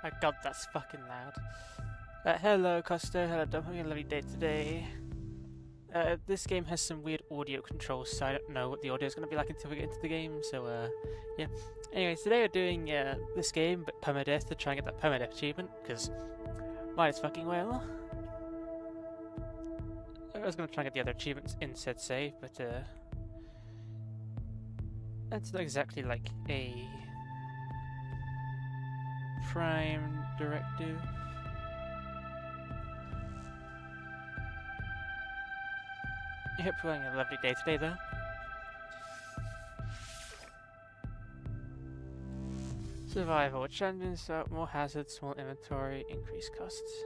My god, that's fucking loud. Hello, Costa. Hello, Dom. Having a lovely day today. This game has some weird audio controls, so I don't know what the audio is going to be like until we get into the game, so, yeah. Anyways, today we're doing, this game, but permadeath, to try and get that permadeath achievement, because might as fucking well. I was going to try and get the other achievements in said save, but, that's not exactly like a prime directive. I hope you're having a lovely day today, though. Survival. Challenges, more hazards, small inventory, increased costs.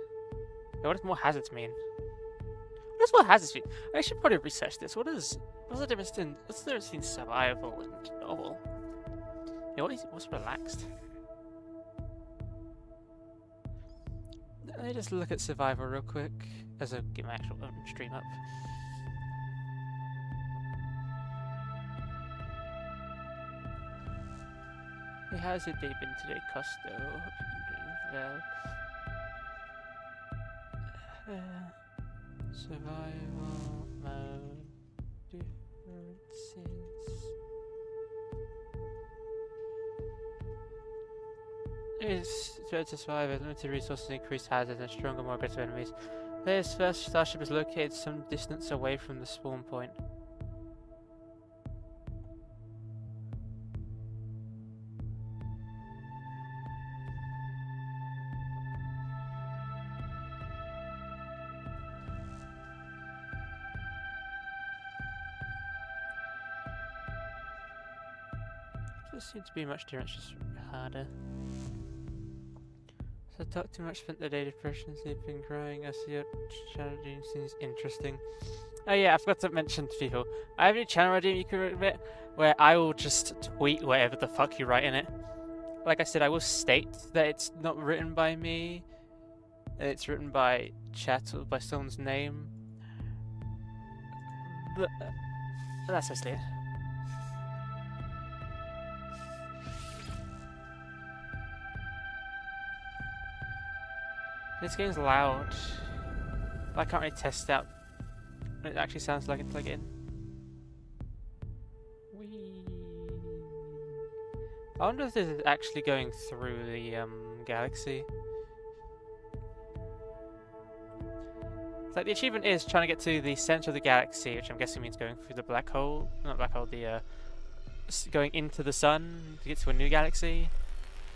Yeah, what does more hazards mean? What does more hazards mean? I should probably research this. What's the difference between survival and novel? Yeah, what's relaxed? Let me just look at survival real quick as I get my actual stream up. Hey, how's your day been today, Costo? Hope you've been doing well. Survival mode differences. It's better to survive with limited resources, increased hazards, and stronger, more aggressive enemies. Player's first starship is located some distance away from the spawn point. Doesn't seem to be much difference, just harder. So I talk too much, spent the day depression, sleeping, crying. I see your channel redeem seems interesting. Oh yeah, I forgot to mention to people. I have a channel redeem you can admit where I will just tweet whatever the fuck you write in it. Like I said, I will state that it's not written by me. It's written by chat or by someone's name. But that's just it. This game's loud. I can't really test out what it actually sounds like until I get in. Whee. I wonder if this is actually going through the galaxy. It's like the achievement is trying to get to the center of the galaxy, which I'm guessing means going through the black hole. Not black hole, the going into the sun to get to a new galaxy.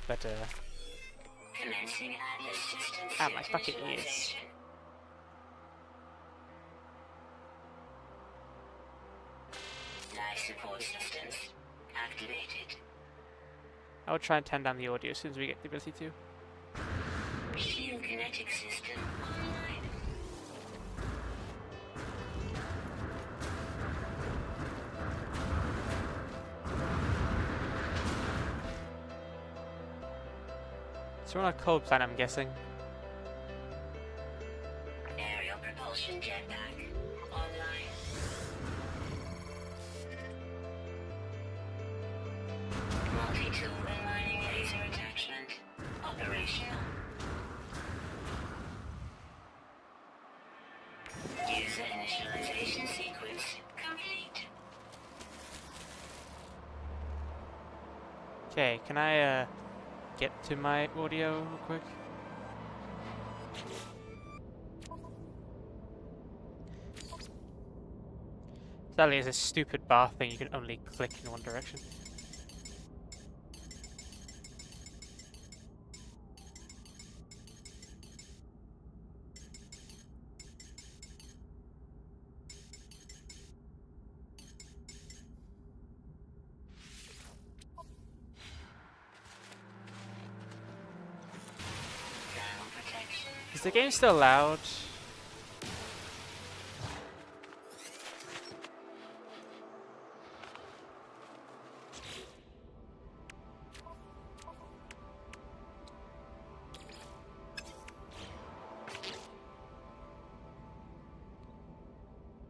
But my fucking ears. Life support systems activated. I will try and turn down the audio as soon as we get the ability to. Shield kinetic system online. So we're on a cold planet, I'm guessing. Aerial propulsion jetpack online. Multi-tool and mining laser attachment operational. User initialization sequence complete. Okay, can I get to my audio real quick? Sadly, it's a stupid bar thing, you can only click in one direction. Is the game still loud?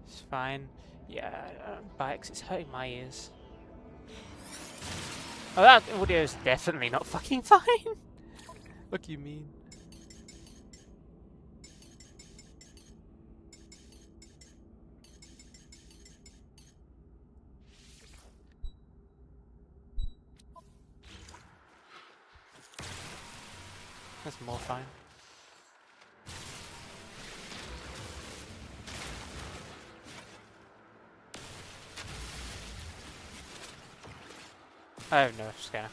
It's fine. Yeah, bikes, it's hurting my ears. Oh, that audio is definitely not fucking fine. What do you mean? That's more fine. I have no scanner.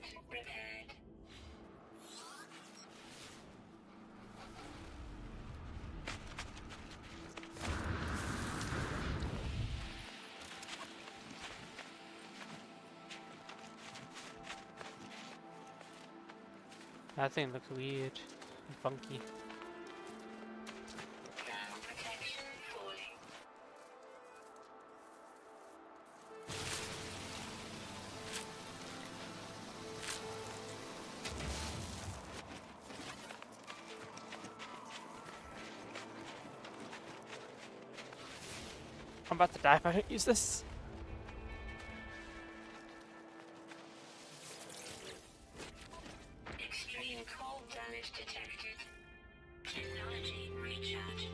Component repaired. That thing looks weird and funky. Thermal protection falling. I'm about to die if I don't use this. Extreme cold damage detected. Technology recharge.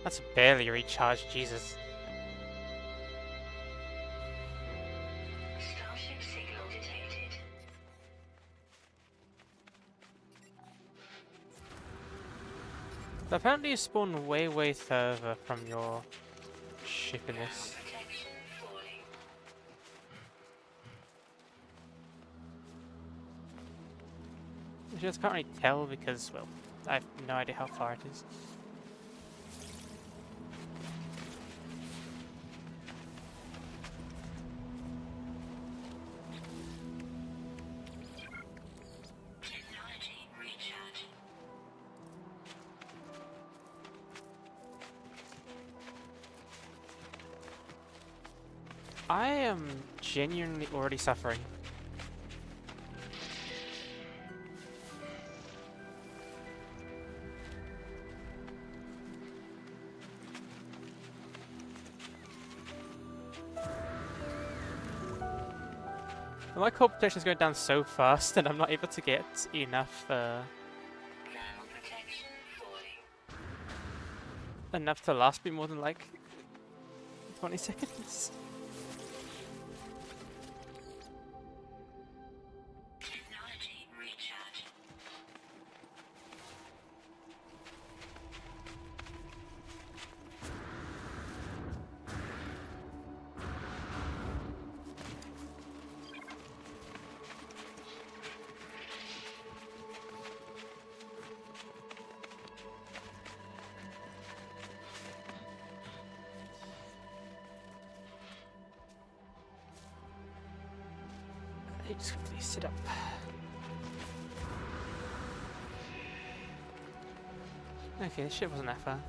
That's barely recharged, Jesus. Starship signal detected. But apparently you spawn way further from your ship in this. Protection falling. I just can't really tell because, well, I have no idea how far it is. Technology recharge. I am genuinely already suffering. My core protection is going down so fast and I'm not able to get enough Thermal protection falling. enough to last me more than like 20 seconds. Technology recharge. Hey, just please sit up. Okay, this shit wasn't that far.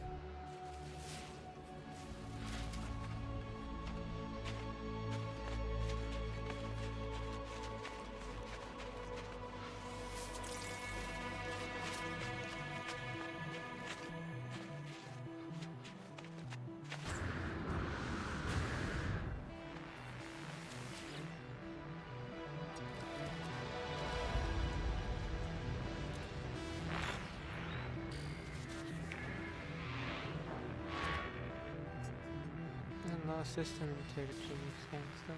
System integrity scan stuff.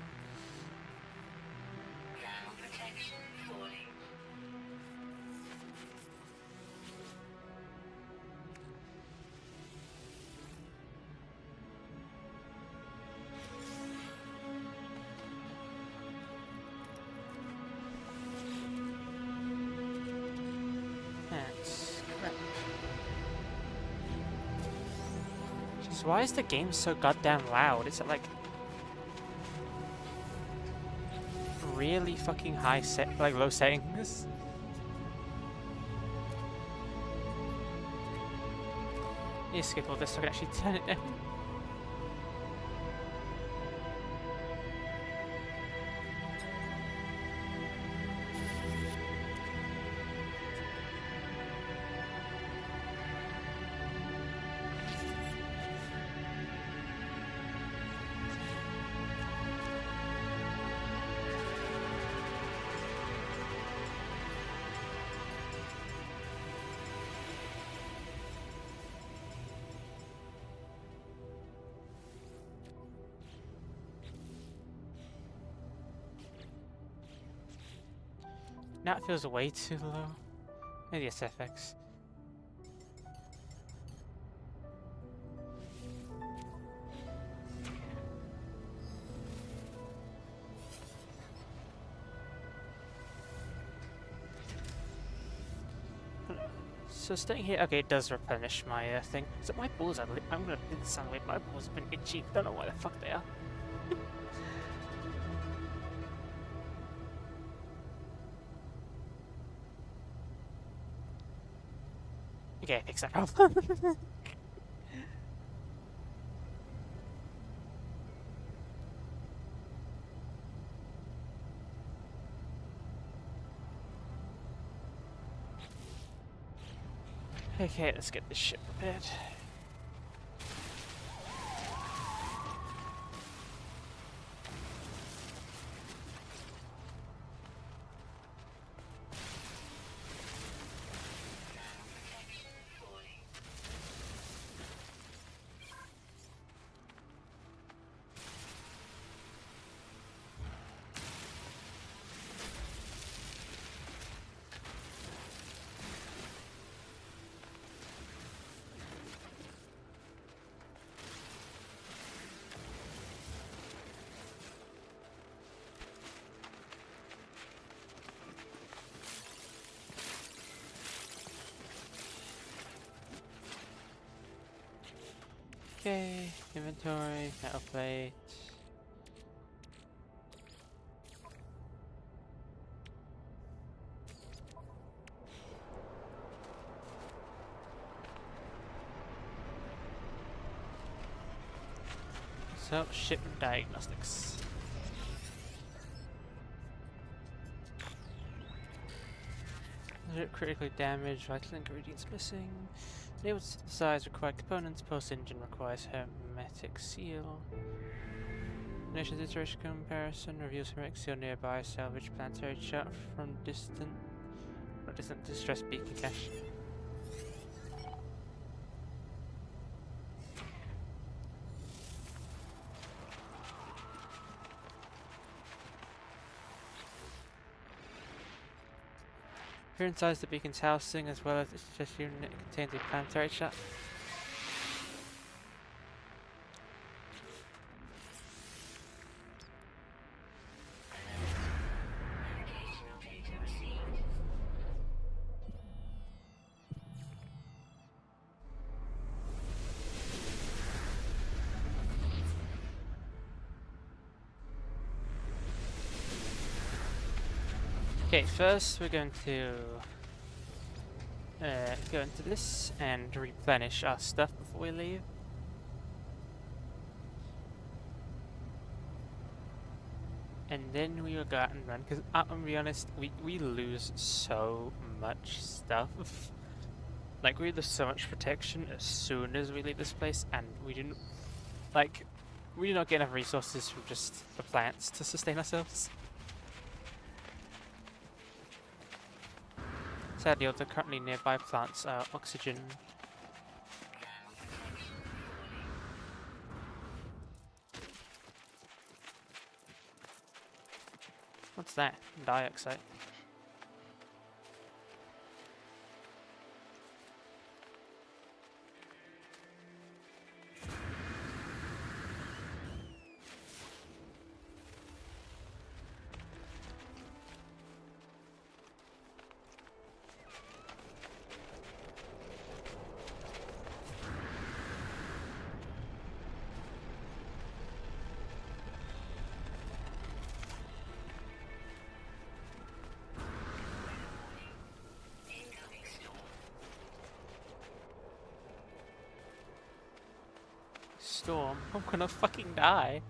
Thermal protection falling. That's crap. Jeez, why is the game so goddamn loud? Is it like really fucking high set, like low settings? need to skip all this so I can actually turn it down. Now it feels way too low. Maybe it's FX. So staying here, okay, it does replenish my thing. So my balls are, I'm gonna do the sound wave, my balls have been itchy. Don't know why the fuck they are. Okay, fix that problem. Okay, let's get this ship repaired. Okay, inventory, metal plate. So, ship diagnostics. Critically damaged, vital ingredients missing. Unable to synthesize required components, post-engine requires hermetic seal. Nation's iteration comparison reveals hermetic seal nearby, salvage planetary shot from distant distress beacon cache. Here inside the beacon's housing, as well as its chest unit, contains a planetary shot. Navigational data received. Okay, first we're going to go into this and replenish our stuff before we leave. And then we will go out and run, because I'm gonna be honest, we lose so much stuff. Like, we lose so much protection as soon as we leave this place, and we didn't, like, we do not get enough resources from just the plants to sustain ourselves. Sadly, all the currently nearby plants are oxygen. What's that? Dioxide. storm. I'm gonna fucking die.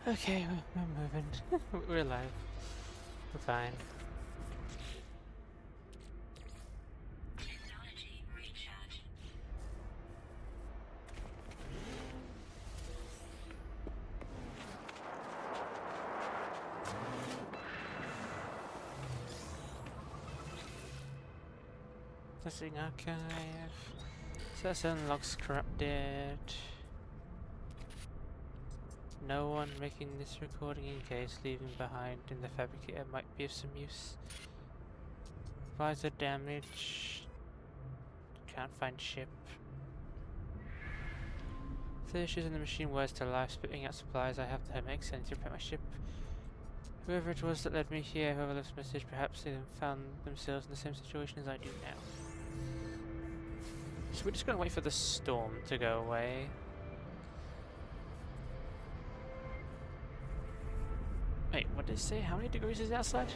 Okay, we're moving. We're alive. We're fine. Technology recharge. Pressing archive. Session logs corrupted. No one making this recording in case leaving behind in the fabricator might be of some use. Visor damage. Can't find ship. If the issues in the machine was to life spitting out supplies, I have to make sense to repair my ship. Whoever it was that led me here, whoever left this message, perhaps they found themselves in the same situation as I do now. So we're just gonna wait for the storm to go away. Wait, what did it say? How many degrees is it outside?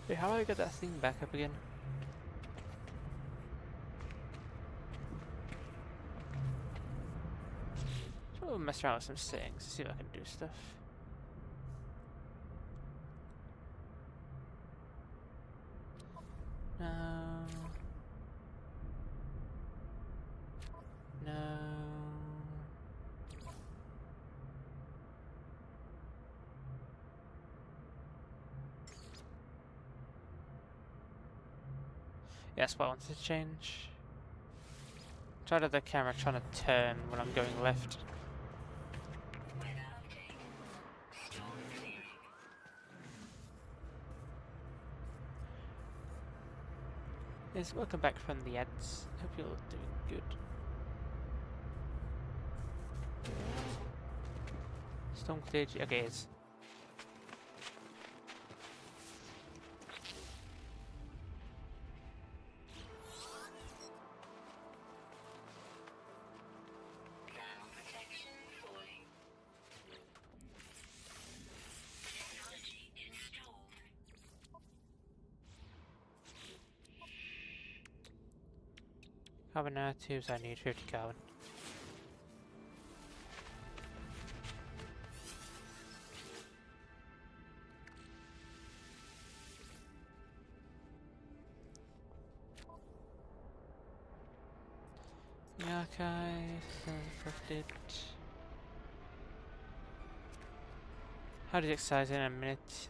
Wait, how do I get that thing back up again? I'll mess around with some settings to see if I can do stuff. No. No. Yeah, that's what I wanted to change. Try to the camera trying to turn when I'm going left. Weather update. Storm clearing. Yes, welcome back from the ads. Hope you're doing good. Storm cleared. Okay, it's. Protection falling. Technology installed. Carbon nanotubes, I need 50 carbon. The archive, encrypted. How does it size in a minute?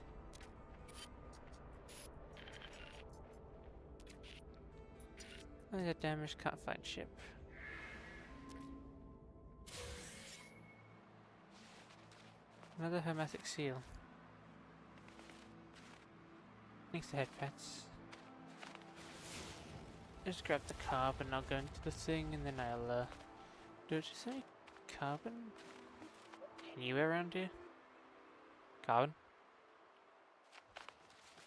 The damage, can't find ship. Another hermetic seal. Thanks to head pets. Just grab the carbon, I'll go into the thing and then I'll do it. Is there any carbon anywhere around here? Carbon?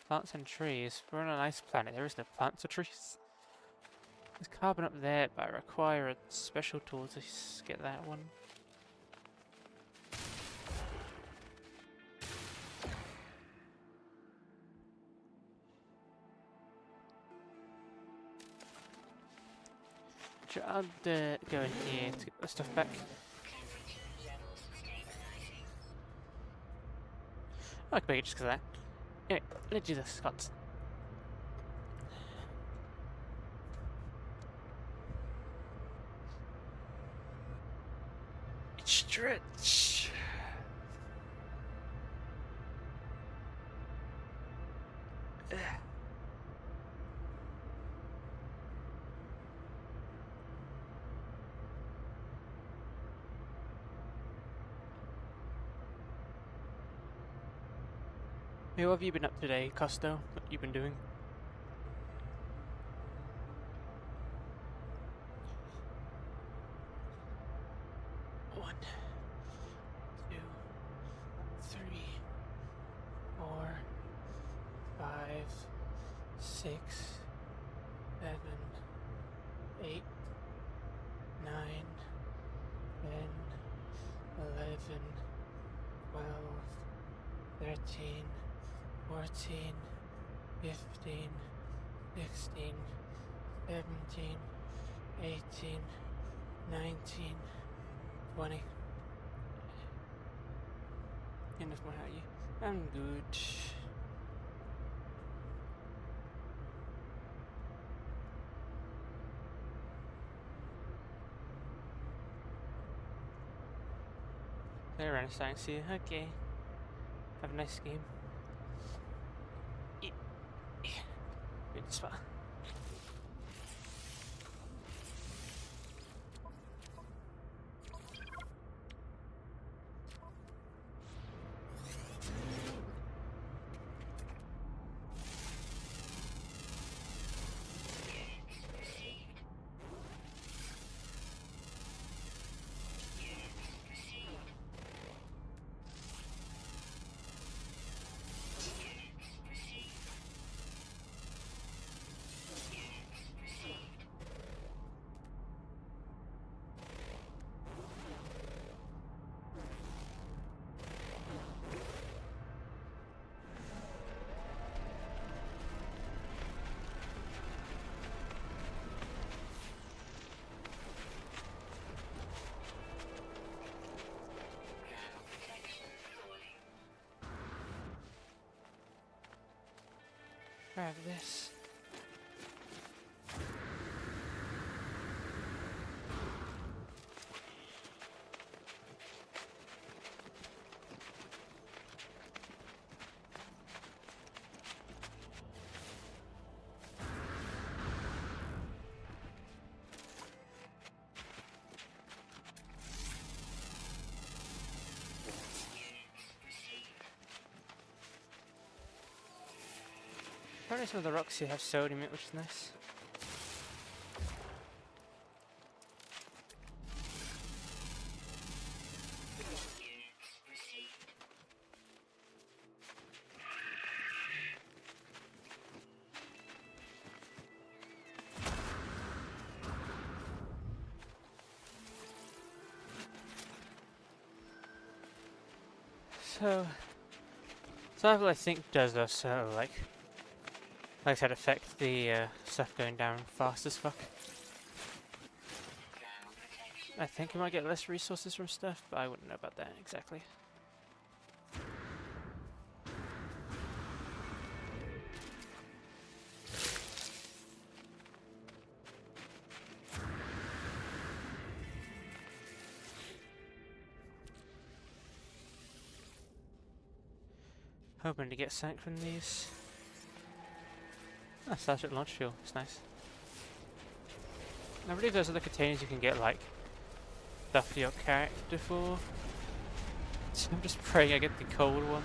Plants and trees. We're on an ice planet, there is no plants or trees. There's carbon up there, but I require a special tool to get that one. Sure, I'll go in here to get the stuff back. Temperature levels stabilizing. I can make it just because of that. Anyway, let's do this, Scott. Stretch. Hey, what have you been up today, Costo? What you been doing? One, two, three, 4, 5, 6, 7, 8, 9, 10, 11, 12, 13, 14, 15, 16, 17, 18, 19, 20. Enough more at you. I'm good. They're Renaissance here. Okay. Have a nice game. Good spot. Grab this. Apparently some of the rocks here have sodium in it, which is nice. So, survival I think does also like I said, affect the stuff going down fast as fuck. I think you might get less resources from stuff, but I wouldn't know about that exactly. Hoping to get sank from these. Ah, starship launch fuel. It's nice. I believe those are the containers you can get like stuff for your character for. So I'm just praying I get the cold one.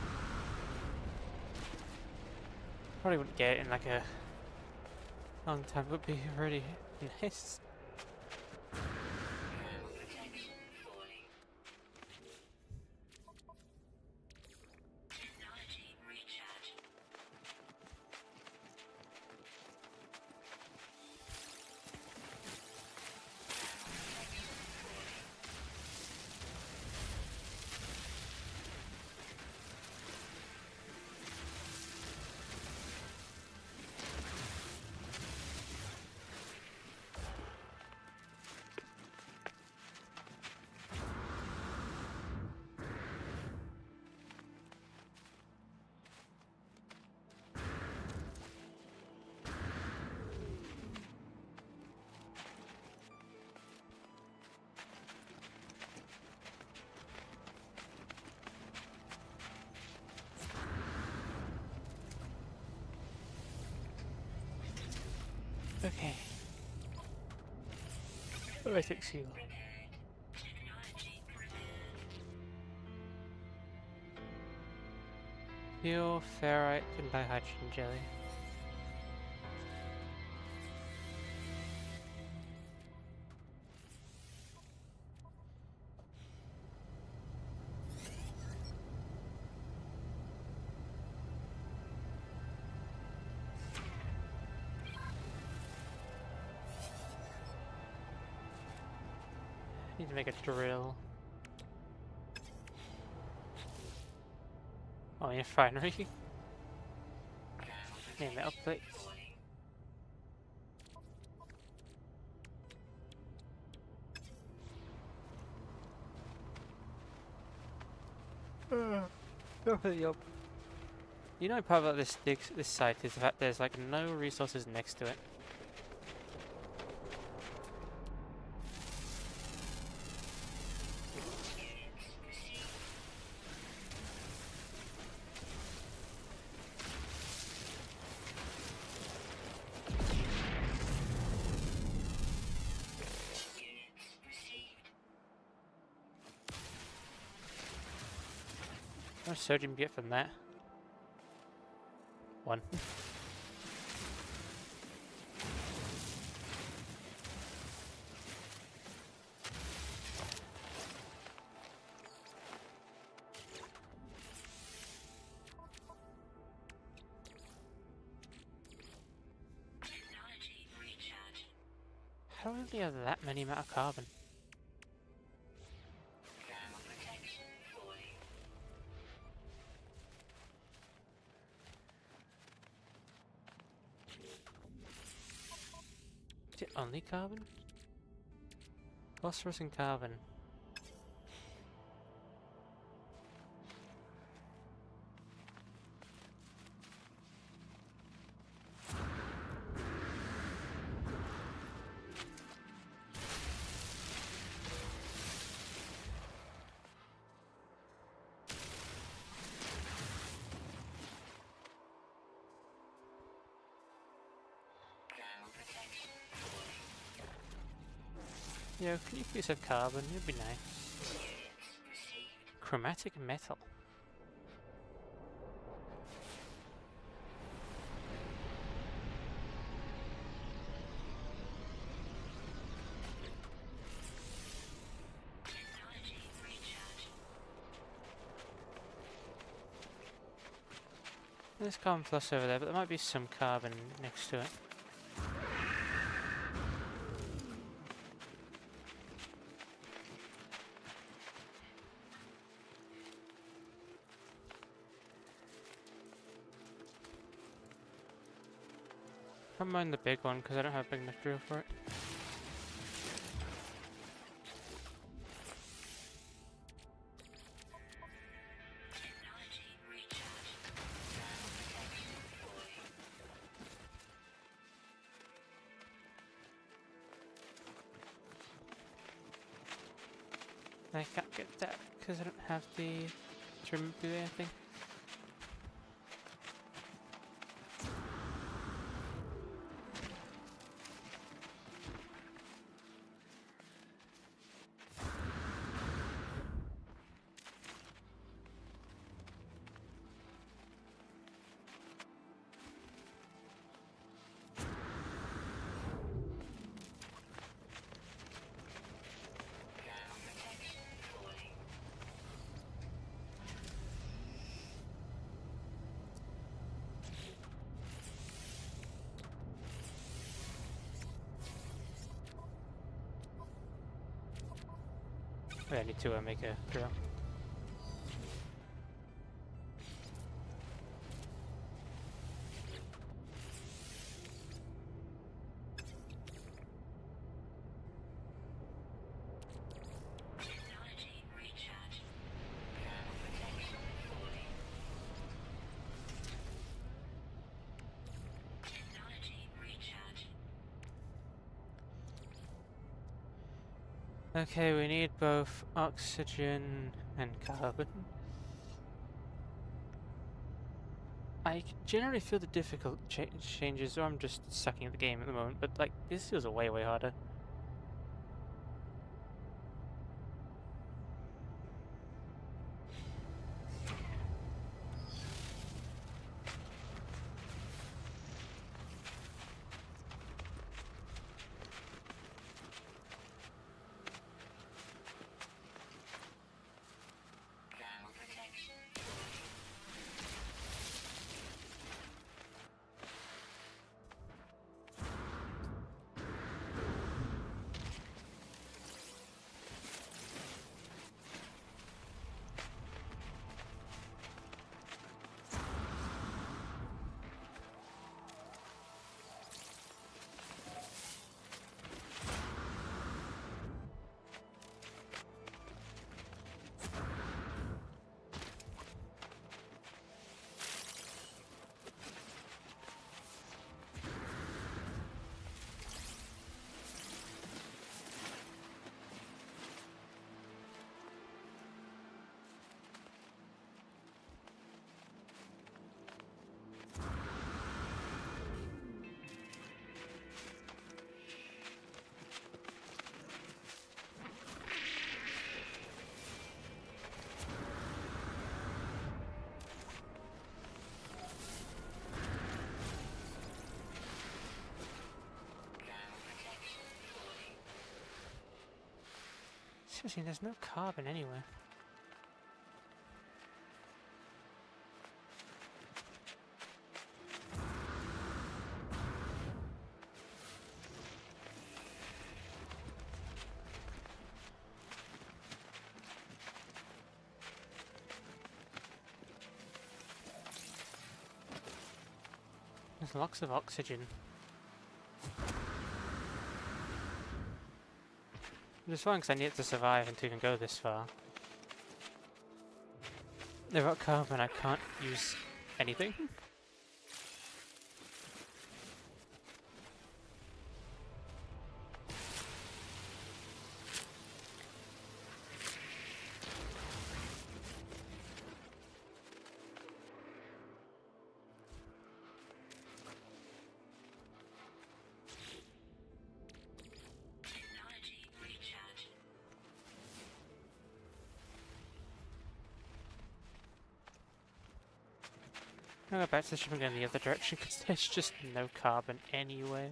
Probably wouldn't get it in like a long time. It would be really nice. Okay. Horrific seal. Pure ferrite and dihydrogen jelly. Need to make a drill. Oh, yeah, refinery. Need metal plates. Yup. You know, part about this site is the fact there's like no resources next to it. How much sodium do you get from that? 1. Technology recharge. How do you have that many amount of carbon? Thermal protection falling. Is it only carbon? Phosphorus and carbon. Thermal protection falling. Yeah, can you please have carbon? It'd be nice. Units received. Chromatic metal. Technology recharge. There's carbon plus over there, but there might be some carbon next to it. I don't mind the big one because I don't have a big enough drill for it. Technology recharge. Thermal protection falling. I can't get that because I don't have the to do anything. Thermal protection falling. I need to make a drill. Technology recharge. Thermal protection falling. Technology recharge. Okay, we need both oxygen and carbon. I generally feel the difficult changes, or I'm just sucking at the game at the moment, but like this feels way harder. Seriously, there's no carbon anywhere. There's lots of oxygen. Just fine because I need it to survive and to even go this far. Without carbon, I can't use anything. Technology recharge. I'll go back to the ship and go in the other direction because there's just no carbon anywhere.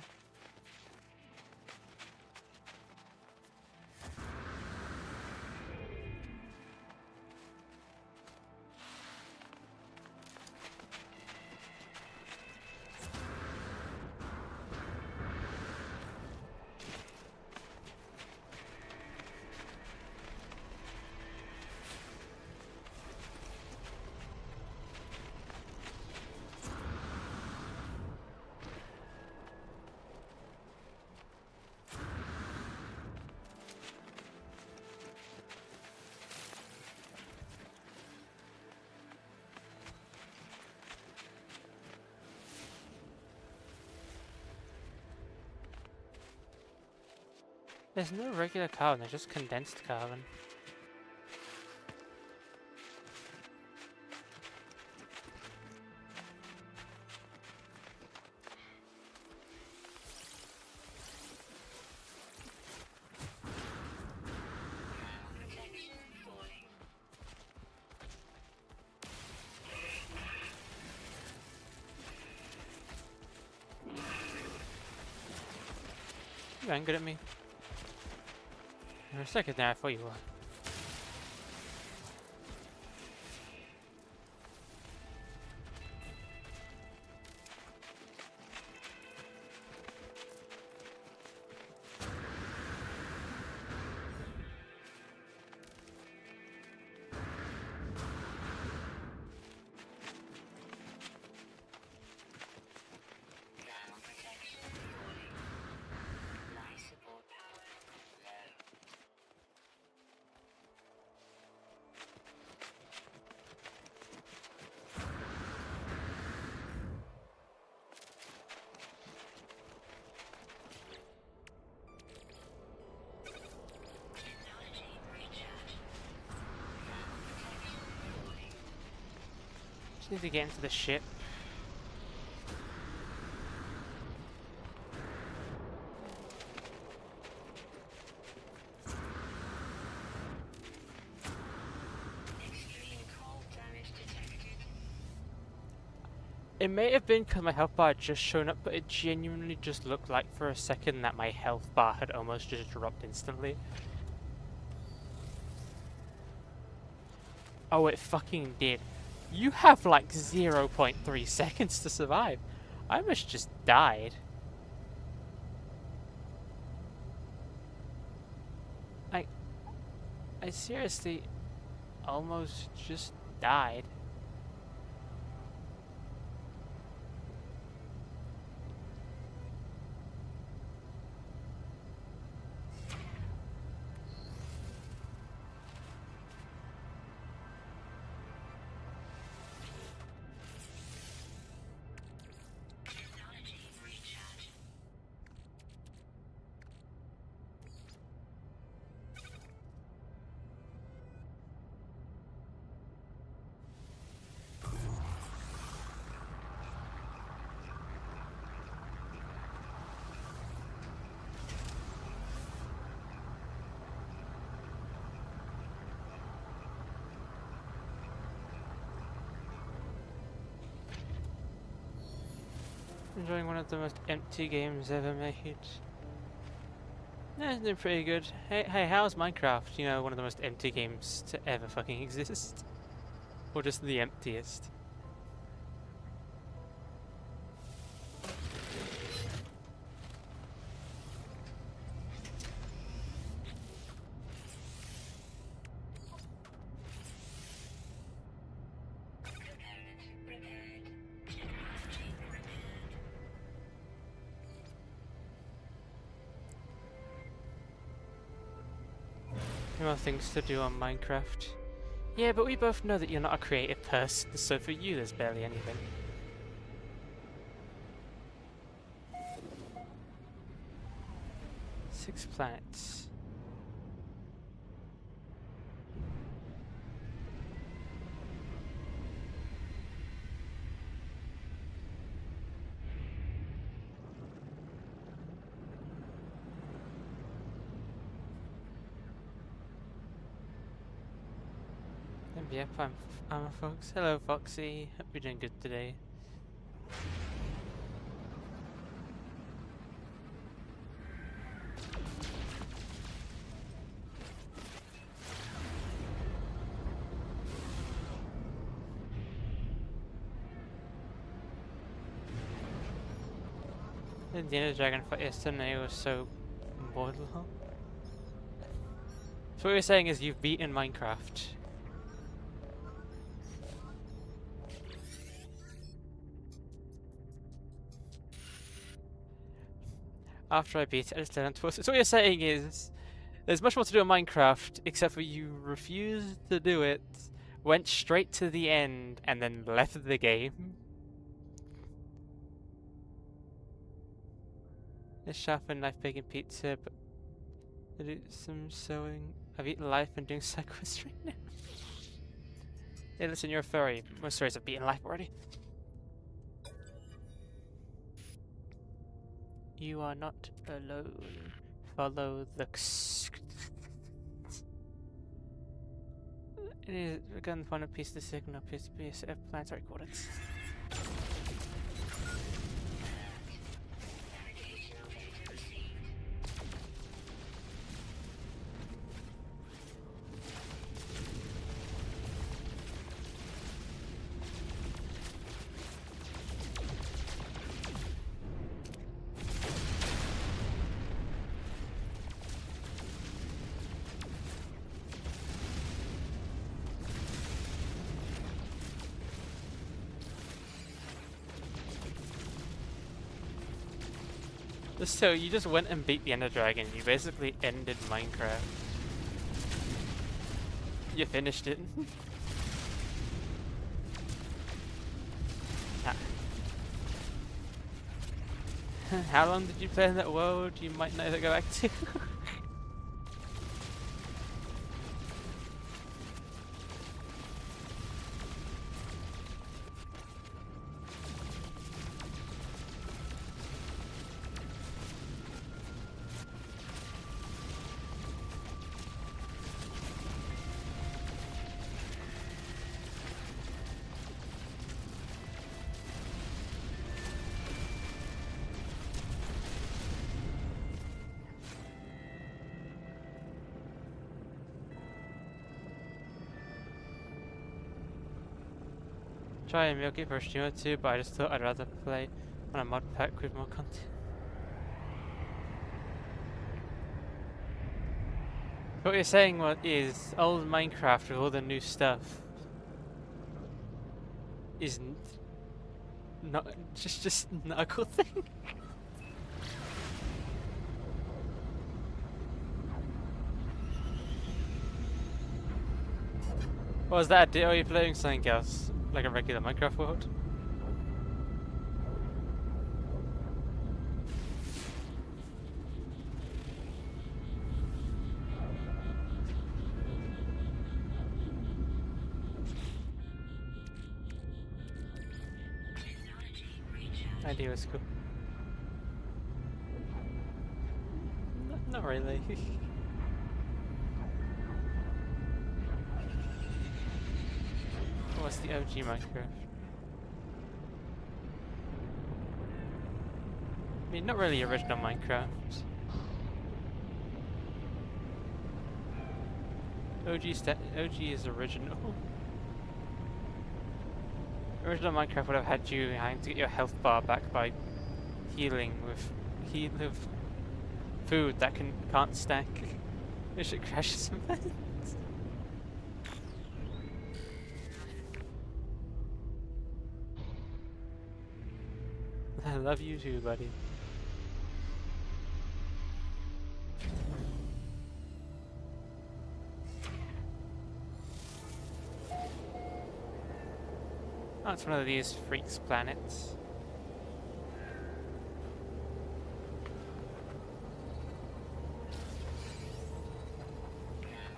There's no regular carbon, there's just condensed carbon. Protection falling. You angered at me. For a second there, I thought you were. Protection falling. Life support power low. Technology recharge. Protection falling. Just need to get into the ship. Extreme cold damage detected. It may have been because my health bar had just shown up, but it genuinely just looked like for a second that my health bar had almost just dropped instantly. Oh, it fucking did. You have like 0.3 seconds to survive. I almost just died. I seriously almost just died. Technology recharge. Enjoying one of the most empty games ever made. Yeah, they're pretty good. Hey, how's Minecraft? You know, one of the most empty games to ever fucking exist. Or just the emptiest. Component repaired. Technology repaired. More things to do on Minecraft. Yeah, but we both know that you're not a creative person, so for you there's barely anything. Six planets. Yep, I'm a Fox. Hello, Foxy. Hope you're doing good today. The Ender Dragon fight yesterday was so mortal. So what you're saying is you've beaten Minecraft. After I beat it, I just didn't force it. So what you're saying is there's much more to do in Minecraft, except for you refused to do it, went straight to the end, and then left the game. A sharpened knife baking pizza, but I do some sewing. I've eaten life and doing side quests right now. Hey, listen, you're a furry. Most furries have beaten life already. You are not alone. Follow the. It is again find a piece of the signal appears to be a set of planetary coordinates. Navigational data received. So you just went and beat the Ender Dragon. You basically ended Minecraft. You finished it. Ah. How long did you play in that world? You might never go back to. Try and milk it for a stream or two, but I just thought I'd rather play on a mod pack with more content. What you're saying is old Minecraft with all the new stuff isn't not just not a cool thing. Was that a or are you playing something else? Like a regular Minecraft world? Technology recharge. Idea was cool. Not really. What's the OG Minecraft? I mean, not really original Minecraft. OG is original. Original Minecraft would have had you having to get your health bar back by healing with food that can't stack. Wish it crashes sometimes. I love you too, buddy. Oh, it's one of these freaks planets.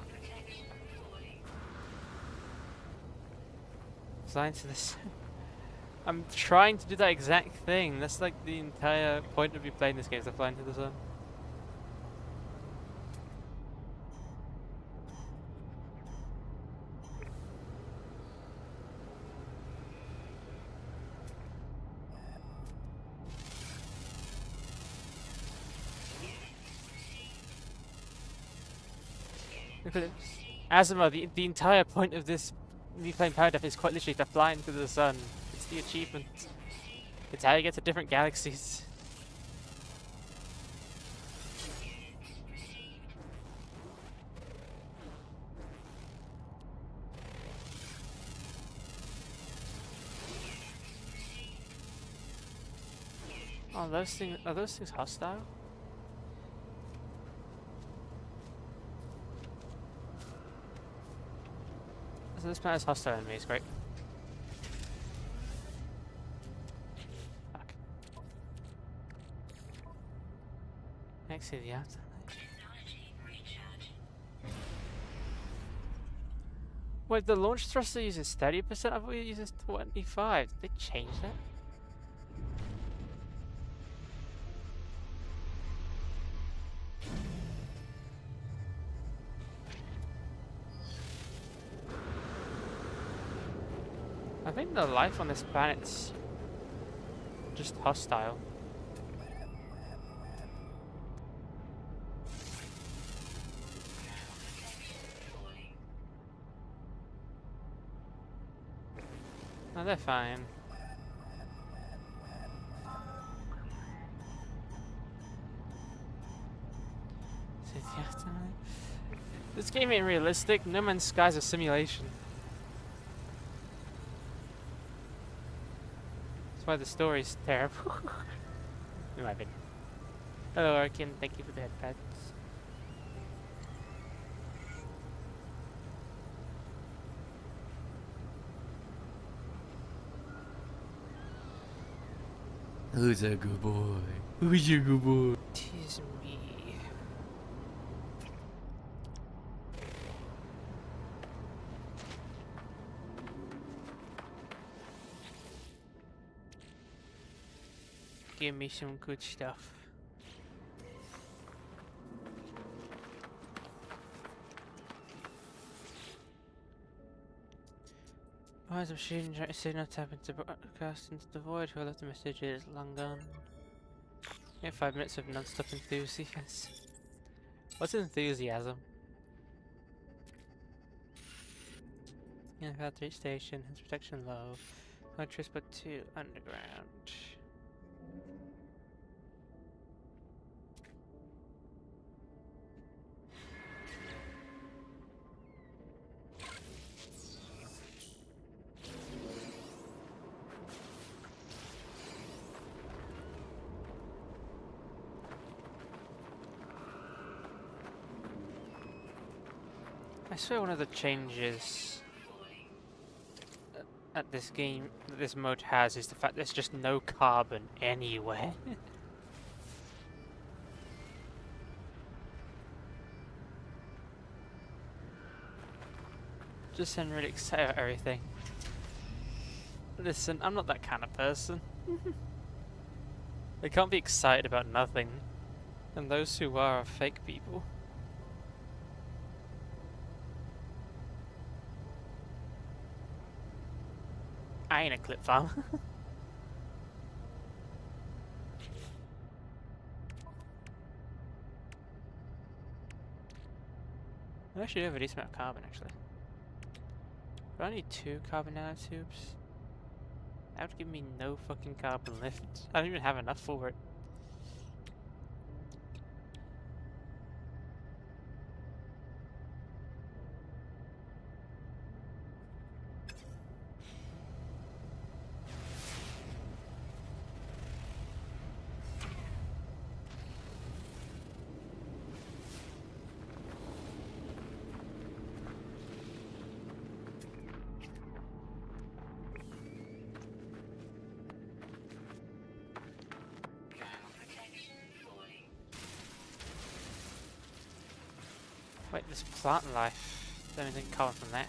Protection falling. Flying to the sun. I'm trying to do that exact thing. That's like the entire point of you playing this game is to fly into the sun. Look at it. Azuma, the entire point of this me playing Paradigm is quite literally to fly into the sun. It's the achievement. It's how you get to different galaxies. Oh, are those things hostile? So this planet's hostile enemies, great. Fuck. Next to the outside. Technology recharge. Wait, the launch thruster uses 30%? I thought it uses 25. Did they change that? I think the life on this planet's just hostile. Falling. No, they're fine. So the afterlife. This game ain't realistic. No Man's Sky's a simulation. That's why the story's terrible. In my opinion. Hello, Arkin. Thank you for the headpads. Who's a good boy? Who's your good boy? Tis me. Give me some good stuff. Eyes of shooting trying to signal tap into broadcast into the void. Who left the message is long gone. Yeah, 5 minutes of non-stop enthusiasm. What's enthusiasm? Yeah, Factory Station has protection low. Huntress but 2 underground. I swear one of the changes at this game that this mode has is the fact there's just no carbon anywhere. Just sound really excited about everything. Listen, I'm not that kind of person. I can't be excited about nothing. And those who are fake people. I ain't a clip farm. I actually do have a decent amount of carbon actually. But I need 2 carbon nanotubes. That would give me no fucking carbon left. I don't even have enough for it. Protection falling. Wait, there's plant life. Don't anything carbon from that.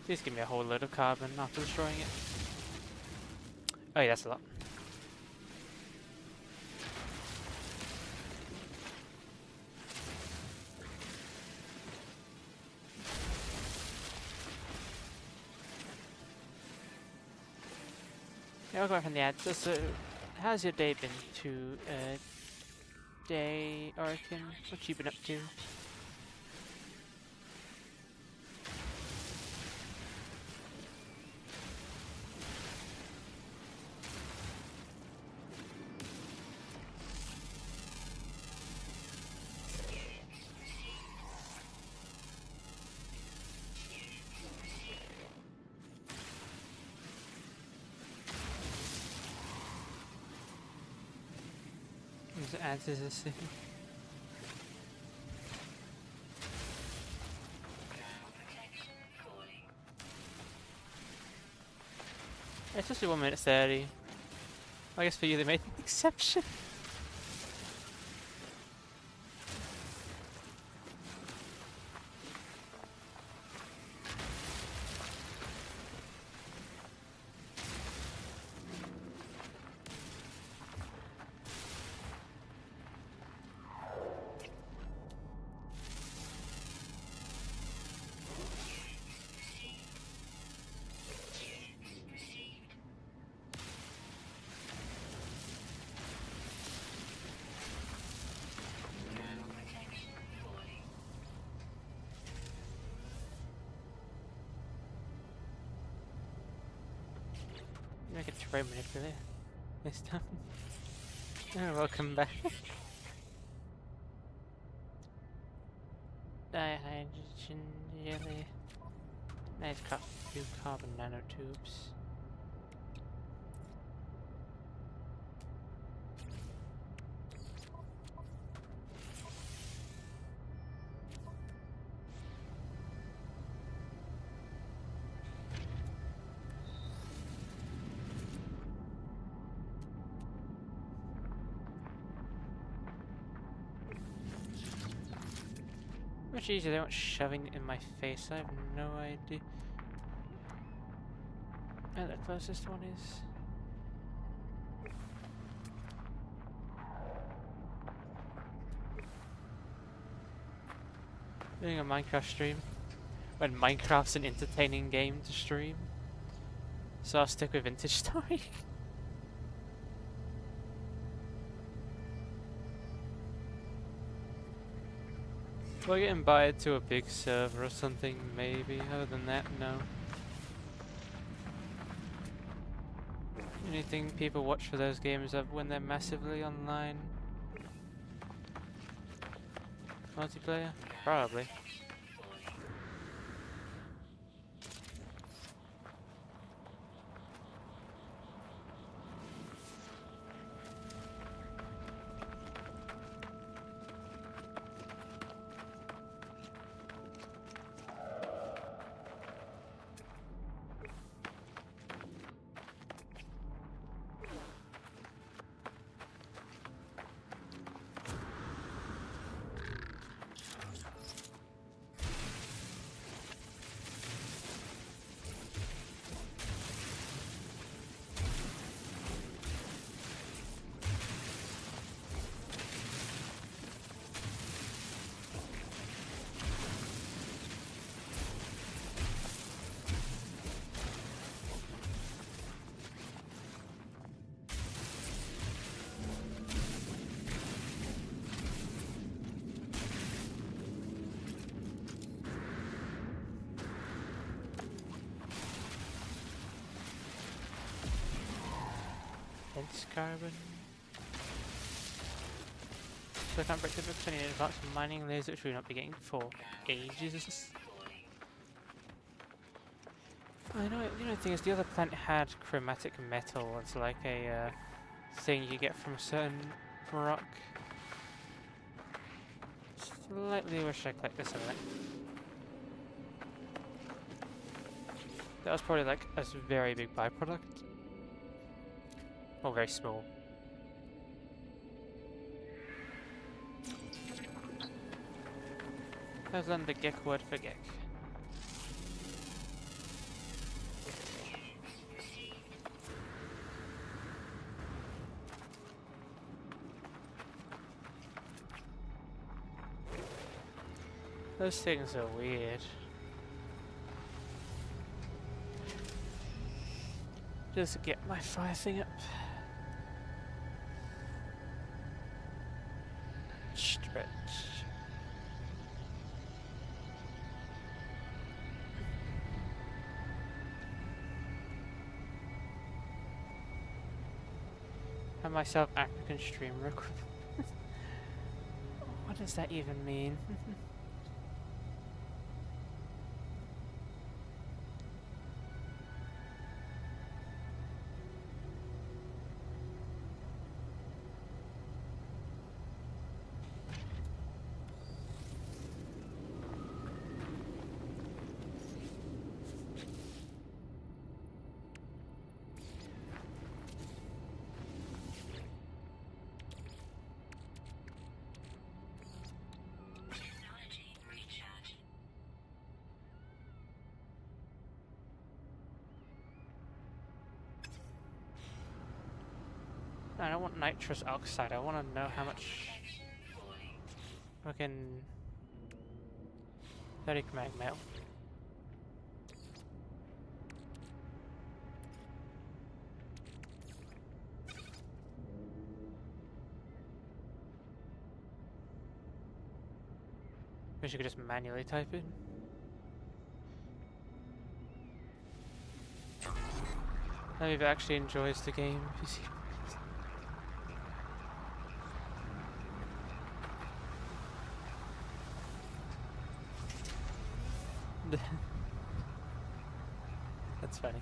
Please give me a whole load of carbon after destroying it. Oh yeah, that's a lot. Yeah, I'll go from the ad. So, how's your day been day, Orican? What you been up to? There's ads is this thing. Protection falling. It's just 1:30. I guess for you they made an exception. Protection falling. You make a tray manipulator this time. Oh, welcome back. Dihydrogen jelly. Nice few carbon nanotubes. Much easier, they weren't shoving it in my face, I have no idea. And the closest one is... doing a Minecraft stream. When Minecraft's an entertaining game to stream. So I'll stick with Vintage Story. We'll get invited to a big server or something, maybe. Other than that, no. Anything people watch for those games when they're massively online? Multiplayer? Probably. It's carbon. So I can't break the book, so I need advanced mining layers, which we'll not be getting for ages. I know, you know the thing is, the other planet had chromatic metal. It's like a thing you get from a certain rock. Slightly wish I clicked this on it. That was probably like a very big byproduct. Or very small. Let's learn the Gek word for Gek. Those things are weird. Just get my fire thing up. Stretch. Have myself African streamer. What does that even mean? Technology recharging. I don't want nitrous oxide. I want to know how much Protection falling. fucking ferric metal. Wish you could just manually type it. Maybe if it actually enjoys the game. PC. That's funny.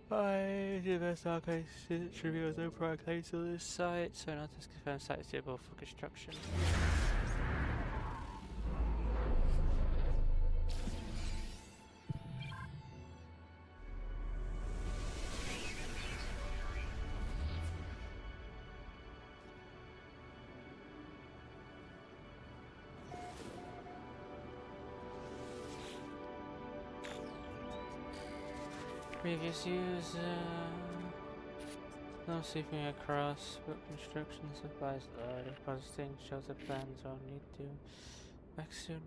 I did the best arcade trivia with no arcade to this site, so not this confirmed site is suitable for construction. Previous user. No sweeping across, but construction supplies loaded. Processing shows the plans I'll need to back soon.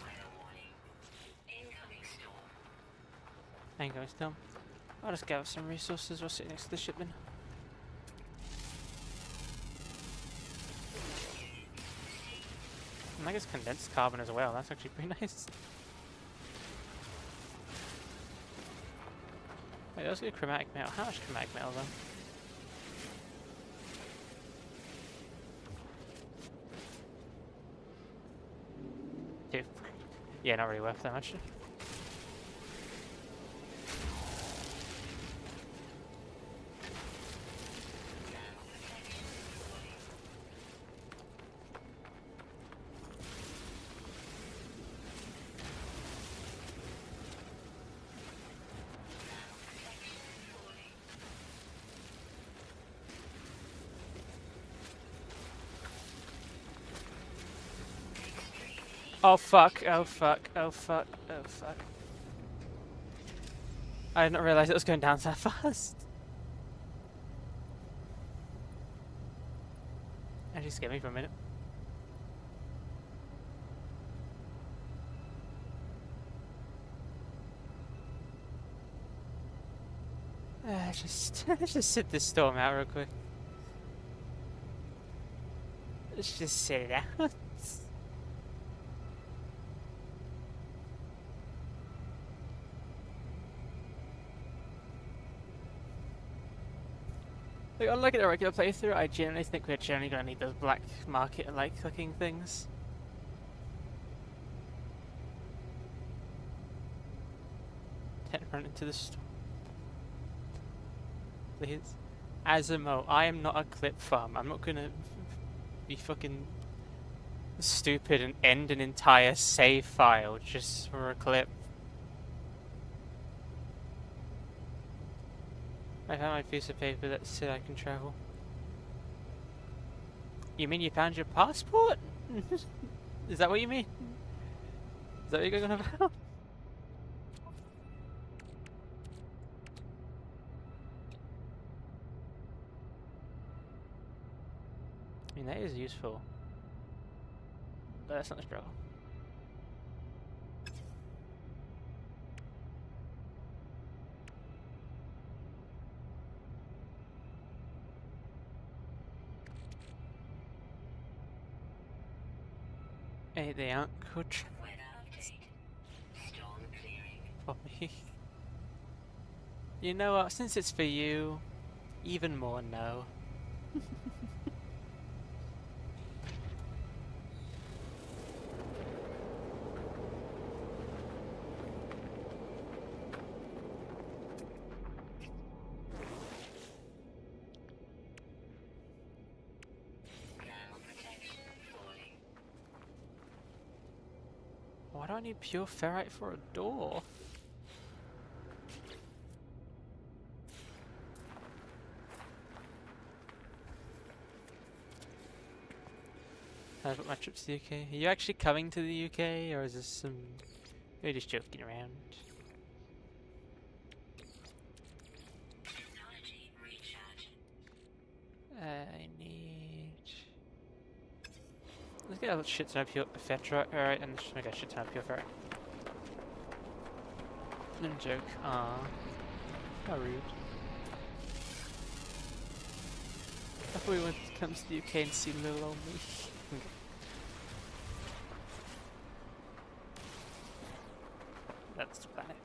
Weather warning. Incoming storm. Ain't going still. I'll just gather some resources while sitting next to the shipment. And I guess condensed carbon as well, that's actually pretty nice. Wait, let's get chromatic metal. How much chromatic metal though? Two. Yeah, not really worth that much. Oh fuck, oh fuck, oh fuck, oh fuck. I did not realise it was going down so fast. Actually scared me for a minute. Let's just sit this storm out real quick. Let's just sit it out. Like, unlike in a regular playthrough, I genuinely think we're generally gonna need those black market like looking things. Run into the store. Please. Asimo, I am not a clip farm. I'm not gonna be fucking stupid and end an entire save file just for a clip. I found my piece of paper that said I can travel. You mean you found your passport? Is that what you mean? Is that what you're going about? I mean, that is useful. But that's not the struggle. Hey, they aren't good Weather update. Storm clearing. for me. You know what? Since it's for you, even more no. Thermal protection falling. Why do I need pure ferrite for a door? I've got my trip to the UK. Are you actually coming to the UK, or is this some... You're just joking around? Technology recharge. I need... Let's get a shit ton of pure ferrite, alright, and just make a shit ton of pure ferrite. No joke. Aww. How rude. I thought we went to come to the UK and see little old me. That's the planet.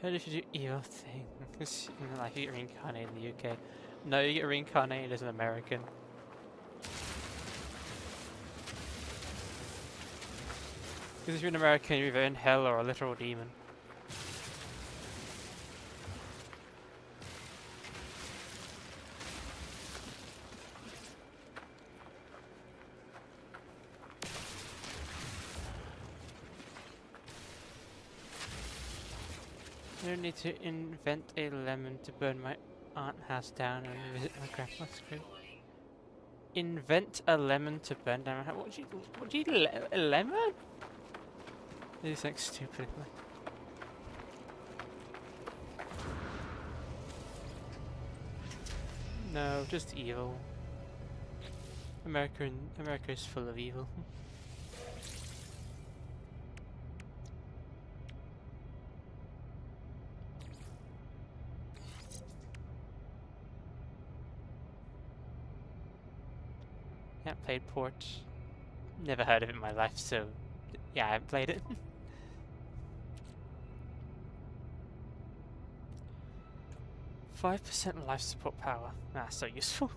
How did you do evil thing? Like you get reincarnated in the UK. No, you get reincarnated as an American. Because if you're an American, you're either in hell or a literal demon. I don't need to invent a lemon to burn my aunt house down and visit my grandma's grave. Invent a lemon to burn down my house? What do you a lemon? This is stupid. No, just evil. America is full of evil. Yeah, played Port. Never heard of it in my life, so yeah, I haven't played it. 5% life support power. Ah, so useful.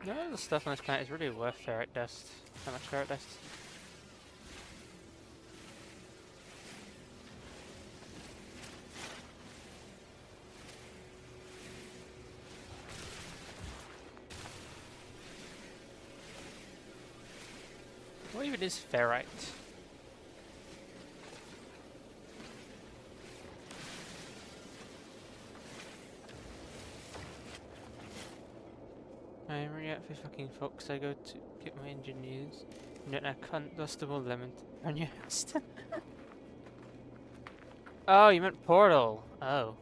No, the stuff on this planet is really worth ferret dust. How much ferret dust? What even is ferrite? I am really out for fucking folks. I go to get my engineers. And then a combustible lemon on your house. Oh, you meant portal. Oh.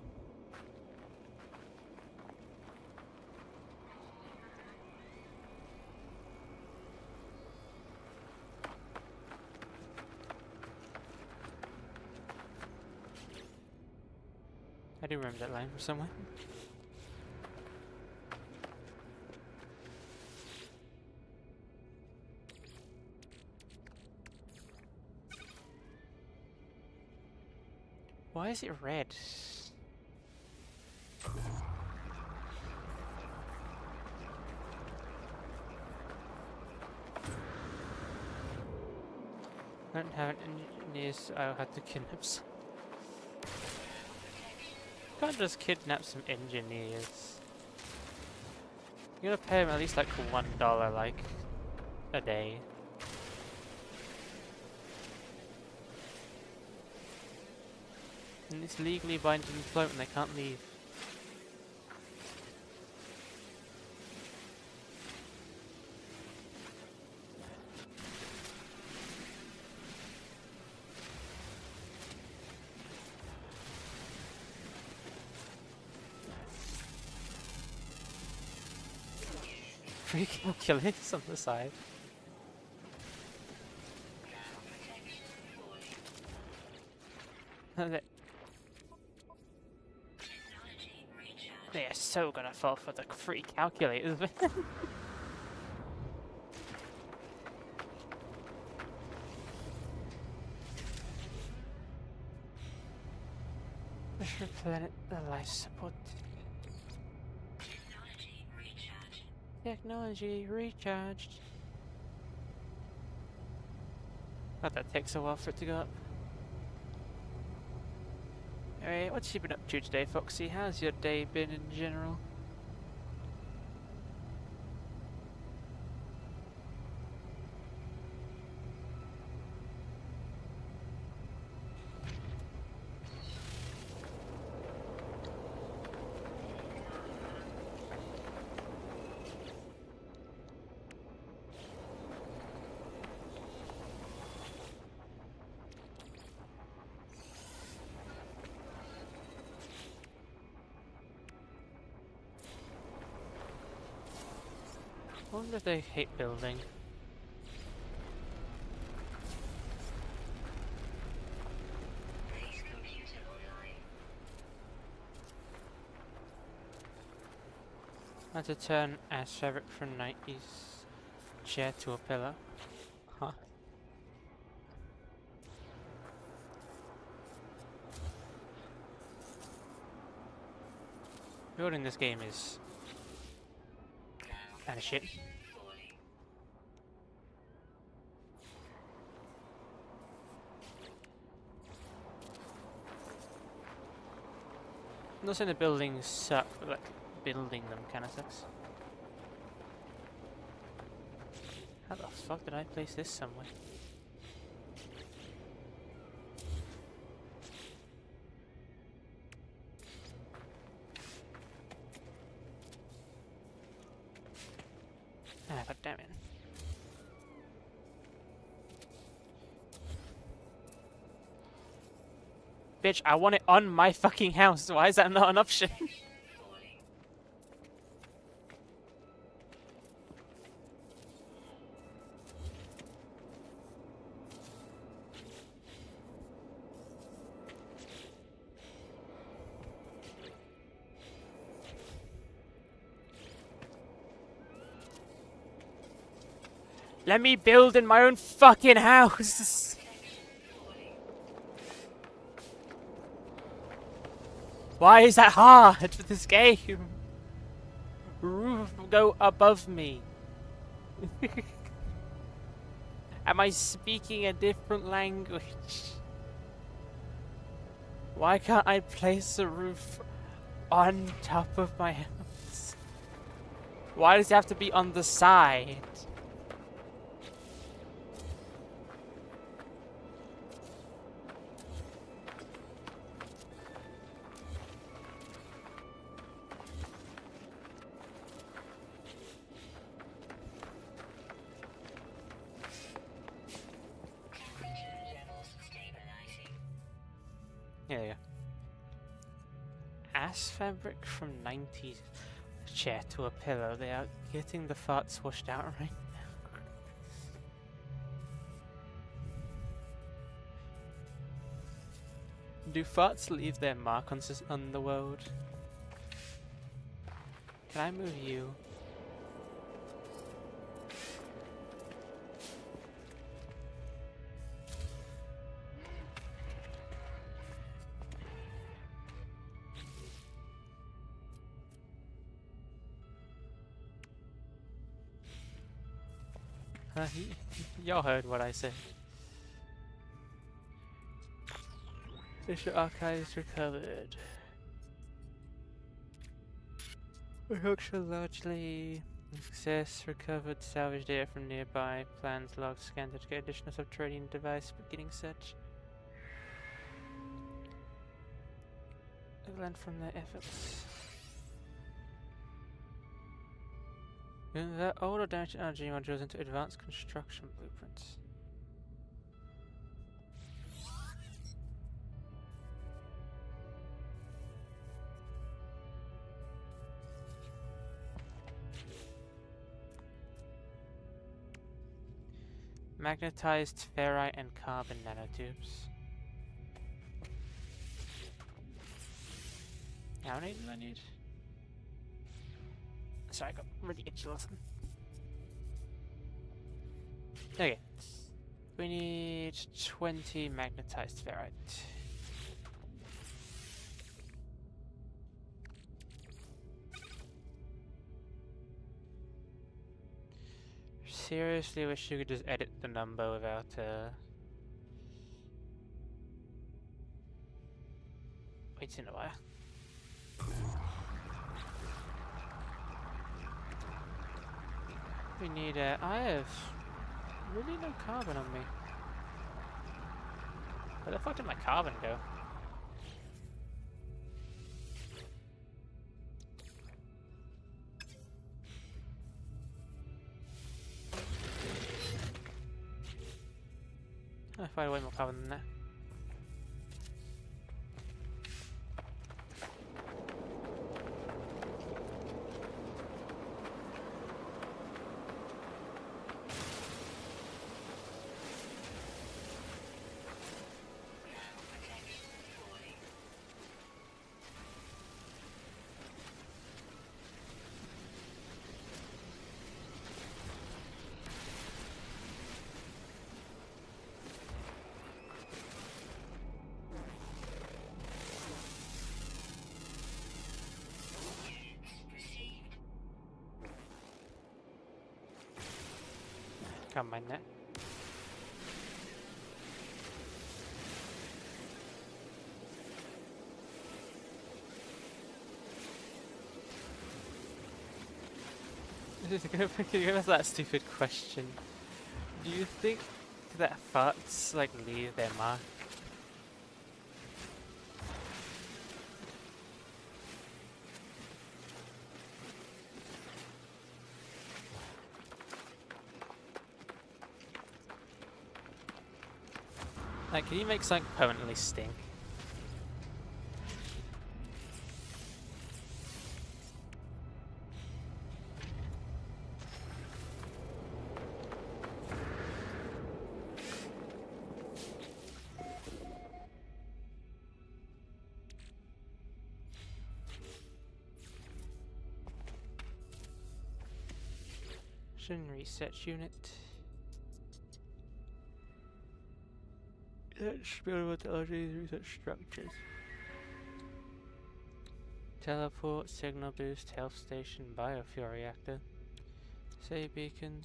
I do remember that line from somewhere. Why is it red? I don't have an engineer, so I'll have to kidnap some. Can't just kidnap some engineers. You gotta pay them at least like $1 like a day. And it's legally binding employment, they can't leave. Free calculators on the side. They are so gonna fall for the free calculators. Planet the life support. Technology recharged. God, that takes a while for it to go up. Alright, what's you been up to today, Foxy? How's your day been in general? I wonder if they hate building. I had to turn a fabric from 90s chair to a pillar. Huh. Building this game is kinda shit. I'm not saying the buildings suck, but like building them kinda sucks. How the fuck did I place this somewhere? Ah, god damn it. bitch, I want it on my fucking house. Why is that not an option? Falling. Let me build in my own fucking house. Why is that hard for this game? Roof, go above me. Am I speaking a different language? Why can't I place a roof on top of my house? Why does it have to be on the side? Temperature levels stabilizing. Yeah, yeah. Ass fabric from 90s chair to a pillow. They are getting the farts washed out right now. Do farts leave their mark on the world? Can I move you? Y'all heard what I said. Issue archives recovered. Workshop largely success. Recovered salvage data from nearby. Plans logs scanned to get additional subterranean device. Beginning search. Learn from their efforts. The older damaged energy modules into advanced construction blueprints. Magnetized ferrite and carbon nanotubes. How many do I need? Sorry, I got really itchy listen. Okay. We need 20 magnetized ferrite. Seriously wish you could just edit the number without waiting a while. We need I have really no carbon on me. Where the fuck did my carbon go? I find way more carbon than that. Can't mind that. Can you ask that stupid question? Do you think that farts like leave their mark? Like, can you make something permanently stink? protection research unit. Experimental technologies, research structures. Teleport, signal boost, health station, biofuel reactor. Save beacon,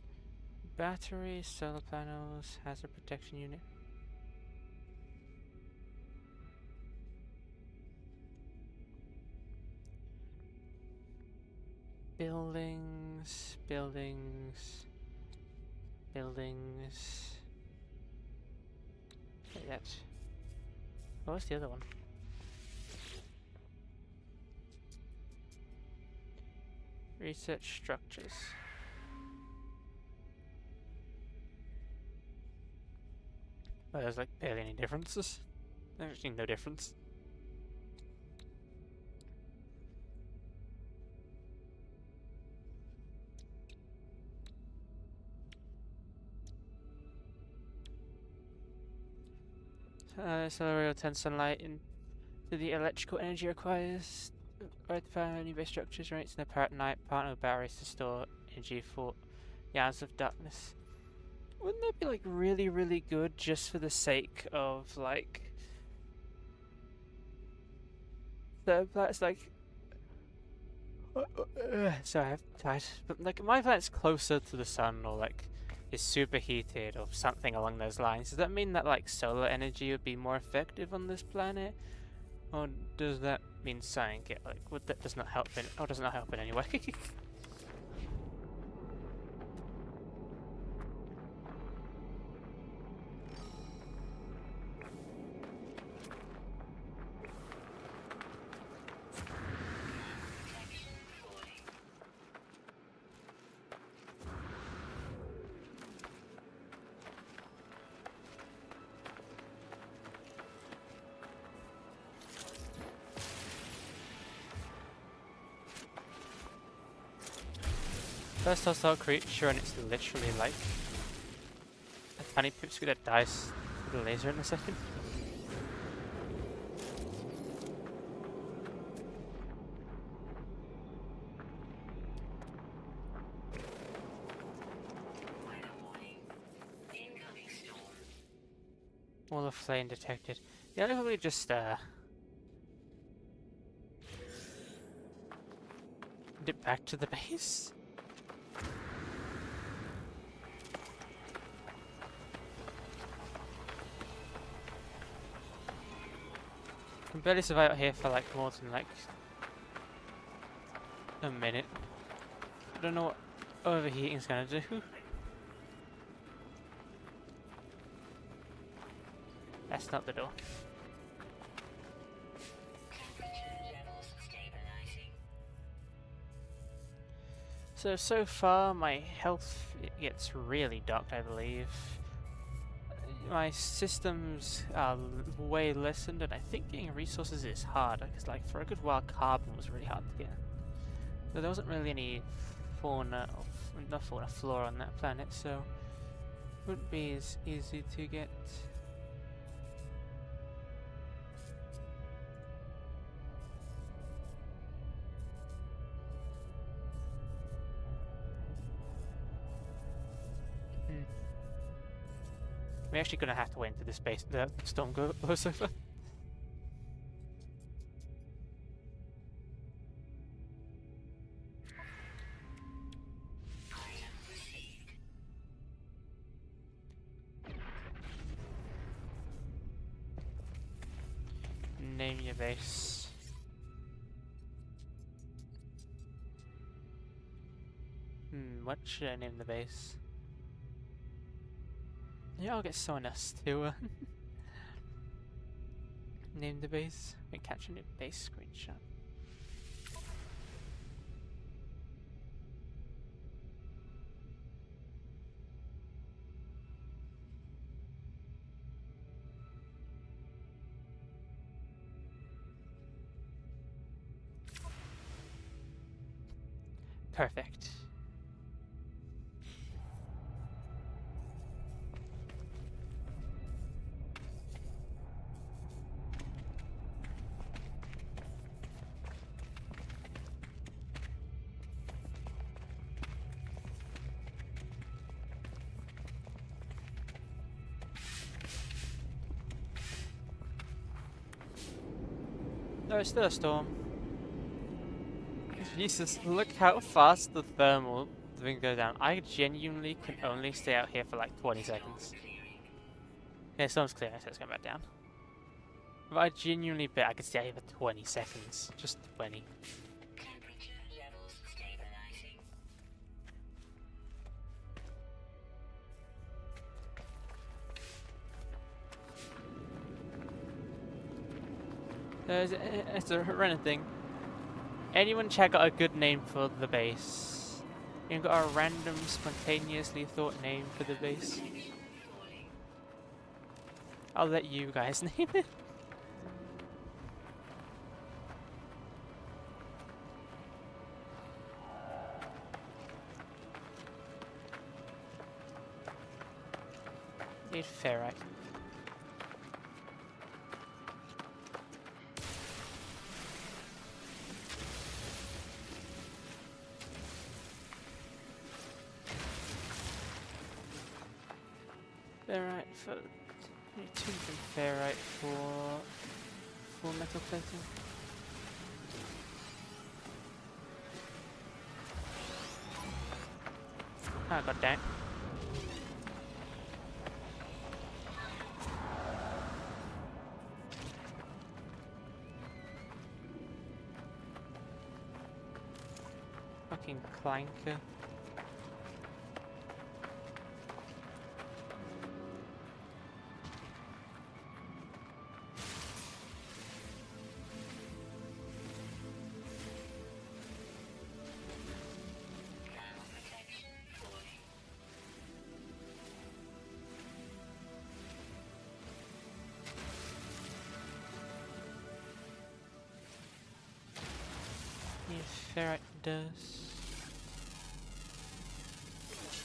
battery, solar panels, hazard protection unit. Buildings, buildings, buildings. Like that. What was the other one? Research structures. Well, there's like barely any differences. There's actually no difference. Solar rail turns sunlight into the electrical energy requires. Right, the power of new-based structures rates in the power at night, partner with batteries to store energy for yards of darkness. Wouldn't that be like really, really good just for the sake of like that's like sorry, I'm tired. But like my planet's closer to the sun or like is superheated or something along those lines. Does that mean that like solar energy would be more effective on this planet? Or does that mean saying it like would that does not help in or does not help in any way? First hostile creature and it's literally like a tiny pipsqueak that dies with a laser in a second. Wall of flame detected. Yeah, I probably just dip back to the base. I can barely survive out here for like more than like a minute. I don't know what overheating's gonna do. That's not the door. So far my health gets really docked, I believe. My systems are way lessened, and I think getting resources is hard, because like for a good while carbon was really hard to get. So there wasn't really any fauna, not fauna, flora on that planet, so it wouldn't be as easy to get. We're actually gonna have to wait until the storm blows over. Name your base. What should I name the base? Yeah, I'll get someone else to name the base. We catch a new base screenshot. Perfect. No, it's still a storm. Jesus, look how fast the thermal thing goes down. I genuinely can only stay out here for like 20 seconds. Yeah, storm's clearing, so it's going back down. But I genuinely bet I could stay out here for 20 seconds. Just 20. Temperature levels stabilizing. It's a random thing. Anyone check out a good name for the base? You got a random, spontaneously thought name for the base? Falling. I'll let you guys name it. Need ferrite. Ferrite for need 2 from ferrite for metal plating. Ah, god damn. Fucking clanker. Ground protection falling. Need ferrite dust.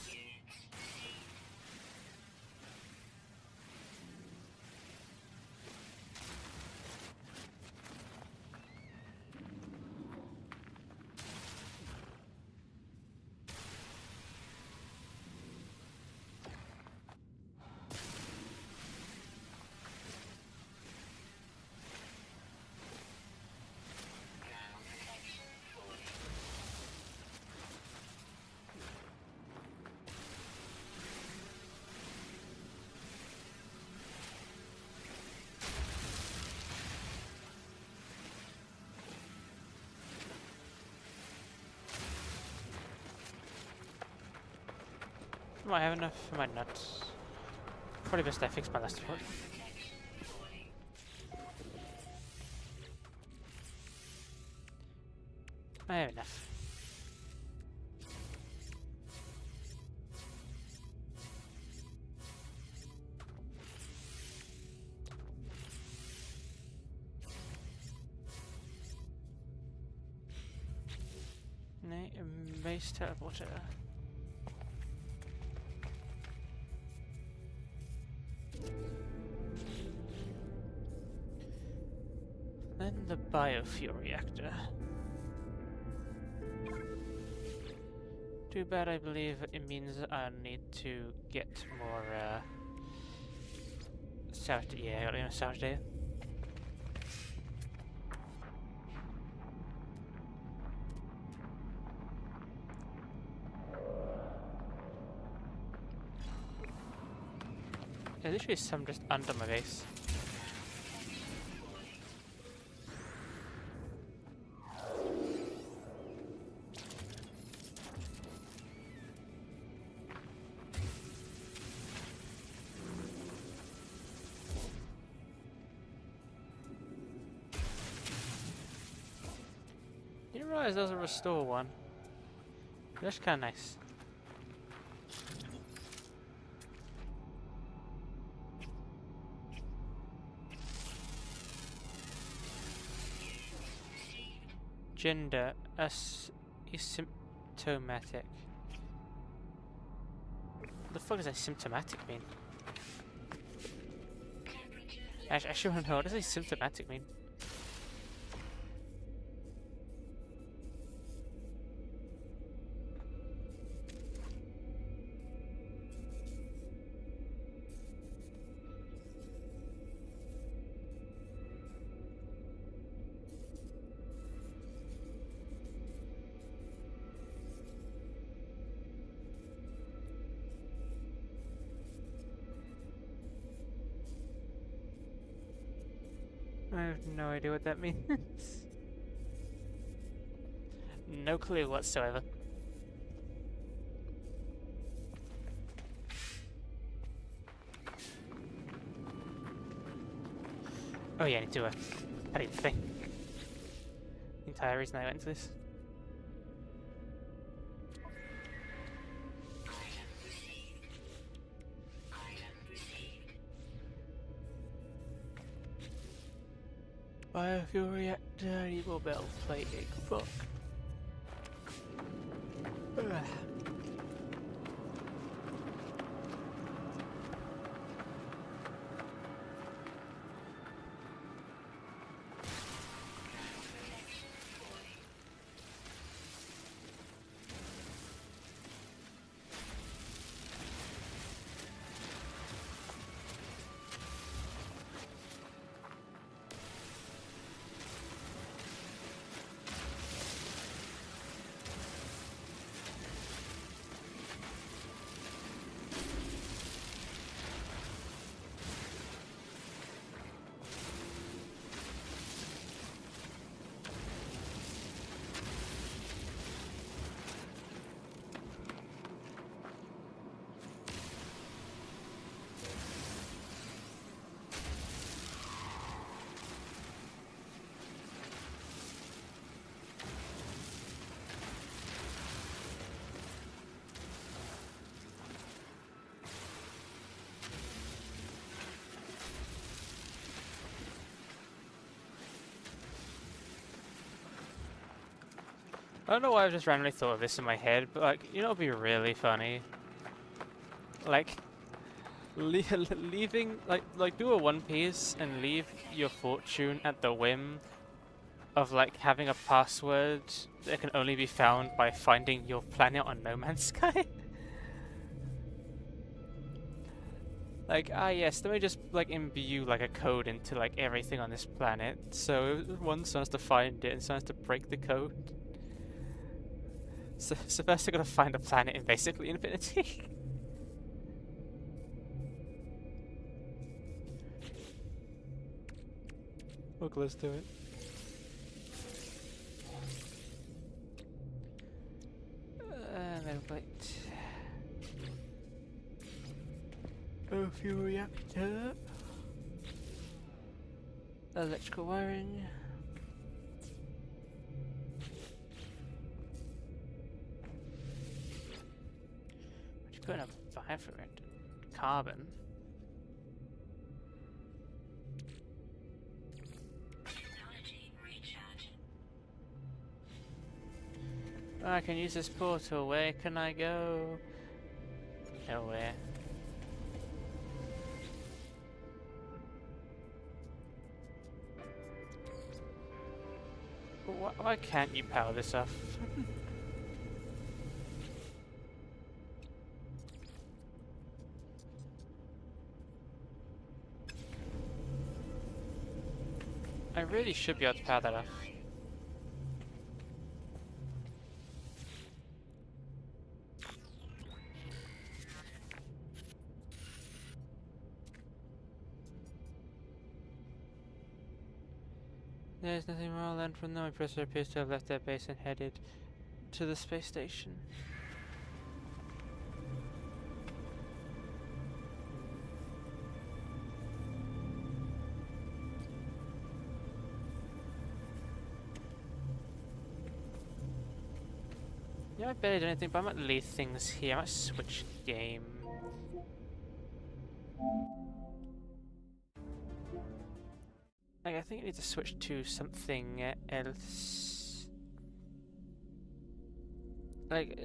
Units received. Ground protection falling. Might have enough for my nuts. Probably best I fix my last one. Protection falling. I have enough. Base teleporter. Then the biofuel reactor. Too bad, I believe it means I need to get more salvage. Yeah, I got a salvage there. There's literally some just under my base. Didn't realize there was a restore one. That's kind of nice. Gender asymptomatic. What the fuck does asymptomatic mean? I actually want to know, what does asymptomatic mean? I have no idea what that means. No clue whatsoever. Oh yeah, I need to edit the thing. The entire reason I went to this. Item received. Item received. Biofuel reactor, evil bell plating, fuck. Ugh. I don't know why I've just randomly thought of this in my head, but like, you know, it'd be really funny. Like, leaving, like do a One Piece and leave your fortune at the whim of like having a password that can only be found by finding your planet on No Man's Sky. Like, yes, let me just like imbue like a code into like everything on this planet. So one has to find it and someone has to break the code. So first I gotta find a planet in basically infinity. We're close to it. Metal plate. Oh, fuel reactor. Electrical wiring. What you put in a fire for it? Carbon. Technology recharge. Oh, I can use this portal. Where can I go? Nowhere. Why can't you power this off? I really should be able to power that off. There's nothing more I'll learn from them. My professor appears to have left their base and headed to the space station. Yeah, I barely did anything, but I might leave things here. I might switch game. Like, I think I need to switch to something else. Like,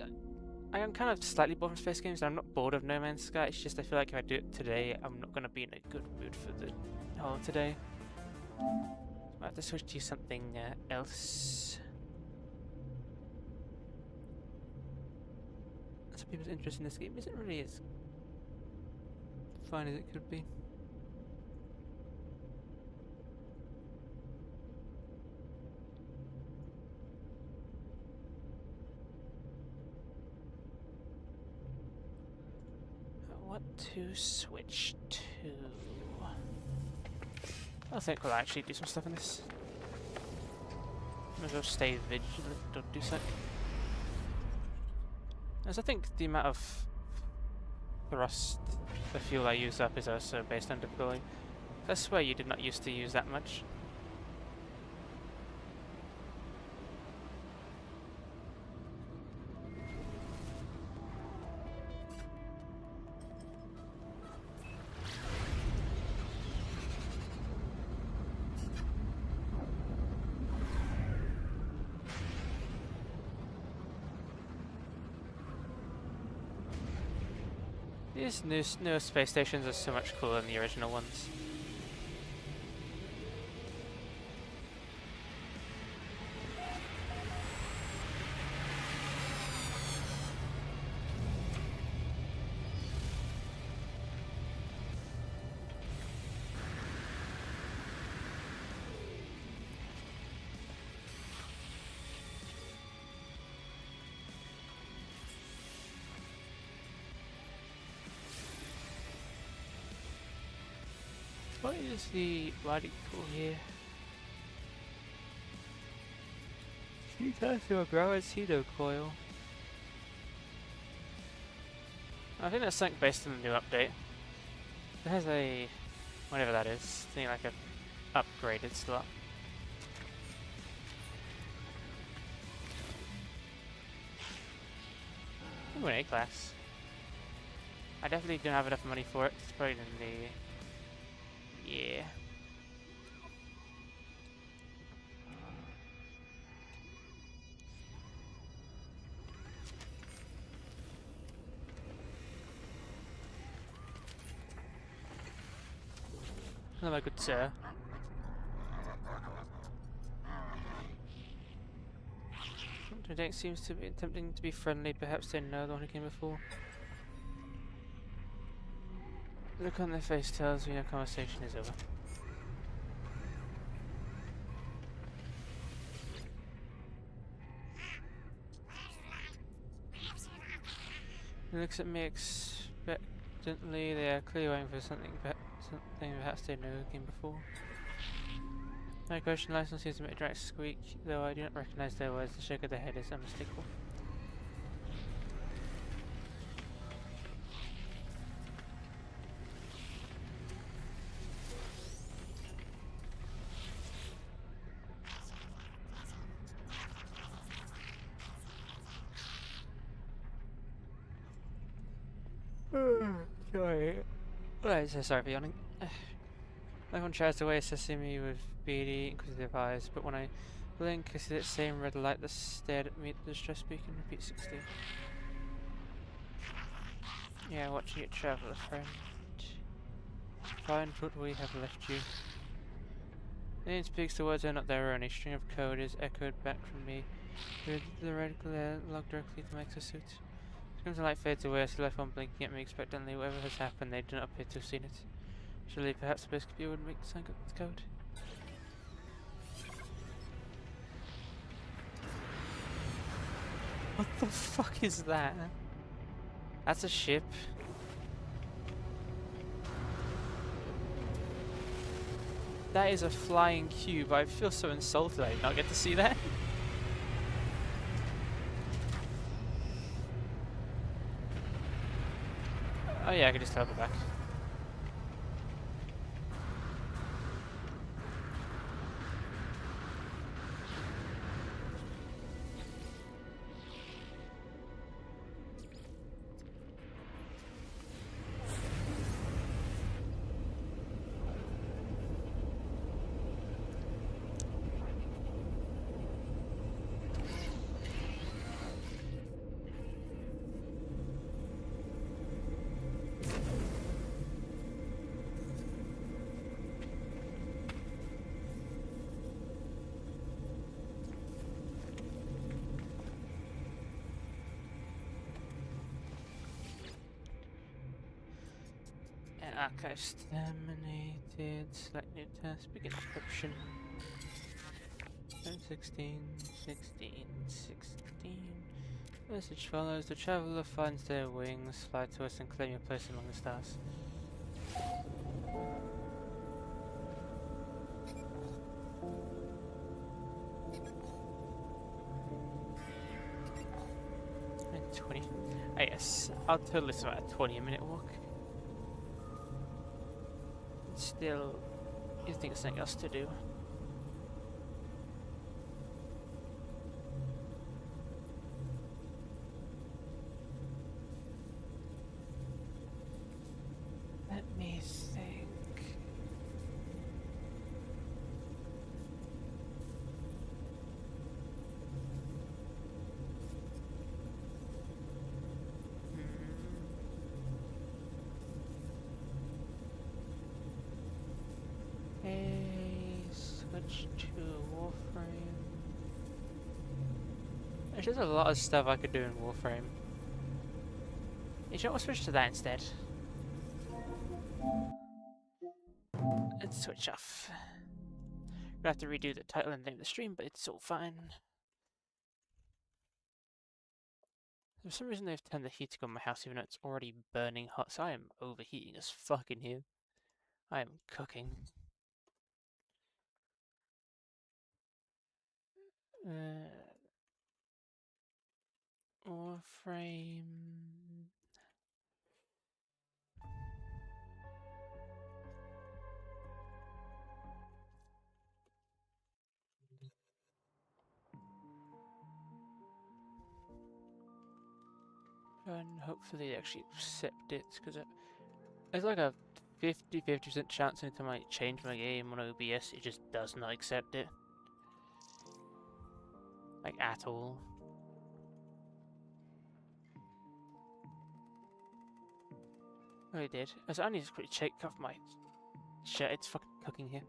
I am kind of slightly bored from space games. I'm not bored of No Man's Sky. It's just I feel like if I do it today, I'm not going to be in a good mood for the whole today. I have to switch to something else. Some people's interest in this game isn't really as fine as it could be. What to switch to? I think we'll actually do some stuff in this. Might as well stay vigilant, don't do so. As I think the amount of thrust the fuel I use up is also based on difficulty. I swear you did not used to use that much. These newer space stations are so much cooler than the original ones. What is the radical here? She turns to a grower's heater coil. I think that's something based on the new update. It has a whatever that is. I think like a upgraded slot. Ooh, an A class. I definitely don't have enough money for it. It's probably in the yeah. Hello, my good sir. The deck seems to be attempting to be friendly. Perhaps they know the one who came before. The look on their face tells me our conversation is over. He looks at me expectantly. They are clearly waiting for something perhaps they know who came before. My question license seems to make a direct squeak, though I do not recognize their words. The shake of their head is unmistakable. Sorry. Right, so sorry for yawning. No one tries to away assessing me with beady, inquisitive eyes, but when I blink, I see that same red light that stared at me at the distress beacon. Repeat 16. Yeah, watching it travel, a friend. Find what we have left you. Alien speaks, the words are not their own. A string of code is echoed back from me through the red glare logged directly to my exosuit. As the light fades away, I see left one blinking at me expectantly. Whatever has happened, they do not appear to have seen it. Surely, perhaps the best computer would make the sign up the code. What the fuck is that? That's a ship. That is a flying cube. I feel so insulted I did not get to see that. Oh yeah, I can just teleport back. Archives terminated. Select new task. Begin description. 16, 16, 16. Message follows. The traveler finds their wings. Fly to us and claim your place among the stars. 20. Ah, yes, I'll totally survive a 20-minute walk. Still, you think of something else to do. Let me think. Hey, switch to warframe. There's just a lot of stuff I could do in warframe. You know, I'll switch to that instead. Let's switch off. Gonna have to redo the title and name of the stream, but it's all fine. For some reason they've turned the heating on my house even though it's already burning hot, so I am overheating as fuck in here. I am cooking. Warframe. And hopefully they actually accept it, because there's like a 50% chance anytime I change my game on OBS, it just does not accept it. Like, at all. Oh, it did. I need to quickly check off my shit, it's fucking cooking here.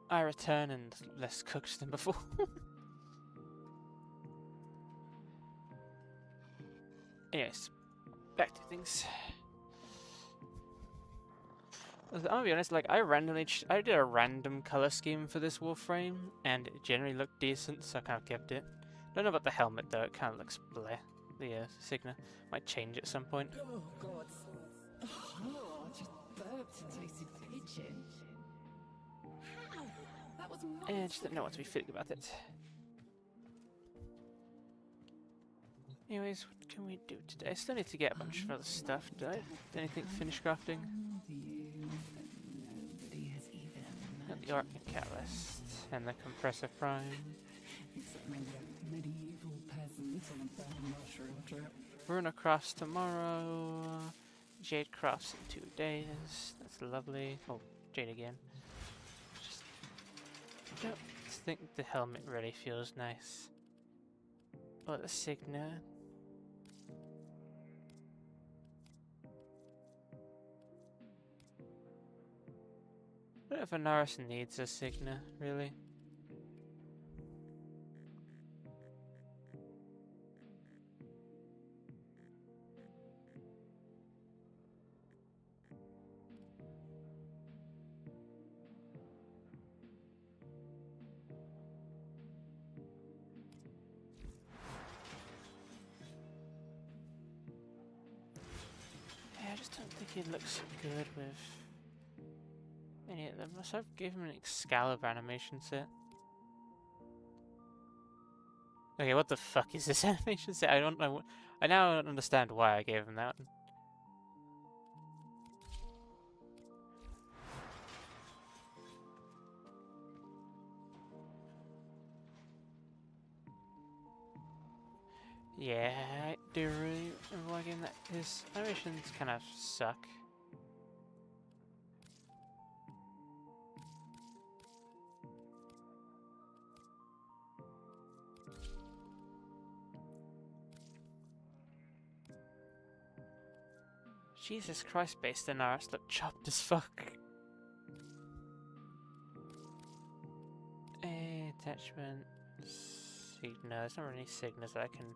I return and less cooked than before. Anyways, back to things. I'll be honest, like, I did a random color scheme for this Warframe, and it generally looked decent, so I kind of kept it. Don't know about the helmet though, it kind of looks bleh. The Signa might change at some point. Oh, God. Oh, just burped and tasted pigeon. How? That was And I just don't know what to be feeling about it. Anyways, what can we do today? I still need to get a bunch of other stuff. Did I anything finish crafting? Nobody has even Got the Arc Catalyst and the Compressor Prime. except maybe a medieval peasant on a bad mushroom trip. Runa crafts tomorrow. Jade crafts in 2 days. That's lovely. Oh, Jade again. Just don't think the helmet really feels nice. Oh, the Signa. I don't know if Anaris needs a Signa, really. Yeah, I just don't think it looks good with any of them. So I've given him an Excalibur animation set. Okay, what the fuck is this animation set? I don't know. I now don't understand why I gave him that one. Yeah, I do really remember why I gave him that. His animations kind of suck. Jesus Christ, based on ours look chopped as fuck. Attachment. Signa. There's not really any Signas that I can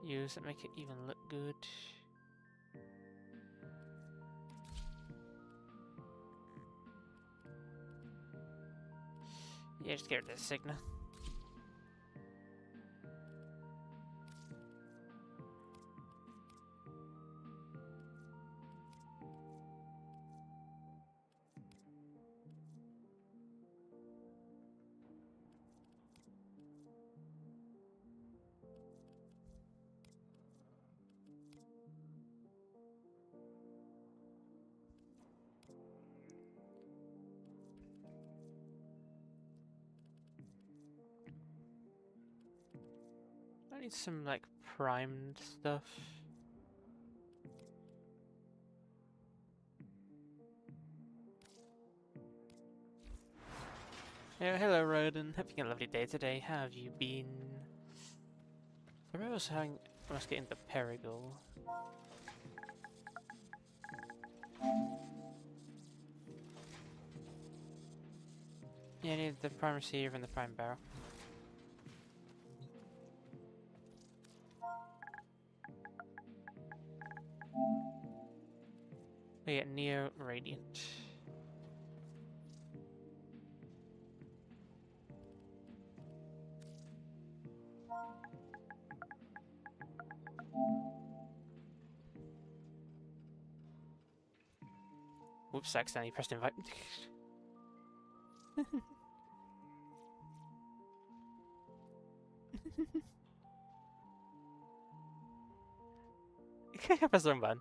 use that make it even look good. Yeah, just get rid of the Signa. need some like primed stuff. Oh, hello, Roden. Having a lovely day today. How have you been? I must get into Perigal. Yeah, I need the prime receiver and the prime barrel. We get Neo Radiant. Whoops, accidentally pressed invite. I pressed the wrong button.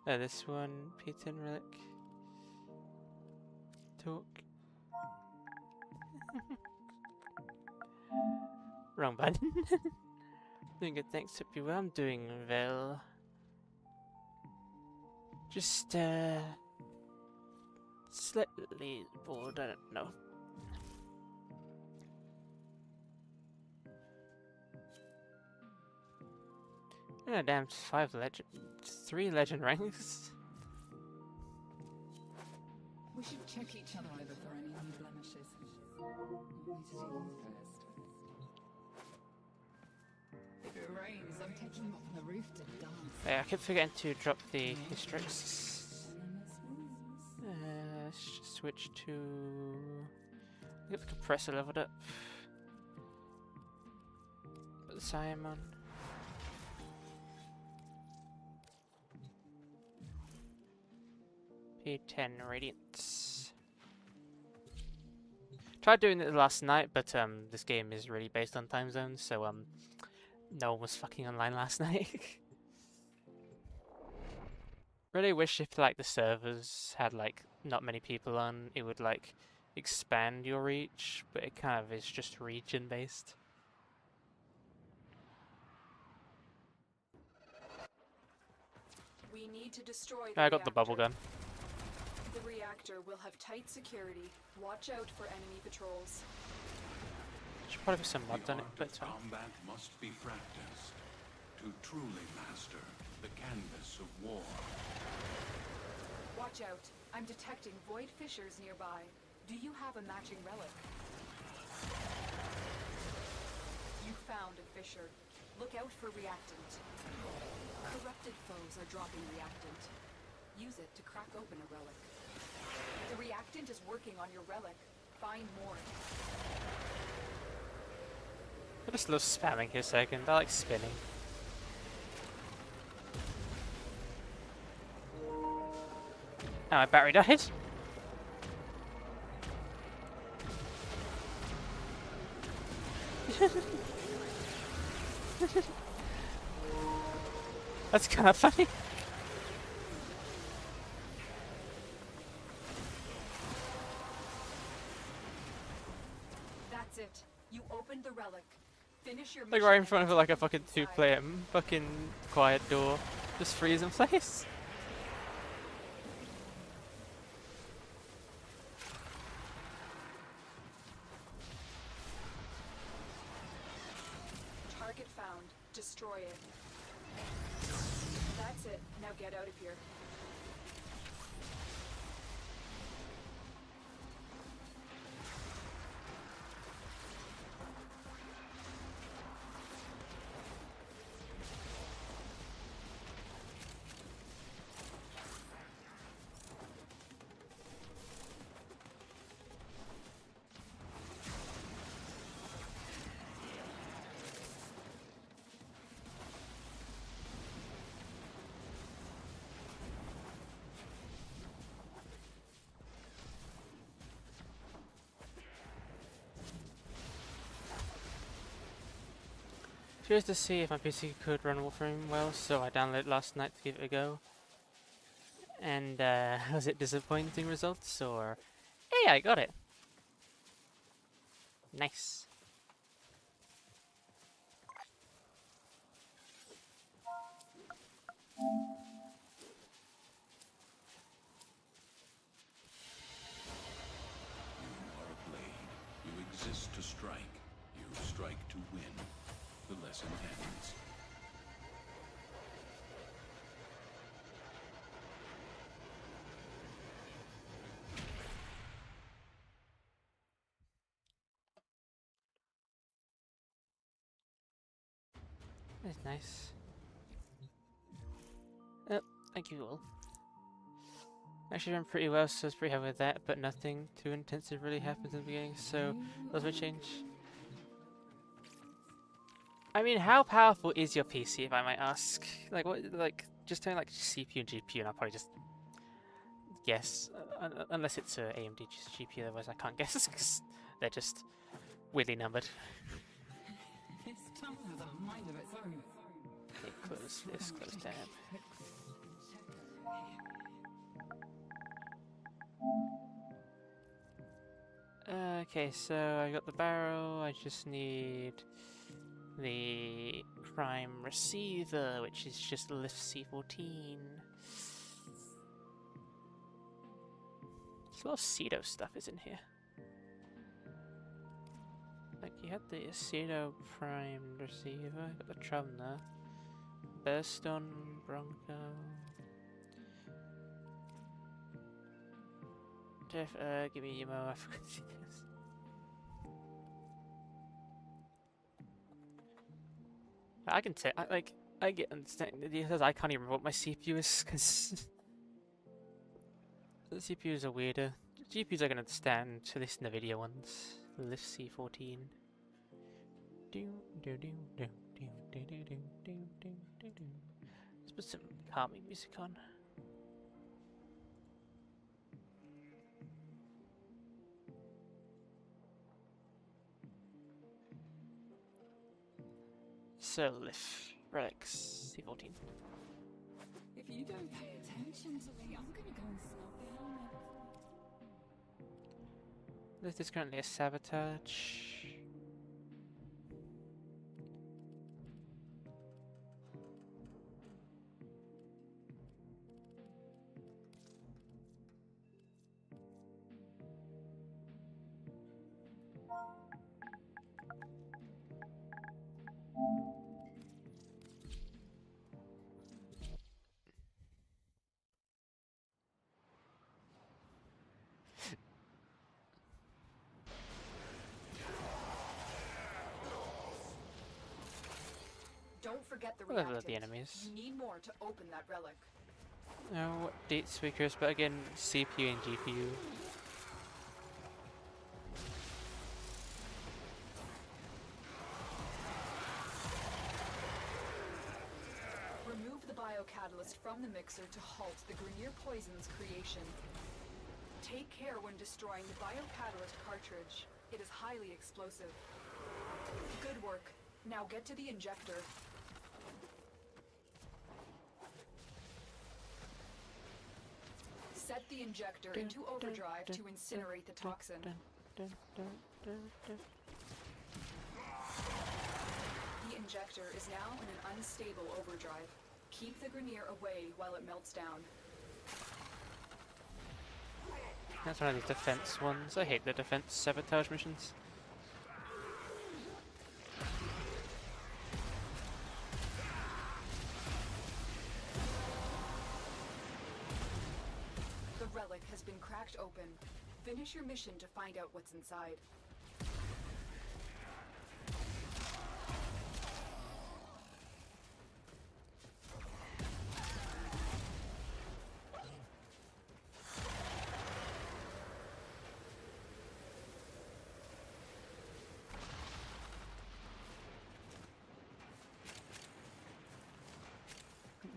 This one, P10 relic. Talk. Wrong button. Doing good, thanks. Hope you well. I'm doing well. Just, slightly bored, I don't know. Oh, damn, 3 legend ranks. We should check each other over for any new blemishes. Want me to do you first? If it rains, I'm taking you up on the roof to dance. Yeah, I keep forgetting to drop the historics. Let's just switch to... Get the compressor leveled up. Put the Siam on. P10 Radiance. Tried doing it last night, but this game is really based on time zones, so no one was fucking online last night. Really wish if like the servers had like not many people on, it would like expand your reach, but it kind of is just region based. We need to destroy I got the bubble gun. The reactor will have tight security. Watch out for enemy patrols. Should probably put some mods on it, but it's fine. Combat must be practiced to truly master the canvas of war. Watch out. I'm detecting void fissures nearby. Do you have a matching relic? You found a fissure. Look out for reactant. Corrupted foes are dropping reactant. Use it to crack open a relic. The reactant is working on your relic. Find more. I just love spamming here a second. I like spinning. Oh, my battery died. That's kind of funny. That's it. You opened the relic. Finish your Like mission right in and front of get like a to the fucking inside. 2-player fucking quiet door. Just freeze in place. Target found. Destroy it. That's it. Now get out of here. Curious to see if my PC could run warframe well, so I downloaded it last night to give it a go. And was it disappointing results or... Hey, I got it! Nice. lesson ends. That's nice. Thank you all. Actually done pretty well, so I was pretty happy with that, but nothing too intensive really happens in the beginning, so those will change. I mean, how powerful is your PC, if I might ask? Like, what, like, just telling like CPU and GPU, and I'll probably just guess, unless it's a AMD GPU, otherwise I can't guess, because they're just weirdly numbered. This town has a mind of its own. Okay, close this, close tab. Okay, so I got the barrel, I just need the prime receiver, which is just lift C14. There's a lot of Cedo stuff is in here. Like, you had the Cedo prime receiver, got the Trumner, Burstone, Bronco. Jeff, give me your mo, I forgot to see this. I can say, I get understanding the details. I can't even remember what my CPU is, because the CPUs are weirder. GPUs I can understand, at least in the video ones. Lift C14. Let's put some calming music on. So, lift relics C14. If you don't pay attention to me, I'm gonna go and snap the helmet. This is currently a sabotage. Don't forget the Level reactant. up the enemies. You need more to open that relic. No date speakers, but again, CPU and GPU. Remove the biocatalyst from the mixer to halt the Grenier poison's creation. Take care when destroying the biocatalyst cartridge. It is highly explosive. Good work. Now get to the injector. Set the injector into overdrive to incinerate the toxin. The injector is now in an unstable overdrive. Keep the Grenier away while it melts down. That's one of these defense ones. I hate the defense sabotage missions. The relic has been cracked open. Finish your mission to find out what's inside.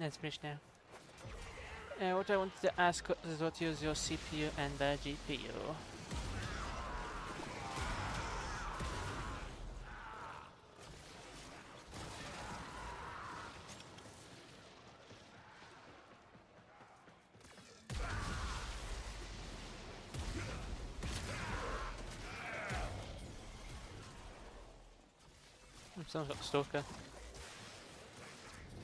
Let's finish now. What I wanted to ask is what is your CPU and the GPU? Someone's got the Stalker.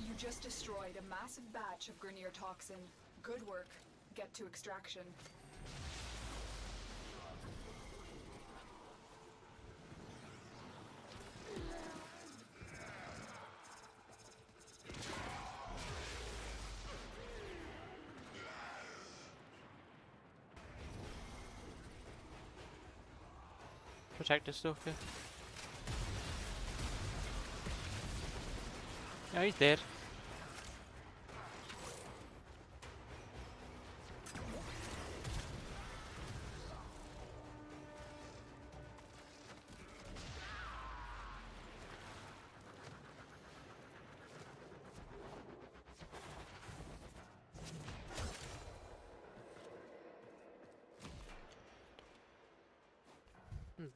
You just destroyed a massive batch of Grenier toxin. Good work. Get to extraction. Protect the stalker. Oh, he's dead.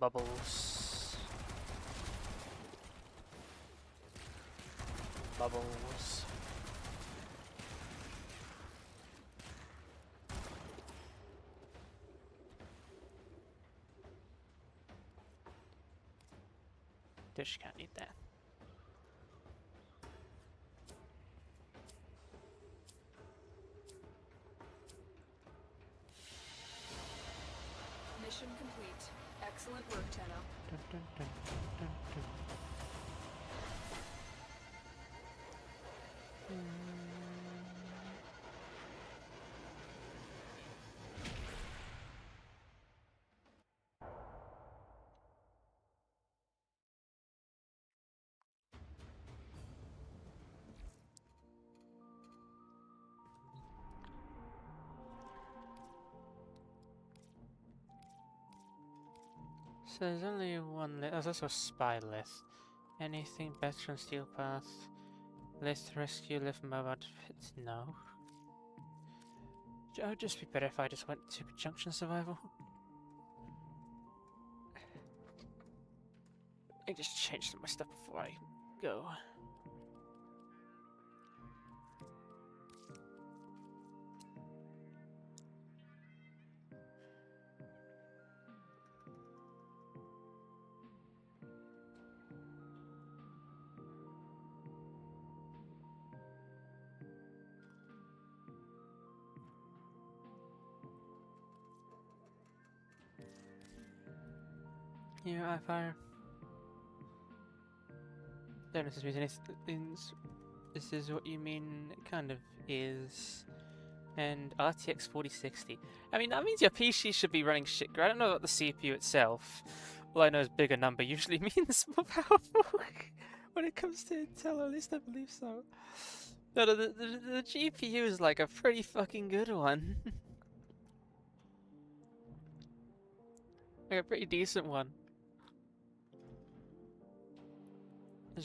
Bubbles. Bubbles. Dish can't eat that. Mission complete. Excellent work, Tenno. Dun, dun, dun, dun, dun. So there's only one list. Oh, there's also a spy list. Anything better on Steel Path? List rescue, lift mobile defense? No. It would just be better if I just went to Junction Survival. I just change some of my stuff before I go. Yeah, if I don't necessarily mean anything. This is what you mean. It kind of is. And RTX 4060. I mean, that means your PC should be running shit. I don't know about the CPU itself. All I know is bigger number usually means more powerful. When it comes to Intel, at least I believe so. No, the GPU is like a pretty fucking good one. Like a pretty decent one. So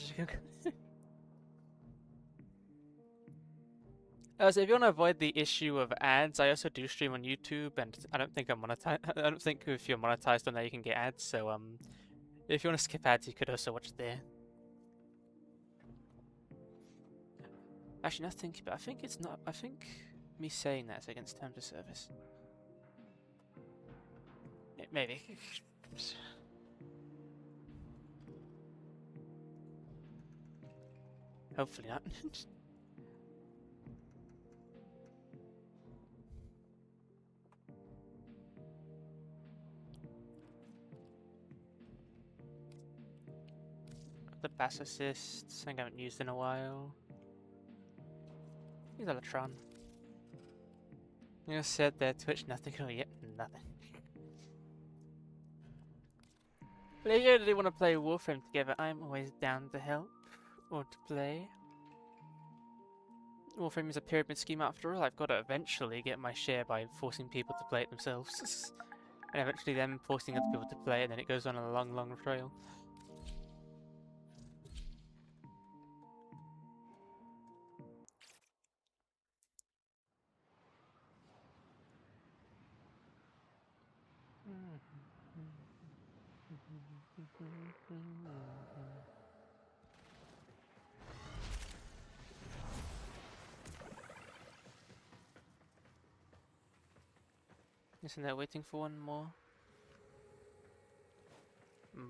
if you want to avoid the issue of ads, I also do stream on YouTube, and I don't think I'm monetized. I don't think if you're monetized on there you can get ads. So if you want to skip ads, you could also watch there. Actually, now think about. I think it's not. I think me saying that is against terms of service. Maybe. Hopefully not. The pass assist, something I haven't used in a while. Use Electron. You said there, Twitch, nothing. Oh, yet nothing. But if you really want to play Warframe together, I'm always down to help or to play. Warframe is a pyramid scheme after all. I've got to eventually get my share by forcing people to play it themselves. And eventually them forcing other people to play it, and then it goes on a long, long trail. Isn't that waiting for one more?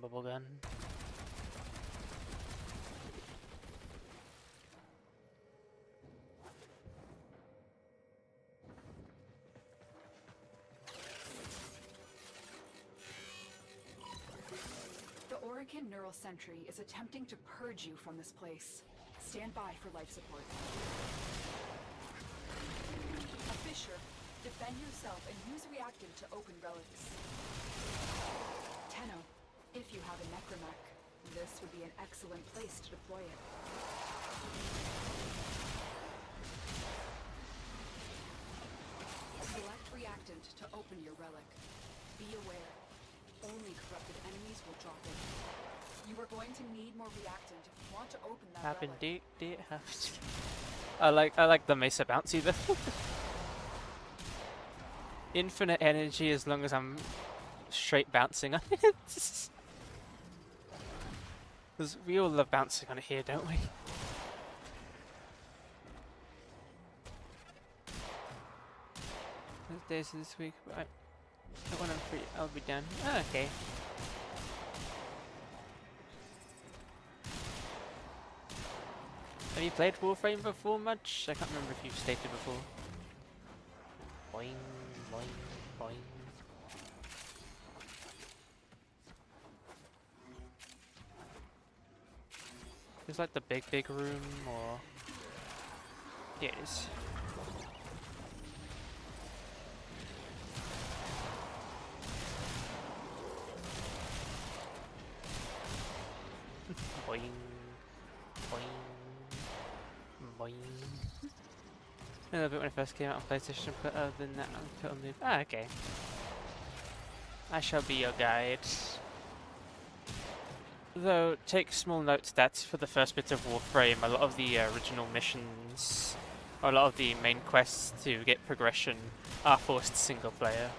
Bubble gun. The Oregon Neural Sentry is attempting to purge you from this place. Stand by for life support. A Fisher, defend yourself and use reactant to open relics. Tenno, If you have a necromech, this would be an excellent place to deploy it. Select reactant to open your relic. Be aware, only corrupted enemies will drop it. You are going to need more reactant if you want to open that Happen, relic. I like the Mesa bouncy though. Infinite energy as long as I'm straight bouncing on it. Because we all love bouncing on it here, don't we? Those days this week, but when I'm free, I'll be done. Oh, okay. Have you played Warframe before much? I can't remember if you've stated before. Boing, boing, boing. Is like the big room, or yeah, it is. Boing, boing, boing. A little bit when it first came out on PlayStation, but other than that, I'm total noob. Ah, okay. I shall be your guide. Though, take small note that for the first bit of Warframe, a lot of the original missions, or a lot of the main quests to get progression, are forced single player.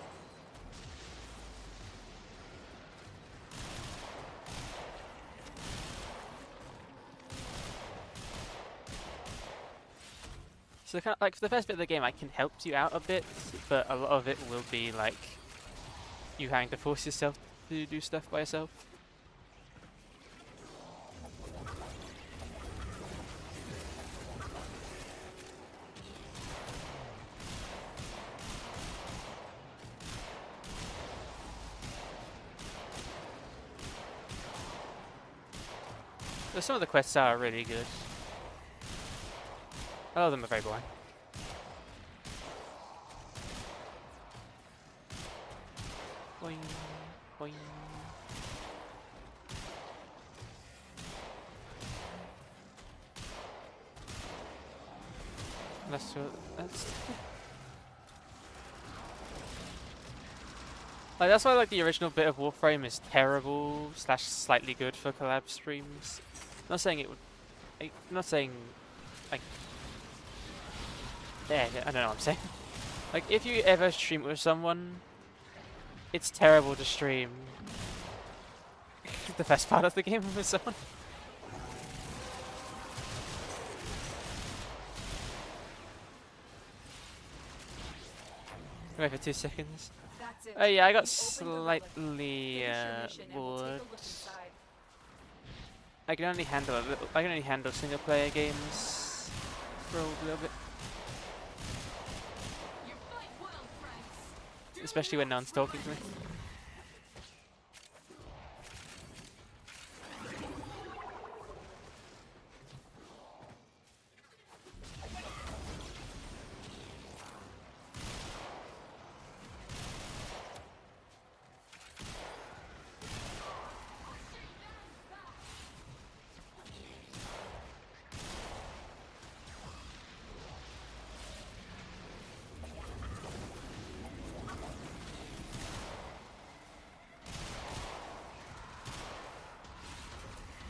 So kind of, like, for the first bit of the game I can help you out a bit, but a lot of it will be like you having to force yourself to do stuff by yourself. But some of the quests are really good. A lot of them are very boring. Boing, boing. That's like, that's why like the original bit of Warframe is terrible / slightly good for collab streams. I'm not saying it would. I'm not saying like. Yeah, I don't know what I'm saying. Like, if you ever stream with someone, it's terrible to stream the best part of the game with someone. Wait for 2 seconds. That's it. Oh yeah, I got You've opened the relic. slightly Finish your mission and we'll take bored. a look inside. I can only handle single player games for a little bit. You fight well, friends. Especially when no one's talking to me.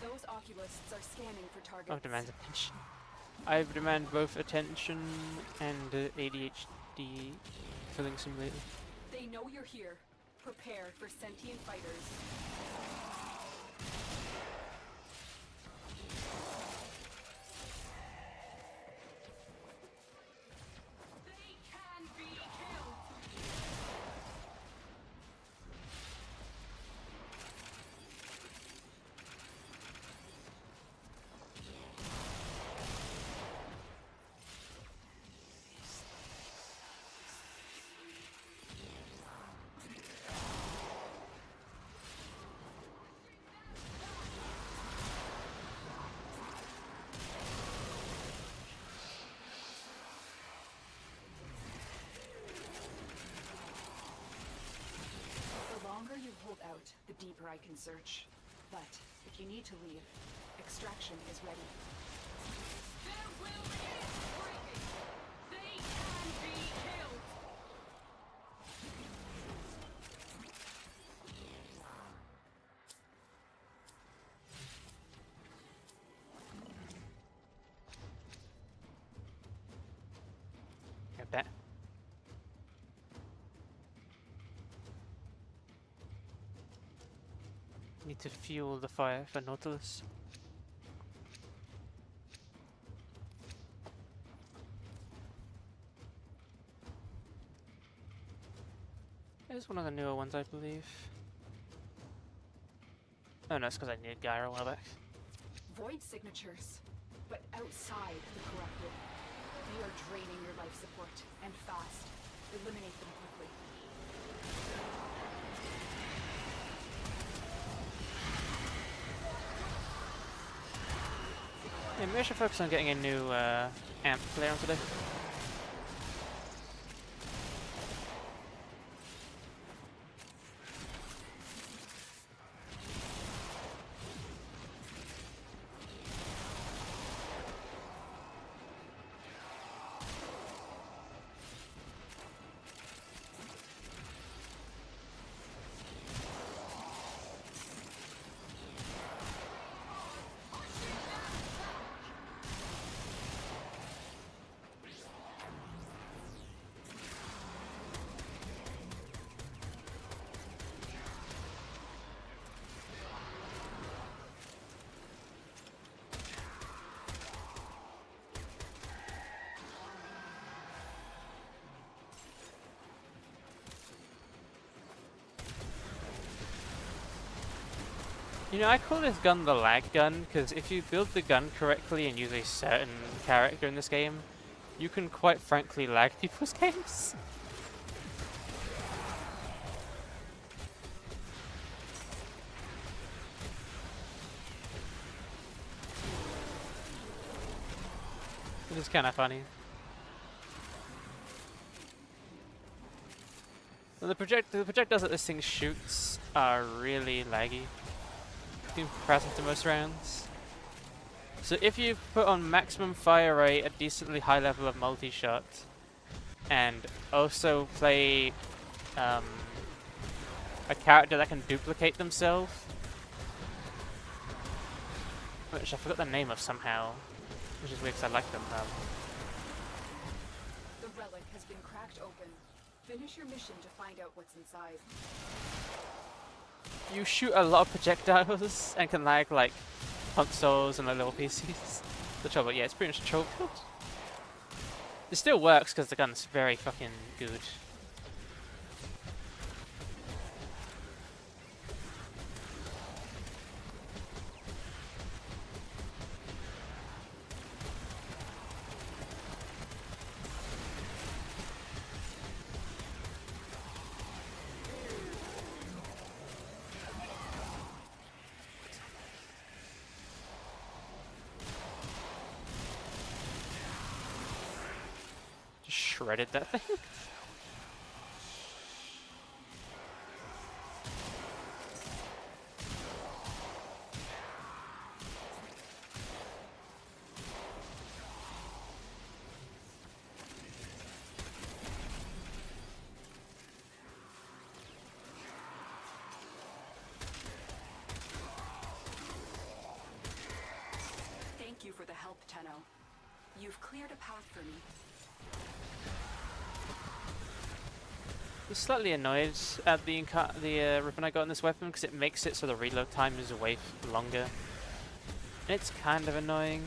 Those oculists are scanning for targets. Oh, demands attention. I demand both attention and ADHD filling simulator. They know you're here. Prepare for sentient fighters. They can be killed. out, the deeper I can search. But if you need to leave, extraction is ready. Their will is breaking. They can be killed. I bet. Need to fuel the fire for Nautilus. It's one of the newer ones, I believe. Oh no, it's because I need Gyro a while back. Void signatures, but outside the corrupted. They are draining your life support, and fast. Eliminate them quickly. Yeah, maybe I should focus on getting a new amp player on today. You know, I call this gun the lag gun, because if you build the gun correctly and use a certain character in this game, you can quite frankly lag people's games. It is kind of funny. Well, the projectiles that this thing shoots are really laggy. Present to most rounds. So if you put on maximum fire rate, a decently high level of multi-shot, and also play a character that can duplicate themselves, which I forgot the name of somehow, which is weird because I like them. The relic has been cracked open. Finish your mission to find out what's inside. You shoot a lot of projectiles and can lag like consoles and like little PCs. The trouble, yeah, it's pretty much a troll build. It still works because the gun's very fucking good. Shredded that thing. Thank you for the help, Tenno. You've cleared a path for me. I'm slightly annoyed at the ribbon I got in this weapon because it makes it so the reload time is way longer. And it's kind of annoying.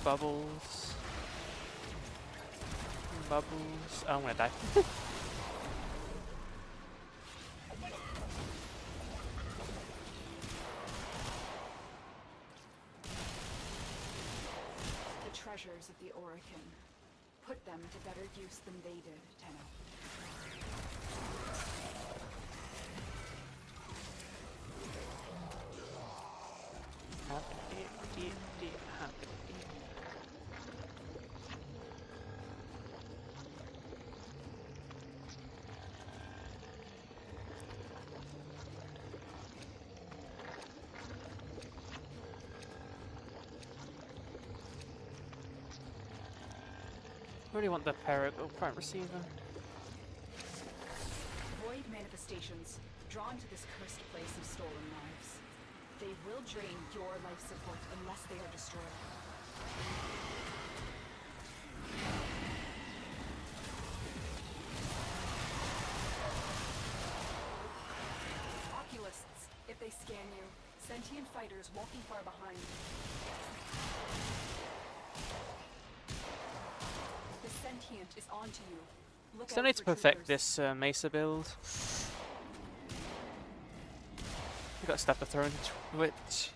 Bubbles. Bubbles. Oh, I'm gonna die. treasures of the Orakin. Put them to better use than they did, Tenno. I really want the prime receiver. Void manifestations, drawn to this cursed place of stolen lives. They will drain your life support unless they are destroyed. Oculists, if they scan you, sentient fighters walking far behind. The sentient is onto you. Look Still out need to for perfect troopers. this Mesa build. We got Stepper thrown into it.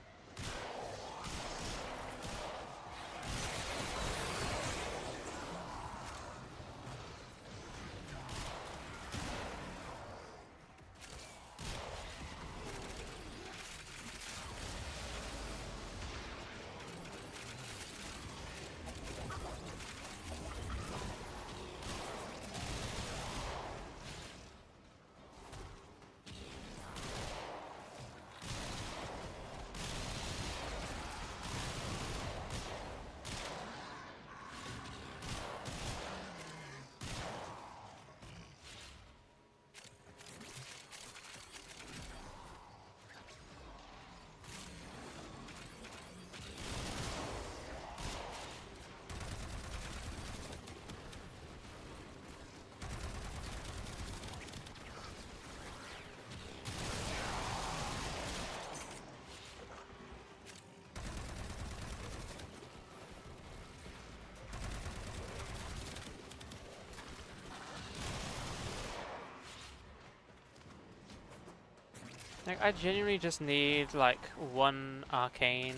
Like, I genuinely just need like one arcane,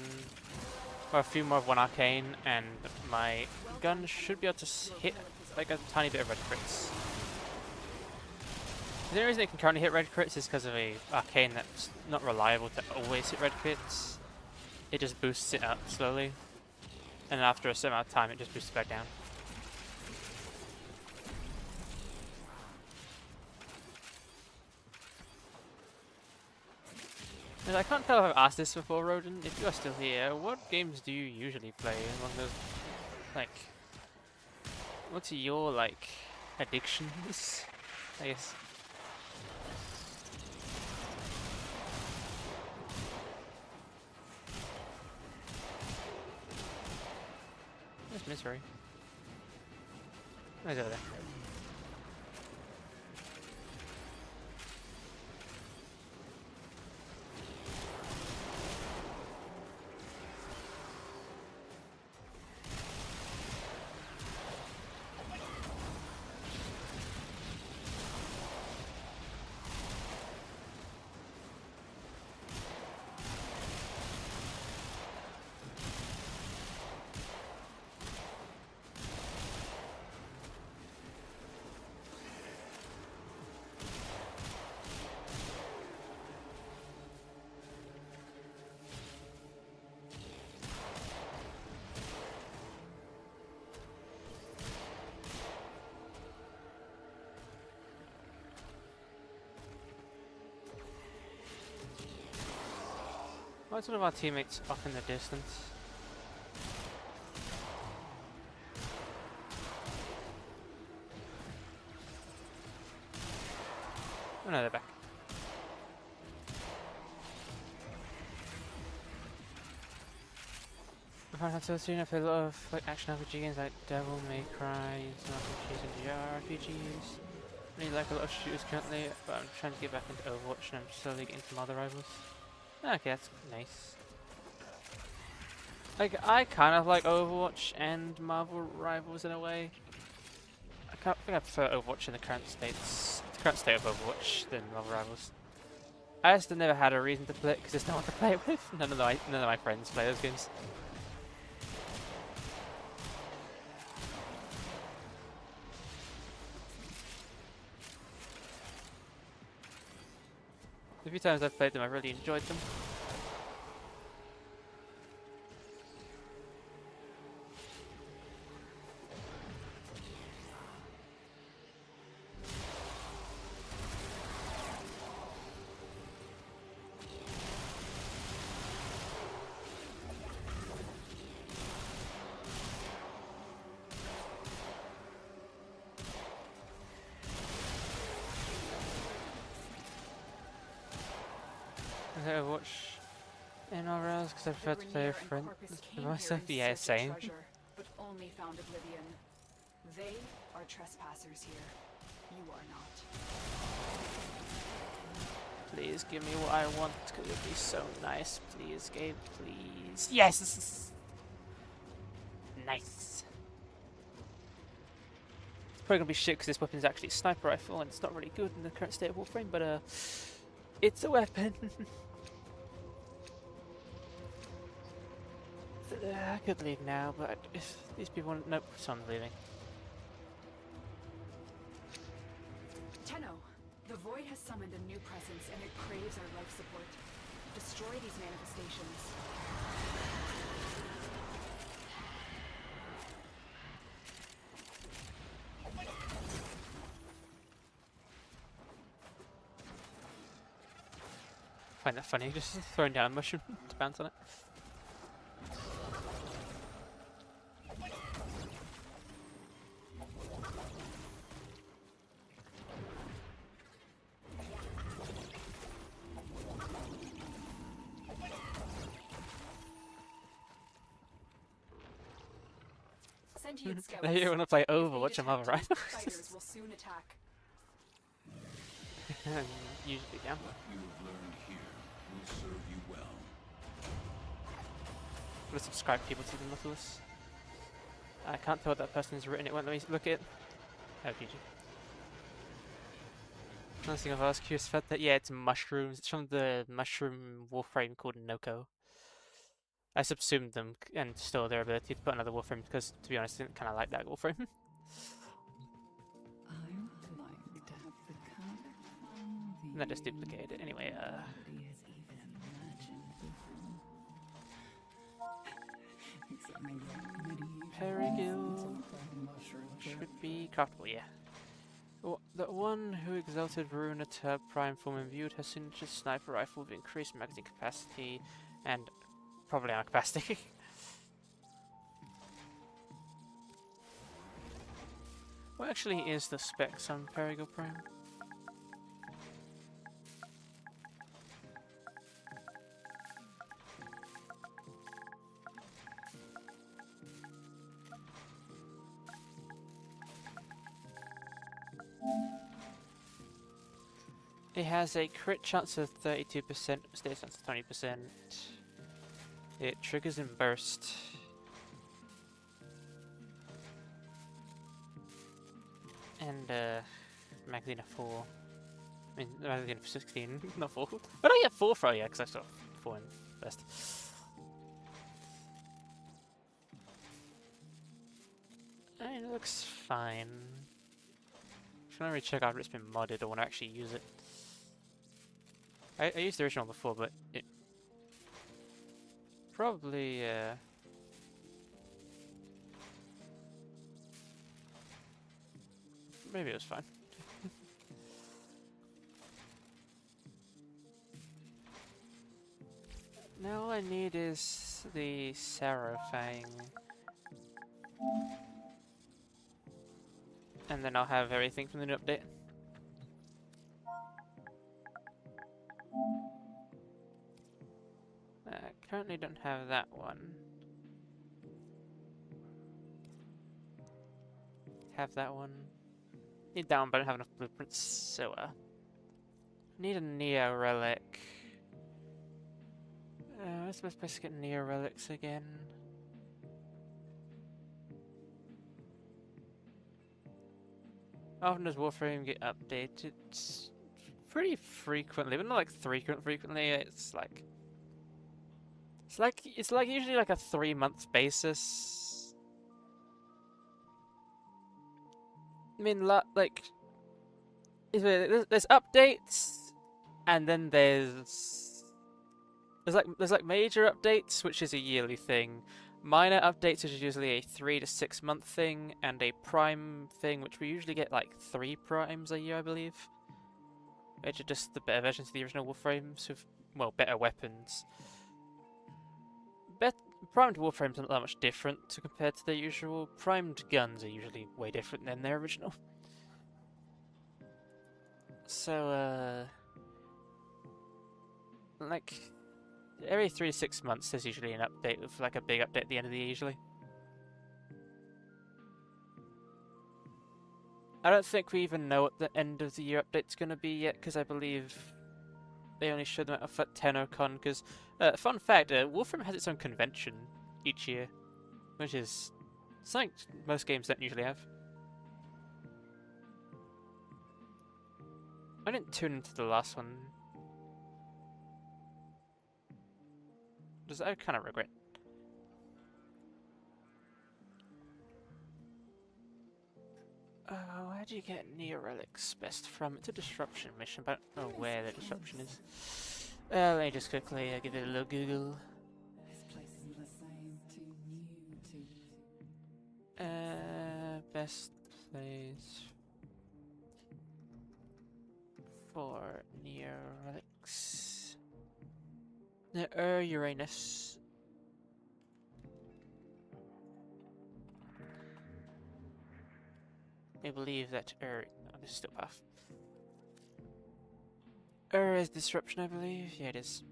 or a few more of one arcane, and my gun should be able to hit like a tiny bit of red crits. The only reason it can currently hit red crits is because of a arcane that's not reliable to always hit red crits. It just boosts it up slowly, and after a certain amount of time it just boosts it back down. And I can't tell if I've asked this before, Rodin. If you are still here, what games do you usually play among those, like, what's your, like, addictions, I guess? Where's Misery? Oh, he's over there. What's one of our teammates off in the distance? Oh no, they're back. I found out so soon I play a lot of like action RPG games like Devil May Cry, some RPGs and JRPGs. I really like a lot of shooters currently, but I'm trying to get back into Overwatch and I'm slowly getting some other rivals. Okay, that's nice. Like, I kind of like Overwatch and Marvel Rivals in a way. I think I prefer Overwatch in the current state of Overwatch than Marvel Rivals. I just never had a reason to play it because there's no one to play it with. None of my friends play those games. The few times I've played them, I really enjoyed them. I watch NRLs because I prefer to play with friends. Myself, yeah, same. Treasure, but only found Oblivion. They are trespassers here. You are not. Please give me what I want, because it'd be so nice. Please, game, please. Yes! Nice. It's probably gonna be shit because this weapon's actually a sniper rifle and it's not really good in the current state of warframe, but it's a weapon. I could leave now, but if these people want... Nope, someone's leaving. Tenno, the Void has summoned a new presence and it craves our life support. Destroy these manifestations. I find that funny, just throwing down a mushroom to bounce on it. Sentient scouts. Now you want to play If they Overwatch on other detect rifles? fighters will soon attack. Usually, yeah. What you have learned here will serve you well. I'm gonna subscribe people to the Nautilus. I can't tell what that person's written. It won't let me look at it. Oh, GG. Another thing I've asked curious about that. Yeah, it's mushrooms. It's from the mushroom warframe called Noko. I subsumed them and stole their ability to put another warframe because, to be honest, I didn't kind of like that warframe. I would like to have the kind of fun And I just duplicated it anyway. nobody has even imagined before. Except maybe medieval Perigill mushroom should be craftable, yeah. The one who exalted Runa to her prime form imbued her signature sniper rifle with increased magazine capacity and probably armor capacity. What actually is the specs on Perigill Prime? It has a crit chance of 32%, stays chance of 20%. It triggers in burst. And magazine of 4. I mean, magazine of 16, not 4. But I get 4 for yeah, because I saw 4 in burst. I mean, it looks fine. I'm trying to check out if it's been modded or want to actually use it. I used the original before, but it probably maybe it was fine. Now all I need is the Sarafang. And then I'll have everything from the new update. Currently don't have that one. Have that one. Need that one, but I don't have enough blueprints, so need a Neo relic. Where's the best place to get Neo relics again? How often does Warframe get updated? Pretty frequently, but not like frequently. It's like usually like a 3-month basis. I mean, like there's updates, And then there's like major updates, which is a yearly thing. Minor updates, which is usually a 3 to 6 month thing, and a prime thing, which we usually get like 3 primes a year, I believe. Which are just the better versions of the original warframes with, well, better weapons. Primed warframes aren't that much different compared to their usual. Primed guns are usually way different than their original. So, like, every 3 to 6 months there's usually an update with like a big update at the end of the year usually. I don't think we even know what the end of the year update's going to be yet, because I believe they only showed them at TennoCon, because, fun fact, Warframe has its own convention each year, which is something most games don't usually have. I didn't tune into the last one. I kind of regret. Where do you get Neo Relics best from? It's a disruption mission, but I don't know where the disruption is. Let me just quickly give it a little Google. This place isn't the same. Too new, too... Best place for Neo Relics. Uranus. I believe that oh, this is still path. Is disruption, I believe. Yeah, it is.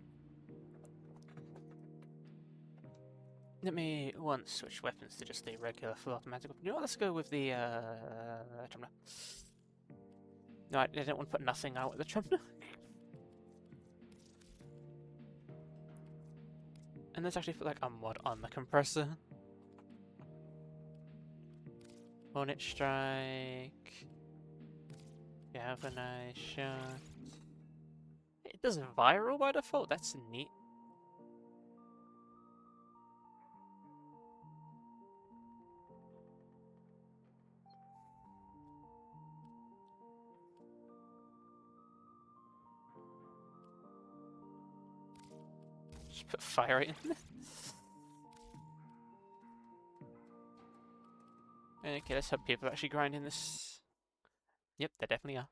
Let me once switch weapons to just the regular full automatic weapon. You know what, let's go with the Trumna. No, I didn't want to put nothing out with the Trumna. And let's actually put like a mod on the compressor. Hornet Strike. You have a nice shot. It does viral by default, that's neat. Just put fire right in there. Okay, let's hope people are actually grinding this. Yep, they definitely are.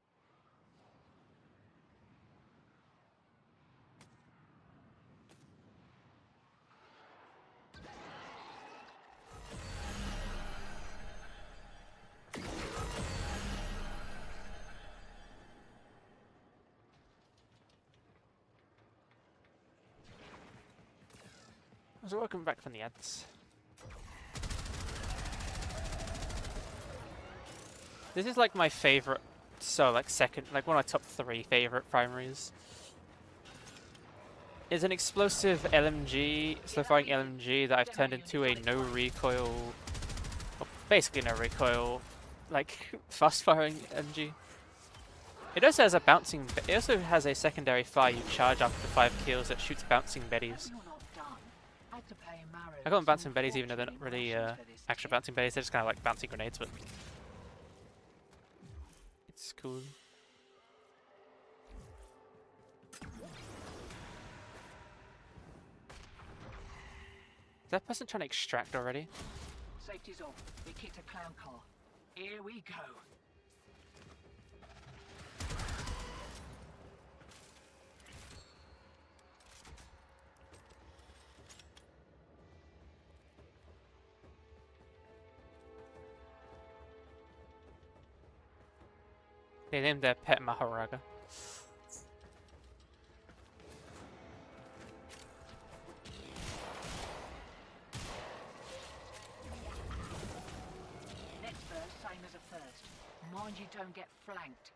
So welcome back from the ads. This is like my favorite, so like second, like one of my top 3 favorite primaries. It's an explosive LMG, slow firing LMG that I've turned into a no recoil, well, basically no recoil, like fast firing LMG. It also has a bouncing, it also has a secondary fire you charge after 5 kills that shoots bouncing betties. I call them bouncing betties even though they're not really actual bouncing betties, they're just kind of like bouncing grenades, but it's cool. Is that person trying to extract already? Safety's off. They kicked a clown car. Here we go. They named their pet Maharaga. Next burst, same as a first. Mind you don't get flanked.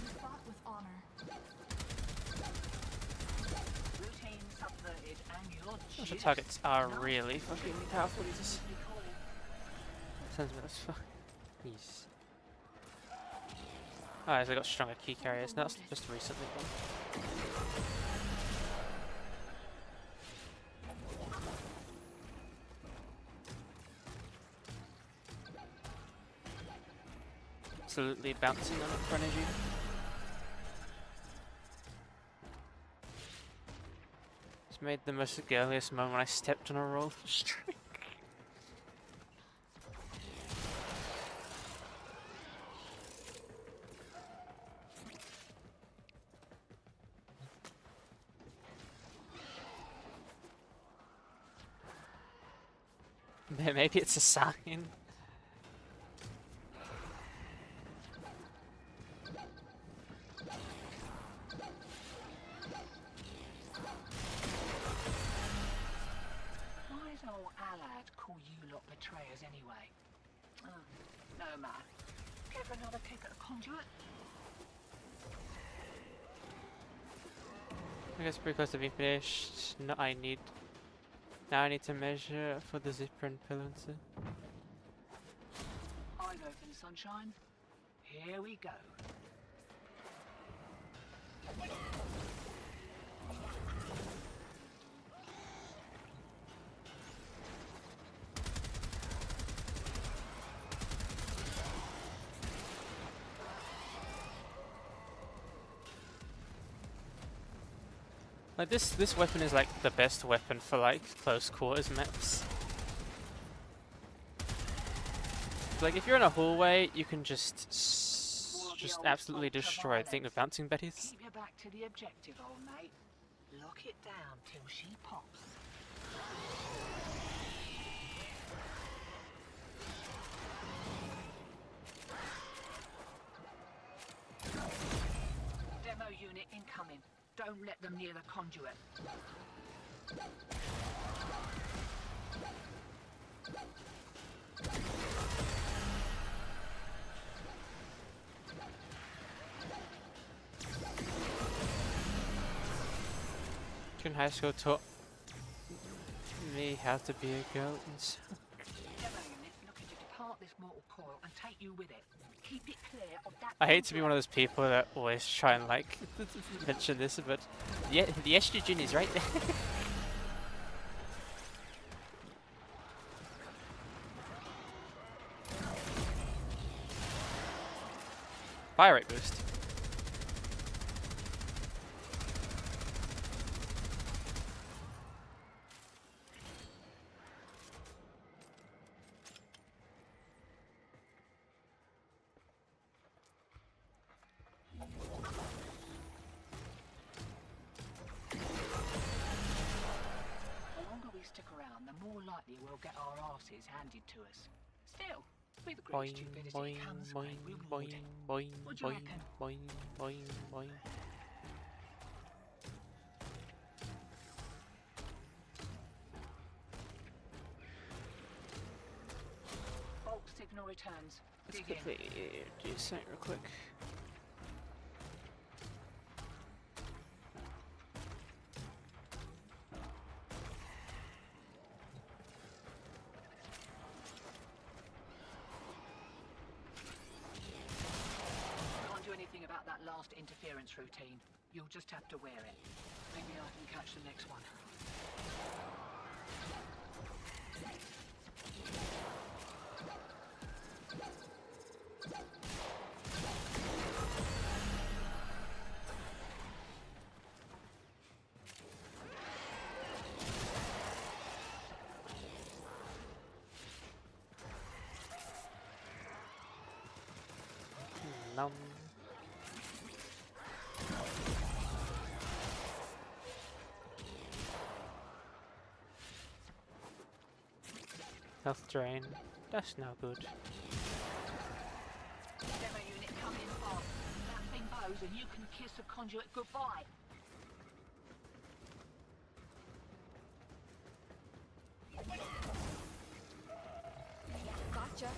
You fought with honor. Routine subverted and you're Those just targets are not really fucking powerful. Jesus. Sends me this fuck. Jeez. Oh, so I got stronger key carriers. No, that's just recently. absolutely bouncing on it for energy. It's made the most girliest moment when I stepped on a roll for string. Maybe it's a sign. Why does old Alad call you lot betrayers anyway? Oh, no matter. Give another kick at the conduit. I guess pretty close to being finished. Now I need to measure for the zipper and pillar and stuff. Eyes open, sunshine. Here we go. Like this weapon is like the best weapon for like close quarters maps. Like if you're in a hallway, you can just absolutely destroy the thing with bouncing betties. Keep your back to the objective, old mate. Lock it down till she pops. Demo unit incoming. Don't let them near the conduit. In high school taught me how to be a girl and so Demo unit looking to depart this mortal coil and take you with it. Keep it clear of that. I hate to be one of those people that always try and like mention this, but yeah, the estrogen is right there. Fire rate boost. the more likely we'll get our asses handed to us. Still, with great Boing, stupidity boing, comes boing, great boing, reward. boing, What do you boing, reckon? boing, boing, boing. Bolt signal returns. Let's Dig in. quickly do something real quick. Can't do anything about that last interference routine. You'll just have to wear it. Maybe I can catch the next one. Num. Health drain. That's no good. Demo unit coming in fast. That thing bows and you can kiss the conduit goodbye. Gotcha.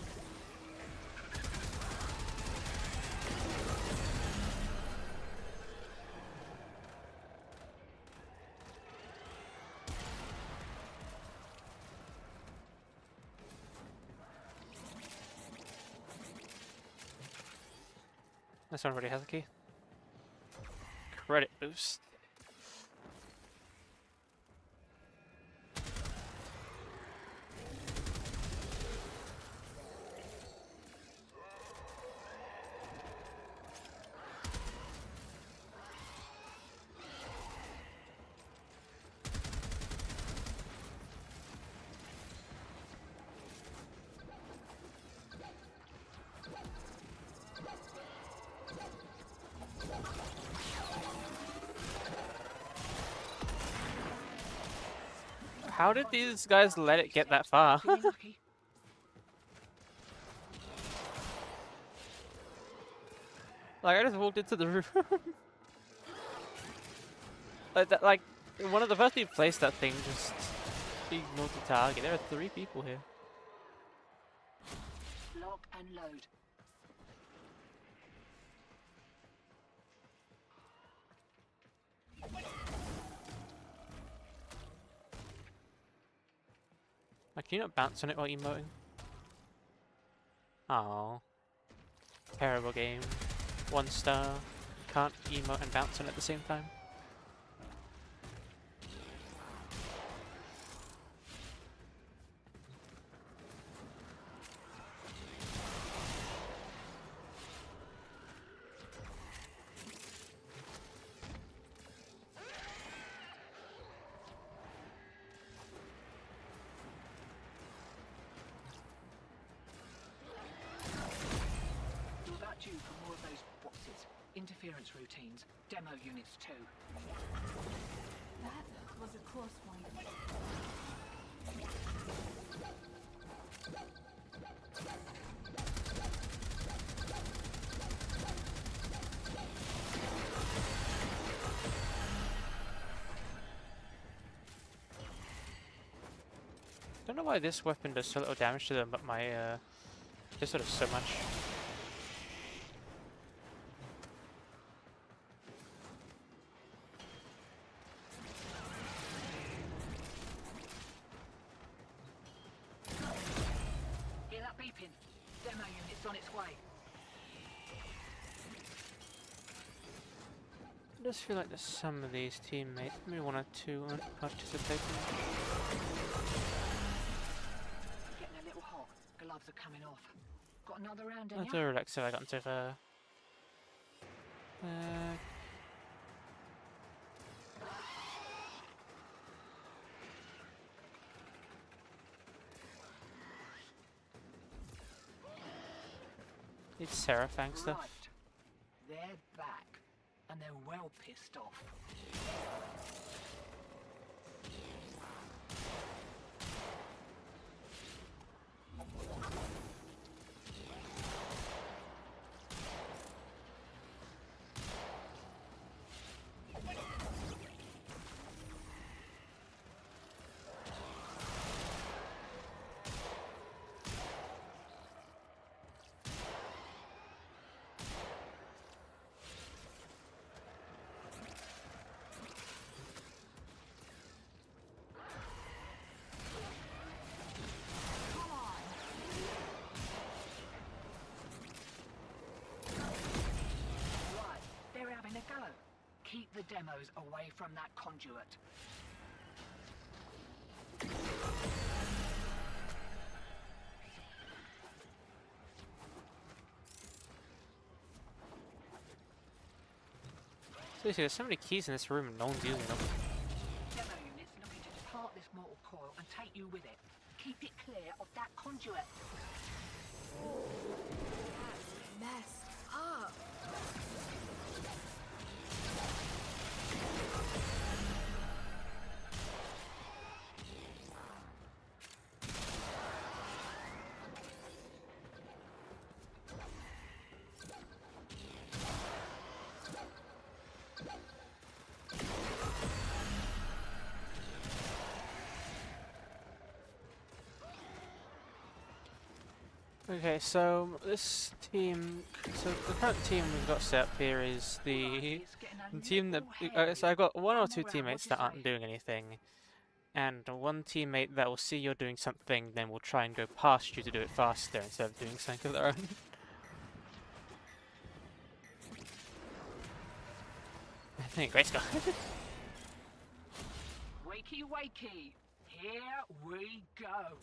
This one already has a key. Credit boost. How did these guys let it get that far? Feeling lucky? Like, I just walked into the room. Like, one of the first people placed that thing just ignored the target. There are 3 people here. Lock and load. Like, can you not bounce on it while emoting? Oh, terrible game. 1 star. Can't emote and bounce on it at the same time. You're about due for more of those boxes. Interference routines. Demo units too. That was a close one. Don't know why this weapon does so little damage to them, but my this sort of so much. Hear that beeping? Demo unit's on its way. I just feel like there's some of these teammates, maybe 1 or 2, aren't participating. Getting a little hot. Gloves are coming off. Got another round in That's ya? a relax if I got into the. It's Seraphang stuff. Right. They're back. And they're well pissed off. Right. They're having a go. Keep the demos away from that conduit. Seriously, there's so many keys in this room and no one's using them. Demo units looking to depart this mortal coil and take you with it. Keep it clear of that conduit. Messed up. Okay, so this team, so the current team we've got set up here is the team that, so I've got 1 or 2 teammates that aren't doing anything, and 1 teammate that will see you're doing something, then will try and go past you to do it faster instead of doing something of their own. I think great Scott. Wakey, wakey. Here we go.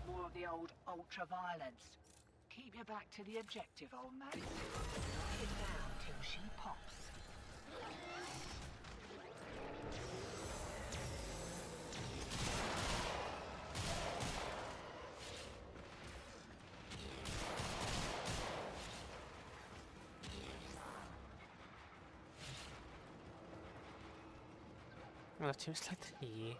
More of the old ultra-violence. Keep your back to the objective, old mate. Knock it down till she pops. Well, that seems like the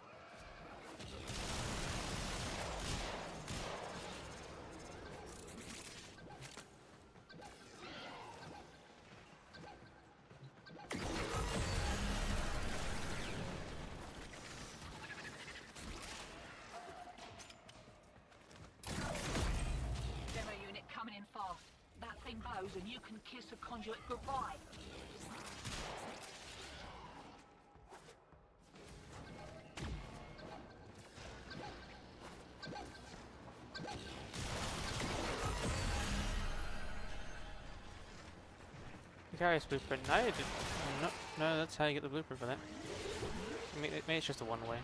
Demo unit coming in fast. That thing blows and you can kiss a conduit goodbye. Vicarious blueprint. No, no, that's how you get the blueprint for that. Maybe it's just a one-way.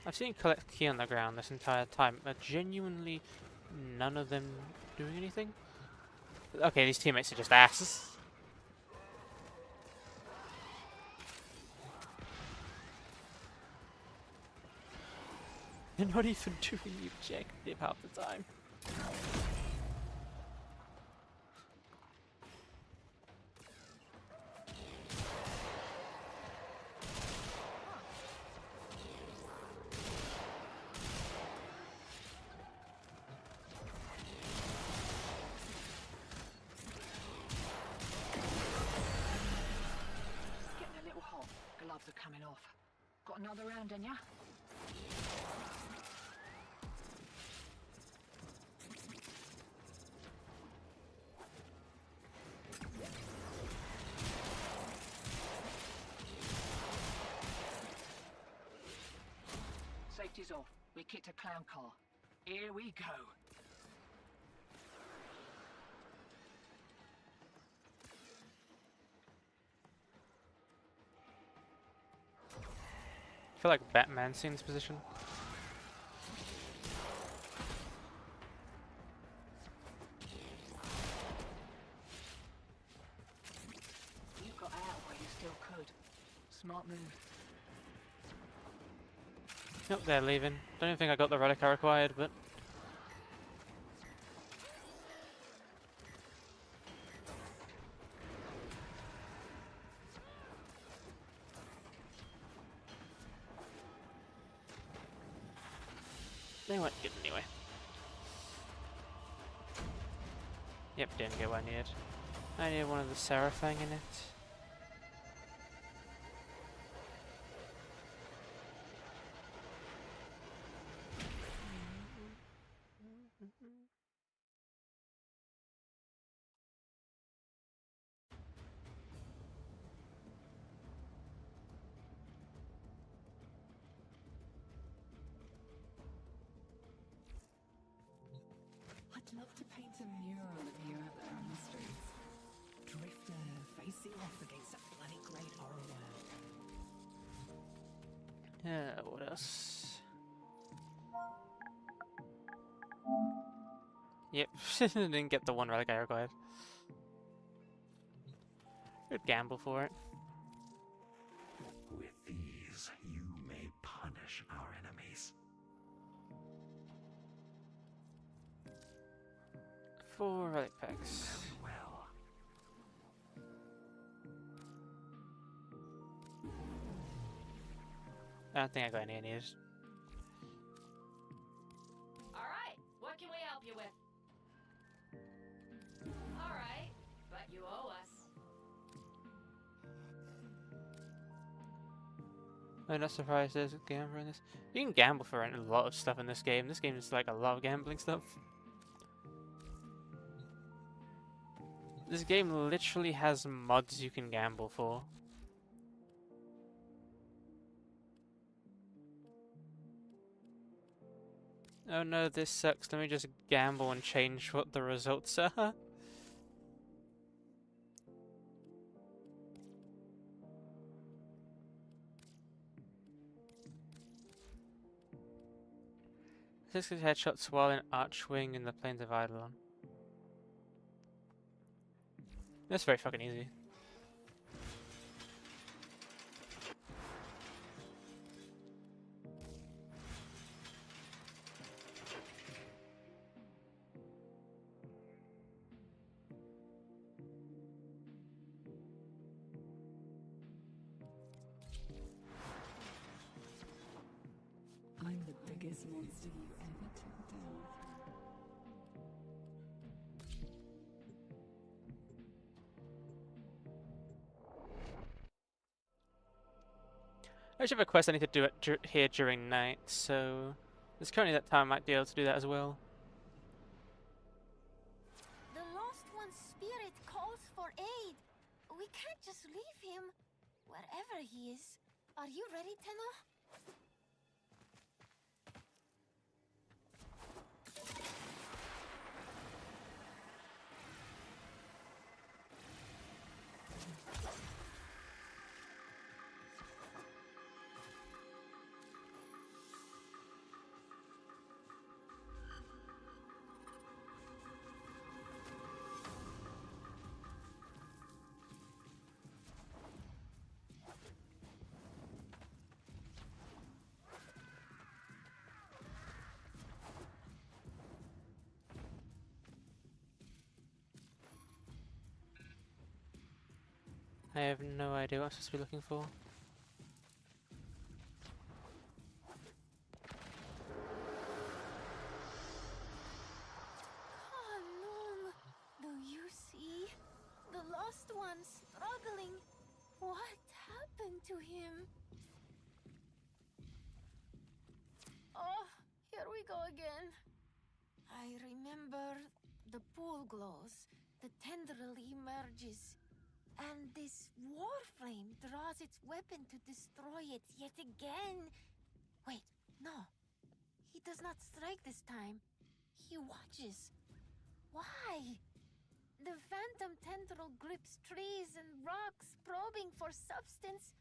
I've seen collect key on the ground this entire time, but genuinely none of them doing anything. Okay, these teammates are just asses. They're not even doing the objective half the time. Getting a little hot. Gloves are coming off. Got another round in ya? Safety's off. We kicked a clown car. Here we go. I feel like Batman's in this position. You got out while you still could. Smart move. Nope, they're leaving. Don't even think I got the relic I required, but... they weren't good anyway. Yep, didn't get what I needed. I needed one of the Seraphang in it. I'd love to paint a mural of you out there on the streets. Drifter, facing off against that bloody great horror world. Yeah, what else? Yep, didn't get the one relic I required. Good gamble for it. With these, you may punish our enemies. 4 relic packs. Very well. I don't think I got any I needed. Alright, what can we help you with? Alright, but you owe us. I'm not surprised there's a gambler in this. You can gamble for a lot of stuff in this game. This game is like a lot of gambling stuff. This game literally has mods you can gamble for. Oh no, this sucks. Let me just gamble and change what the results are. 6 headshots while in Archwing in the Plains of Eidolon. That's very fucking easy. I'm the biggest monster you ever took down. I actually have a quest I need to do it here during night, so there's currently that time I might be able to do that as well. The Lost One's spirit calls for aid. We can't just leave him wherever he is. Are you ready, Tenno? I have no idea what I'm supposed to be looking for. Kanum, do you see? The Lost One struggling. What happened to him? Oh, here we go again. I remember the pool glows, the tendril emerges, and this warframe draws its weapon to destroy it yet again. Wait, no. He does not strike this time. He watches. Why? The phantom tendril grips trees and rocks, probing for substance.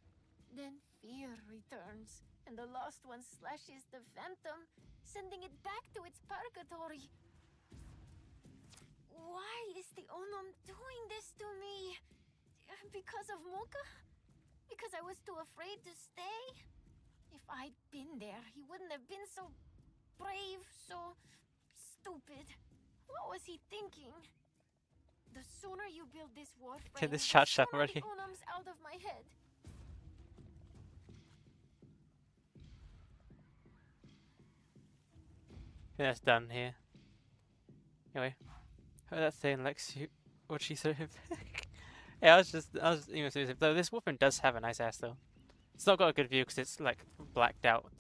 Then fear returns, and the Lost One slashes the phantom, sending it back to its purgatory. Why is the Onum doing this to me? Because of Mocha? Because I was too afraid to stay? If I'd been there, he wouldn't have been so brave, so stupid. What was he thinking? The sooner you build this warframe, Okay, this the chat's up sooner already. the Onum's out of my head. I think that's done here. Anyway, heard that saying Lexi, what'd she throw him back? Yeah, I was even saying, though this weapon does have a nice ass though. It's not got a good view because it's like blacked out.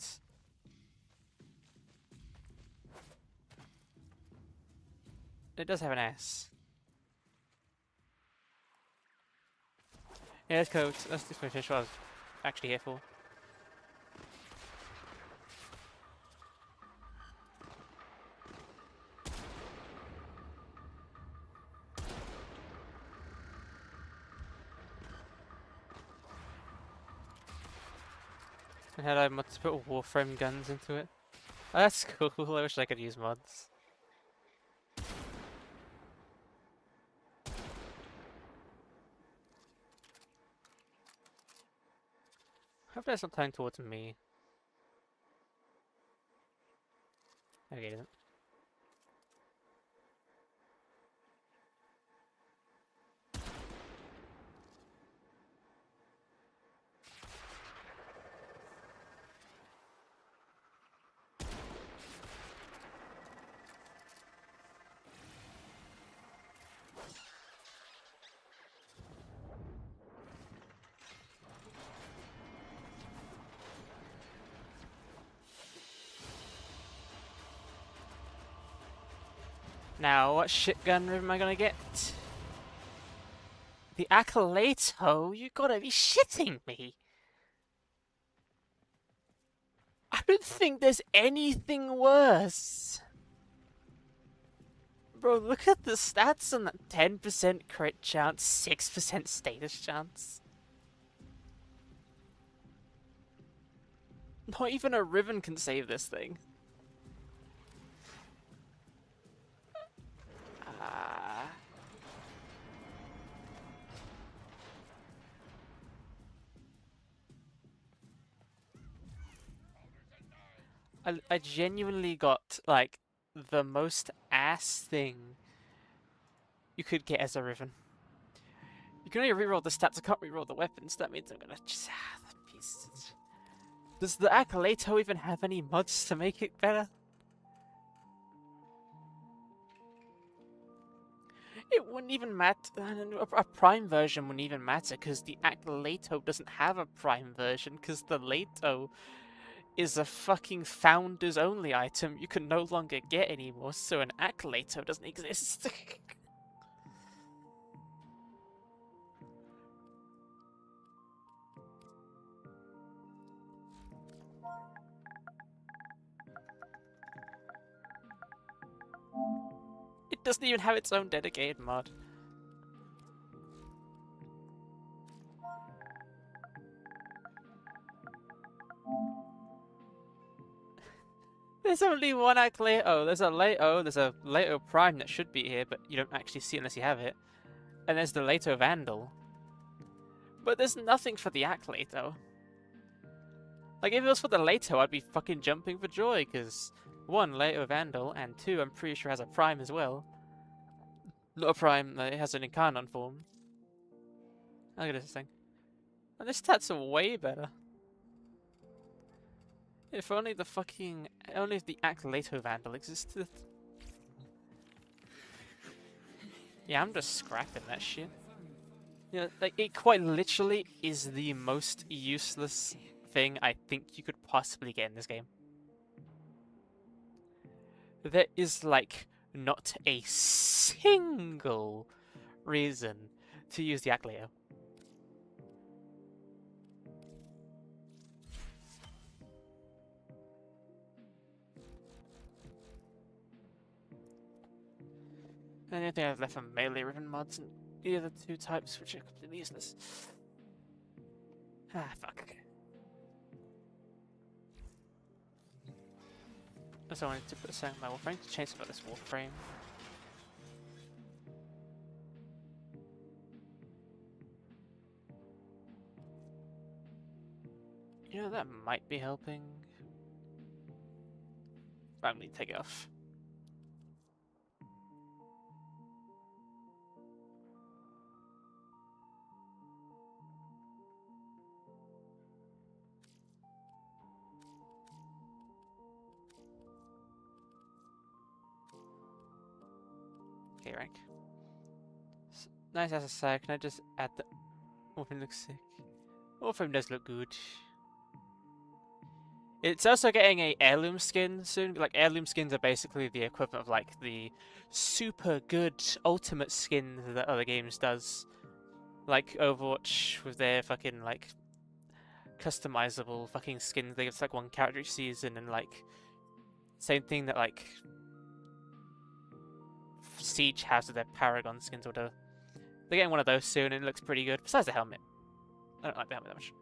It does have an ass. Yeah, let's go. Let's finish what I was actually here for. And had I mods to put warframe guns into it. Oh, that's cool. I wish I could use mods. Hope that's not turning towards me. Okay, it isn't. Now, what shit gun am I gonna get? The Acolyto? You gotta be shitting me! I don't think there's anything worse! Bro, look at the stats on that 10% crit chance, 6% status chance. Not even a Riven can save this thing. I genuinely got like the most ass thing you could get as a Riven. You can only reroll the stats, I can't reroll the weapons, that means I'm gonna just the pieces. Does the Acolyto even have any mods to make it better? It wouldn't even matter. A Prime version wouldn't even matter because the Acolyto doesn't have a Prime version because the Leto is a fucking Founders Only item you can no longer get anymore, so an Acolyto doesn't exist. It doesn't even have its own dedicated mod. There's only one Acolyto. There's a Leto Prime that should be here, but you don't actually see it unless you have it. And there's the Leto Vandal. But there's nothing for the Acolyto. Like, if it was for the Leto, I'd be fucking jumping for joy, because 1, Leto Vandal, and 2, I'm pretty sure has a Prime as well. Not a Prime, it has an Incarnon form. Look at this thing. And the stats are way better. If only the fucking... Only if the Acolyto Vandal existed. Yeah, I'm just scrapping that shit. Yeah, like, it quite literally is the most useless thing I think you could possibly get in this game. There is, like, not a single reason to use the Acolyto. And the only thing I've left are melee Riven mods and the other 2 types, which are completely useless. Ah, fuck, okay. Also, I wanted to put a second my warframe to change about this warframe. You know, that might be helping. I'm going to take it off. Okay, rank. Nice as a side. Can I just add the Warframe looks sick. Warframe does look good. It's also getting a heirloom skin soon. Like, heirloom skins are basically the equivalent of like the super good ultimate skin that other games does. Like Overwatch with their fucking like customizable fucking skins. They get like one character each season, and like same thing that like Siege has with their Paragon skins or whatever. They're getting one of those soon, and it looks pretty good. Besides the helmet, I don't like the helmet that much.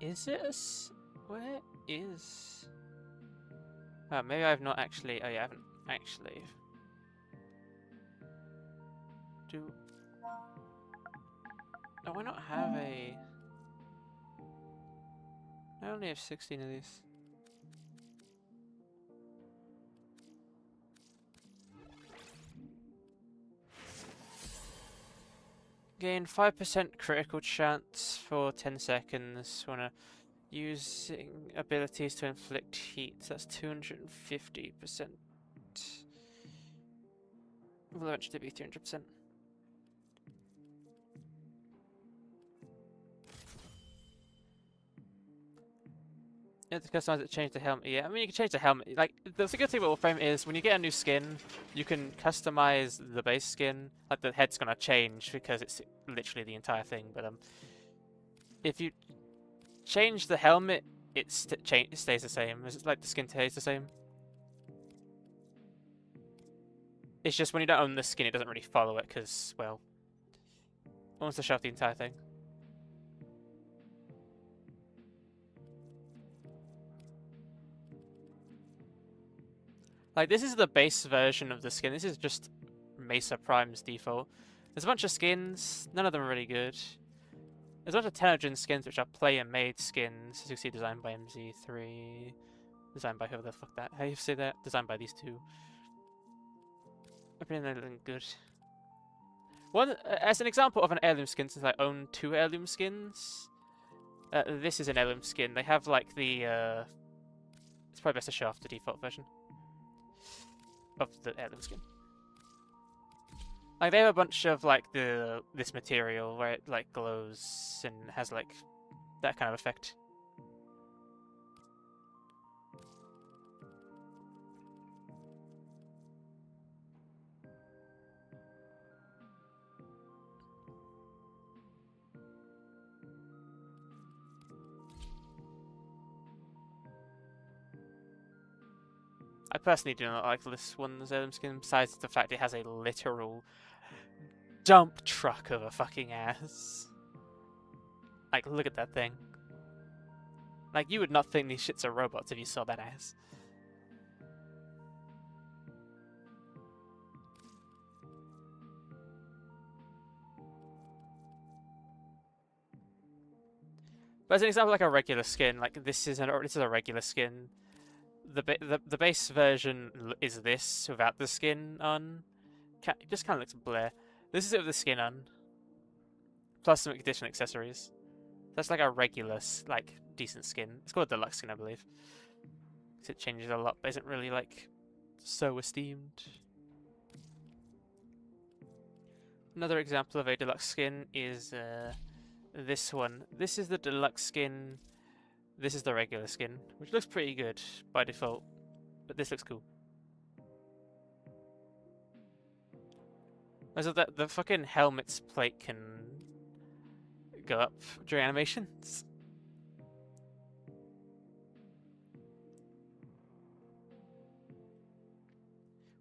Is it where is? Oh, maybe I've not actually. Oh yeah, I haven't actually. Do I not have a? I only have 16 of these. Gain 5% critical chance for 10 seconds when using abilities to inflict heat. That's 250%. Will eventually be 300%. You have to customize it, change the helmet. Yeah, I mean, you can change the helmet. Like, the good thing about Warframe is when you get a new skin, you can customize the base skin. Like, the head's gonna change because it's literally the entire thing. But if you change the helmet, it stays the same. It's like the skin stays the same. It's just when you don't own the skin, it doesn't really follow it because, well, it wants to show off the entire thing. Like, this is the base version of the skin. This is just Mesa Prime's default. There's a bunch of skins. None of them are really good. There's a bunch of Tenojin skins, which are player-made skins. As you see, designed by MZ3. Designed by whoever the fuck that... How do you say that? Designed by these two. I think they're looking good. One, as an example of an heirloom skin, since I own 2 heirloom skins, this is an heirloom skin. They have like the. It's probably best to show off the default version of the heirloom skin. Like they have a bunch of like this material where it like glows and has like that kind of effect. I personally do not like this one's heirloom skin, besides the fact it has a literal dump truck of a fucking ass. Like, look at that thing. Like, you would not think these shits are robots if you saw that ass. But as an example, like a regular skin, like this is a regular skin. The base version is this without the skin on. It just kind of looks bleh. This is it with the skin on, plus some additional accessories. That's like a regular, like decent skin. It's called a deluxe skin, I believe. Because it changes a lot, but isn't really like so esteemed. Another example of a deluxe skin is this one. This is the deluxe skin. This is the regular skin, which looks pretty good by default, but this looks cool. Also, the fucking helmet's plate can go up during animations.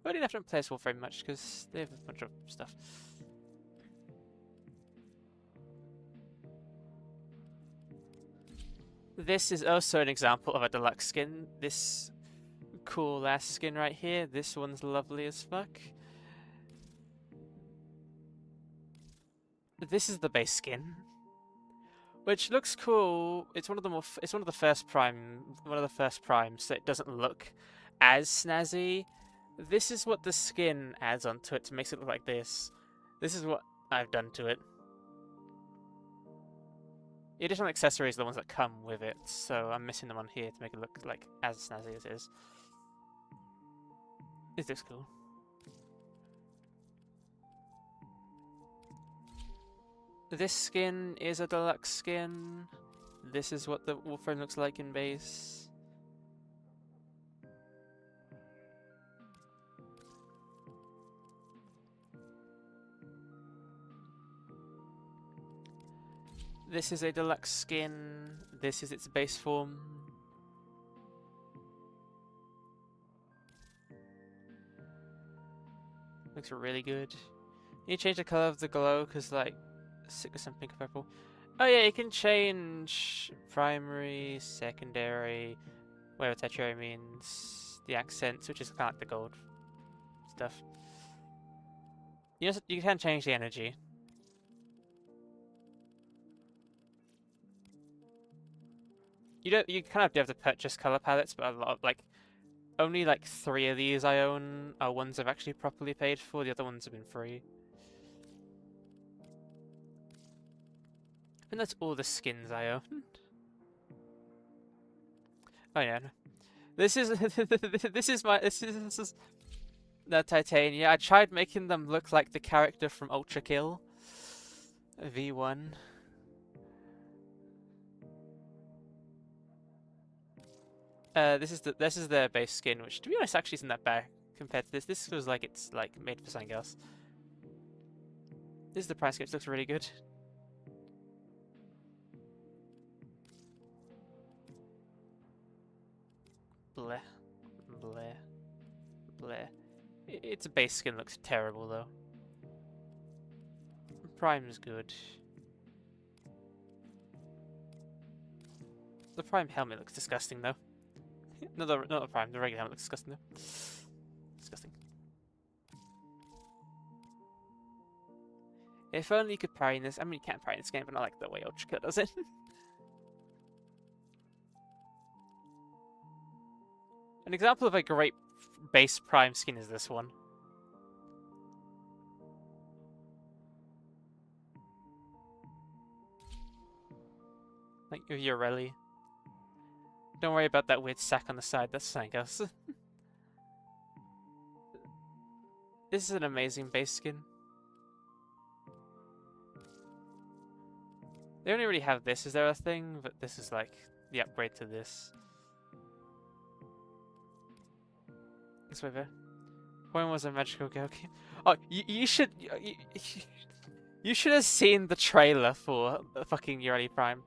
Well, I didn't have to play as warframe much because they have a bunch of stuff. This is also an example of a deluxe skin. This cool ass skin right here. This one's lovely as fuck. This is the base skin, which looks cool. It's one of the it's one of the first primes, so it doesn't look as snazzy. This is what the skin adds onto it to make it look like this. This is what I've done to it. The additional accessories are the ones that come with it, so I'm missing them on here to make it look like as snazzy as it is. This looks cool. This skin is a deluxe skin. This is what the warframe looks like in base. This is a deluxe skin. This is its base form. Looks really good. You change the color of the glow because, like, sick with some pink or purple. Oh yeah, you can change primary, secondary, whatever tertiary means. The accents, which is kind of like the gold stuff. You can change the energy. You kind of do have to purchase color palettes, but a lot of, like, only like 3 of these I own are ones I've actually properly paid for. The other ones have been free. I think that's all the skins I own. Oh yeah, this is this is the Titania. I tried making them look like the character from Ultra Kill V1. This is their base skin, which to be honest actually isn't that bad compared to this. This feels like it's like made for something else. This is the price sketch. Looks really good. Bleh, bleh, bleh. Its base skin looks terrible though. Prime's good. The Prime helmet looks disgusting though. Not the Prime, the regular helmet looks disgusting though. disgusting. If only you could parry in this. I mean, you can't parry in this game, but I like the way Ultra does it. An example of a great base Prime skin is this one. Like Ureli. Don't worry about that weird sack on the side, that's something else. This is an amazing base skin. They only really have this, is there a thing? But this is like the upgrade to this. This way there. When was a magical girl game? Oh, you should you should have seen the trailer for fucking Ureli Prime.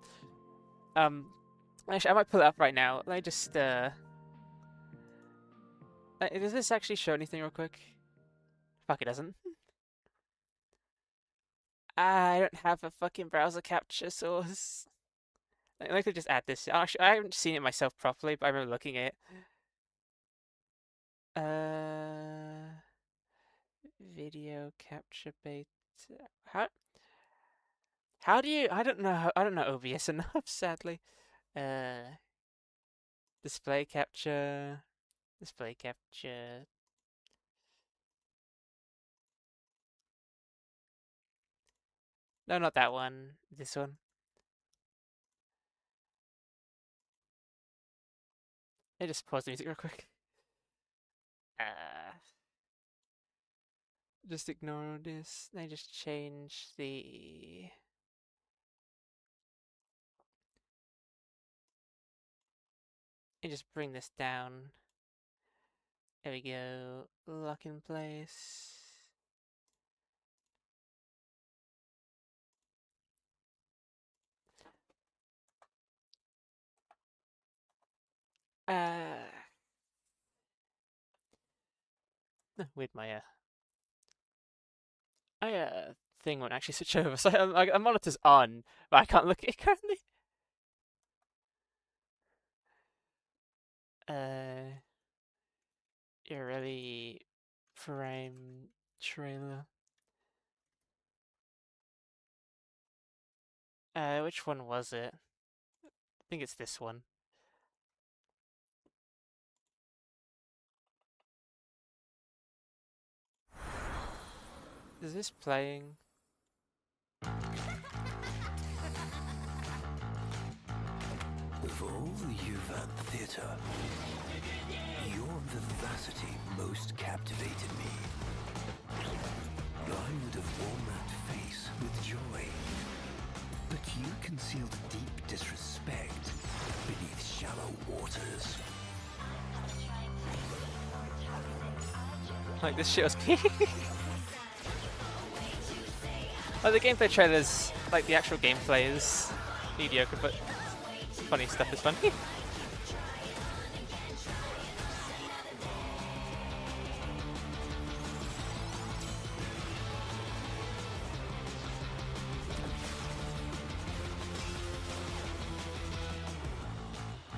Actually, I might pull it up right now. Let me just does this actually show anything real quick? Fuck, it doesn't. I don't have a fucking browser capture source. I could just add this. Actually, I haven't seen it myself properly, but I remember looking at it. Video capture beta. How do you? I don't know OBS enough, sadly. Display capture. Display capture. No, not that one. This one. I just pause the music real quick. Just ignore this. I just change the. And just bring this down. There we go. Lock in place. With my thing won't actually switch over. So a monitor's on, but I can't look at it currently. Ureli Prime trailer. Which one was it? I think it's this one. Is this playing? Of all the Uvan theatre, your vivacity most captivated me. I would have worn that face with joy, but you concealed deep disrespect beneath shallow waters. Like, this shit was peak. Like, the gameplay trailers, like the actual gameplay is mediocre, but funny stuff is funny.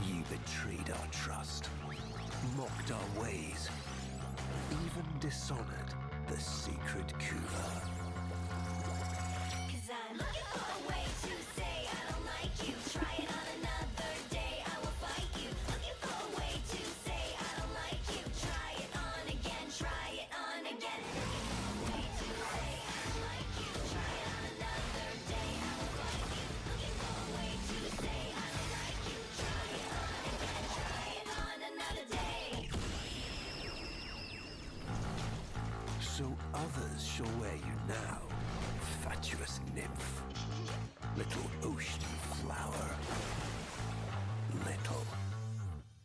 You betrayed our trust, mocked our ways, even dishonored the sacred Kuva. So others shall wear you now, fatuous nymph, little ocean flower, little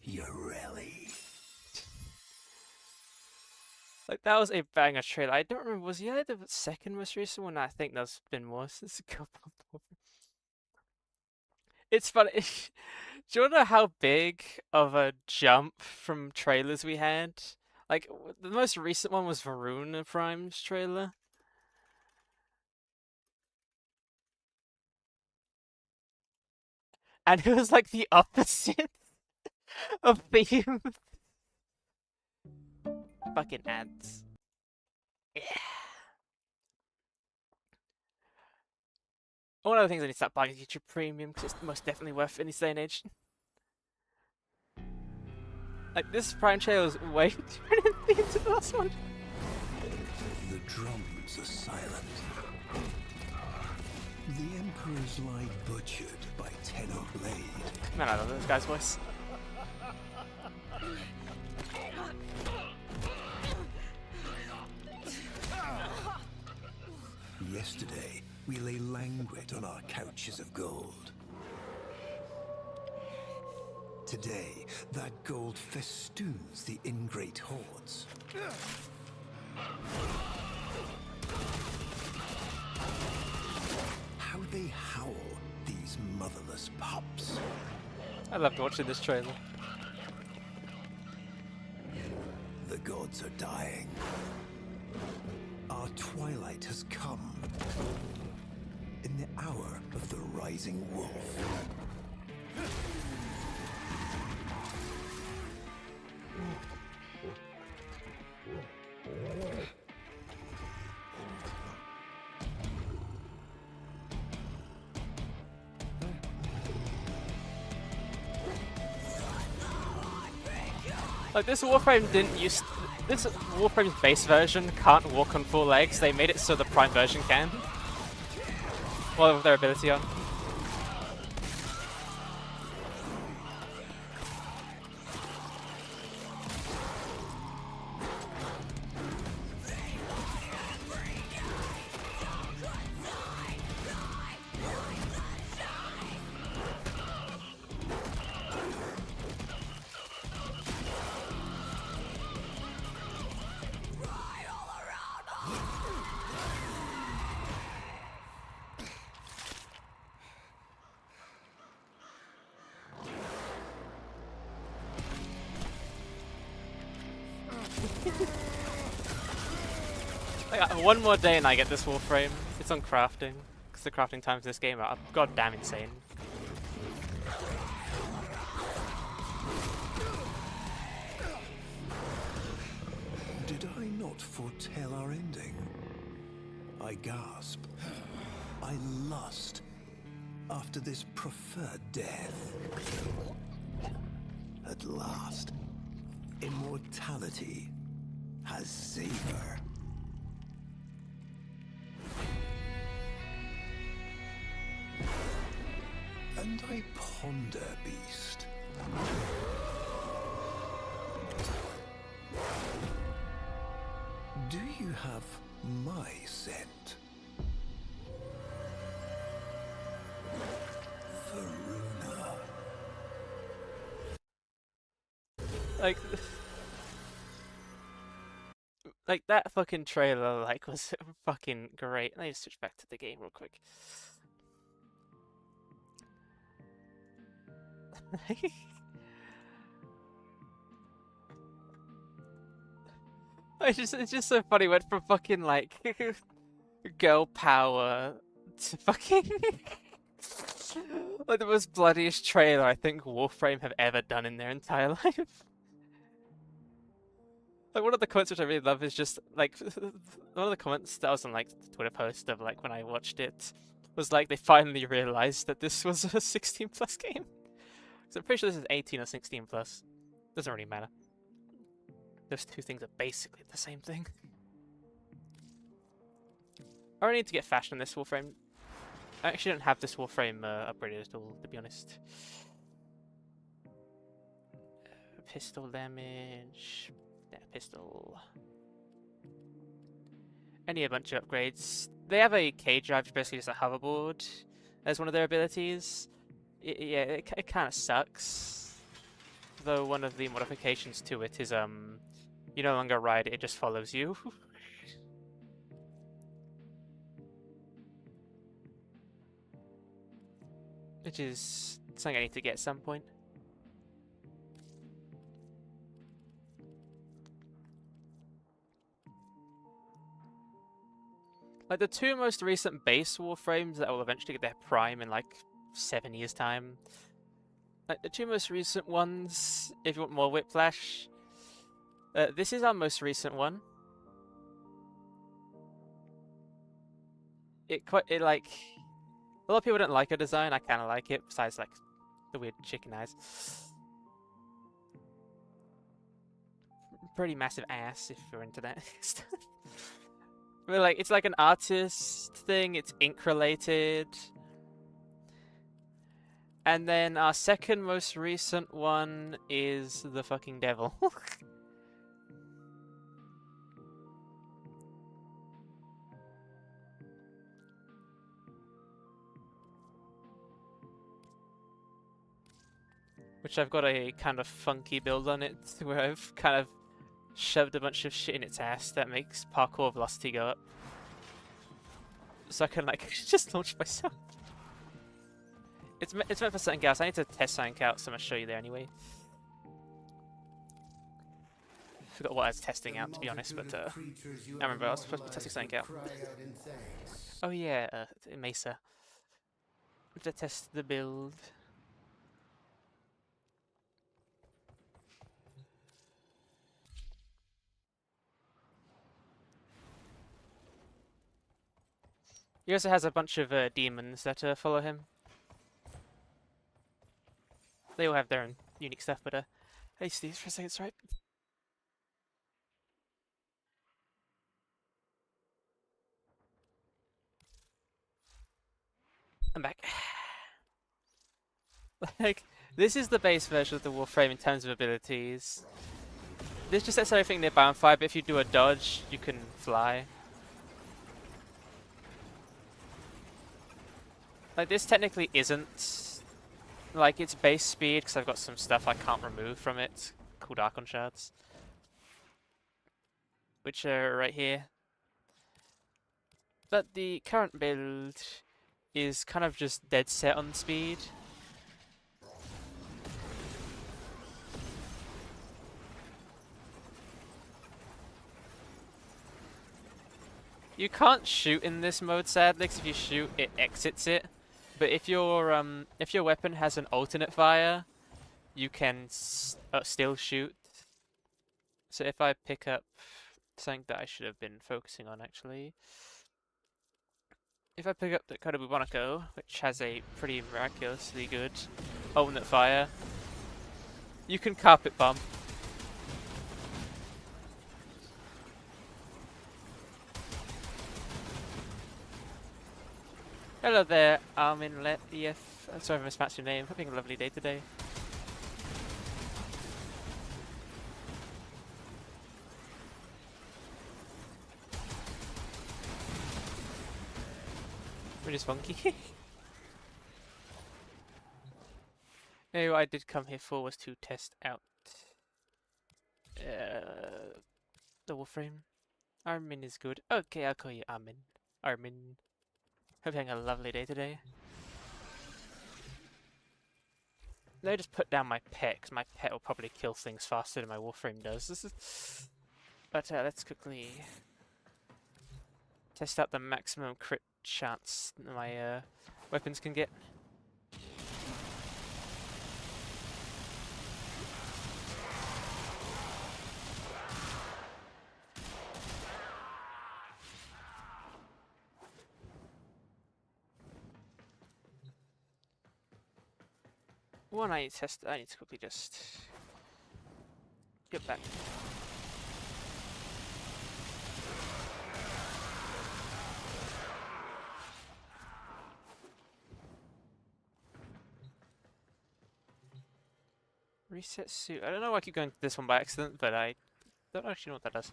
Ureli. Like, that was a banger trailer. I don't remember, was the second most recent one? I think there's been more since a couple. It's funny. Do you want to know how big of a jump from trailers we had? Like, the most recent one was Varuna Prime's trailer. And it was like the opposite of theme. Fucking ads. Yeah. One of the things I need to start buying is YouTube Premium because it's most definitely worth it in this day and age. Like, this Prime trailer is way different to the last one. The drums are silent. The Emperors lie butchered by Tenno Blade. Man, I love this guy's voice. Yesterday, we lay languid on our couches of gold. Today, that gold festoons the ingrate hordes. How they howl, these motherless pups. I loved watching this trailer. The gods are dying. Our twilight has come. In the hour of the rising wolf. Like, this Warframe didn't use... This Warframe's base version can't walk on 4 legs. They made it so the Prime version can. Well, with their ability on. One more day and I get this Warframe. It's on crafting, because the crafting times in this game are goddamn insane. Did I not foretell our ending? I gasp. I lust after this preferred death. At last, immortality has savor. And I ponder, beast. Do you have my scent? Varuna. Like that fucking trailer, like, was fucking great. Let me just switch back to the game real quick. It's just so funny. Went from fucking like girl power to fucking like the most bloodiest trailer I think Warframe have ever done in their entire life. Like, one of the comments which I really love is just like one of the comments that was on like the Twitter post of like when I watched it was like they finally realized that this was a 16+ game. So I'm pretty sure this is 18 or 16+. Doesn't really matter. Those two things are basically the same thing. I already need to get fashion on this Warframe. I actually don't have this Warframe upgraded at all, to be honest. Pistol damage. Yeah, pistol. I need a bunch of upgrades. They have a K drive, which basically just a hoverboard as one of their abilities. Yeah, it kind of sucks. Though one of the modifications to it is you no longer ride it, it just follows you. Which is something I need to get at some point. Like, the two most recent base Warframes that will eventually get their prime in like 7 years' time. Like, the two most recent ones, if you want more Whiplash, This is our most recent one. It like a lot of people don't like her design. I kind of like it. Besides, like the weird chicken eyes. Pretty massive ass if you're into that stuff. But like, it's like an artist thing. It's ink related. And then our second most recent one is the fucking devil. Which I've got a kind of funky build on it, where I've kind of shoved a bunch of shit in its ass that makes parkour velocity go up. So I can like just launch myself. It's meant for something else. I need to test something out, so I'm gonna show you there anyway. Forgot what I was testing out, to be honest, but I remember I was supposed to be testing something out. Oh yeah, Mesa. To test the build. He also has a bunch of demons that follow him. They all have their own unique stuff, but hey Steve, for a second, right? I'm back. Like, this is the base version of the warframe in terms of abilities. This just sets everything near bound fire, but if you do a dodge, you can fly. Like, this technically isn't like its base speed, because I've got some stuff I can't remove from it, called Archon Shards. Which are right here. But the current build is kind of just dead set on speed. You can't shoot in this mode, sadly, because if you shoot, it exits it. But if your weapon has an alternate fire, you can still shoot. So if I pick up something that I should have been focusing on, actually. If I pick up the Code of Bubonico, which has a pretty miraculously good alternate fire, you can carpet bomb. Hello there, Armin Letiev. I'm sorry if I mispronounced your name. Having a lovely day today. We're just funky. Anyway, what I did come here for was to test out the warframe. Armin is good. Okay, I'll call you Armin. Armin. Hope you're having a lovely day today. Let me just put down my pet, because my pet will probably kill things faster than my warframe does. But let's quickly test out the maximum crit chance my weapons can get. One I need to test. I need to quickly just get back. Reset suit. I don't know why I keep going to this one by accident, but I don't actually know what that does.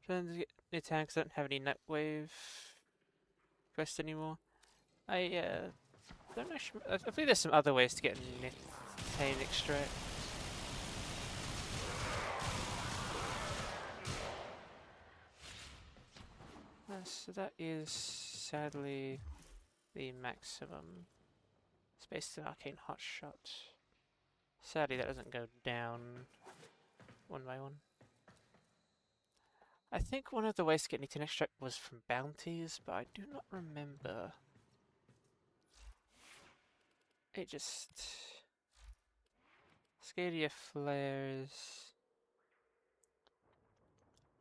Trying to get new tanks. I don't have any Nightwave quest anymore. I don't actually. I believe there's some other ways to get Nithane extract. So that is sadly the maximum. It's based on Arcane Hotshot. Sadly that doesn't go down one by one. I think one of the ways to get Nitin extract was from bounties, but I do not remember. It just... Scadia flares...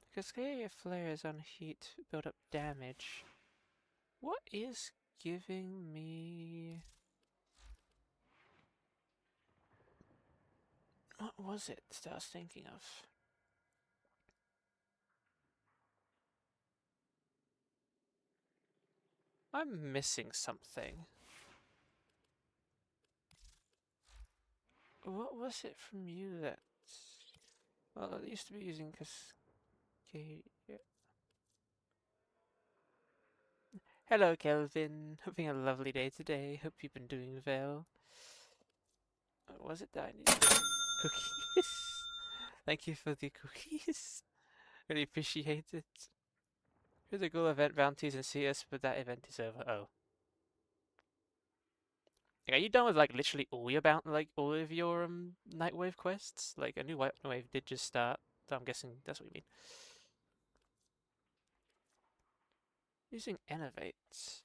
Because Scadia flares on heat build up damage. What is giving me... What was it that I was thinking of? I'm missing something. What was it from you that... Well, it used to be using Cascadia. Hello, Kelvin. Hoping a lovely day today. Hope you've been doing well. What was it that I needed? Cookies? Thank you for the cookies. Really appreciate it. Here's the goal event bounties and CS, but that event is over. Oh. Like, are you done with like literally all your all of your Nightwave quests? Like a new Nightwave did just start, so I'm guessing that's what you mean. Using Innovates.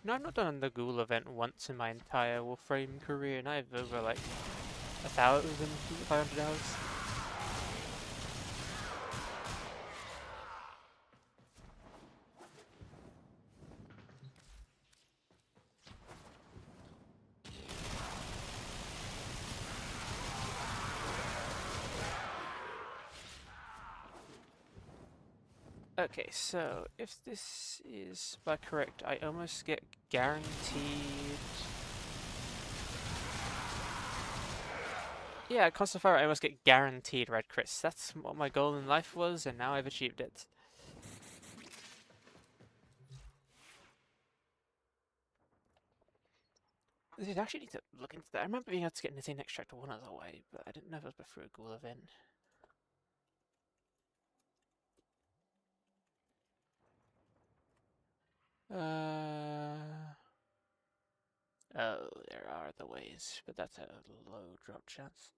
No, I've not done the Ghoul event once in my entire warframe career, and I have over like 1,500 hours. Okay, so if this is by correct, I almost get guaranteed... Yeah, at Constant Fire I almost get guaranteed red crits. That's what my goal in life was, and now I've achieved it. I'd actually need to look into that. I remember being able to get Nitin Extract one other way, but I didn't know if it was through a Ghoul event. Oh, there are other ways, but that's a low drop chance.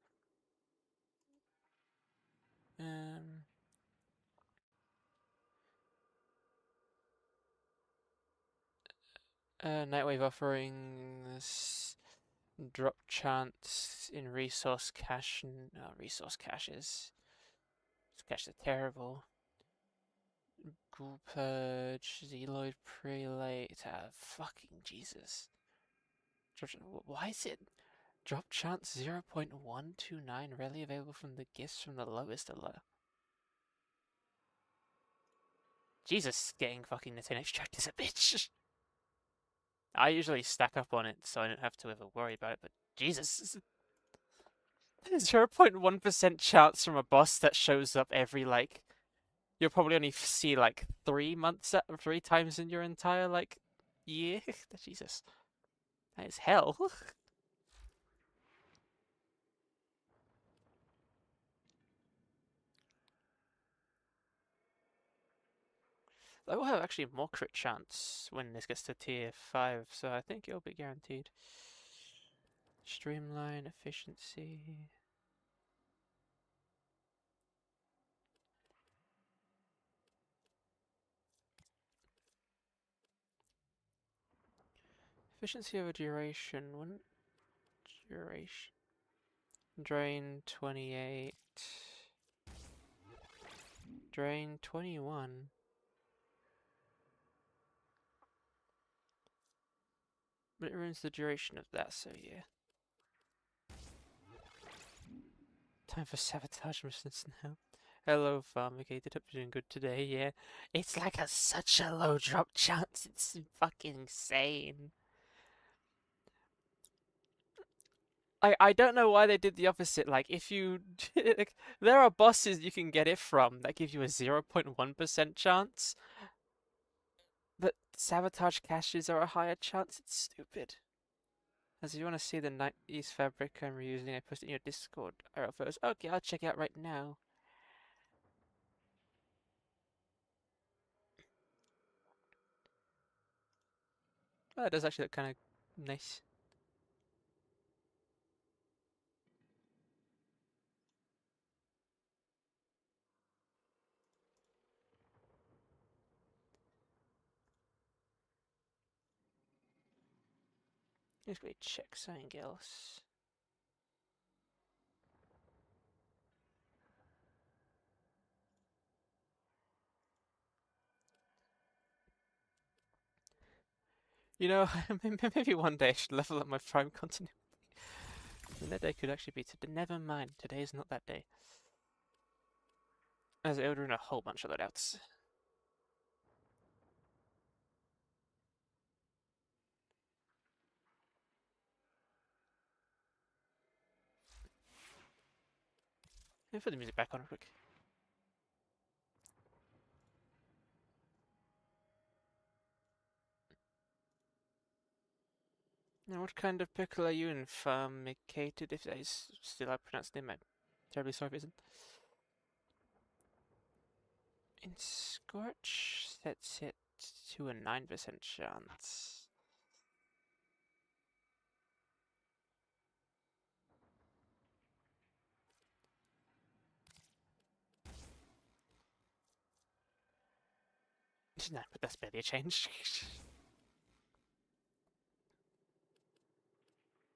Nightwave offerings, drop chance in resource cache, no, resource caches. Caches are terrible. Ghoul Purge, Zealoid Prelate, fucking Jesus. Why is it drop chance 0.129 rarely available from the gifts from the lowest alert? Jesus, getting fucking Nitin Extract is a bitch. I usually stack up on it so I don't have to ever worry about it, but Jesus. 0.1% chance from a boss that shows up every, like, you'll probably only see, like, 3 times in your entire, like, year. Jesus. That is hell. I will have actually more crit chance when this gets to tier 5, so I think it'll be guaranteed. Streamline, efficiency... Efficiency over duration, wouldn't duration... Drain 28... Drain 21... But it ruins the duration of that, so yeah. Time for sabotage missions now. Hello, Farmigated. Hope you're doing good today, yeah. It's like such a low drop chance, it's fucking insane. I don't know why they did the opposite. Like, if you... like, there are bosses you can get it from that give you a 0.1% chance. But sabotage caches are a higher chance. It's stupid. As if you want to see the 90s fabric I'm reusing, I posted in your Discord. Arrow photos. Okay, I'll check it out right now. Oh, it does actually look kind of nice. Let's go check something else. You know, maybe one day I should level up my Prime continuity. And that day could actually be today. Never mind, today is not that day. As it would run a whole bunch of loadouts. Let me put the music back on real quick. Now, what kind of pickle are you in, Farmicated? If that is still how I pronounce the name, I'm terribly sorry if it isn't. In Scorch, sets it to a 9% chance. No, but that's barely a change.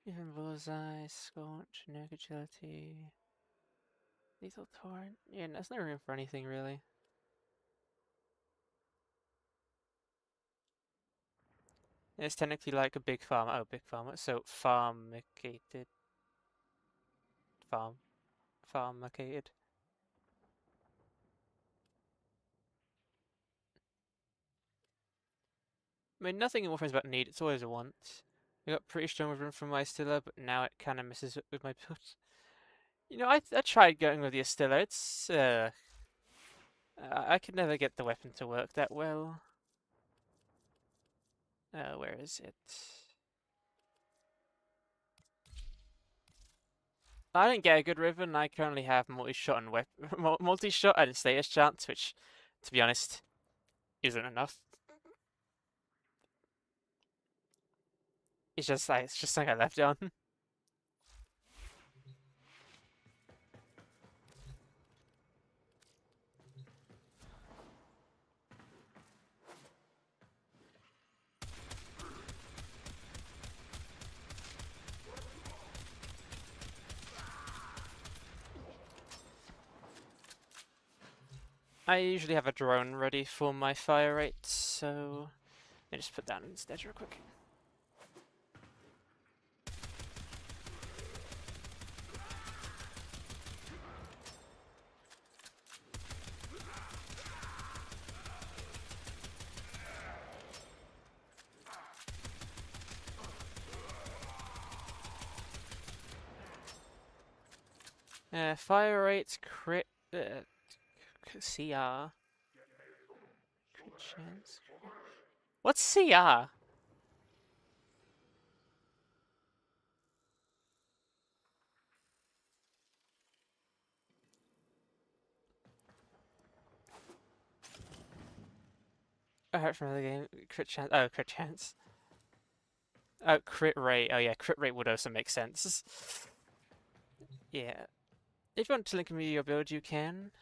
Even Bullseye, Scorch, Nerve Agility, Lethal Torrent. Yeah, there's no room for anything really. It's technically like a big farm. Oh, big farmer. So farmicated. Farmicated. I mean, nothing in Warframe is about need. It's always a want. I got pretty strong with room from my Astilla, but now it kind of messes with my build. You know, I tried going with the Astilla. It's I could never get the weapon to work that well. Where is it? I didn't get a good ribbon. I currently have multi-shot and multi-shot and status chance, which, to be honest, isn't enough. It's just something I left on. I usually have a drone ready for my fire rate, so I just put that instead real quick. Fire rates, crit, CR. Crit chance. What's CR? I heard from another game. Crit chance. Oh, crit chance. Oh, crit rate. Oh yeah, crit rate would also make sense. Yeah. If you want to link me your build, you can.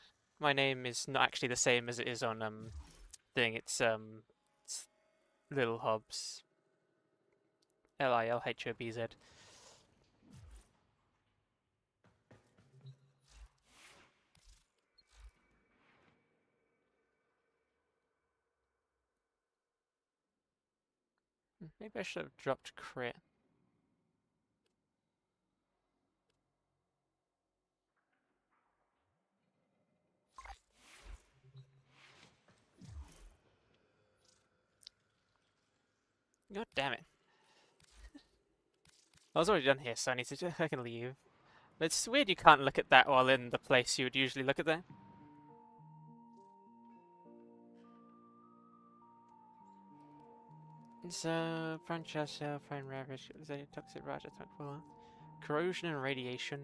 My name is not actually the same as it is on thing. It's Little Hobbs. Lilhobz. Maybe I should have dropped crit. God damn it. I was already done here, so I need to. I can leave. But it's weird you can't look at that while in the place you would usually look at that. So, Francesco, Fine Ravage, Toxic Raj, Attack Full, Corrosion and Radiation.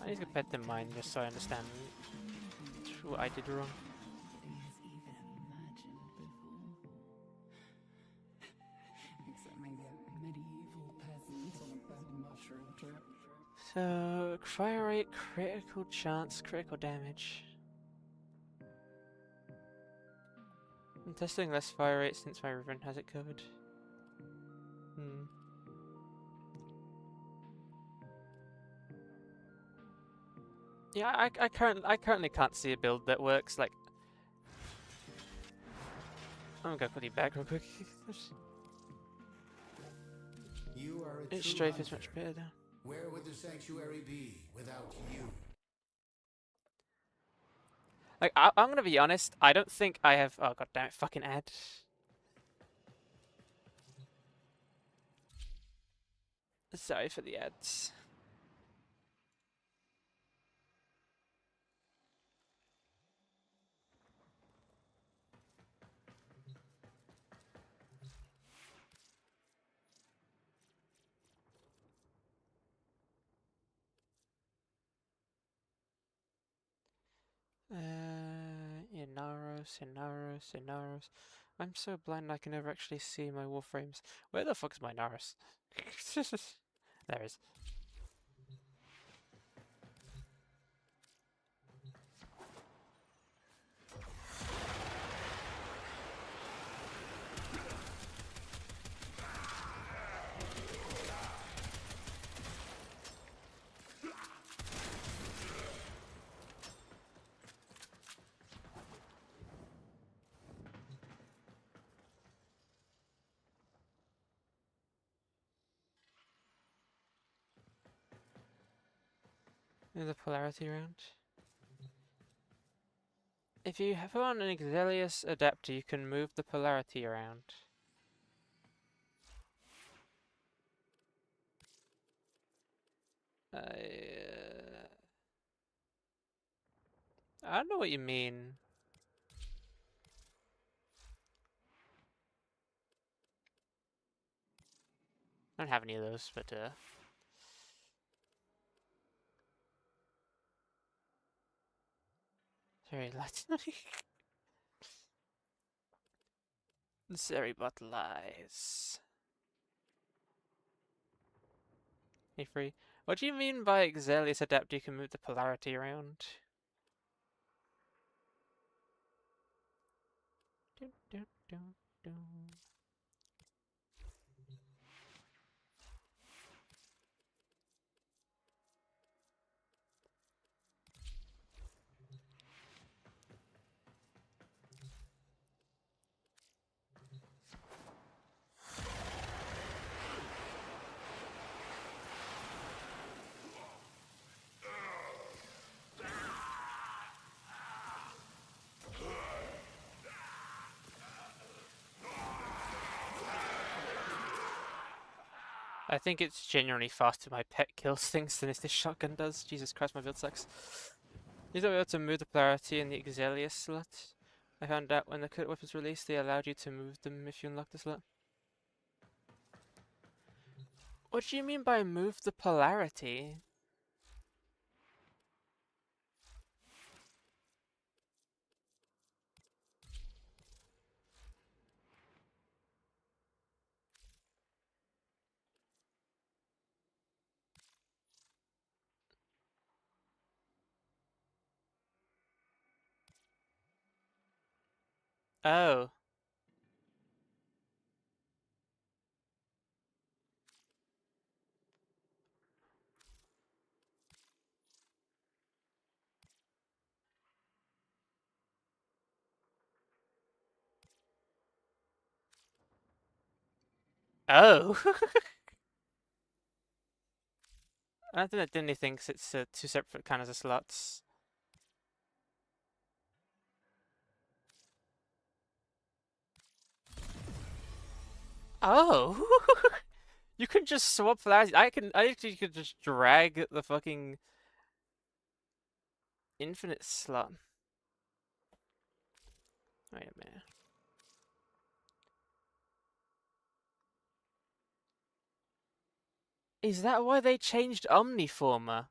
I need to put them in mind just so I understand what I did wrong. Has even imagined before. Except maybe a medieval peasant on a burning mushroom trip. So, fire rate, critical chance, critical damage. I'm testing less fire rate since my ribbon has it covered. Yeah, I currently can't see a build that works. Like, I'm gonna go quickly back real quick. You are a Its true strafe is hunter. much better. Where would the sanctuary be without you? Like, I'm gonna be honest. I don't think I have. Oh god damn it! Fucking ad. Sorry for the ads. Inaros. I'm so blind I can never actually see my warframes. Where the fuck is my Naros? There it is. The polarity round. If you have on an Exelius adapter, you can move the polarity around. I don't know what you mean. I don't have any of those, but very light. Seribot lies. Hey, free. What do you mean by Exelius adapter? You can move the polarity around. Dun, dun, dun, dun. I think it's genuinely faster my pet kills things than this shotgun does. Jesus Christ, my build sucks. You don't be able to move the polarity in the Exelius slot. I found out when the cut weapons released, they allowed you to move them if you unlock the slot. What do you mean by move the polarity? Oh. Oh. I don't think that Disney thinks it's two separate kinds of slots. Oh. You can just swap flashes. I actually could just drag the fucking... Infinite slot. Wait a minute. Is that why they changed Omniformer?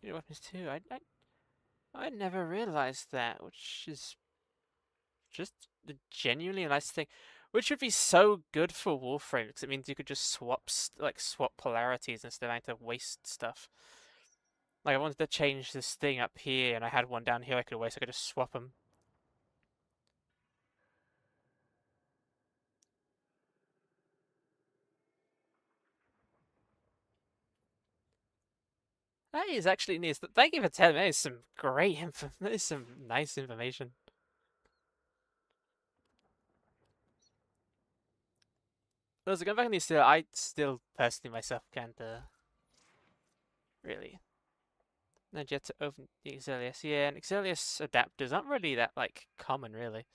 Your weapons too. I never realized that, which is just a genuinely nice thing, which would be so good for Warframe because it means you could just swap polarities instead of having to waste stuff. Like I wanted to change this thing up here, and I had one down here I could waste. I could just swap them. That is actually neat. Thank you for telling me. That is some great info. That is some nice information. Those going back on these still, I still personally myself can't really. No jet to open the Exilius. Yeah, and Exilius adapters aren't really that like common really.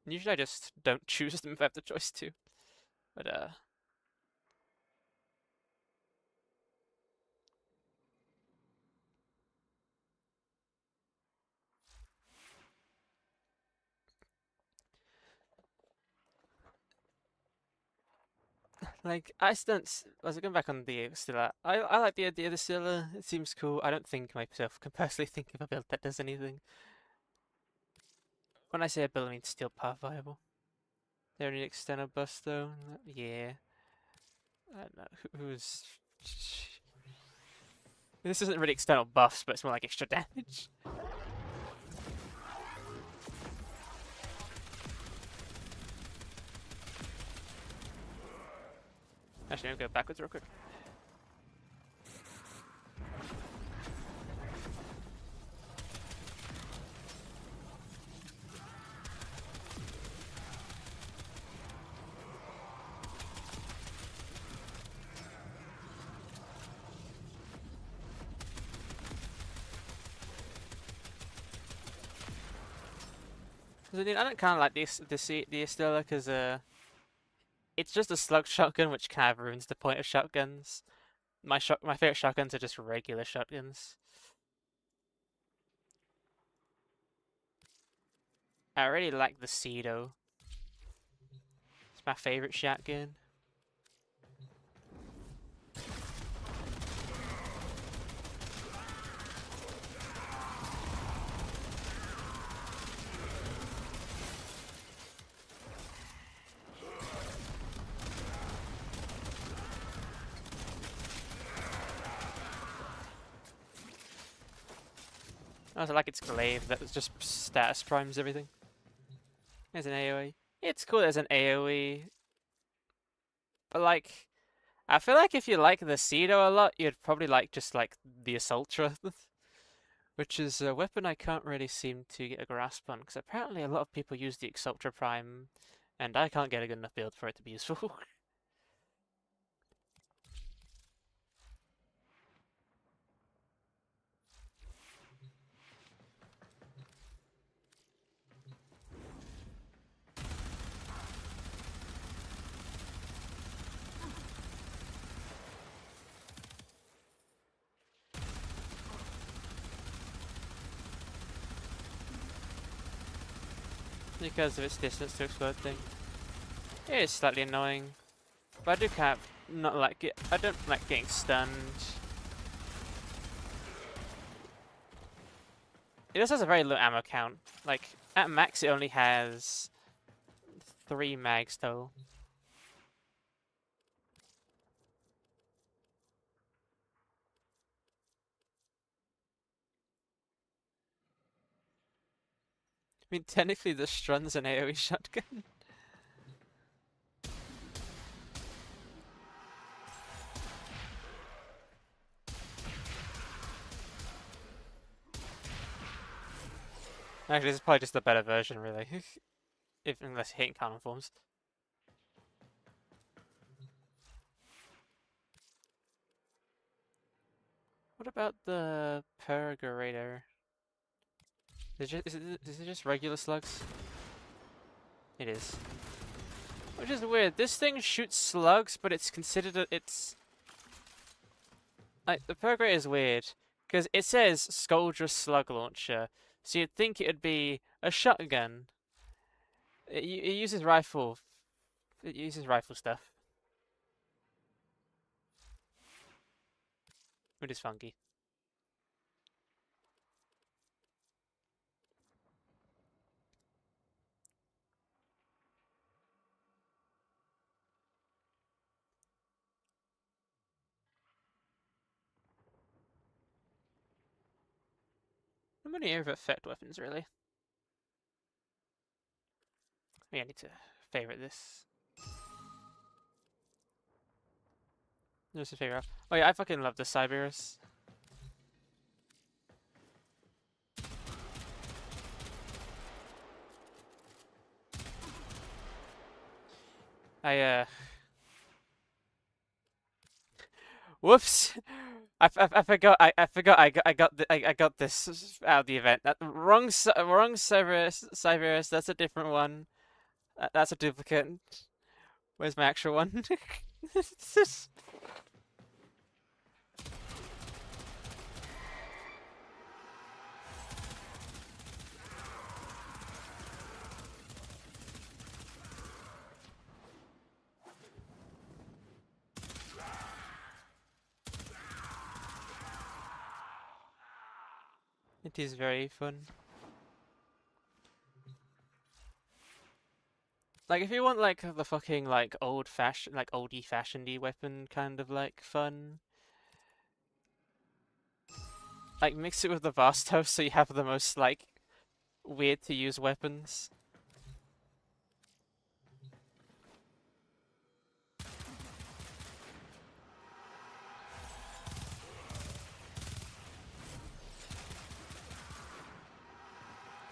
Usually I just don't choose them if I have the choice to. But like I was going back on the Stilla. I like the idea of the Stilla. It seems cool. I don't think myself can personally think of a build that does anything. When I say a build, I mean still path viable. They only external buffs though. Yeah. I don't know who's. This isn't really external buffs, but it's more like extra damage. Actually, I'll go backwards real quick. I don't kind of like the Estella because it's just a slug shotgun, which kind of ruins the point of shotguns. My favorite shotguns are just regular shotguns. I really like the Cedo. It's my favorite shotgun. I also like its glaive that just status primes everything. There's an AoE. It's cool there's an AoE. But like, I feel like if you like the Cedo a lot, you'd probably like just like the Assaultra. Which is a weapon I can't really seem to get a grasp on, because apparently a lot of people use the Exultra Prime, and I can't get a good enough build for it to be useful. Because of its distance to explode thing. It is slightly annoying, but I do kind of not like it. I don't like getting stunned. It also has a very low ammo count. Like, at max it only has 3 mags total. I mean, technically the Strun's an AoE shotgun. Actually, this is probably just a better version, really. Unless hitting common forms. What about the perforator? Is it just regular slugs? It is. Which is weird. This thing shoots slugs, but it's considered it's like the perforator is weird because it says Scoldress slug launcher, so you'd think it would be a shotgun. It uses rifle. It uses rifle stuff. Which is funky. How many area of effect weapons, really? Maybe I need to favorite this. Just to figure out. Oh yeah, I fucking love the Cyberus. Whoops! I forgot. I forgot. I got this out of the event. Wrong Cyberus. That's a different one. That's a duplicate. Where's my actual one? It is very fun. Like, if you want, like, the fucking, like, old-fashioned, like, oldie-fashionedy weapon kind of, like, fun, like, mix it with the Vastos so you have the most, like, weird-to-use weapons.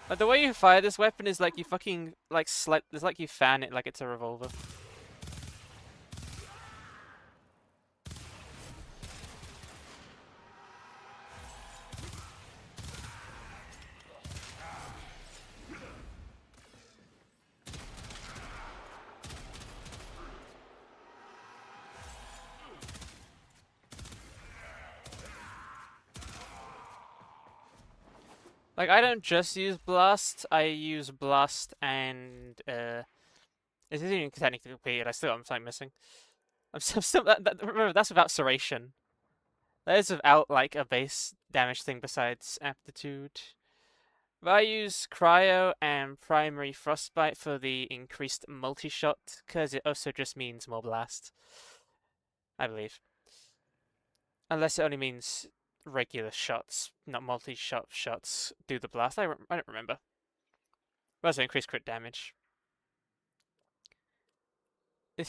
Like, the way you fire this weapon is like you fucking, like, it's like you fan it like it's a revolver. Like, I don't just use Blast, I use Blast and, this isn't even technically completed, I still got something missing. I'm still, remember, that's without Serration. That is without, like, a base damage thing besides Aptitude. But I use Cryo and Primary Frostbite for the increased multi-shot, because it also just means more Blast. I believe. Unless it only means regular shots, not multi-shot shots, do the blast. I don't remember. But also increased crit damage.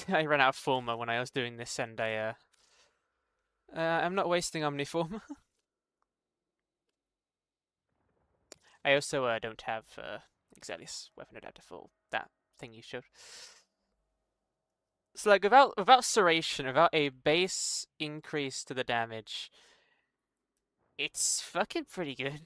I ran out of Forma when I was doing this, and I'm not wasting Omniform. I also don't have Exelius weapon adapter for that thing you showed. So like without Serration, without a base increase to the damage, it's fucking pretty good.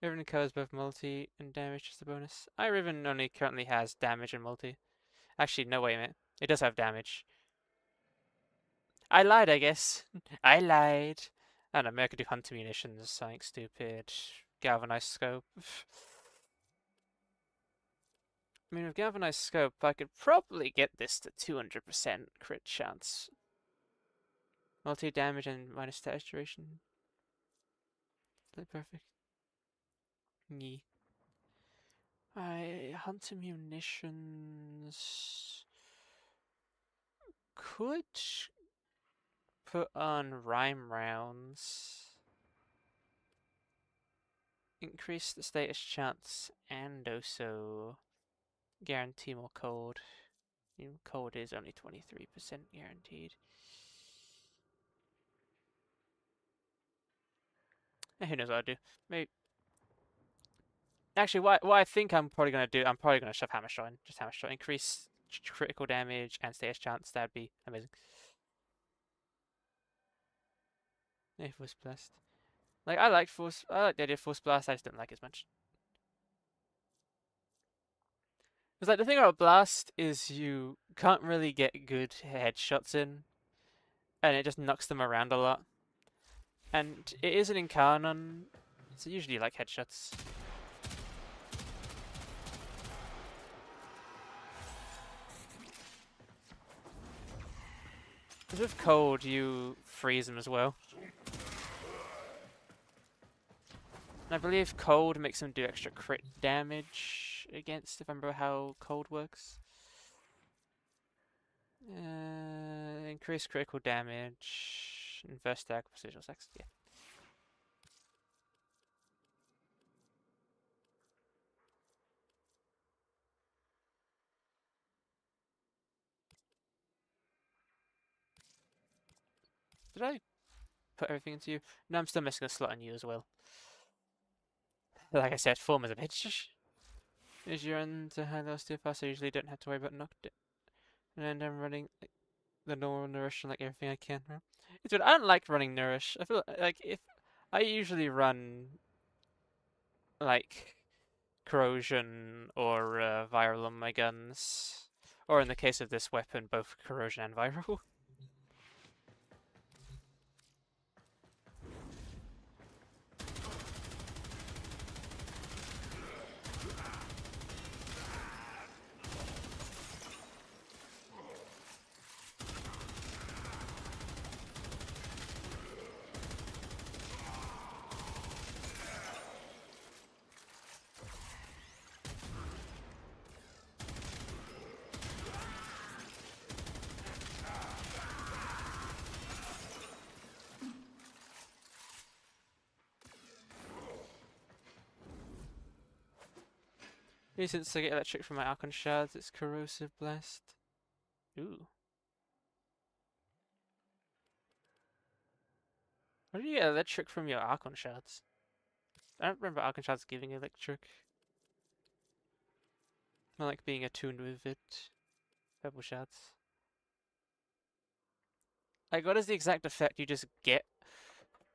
Riven covers both multi and damage as the bonus. Riven only currently has damage and multi. Actually, no, wait a minute. It does have damage. I lied, I guess. I lied. I don't know, maybe I could do hunter munitions, something stupid. Galvanized scope. I mean, with galvanized scope, I could probably get this to 200% crit chance. Multi damage and minus status duration. Is that perfect? Yeah. Hunter munitions could put on rhyme rounds, increase the status chance, and also guarantee more cold. Cold is only 23% guaranteed. Who knows what I'll do? Maybe. Actually, what I think I'm probably gonna do, I'm probably gonna shove Hammer Shot in. Just Hammer Shot, increase critical damage and status chance. That'd be amazing. Yeah, Force Blast. Like I like the idea of Force Blast. I just don't like it as much. Because like the thing about Blast is you can't really get good headshots in, and it just knocks them around a lot. And it is an Incarnon, so usually you like headshots. Because with cold, you freeze them as well. And I believe cold makes them do extra crit damage against, if I remember how cold works. Increased critical damage, inverse stack, precision sex, yeah. Did I put everything into you? No, I'm still missing a slot on you as well. Like I said, form is a bitch. As you run to high level steel fast, I usually don't have to worry about knocked it. And I'm running like, the normal nourish and like everything I can. Right? It's good. I don't like running nourish. I feel like if I usually run like corrosion or viral on my guns, or in the case of this weapon, both corrosion and viral. Since I get electric from my Archon shards, it's corrosive blast. Ooh. Where do you get electric from your Archon shards? I don't remember Archon shards giving electric. I like being attuned with it. Purple shards. Like, what is the exact effect? You just get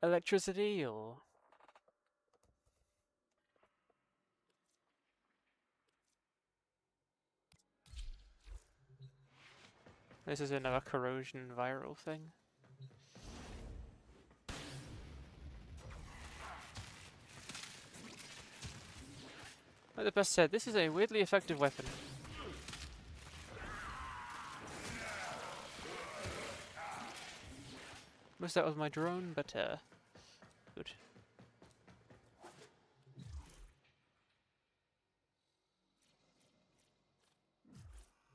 electricity, or? This is another corrosion viral thing. Like the best said, this is a weirdly effective weapon. Wish that was my drone, but good.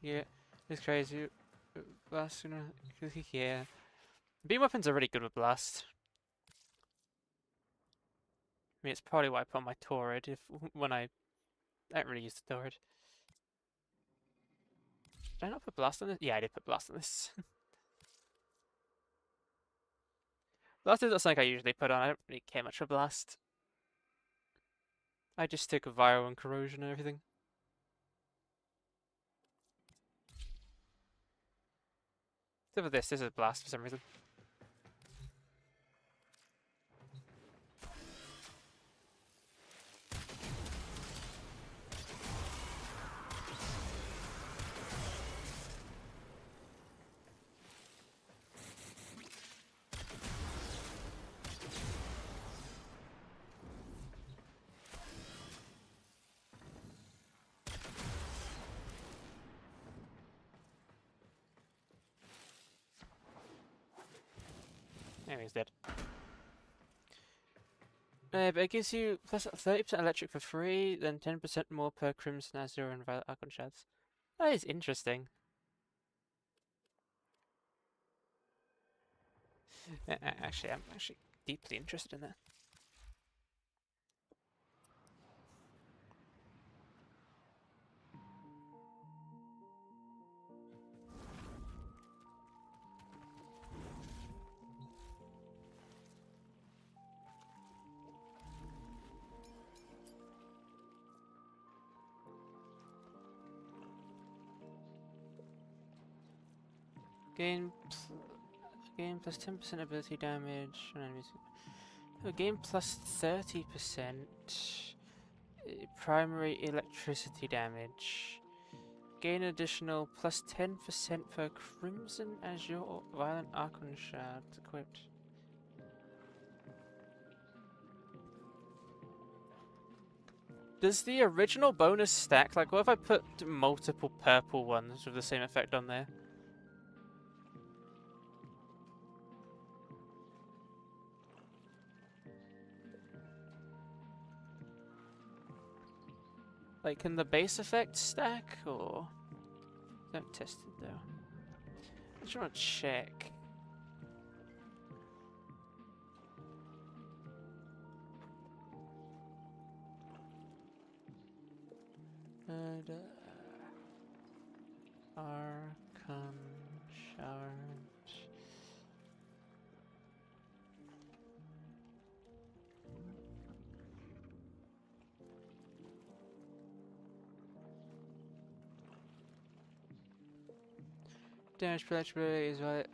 Yeah, it's crazy. Blast, yeah. Beam weapons are really good with blast. I mean, it's probably why I put on my turret when I don't really use the turret. Did I not put blast on this? Yeah, I did put blast on this. Blast is not something I usually put on. I don't really care much for blast. I just stick with viral and corrosion and everything. Except for this is blast for some reason. Anyway, he's dead. But it gives you plus 30% electric for free, then 10% more per Crimson Azure and Violet Archon shards. That is interesting. Actually, I'm actually deeply interested in that. Gain Gain plus 10% ability damage on enemies. Oh, gain plus 30% primary electricity damage. Gain additional plus 10% per Crimson Azure or Violent Archon Shard equipped. Does the original bonus stack? Like, what if I put multiple purple ones with the same effect on there? Like, can the base effect stack, or... I haven't tested, though. I just want to check. And, Archon Shard. Damage per electric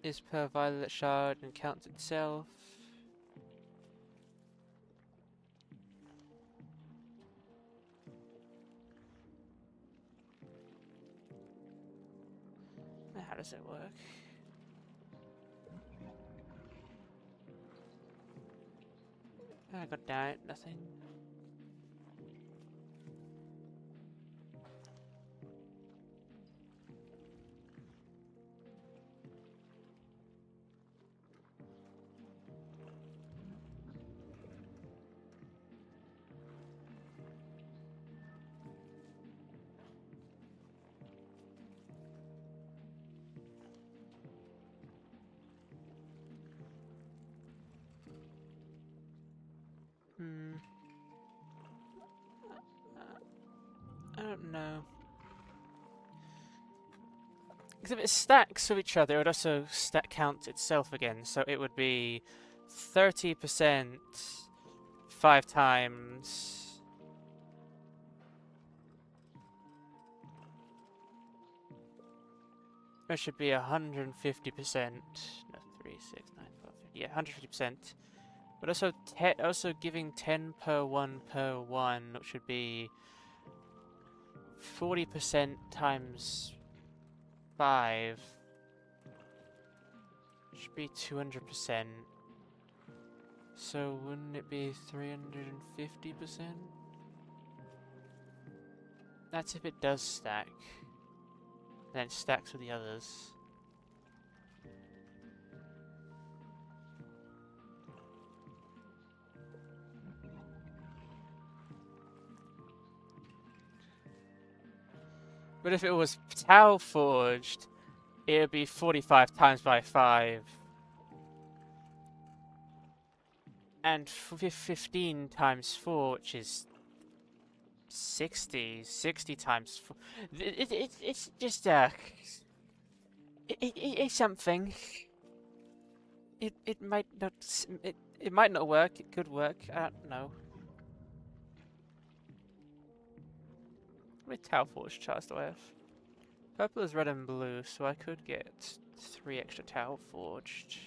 is per violet shard and counts itself. How does it work? I got down, nothing. I don't know. Because if it stacks with each other, it would also stack count itself again. So it would be 30% 5 times. It should be 150%. No, 3, 6, 9, 12, 50. Yeah, 150%. But also giving 10 per 1 per 1, which should be 40% times 5. Should be 200%. So wouldn't it be 350%? That's if it does stack. Then it stacks with the others. But if it was Tau Forged, it would be 45 times by 5. And 15 times 4, which is 60. 60 times 4. It's just, it's something. It might not, it might not work, it could work, I don't know. How many Tau Forged shards do I have? Purple is red and blue, so I could get 3 extra Tau Forged.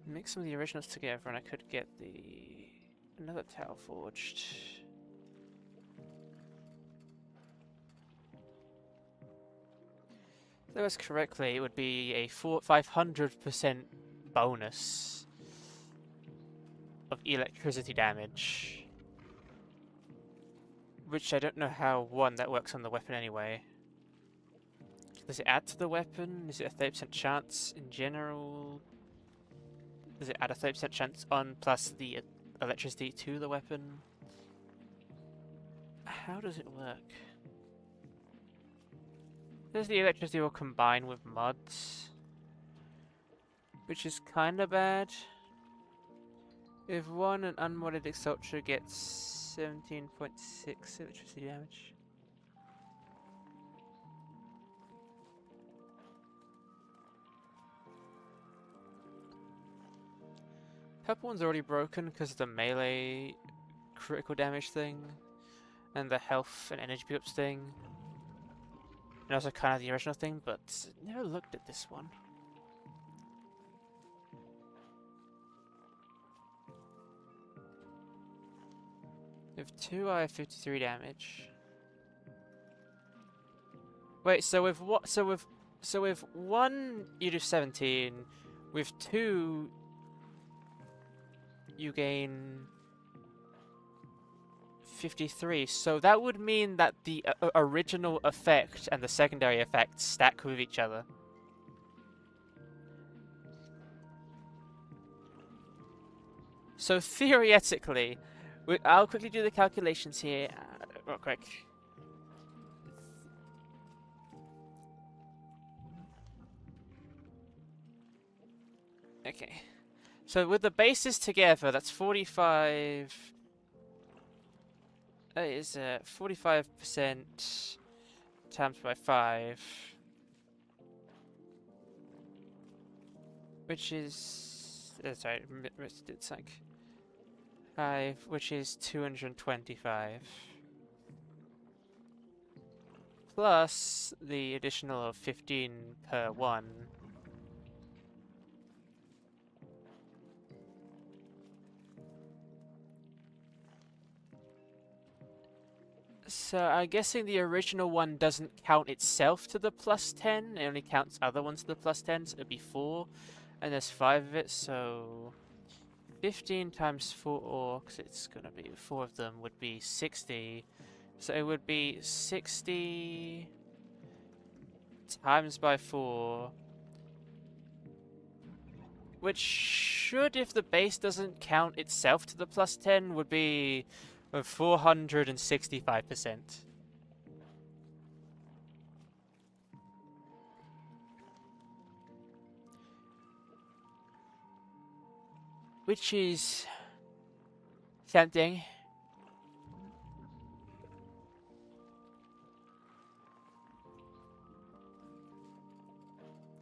Mix some of the originals together and I could get another Tau Forged. If that was correctly, it would be a 500% bonus of electricity damage. Which I don't know how, that works on the weapon anyway. Does it add to the weapon? Is it a 30% chance in general? Does it add a 30% chance on plus the electricity to the weapon? How does it work? Does the electricity all combine with mods? Which is kinda bad. If one, an unmodded Exultra gets 17.6 electricity damage. Purple one's already broken because of the melee critical damage thing, and the health and energy pickups thing, and also kind of the original thing, but never looked at this one. With 2, I have 53 damage. Wait, so with what? So with 1, you do 17. With 2, you gain 53. So that would mean that the original effect and the secondary effect stack with each other. So theoretically, I'll quickly do the calculations here, real quick. Okay. So with the bases together, that's 45. That is 45% times by 5. Which is... sorry, it's like... 5, which is 225. Plus the additional of 15 per 1. So I'm guessing the original one doesn't count itself to the plus 10, it only counts other ones to the plus 10, so it'd be 4. And there's 5 of it, so 15 times 4, because it's gonna be 4 of them, would be 60. So it would be 60 times by 4, which should, if the base doesn't count itself to the plus 10, would be 465%. Which is tempting.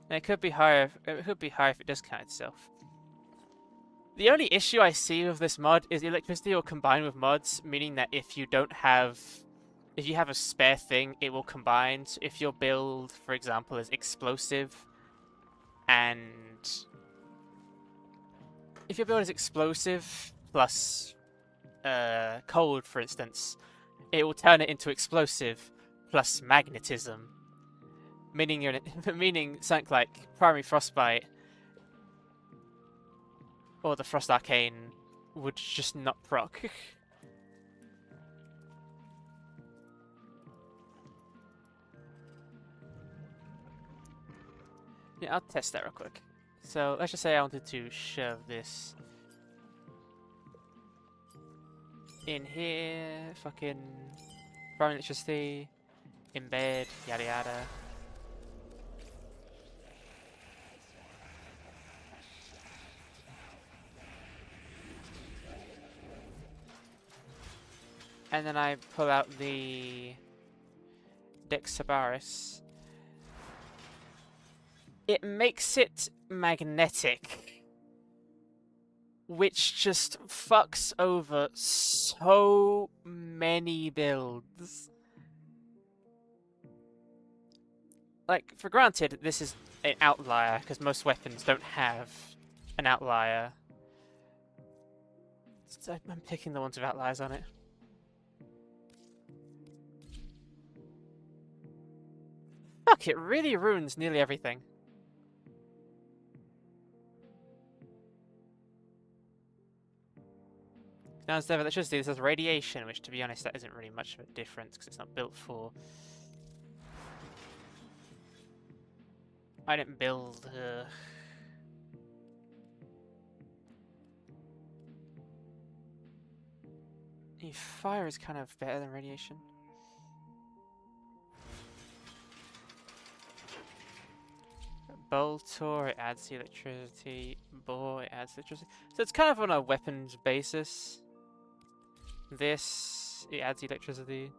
And it could be higher. It could be higher if it does count itself. The only issue I see with this mod is electricity will combine with mods, meaning that if you have a spare thing, it will combine. So if your build, for example, is explosive, and if your build is explosive plus cold, for instance, it will turn it into explosive plus magnetism, meaning something like primary frostbite or the frost arcane would just not proc. Yeah, I'll test that real quick. So let's just say I wanted to shove this in here, fucking primary electricity, embed, yada yada. And then I pull out the Dexabaris. It makes it magnetic, which just fucks over so many builds. Like, for granted, this is an outlier, because most weapons don't have an outlier. So I'm picking the ones with outliers on it. Fuck, it really ruins nearly everything. Now instead of electricity, this has radiation, which, to be honest, that isn't really much of a difference, because it's not built for... I didn't build... Fire is kind of better than radiation. Boltor, it adds the electricity. Bore, it adds electricity. So it's kind of on a weapons basis. This, it adds electricity.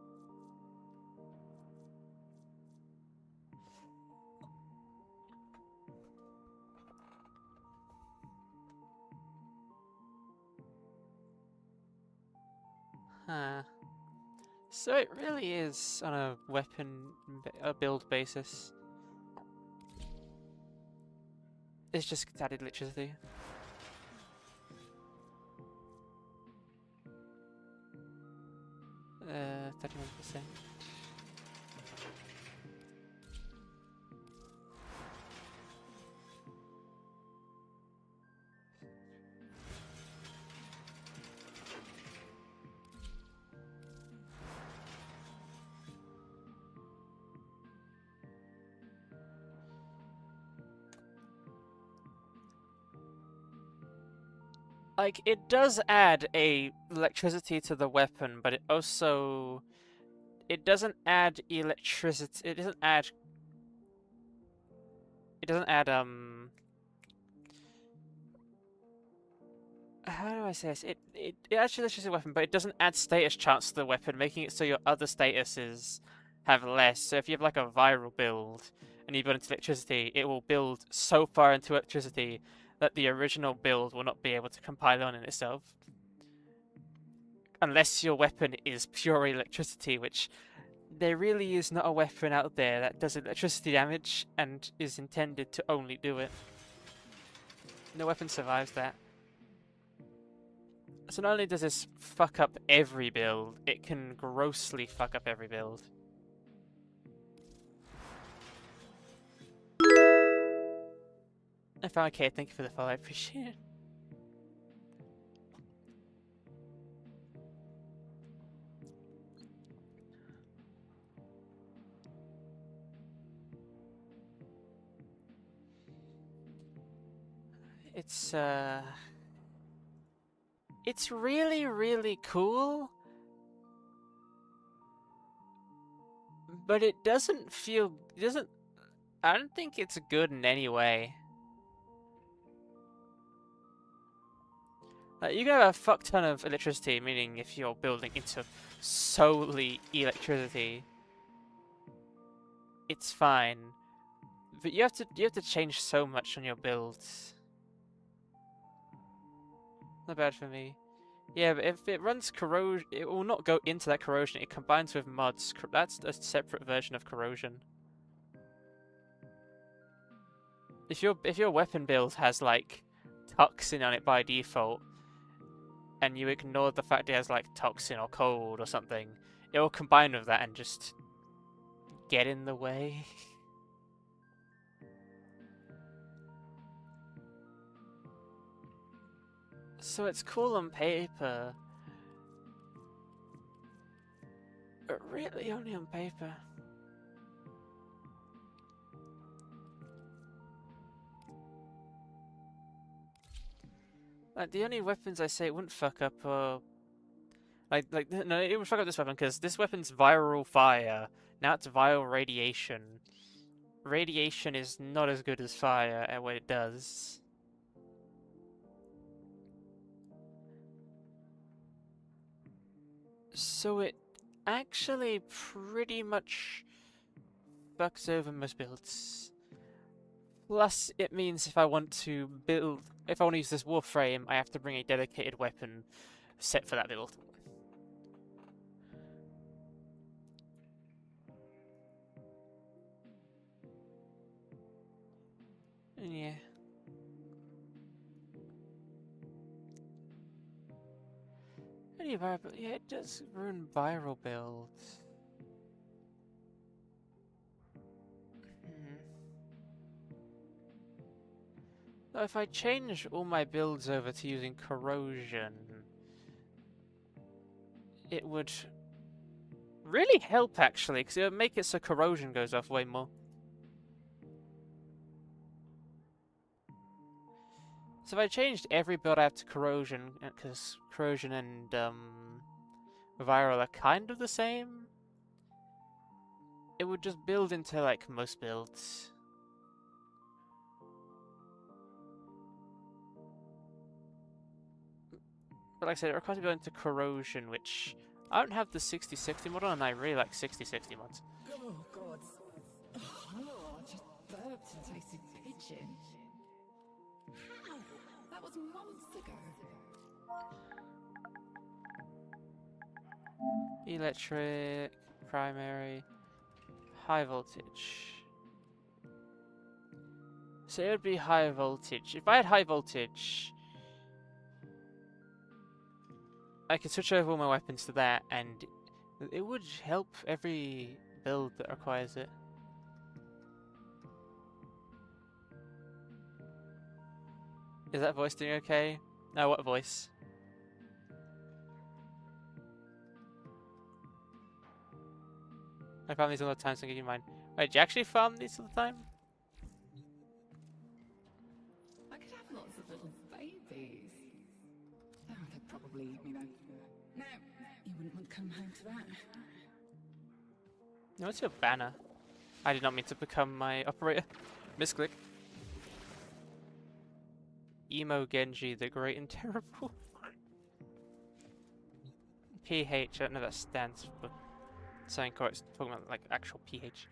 Huh. So it really is on a build basis. It's just added electricity. 31%. Like, it does add a electricity to the weapon, but it also... It doesn't add electricity... It doesn't add... How do I say this? It adds electricity to the weapon, but it doesn't add status chance to the weapon, making it so your other statuses have less. So if you have, like, a viral build, and you build into electricity, it will build so far into electricity that the original build will not be able to compile on in itself. Unless your weapon is pure electricity, which there really is not a weapon out there that does electricity damage and is intended to only do it. No weapon survives that. So not only does this fuck up every build, it can grossly fuck up every build. If I'm okay, thank you for the follow, I appreciate it. It's really, really cool, but it doesn't feel, I don't think it's good in any way. You can have a fuck ton of electricity, meaning if you're building into solely electricity, it's fine. But you have to change so much on your builds. Not bad for me. Yeah, but if it runs corrosion, it will not go into that corrosion. It combines with mods. That's a separate version of corrosion. If your weapon build has like toxin on it by default, and you ignore the fact it has like toxin or cold or something, it will combine with that and just get in the way. So it's cool on paper, but really only on paper. Like, the only weapons I say it wouldn't fuck up are... no, it would fuck up this weapon, because this weapon's viral fire. Now it's viral radiation. Radiation is not as good as fire at what it does. So it actually pretty much fucks over most builds. Plus, it means if I want to use this warframe, I have to bring a dedicated weapon set for that build. And yeah. Any viral build? Yeah, it does ruin viral builds. So if I change all my builds over to using corrosion, it would really help actually, because it would make it so corrosion goes off way more. So if I changed every build I have to corrosion, because corrosion and viral are kind of the same, it would just build into like most builds. But like I said, it requires me to go into corrosion, which I don't have the 60/60 model, and I really like 60/60 mods. Oh, God. Oh, I just burped and tasted pigeon. How? That was months ago. Electric, primary, high voltage. So it would be high voltage. If I had high voltage, I could switch over all my weapons to that, and It would help every build that requires it. Is that voice doing okay? No, what voice? I farm these all the time, so I'll give you mine. Wait, do you actually farm these all the time? I could have lots of little babies. Oh, they'd probably eat me though. No, you wouldn't want to come home to that. No, what's your banner? I did not mean to become my operator. Misclick. Emo Genji, the Great and Terrible. PH, I don't know what that stands for. Something correct, talking about like actual PH.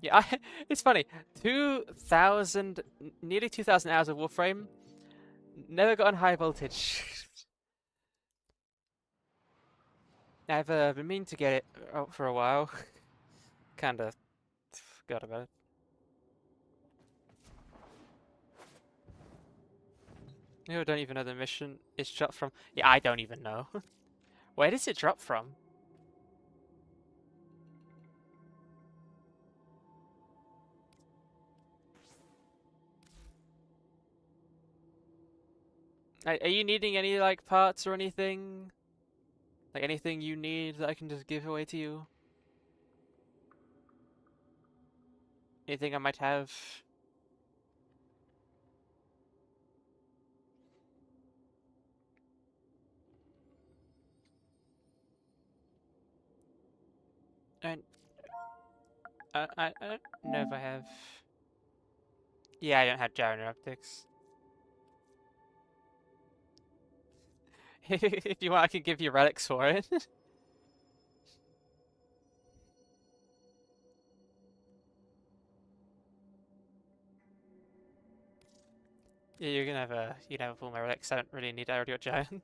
Yeah, it's funny. 2,000, nearly 2,000 hours of Warframe. Never got on high voltage. I've been meaning to get it out for a while. Kinda forgot about it. I don't even know the mission it's dropped from. Yeah, I don't even know. Where does it drop from? Are you needing any like parts or anything? Like anything you need that I can just give away to you? Anything I might have? And I don't know if I have. Yeah, I don't have gyro optics. If you want, I can give you relics for it. Yeah, you can have all my relics. I don't really need. I already got giant.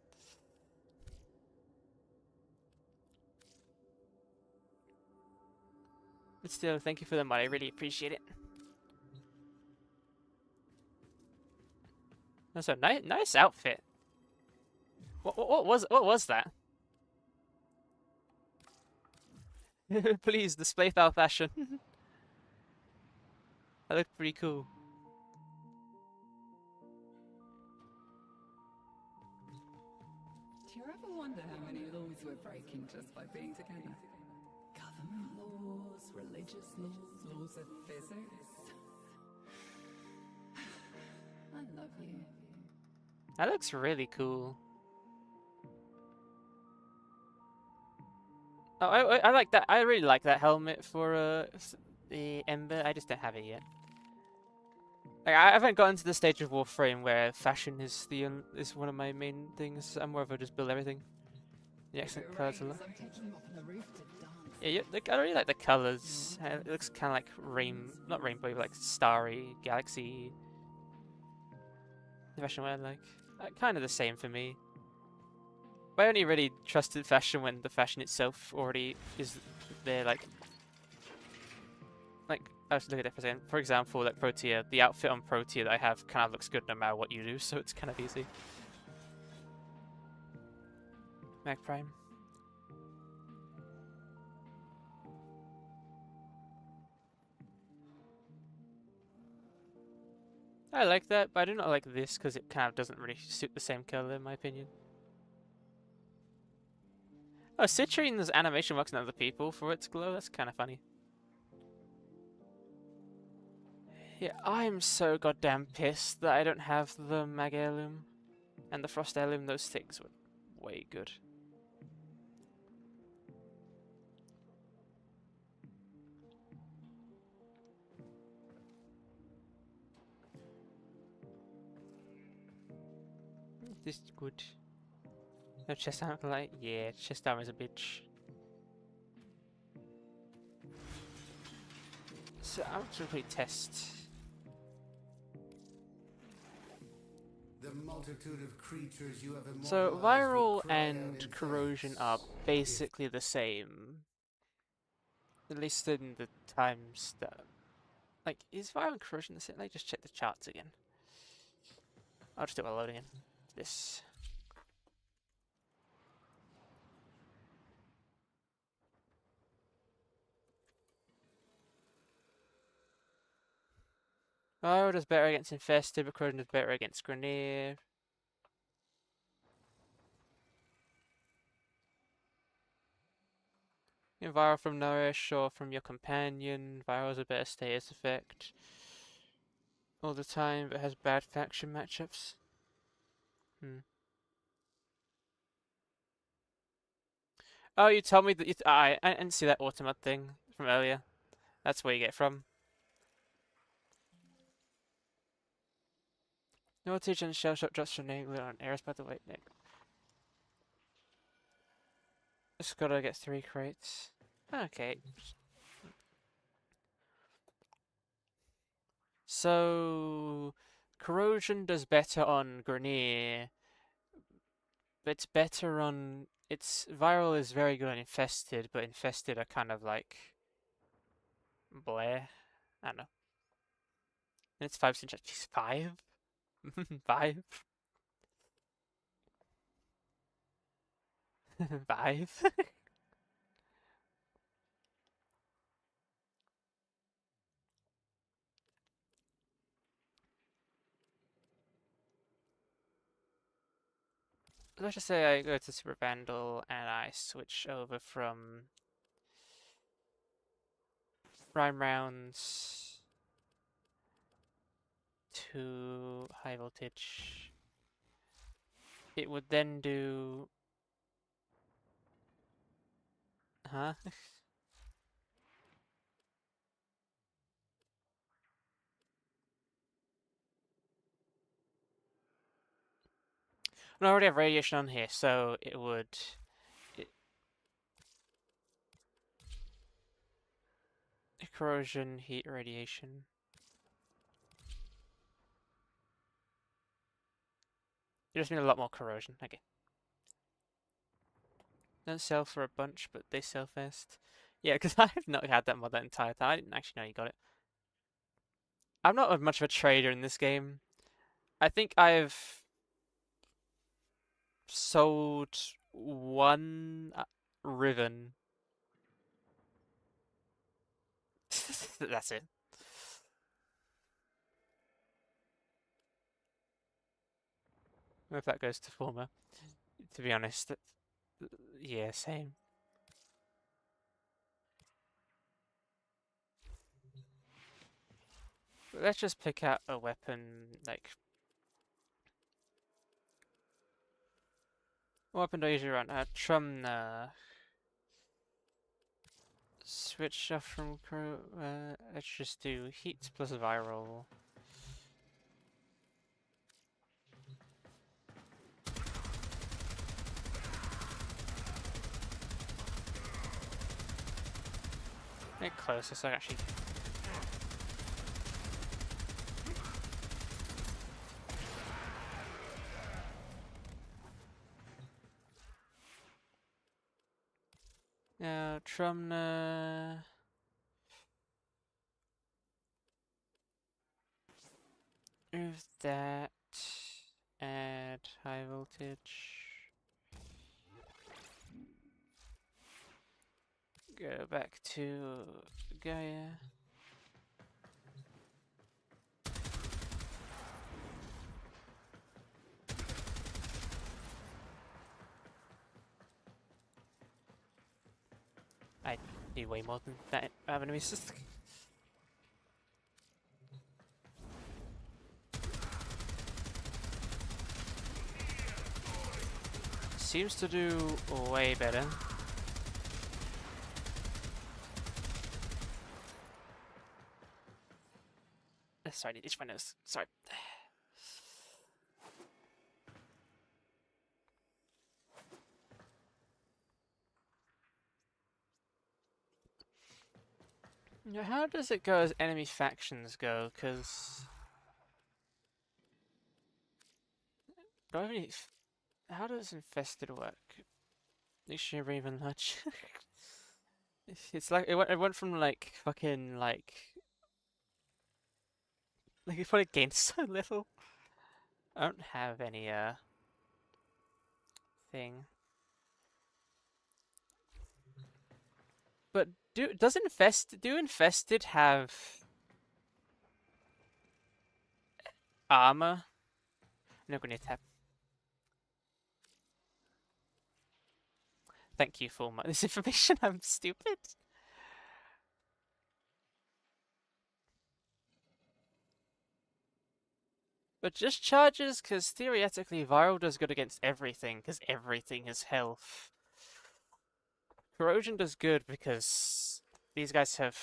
But still, thank you for the money. I really appreciate it. That's a nice outfit. What was that? Please display style fashion. That looked pretty cool. Do you ever wonder how many laws we're breaking just by being together? Government laws, religious laws, laws of physics. I love you. That looks really cool. Oh, I like that. I really like that helmet for the Ember. I just don't have it yet. Like, I haven't gotten to the stage of Warframe where fashion is is one of my main things. I'm more of a just build everything. The accent colours a lot. I'm taking you up on the roof to dance. Yeah, I really like the colours. It looks kind of like not rainbow, but like starry, galaxy. The fashion I like. Kind of the same for me. But I only really trusted fashion when the fashion itself already is there. Like I was looking at it for a second. For example, like Protea, the outfit on Protea that I have kind of looks good no matter what you do, so it's kind of easy. Mag Prime. I like that, but I do not like this because it kind of doesn't really suit the same color in my opinion. Oh, Citrine's animation works on other people for its glow. That's kind of funny. Yeah, I'm so goddamn pissed that I don't have the Mag Heirloom and the Frost Heirloom. Those things were way good. This is good. No chest armor light? Yeah, chest armor is a bitch. So I'm going to play test. The multitude of creatures you have So immortalized viral will cry out and in corrosion thanks. are basically the same. At least in the times that... Like, is viral and corrosion the same? Let me just check the charts again. I'll just do it while loading in. This. Viral does better against infested, but corrosion does better against grenade. Viral from nourish or from your companion. Viral has a better status effect all the time, but has bad faction matchups. Oh, you told me that you. I didn't see that automod thing from earlier. That's where you get it from. No teach and shell shot drops from name on airs by the way, Nick. Just gotta get 3 crates. Okay. So corrosion does better on Grenier, but it's better on its viral is very good on infested, but infested are kind of like bleh. I don't know. And it's 5 cents. Jeez, 5? 5? 5? Let's just say I go to Super Vandal and I switch over from prime rounds to high voltage. It would then do... Huh? I already have radiation on here, so it would... corrosion, heat, radiation. You just need a lot more corrosion. Okay. Don't sell for a bunch, but they sell fast. Yeah, because I've not had that mod that entire time. I didn't actually know you got it. I'm not much of a trader in this game. I think I've sold 1 ribbon. That's it. If that goes to former, to be honest, yeah, same. But let's just pick out a weapon, like... What weapon do I usually run? Trumna. Switch off from crew. Let's just do heat plus viral. Get closer so I can actually. Now, Trumna. Move that. Add high voltage. Go back to Gaia. I do way more than that enemies. Seems to do way better. Sorry, I need to itch my nose. Sorry. Now, how does it go as enemy factions go? Because... Do I have any... How does infested work? Dictionary even much. It's like it went from like fucking like it probably gained so little. I don't have any thing. But do infested have armor. No grenade tab. Thank you for this information. I'm stupid. But just charges, because theoretically Viral does good against everything, because everything is health. Corrosion does good because these guys have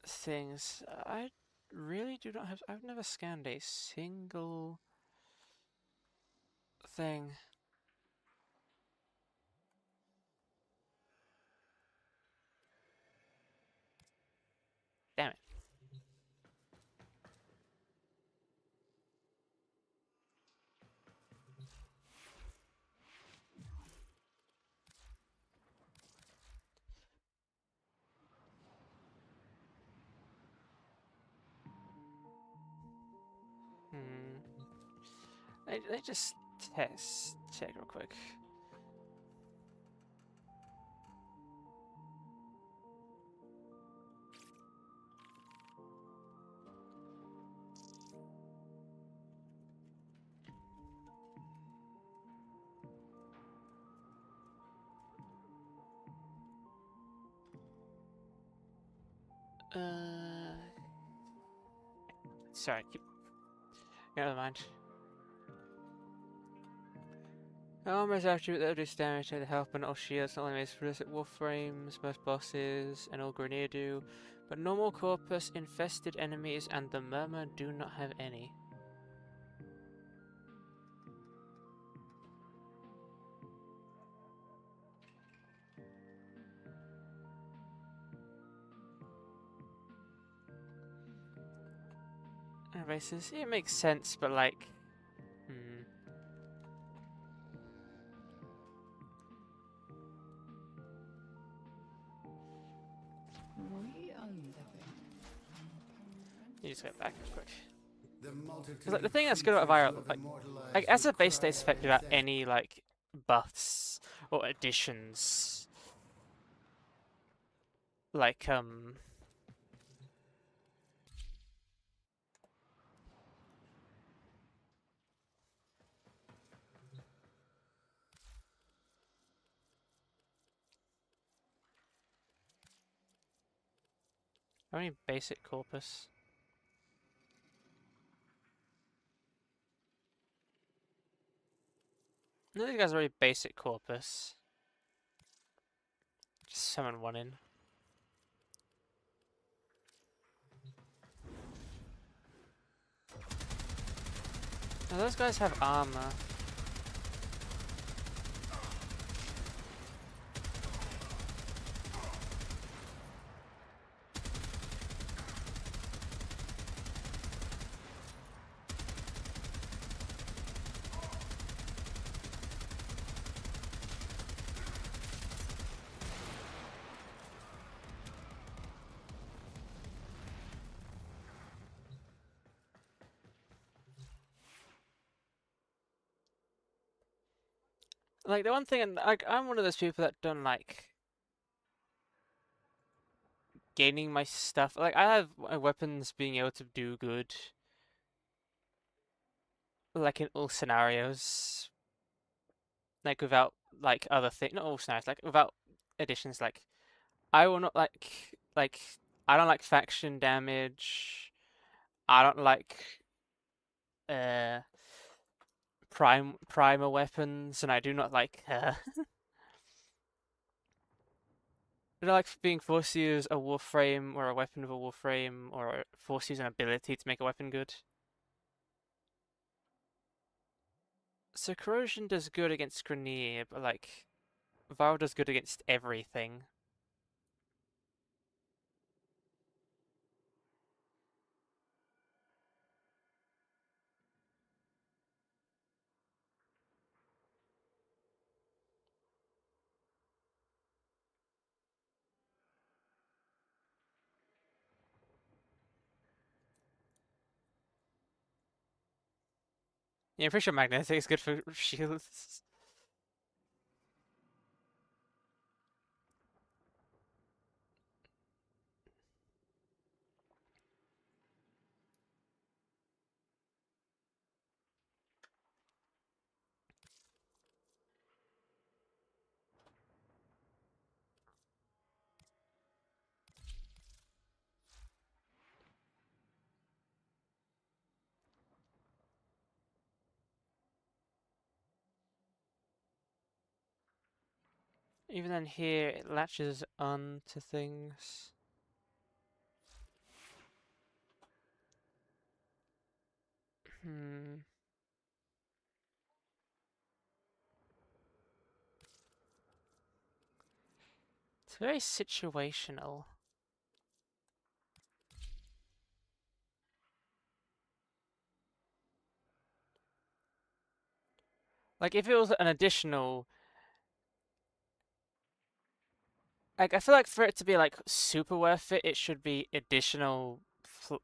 things. I really do not have. I've never scanned a single thing. Damn it. Let just check real quick. Sorry, never mind. Armor's attribute that reduces damage to the health but not all shields, not only makes realistic warframes, most bosses, and all Grenadier do, but normal corpus, infested enemies, and the Murmur do not have any. Races, it makes sense, but like, You just get back quick. Because like the thing that's good about Viral, like as a base stays effective without any like buffs or additions, like how many basic corpus? No, these guys are already basic corpus. Just summon one in. Now those guys have armor. Like the one thing, and like I'm one of those people that don't like gaining my stuff. Like I have my weapons being able to do good, like in all scenarios. Like without like other things, not all scenarios. Like without additions. Like I will not like I don't like faction damage. I don't like uh primer weapons, and I do not like I don't like being forced to use a warframe or a weapon with a warframe, or forced to use an ability to make a weapon good. So corrosion does good against Grenier, but like Viral does good against everything. Yeah, I'm pretty sure magnetic is good for shields. Even then here, it latches on to things. Hmm. It's very situational. Like, if it was an additional... Like, I feel like for it to be, like, super worth it, it should be additional,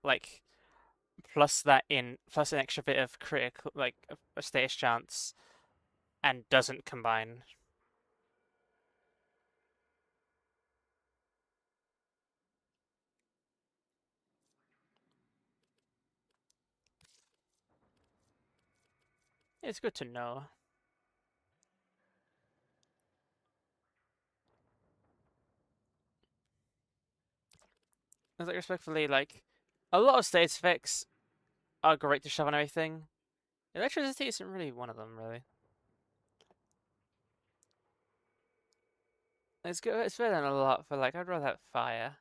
like, plus an extra bit of critical, like, a status chance, and doesn't combine. It's good to know. It's like, respectfully, like, a lot of status effects are great to shove on everything. Electricity isn't really one of them, really. It's good. It's better than a lot for, like, I'd rather have fire.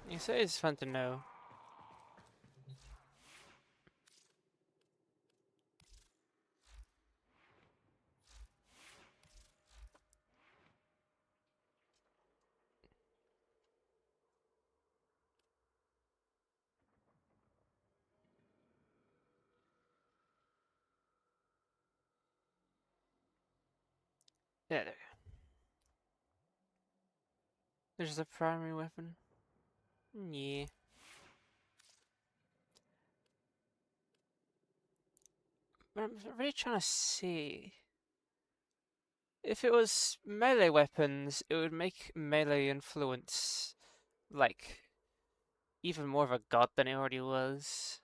You say it's fun to know. Yeah, there. There's a primary weapon. Yeah. But I'm really trying to see. If it was melee weapons, it would make melee influence, like, even more of a god than it already was.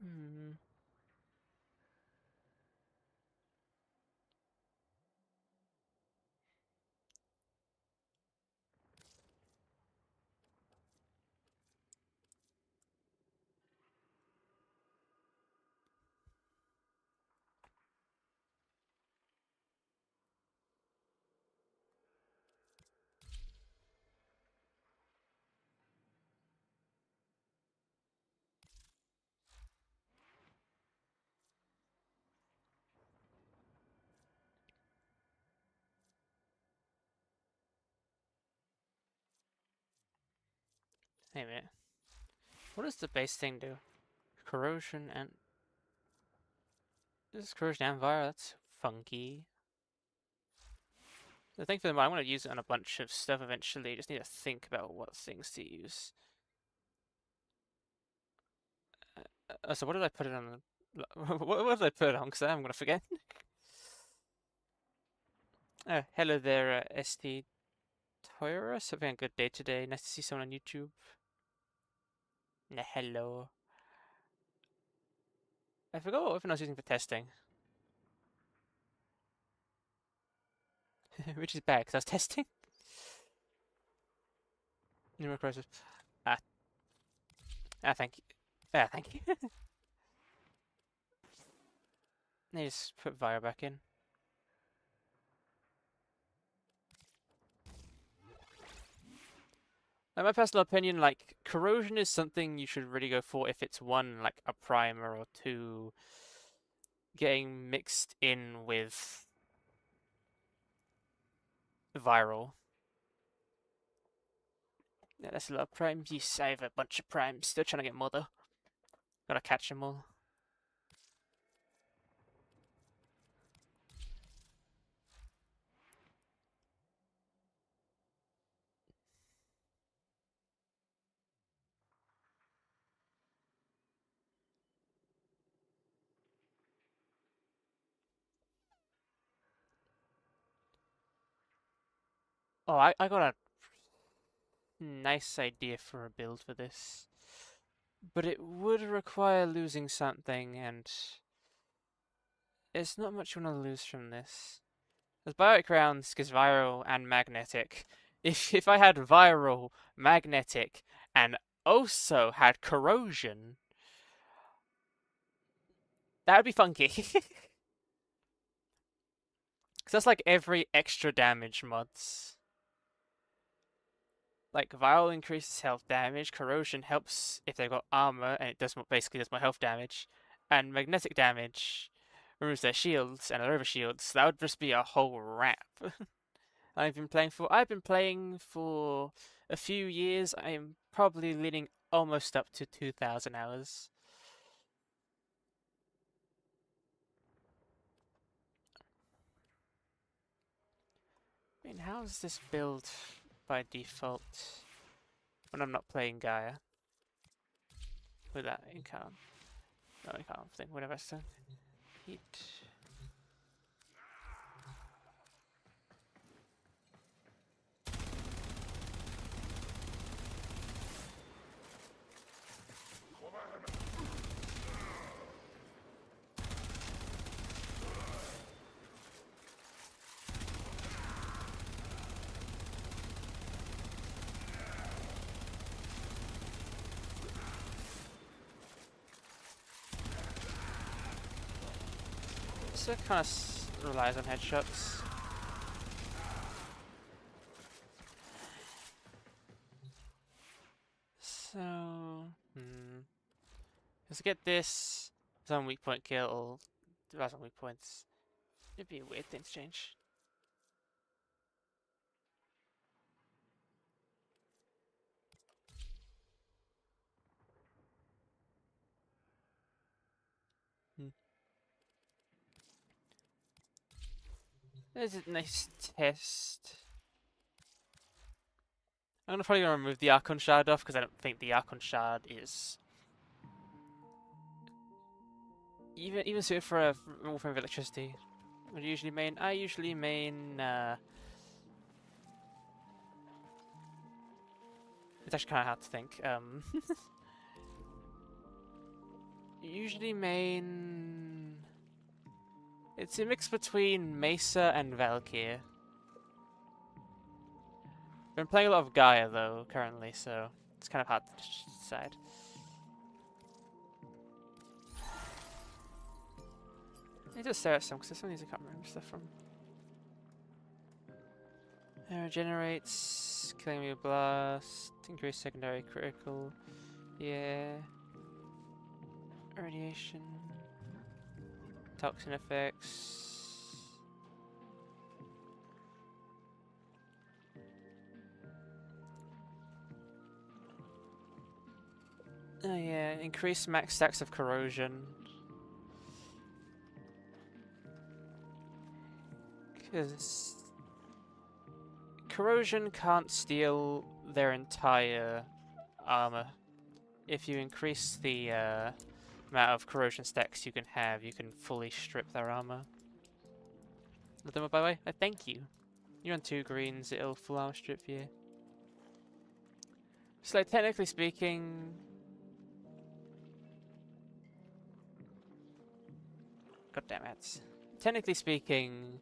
Hmm. Hey, man. What does the base thing do? Corrosion and... This is corrosion and fire, that's funky. The thing for the I'm going to use it on a bunch of stuff eventually. Just need to think about what things to use. So what did I put it on? What did I put it on? Because I'm going to forget. Oh, hello there, ST Taurus. Having a good day today. Nice to see someone on YouTube. Nah, hello. I forgot what weapon I was using for testing. Which is bad, because I was testing. Numerous crisis. Ah. Ah, thank you. Ah, thank you. Let me just put Vire back in. In my personal opinion, like, corrosion is something you should really go for if it's one, like, a primer, or two, getting mixed in with viral. Yeah, that's a lot of primes. Yes, I have a bunch of primes. Still trying to get more, though. Gotta catch them all. Oh, I got a nice idea for a build for this. But it would require losing something, and there's not much you want to lose from this. There's biotic rounds, because viral and magnetic. If I had viral, magnetic, and also had corrosion, that would be funky. Because that's like every extra damage mods. Like, viral increases health damage, corrosion helps if they've got armor, and it basically does more health damage, and magnetic damage removes their shields and their overshields. That would just be a whole wrap. I've been playing for a few years. I am probably leading almost up to 2,000 hours. I mean, how is this build by default when I'm not playing Gaia? With that income. No income thing, whatever it's done. Heat. So it kind of relies on headshots. So, let's get this. Some weak point kill. There some weak points. It'd be a weird thing to change. There's a nice test. I'm probably gonna remove the Archon Shard off because I don't think the Archon Shard is even suited for a warframe of electricity. What do you usually main? I usually main. It's actually kind of hard to think. Usually main. It's a mix between Mesa and Valkyr. Been playing a lot of Gaia though currently, so it's kind of hard to decide. I need to stare at some because there's some of these I can't remember stuff from. It regenerates, killing me with blast, increase secondary critical, yeah. Radiation, toxin effects. Oh yeah, increase max stacks of corrosion. Because corrosion can't steal their entire armor. If you increase the amount of corrosion stacks you can have, you can fully strip their armor. By the way, thank you. You're on 2 greens, it'll full armor strip you. So like, technically speaking... God damn it. Technically speaking,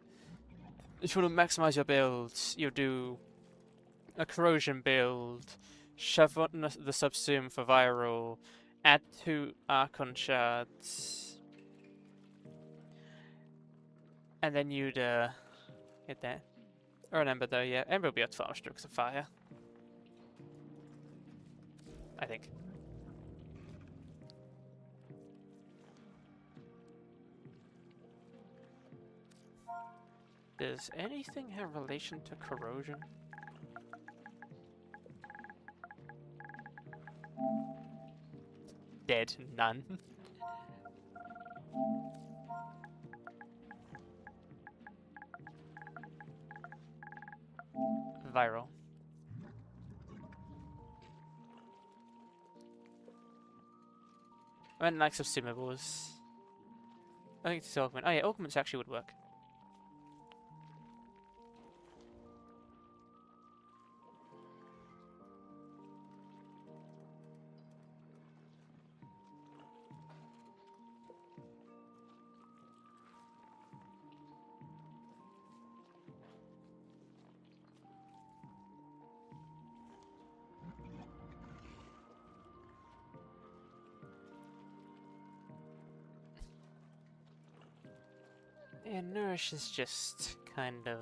if you want to maximize your builds, you'll do a corrosion build, shove on the subsume for viral, add 2 Archon shards, and then you'd hit that. Or an Ember though, yeah. Ember will be able to farm strokes of fire. I think. Does anything have relation to corrosion? Dead. None. Viral. I meant like subsumables. I think it's augment. Oh yeah, augments actually would work. Yeah, nourish is just kind of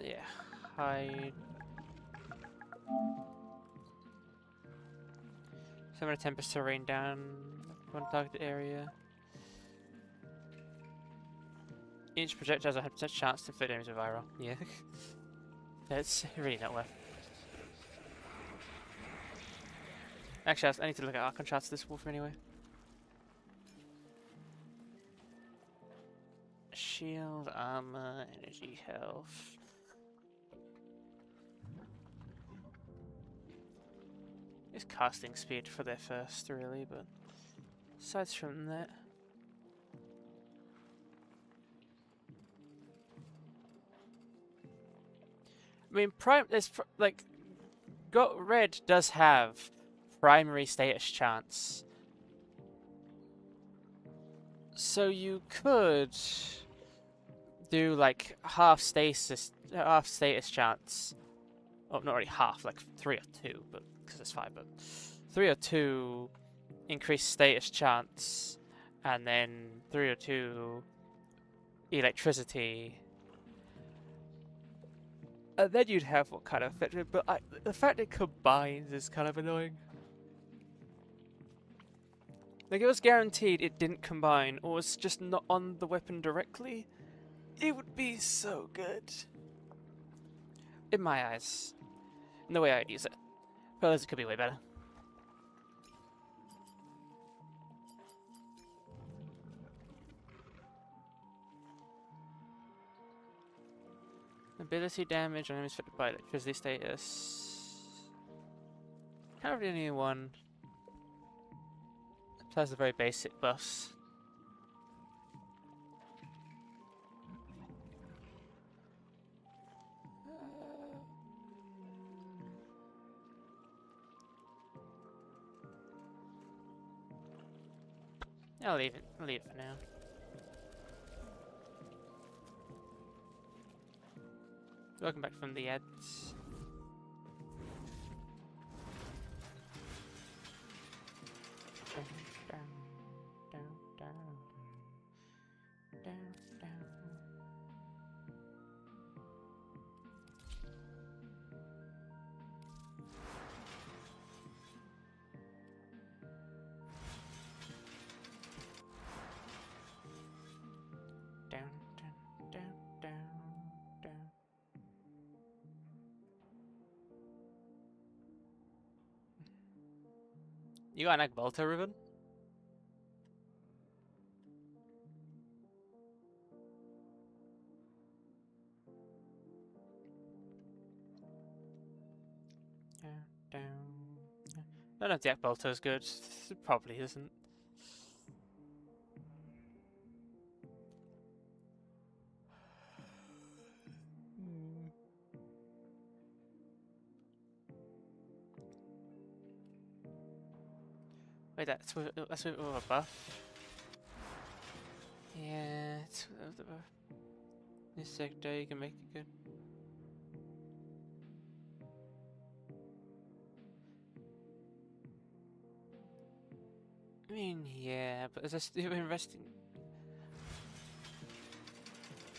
yeah, hide. Summon a tempest to rain down one targeted area. Each projectile has a 100% chance to inflict damage with viral. Yeah. That's really not worth. Actually, I need to look at our contrast to this wolf anyway. Shield, armor, energy, health. It's casting speed for their first, really, but aside from that. I mean, Red does have primary status chance. So you could do like half status chance. Oh, not really half, like 3 or 2, but because it's 5, but 3 or 2 increased status chance, and then 3 or 2 electricity. And then you'd have what kind of effect, but the fact it combines is kind of annoying. Like, it was guaranteed it didn't combine, or was just not on the weapon directly. It would be so good. In my eyes. In the way I'd use it. But it could be way better. Ability damage on enemies affected by electricity status. Kind of the only one. Plus the very basic buffs. I'll leave it for now. Welcome back from the ads. You got an Agbolta ribbon? I don't know if the Agbolta is good. It probably isn't. Wait, that's with a buff. Yeah, it's with the buff. This sector, you can make it good. I mean, yeah, but is this still investing?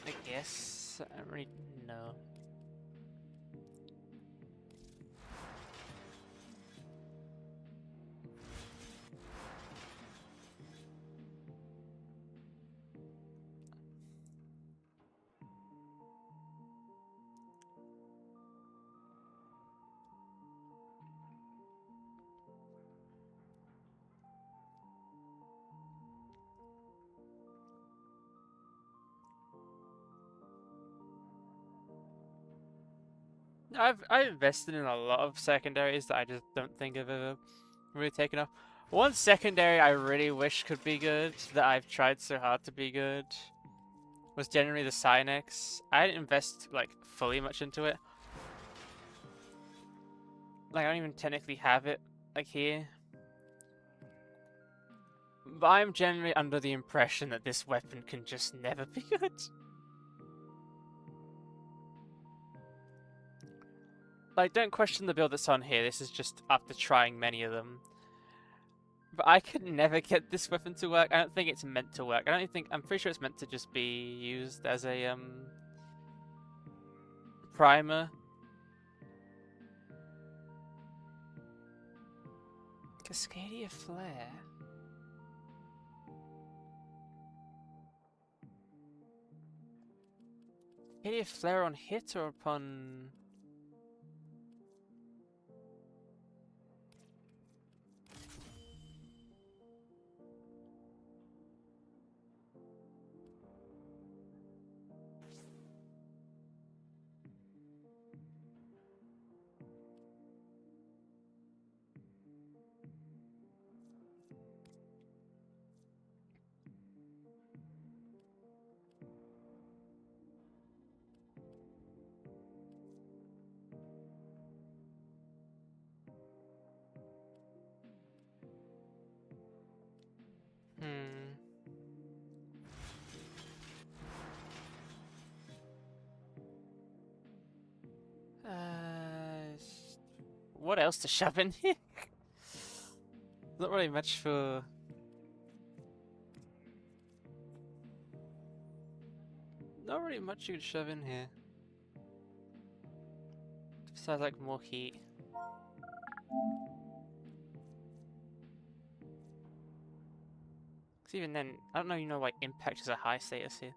I guess I don't really know. I've invested in a lot of secondaries that I just don't think I've ever really taken up. One secondary I really wish could be good, that I've tried so hard to be good, was generally the Cynex. I didn't invest like fully much into it. Like, I don't even technically have it like here. But I'm generally under the impression that this weapon can just never be good. like, don't question the build that's on here. This is just after trying many of them. But I could never get this weapon to work. I don't think it's meant to work. I'm pretty sure it's meant to just be used as a primer. Cascadia Flare. Cascadia Flare on hit or upon? What else to shove in here? Not really much for... Not really much you could shove in here. Besides, like, more heat. Because even then, I don't know, why impact is a high status here.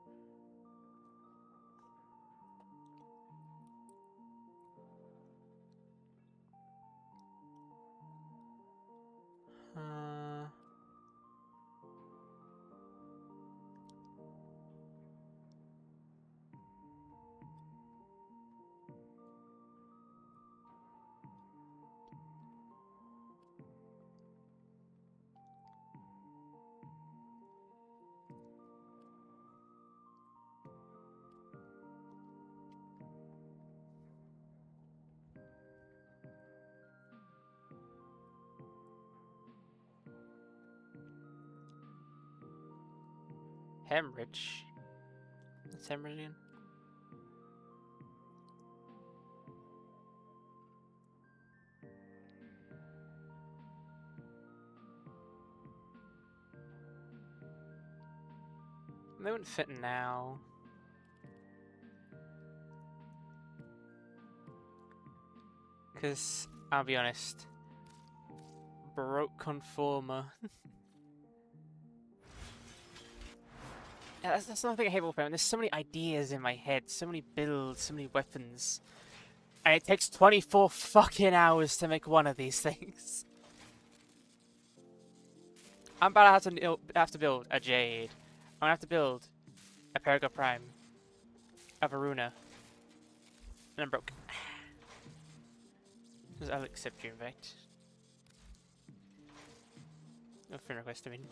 Hemorrhage? What's hemorrhaging? They wouldn't fit now. Because, I'll be honest, Baroque Conformer. Yeah, that's another thing I hate about Warframe. There's so many ideas in my head, so many builds, so many weapons. And it takes 24 fucking hours to make one of these things. I'm about to have to build a Jade. I'm gonna have to build a Perigo Prime. A Varuna. And I'm broke. I'll accept your invite. No friend request, I mean.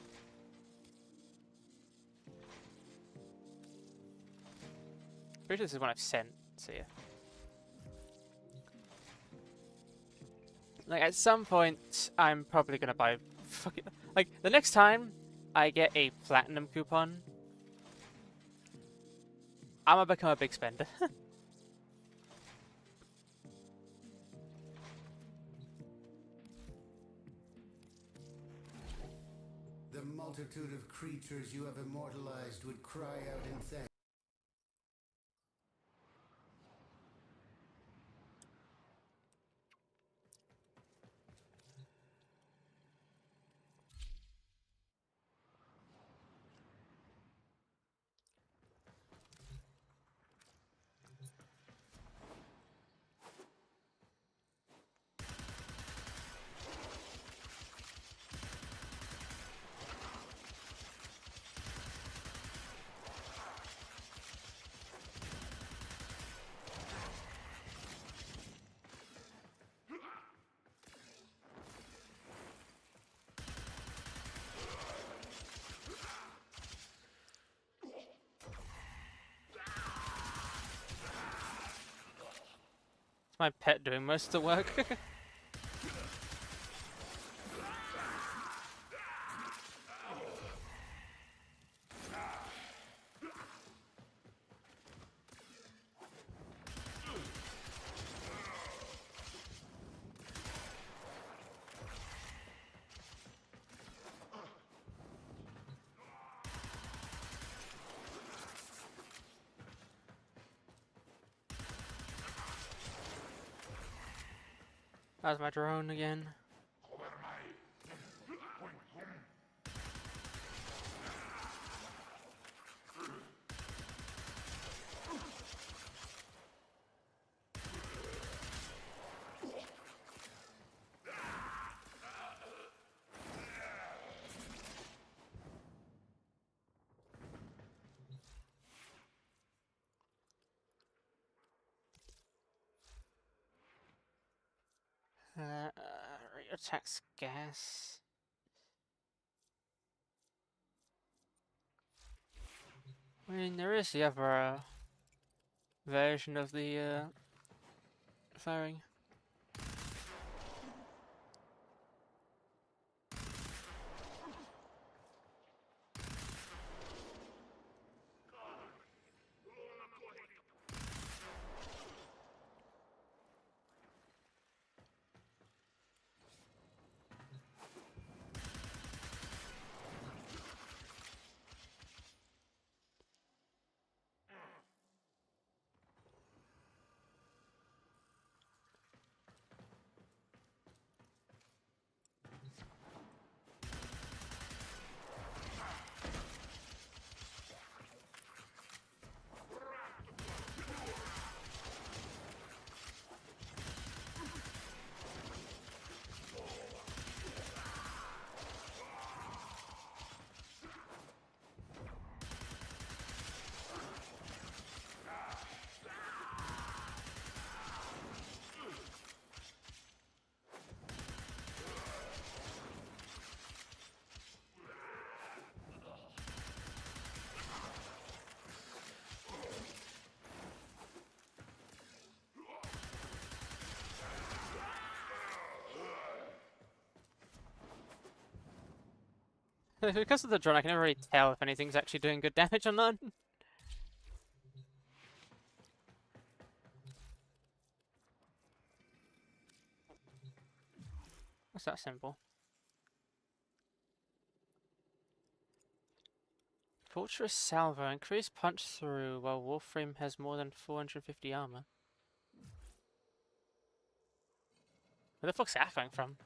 Pretty sure this is one I've sent, so yeah. Like, at some point, I'm probably gonna buy fucking... Like, the next time I get a platinum coupon, I'm gonna become a big spender. The multitude of creatures you have immortalized would cry out in thanks. My pet doing most of the work. That was my drone again. Attacks gas. I mean, there is the other version of the firing. Because of the drone, I can never really tell if anything's actually doing good damage or not. What's that symbol? Fortress Salvo. Increased punch through while warframe has more than 450 armor. Where the fuck's that coming from?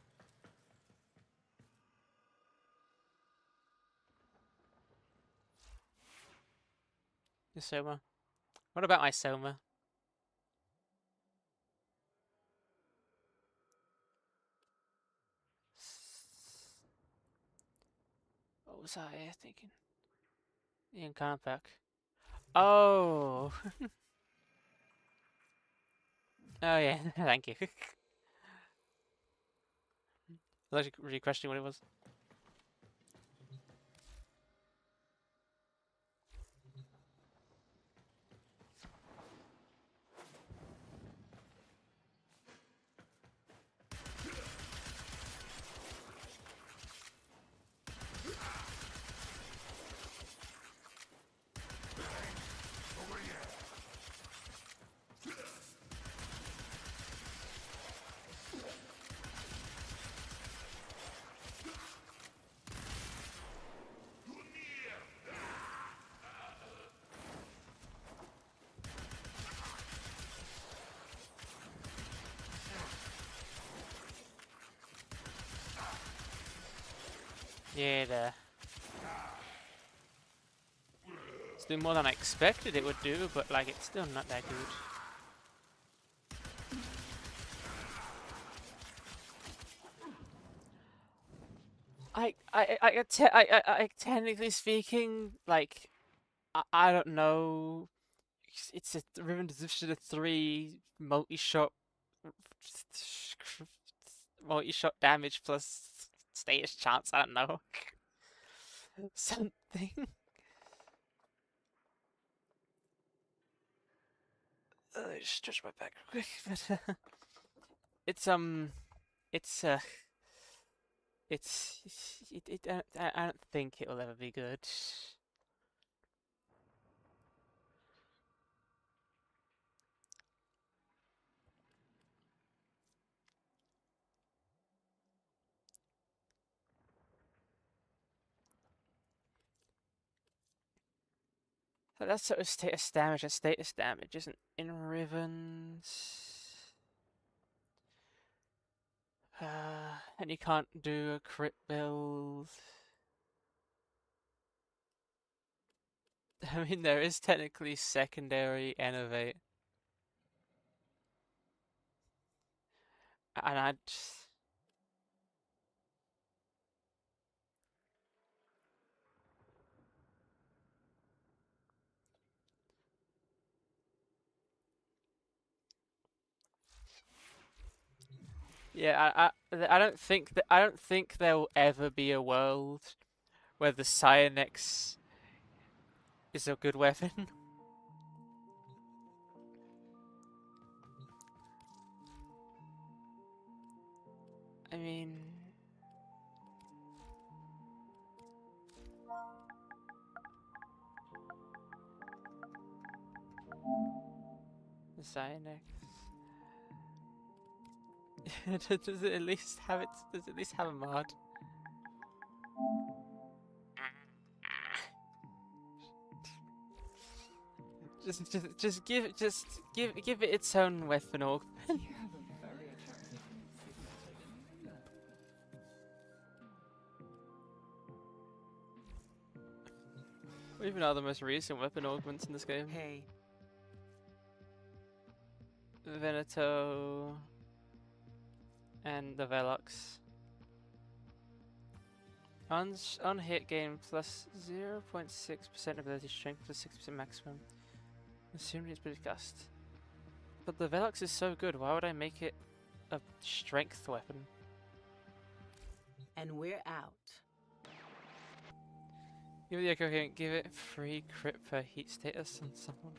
Your Soma. What about my Soma? What was I thinking? The encounter pack. Oh! Oh yeah, thank you. I was actually really questioning what it was. Yeah, it's doing more than I expected it would do, but like it's still not that good. Technically speaking, like I don't know. It's a Riven Division of 3 multi-shot damage plus status chance. I don't know. Something. Stretch my back real quick, but it's it's uh I don't think it'll ever be good. So that's sort of status damage, and status damage isn't in Rivens. And you can't do a crit build. I mean, there is technically secondary innovate. And I'd... Yeah, I don't think there will ever be a world where the Psionex is a good weapon. I mean, the Psionex. Does it at least have it? Does it at least have a mod? Just give it its own weapon augment. You have a very attractive signature, What even are the most recent weapon augments in this game? Hey. Veneto and the Velox. On hit gain plus 0.6% ability strength plus 6% maximum. Assuming it's discussed. But the Velox is so good, why would I make it a strength weapon? And we're out. Give it the coherent, give it free crit per heat status on someone.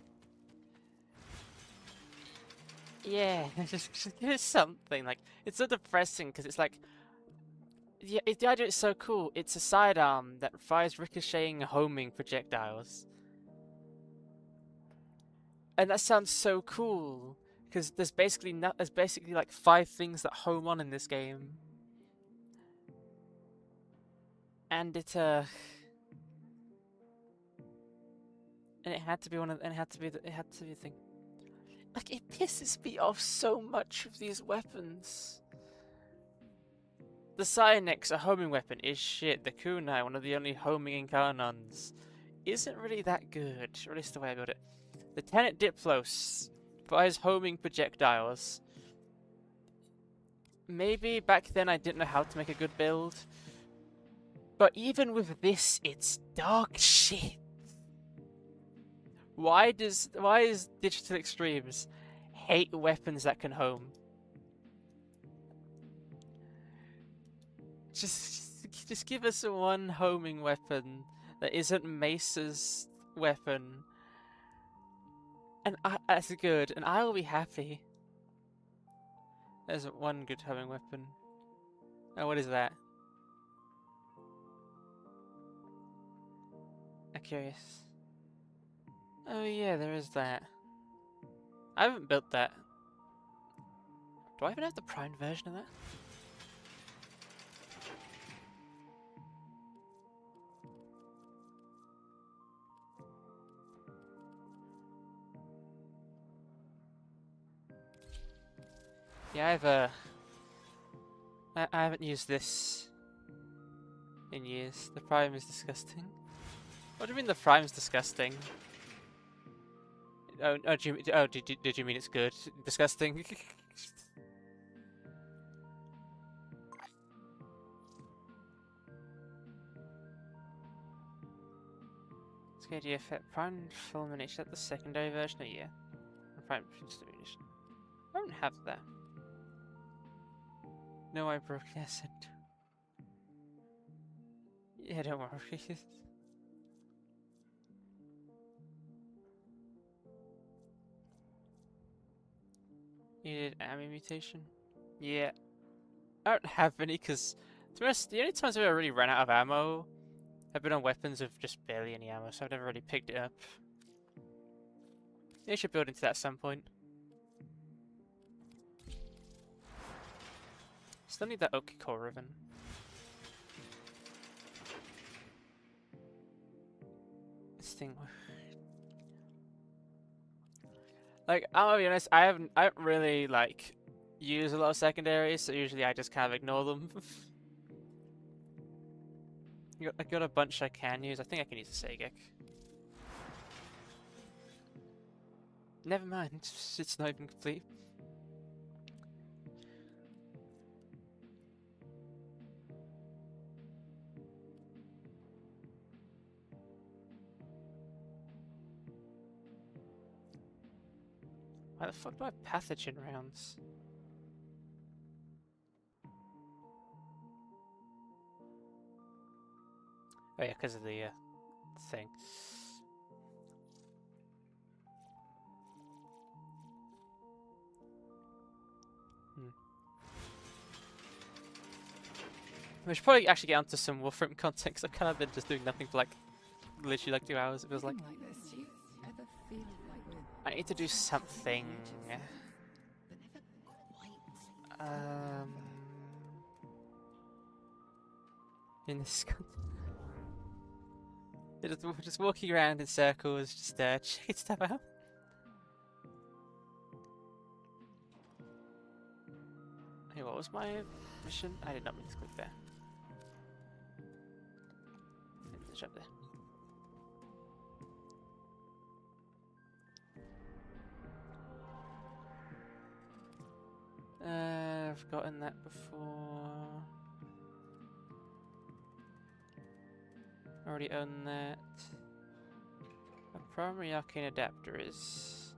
Yeah, just give it something. Like, it's so depressing because it's like, yeah, the idea is so cool. It's a sidearm that fires ricocheting, homing projectiles, and that sounds so cool because there's basically like 5 things that home on in this game, and it had to be the thing. Like, it pisses me off so much with these weapons. The Psionex, a homing weapon, is shit. The Kunai, one of the only homing incarnons, isn't really that good, or at least the way I built it. The Tenet Diplos fires homing projectiles. Maybe back then I didn't know how to make a good build, but even with this, it's dog shit. Why is Digital Extremes hate weapons that can home? Just give us one homing weapon that isn't Mesa's weapon, and that's good, and I will be happy. There's one good homing weapon. Oh, what is that? I'm curious. Oh yeah, there is that. I haven't built that. Do I even have the primed version of that? Yeah, I haven't used this in years. The prime is disgusting. What do you mean the prime's disgusting? Did you mean it's good? Disgusting. It's a good idea. Prime fulmination. That's the secondary version. Oh yeah. Prime fulmination. I don't have that. No, I broke the accent. Yeah, don't worry. You did ammo mutation? Yeah. I don't have any because, to be honest, the only times I've ever really run out of ammo have been on weapons with just barely any ammo, so I've never really picked it up. You should build into that at some point. Still need that oak core ribbon. This thing. Like, I'll be honest, I haven't really like use a lot of secondaries, so usually I just kind of ignore them. I got a bunch I can use. I think I can use a Sagek. Never mind, it's not even complete. Why the fuck do I have pathogen rounds? Oh yeah, because of the thing. We should probably actually get onto some warframe content, because I've kind of been just doing nothing for like literally like 2 hours. It feels like. Something like this, do you ever feel like we're I need to do something. but never quite. In this just walking around in circles, just checking stuff out. Hey, what was my mission? I did not mean to click there. Let's jump there. I've gotten that before. Already own that. A primary arcane adapter is.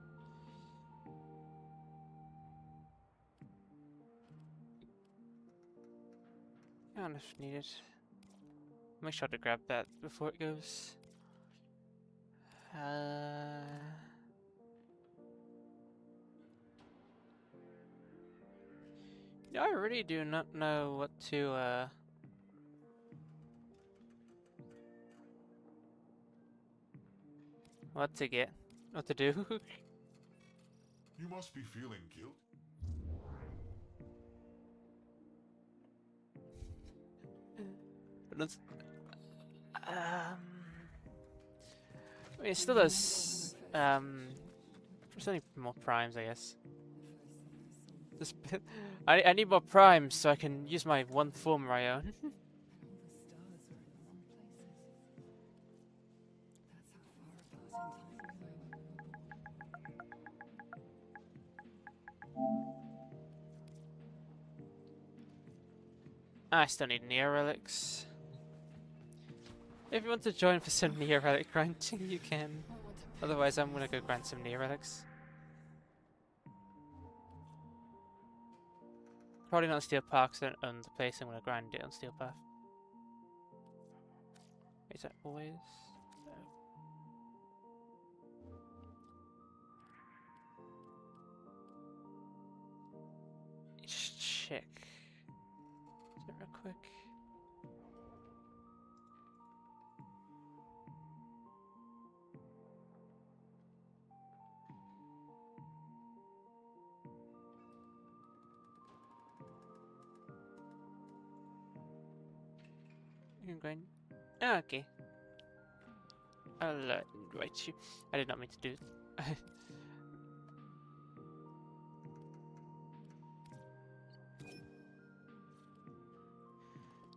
Not if needed. Make sure to grab that before it goes. Yeah, I really do not know what to what to get, what to do. You must be feeling guilt. But it's, I mean, it still does. There's only more primes, I guess. Just I need more primes so I can use my one form I own. I still need Neo Relics. If you want to join for some Neo Relic grinding, you can. Otherwise, I'm gonna go grind some Neo Relics. Probably not Steel Path, because I don't own the place. I'm gonna grind it on Steel Path. Is that always? No. Just check. Is it real quick? You can grind. Oh, okay. I'll invite you. I did not mean to do it.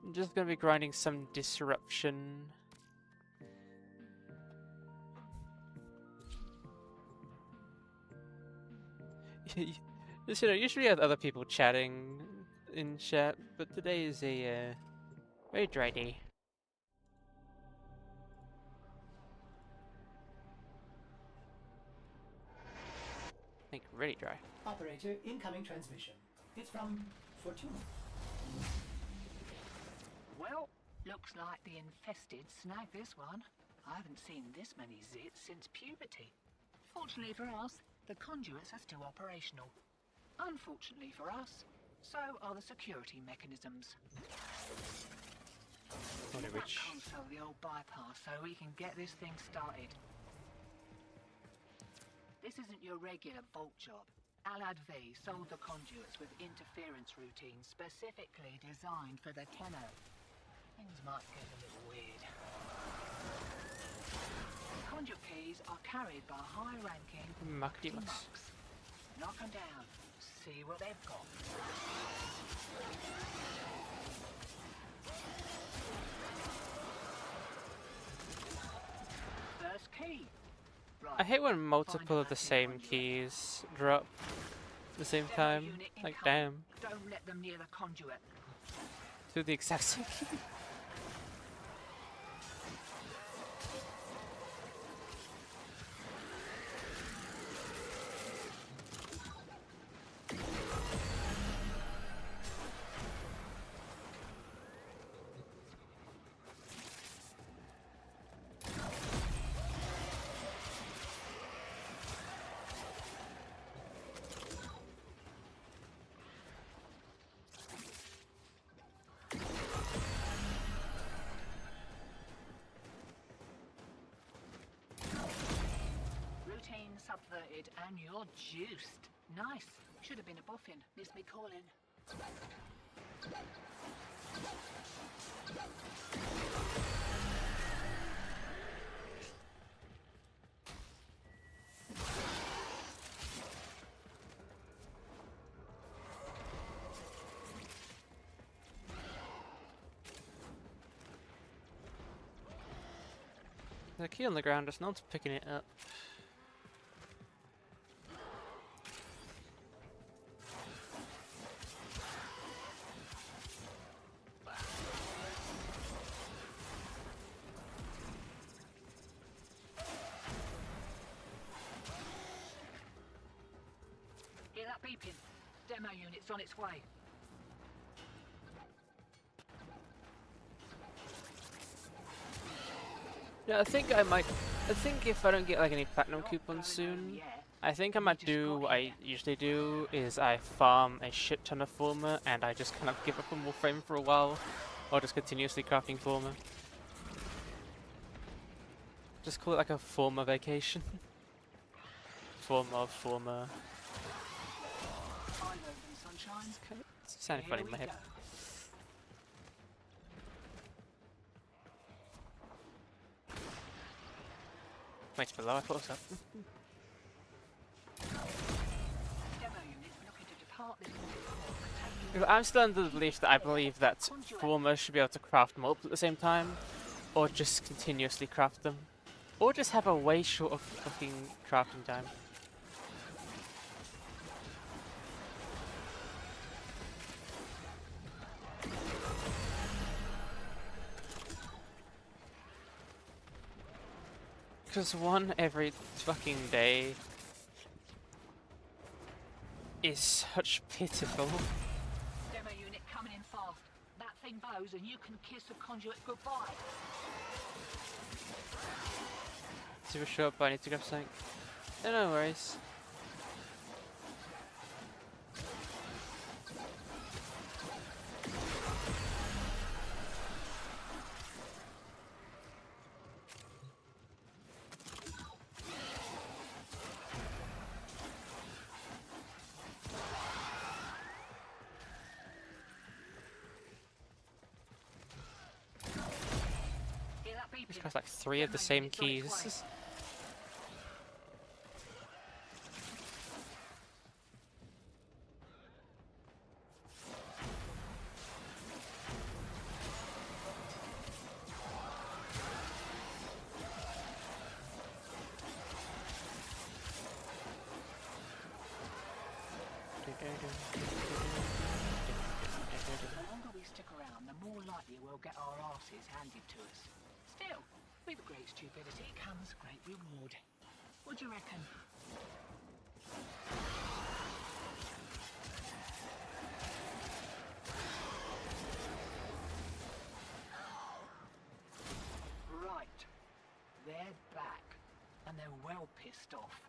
I'm just gonna be grinding some disruption. Just, usually I have other people chatting in chat, but today is a very dry day. Like really dry. Operator, incoming transmission. It's from Fortuna. Well, looks like the infested snagged this one. I haven't seen this many zits since puberty. Fortunately for us, the conduits are still operational. Unfortunately for us, so are the security mechanisms. Only Get that rich. console the old bypass so we can get this thing started. This isn't your regular bolt job. Alwase sold the conduits with interference routines specifically designed for the tenor. Things might get a little weird. Conduit keys are carried by high-ranking Muckety mucks. Knock them down. see what they've got. First key. Right. I hate when multiple of the Find same conduit. keys drop at the same Demo time. unit Like, incoming. damn. Don't let them near the conduit. Do the exact same key. Routine subverted and you're juiced. Nice. Should have been a boffin. Missed me calling. The key on the ground, just no one's picking it up. Hear that beeping? Demo unit's on its way. Yeah, I think if I don't get like any platinum coupons soon, I think I might do what I usually do, is I farm a shit ton of former and I just kind of give up on warframe for a while, or just continuously crafting former. Just call it like a former vacation. Form of former. It's sounding funny in my head. Wait, below, I thought it was up. I'm still under the belief that I believe that former should be able to craft multiple at the same time, or just continuously craft them, or just have a way shorter fucking crafting time. Because one every fucking day is such pitiful. Demo unit coming in fast. That thing bows and you can kiss the conduit goodbye. Super short, but I need to grab something. No worries. This guy's like 3 of the same keys. The longer we stick around, the more likely we'll get our asses handed to us. Still, with great stupidity comes great reward. What do you reckon? Right. They're back. And they're well pissed off.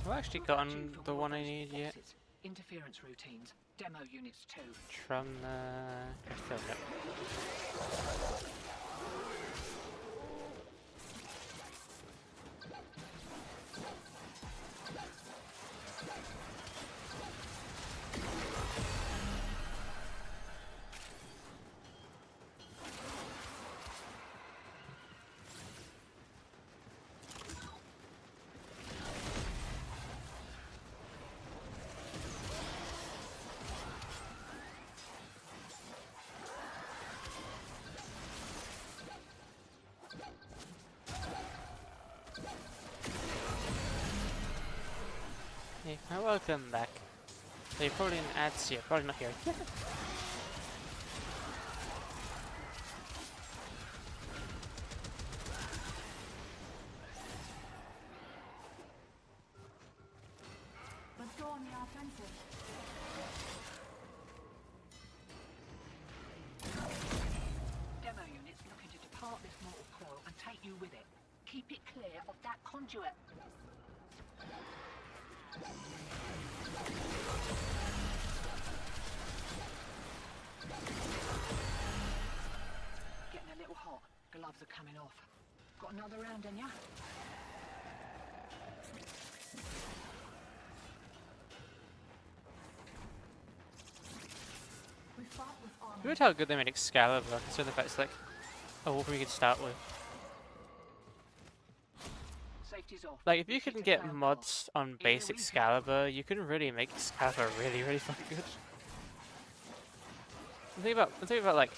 I've actually gotten the one I need yet. Interference routines. Demo units 2. From the... Welcome back. So you're probably in ads here, probably not here. Let's go on the offensive. Demo units looking to depart this mortal coil and take you with it. Keep it clear of that conduit. Getting a little hot. Gloves are coming off. Got another round in ya? We fought with honor. Look at how good they made Excalibur, considering the fact it's like a warframe you could start with. Safety's off. Like, if you Retreat can to get Cloud mods on basic Excalibur, you can really make Excalibur really, really fucking good. The thing about like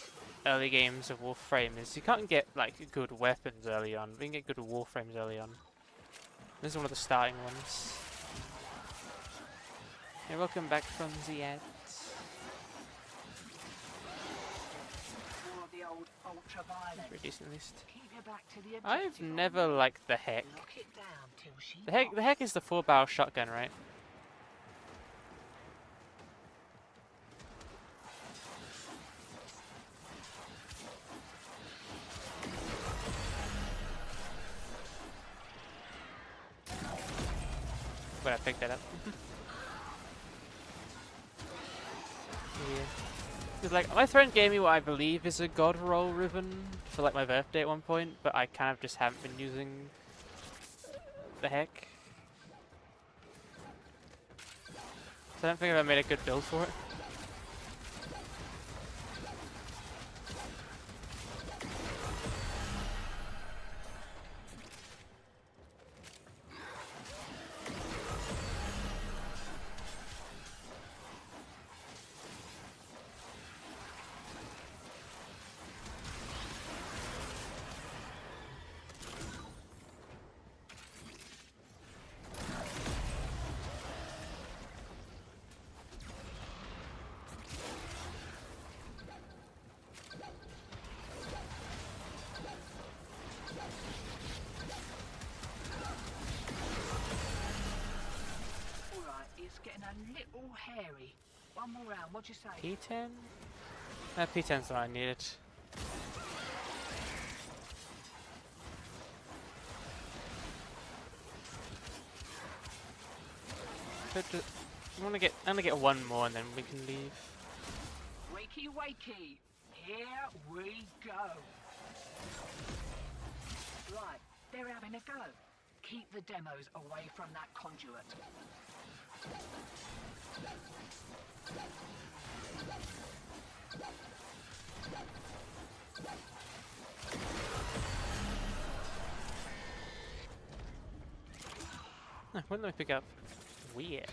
early games of Warframe is you can't get like good weapons early on, but you can get good Warframes early on. This is one of the starting ones. Hey, welcome back from the ads. More of the old ultra-violence. Pretty decent at least. Keep your back to the I've objective. never liked the heck. Lock it down till she The heck is the 4-barrel shotgun, right? But I picked that up. Yeah. Cause like my friend gave me what I believe is a god roll ribbon for like my birthday at one point, but I kind of just haven't been using the heck. So I don't think I've made a good build for it. getting a little hairy. One more round, what'd you say? P10? No, P10's what I needed. I'm gonna get one more and then we can leave. Wakey, wakey. Here we go. Right, they're having a go. Keep the demos away from that conduit. What did I pick up? Weird.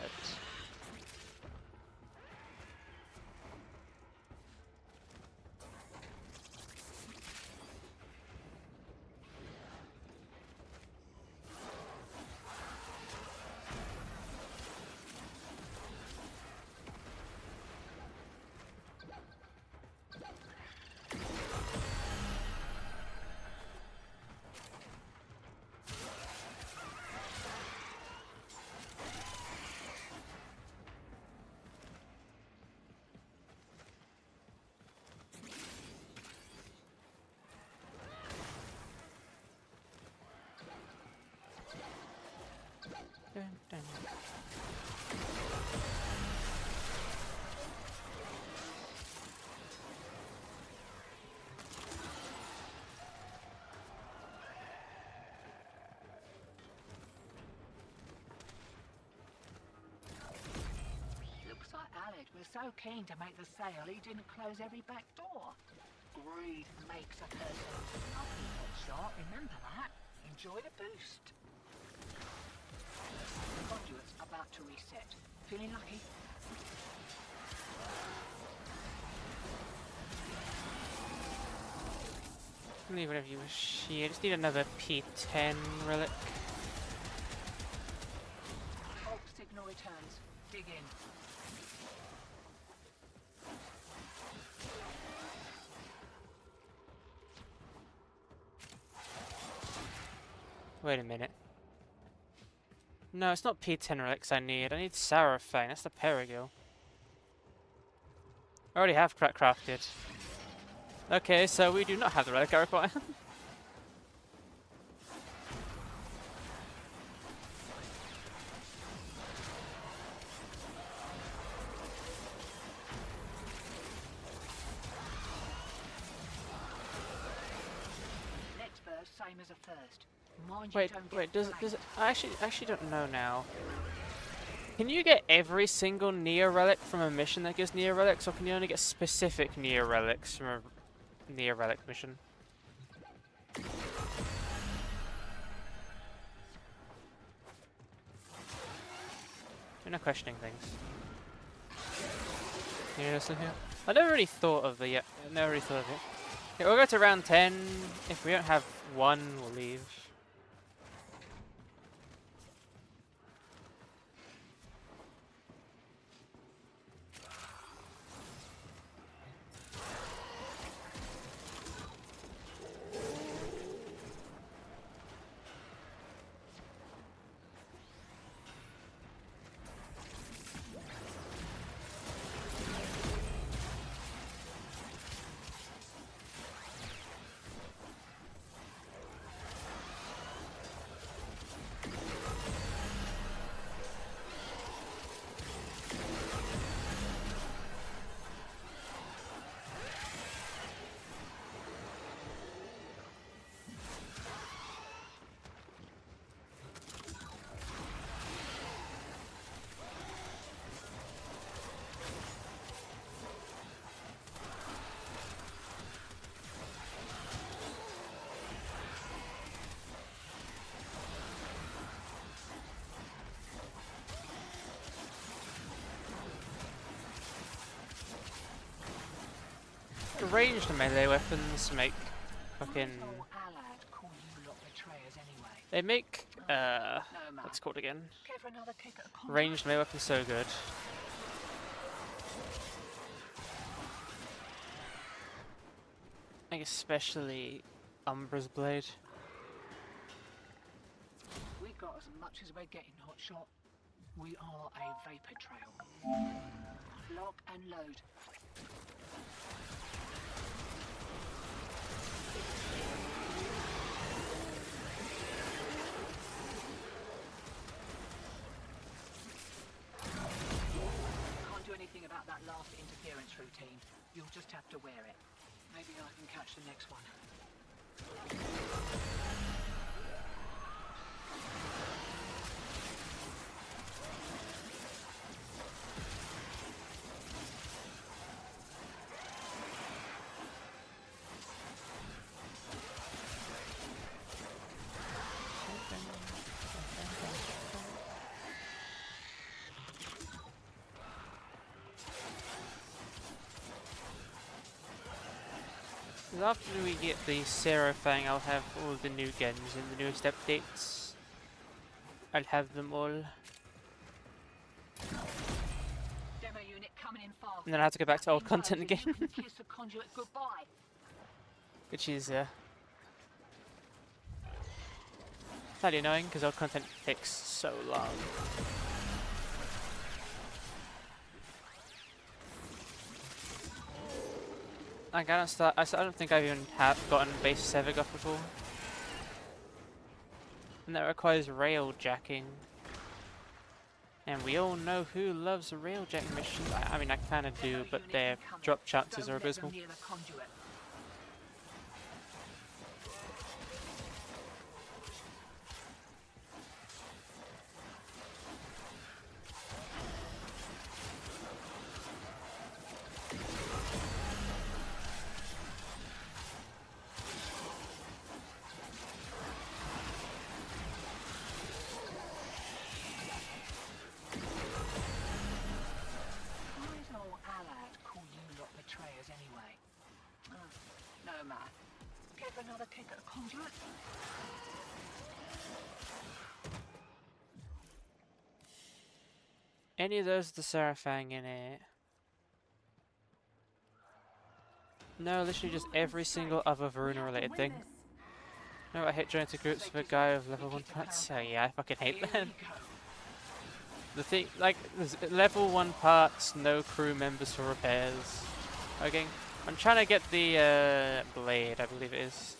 Dun, dun. Looks like Alec was so keen to make the sale he didn't close every back door. Greed makes a person. I'll keep it short, remember that. Enjoy the boost. The conduit's about to reset. Feeling lucky? Leave whatever you wish. Yeah, just need another P10 relic. Alt signal returns. dig in. Wait a minute. No, it's not P10 relics I need. I need Seraphine. That's the Perigil. I already have crafted. Okay, so we do not have the relic I require. Next verse, same as a first. Mind you Wait, don't get wait, does flanked. it, I actually don't know now. Can you get every single Neo relic from a mission that gives Neo relics, or can you only get specific Neo relics from a Neo relic mission? You're not questioning things. You listen here? I never really thought of the I never really thought of it. Okay, we'll go to round 10. If we don't have one, we'll leave. Ranged melee weapons make fucking. They make what's it called again? Ranged melee weapons so good. Like especially Umbra's blade. We got as much as we're getting, hotshot. We are a vapor trail. Lock and load. Can't do anything about that last interference routine. You'll just have to wear it. Maybe I can catch the next one. After we get the Seraphine, I'll have all the new guns in the newest updates. I'll have them all. Demo unit coming in fast. And then I have to go back to old content again. You can kiss the conduit goodbye. Which is slightly annoying because old content takes so long. Like I don't think I've even gotten base Sevigoth before. And that requires rail jacking. And we all know who loves rail jacking missions. I mean I kinda do, but their drop chances are abysmal. Another kick at a conduit. any of those with the Seraphang in it? No, literally just every single other Varuna related thing. No, I hate joining groups with a guy of level 1 parts. So yeah, I fucking hate them. The thing, like, there's level 1 parts, no crew members for repairs. Okay, I'm trying to get the blade, I believe it is.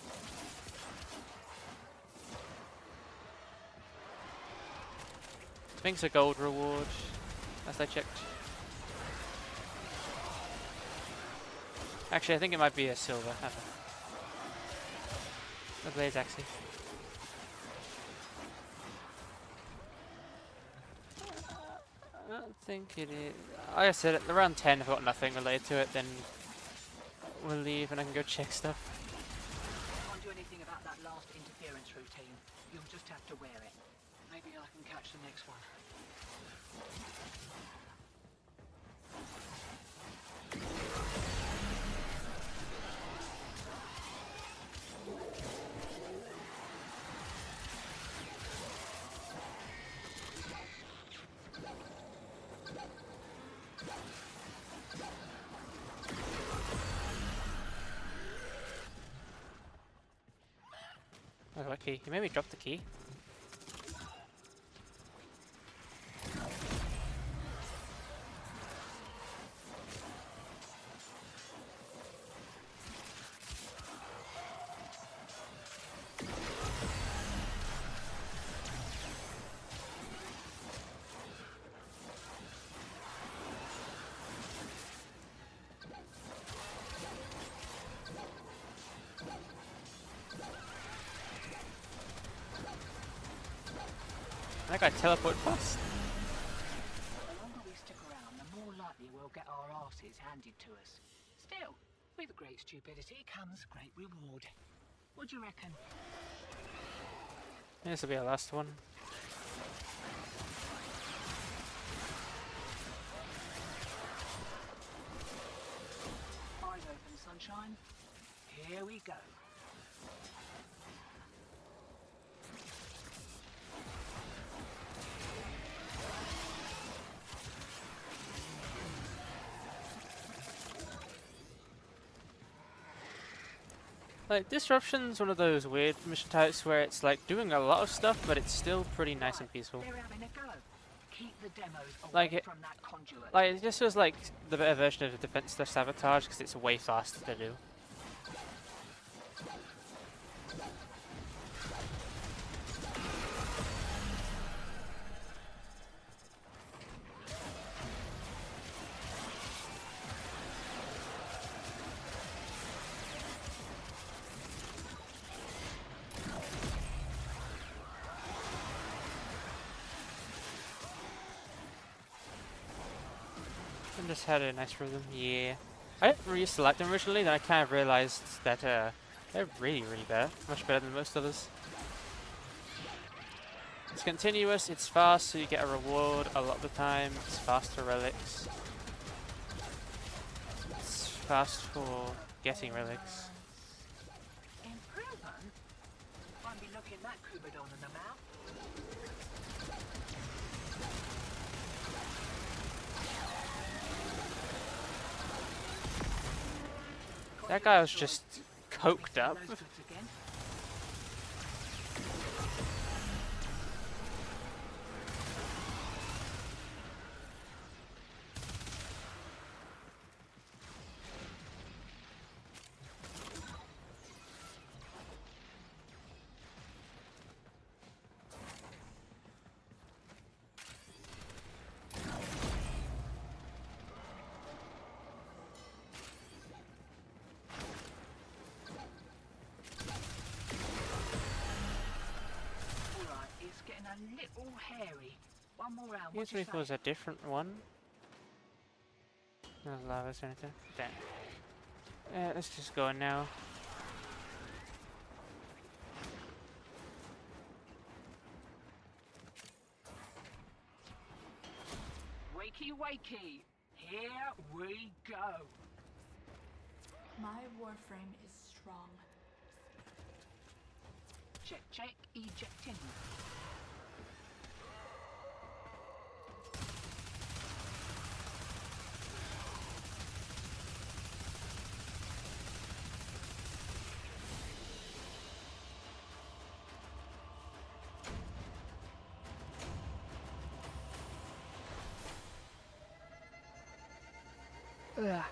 I think it's a gold reward, as I checked. Actually, I think it might be a silver. I don't know. The blade's actually. I don't think it is. Like I said, at around 10, if I've got nothing related to it, then we'll leave and I can go check stuff. Can't do anything about that last interference routine. You'll just have to wear it. Maybe I can catch the next one. Oh, what key? You made me drop the key. That guy teleport past. The longer we stick around, the more likely we'll get our asses handed to us. Still, with great stupidity comes great reward. What do you reckon? This will be our last one. Eyes open, sunshine. Here we go. Like, Disruption's one of those weird mission types where it's like doing a lot of stuff, but it's still pretty nice and peaceful. They're having a go. Keep the demos away Like it, from that conduit. like it just feels like the better version of defense/sabotage because it's way faster to do. Just had a nice rhythm, yeah. I didn't really used to like them originally, then I kind of realized that they're really, really bad. Much better than most others. It's continuous, it's fast, so you get a reward a lot of the time. It's fast for relics. It's fast for getting relics. Improvement? Won't be looking that Kubadon in the mouth. That guy was just coked up. A little hairy. One more round. Usually if it was a different one. No lavas or anything. Damn. Let's just go now. Wakey, wakey. Here we go. My warframe is strong. Check, check, ejecting. Ugh.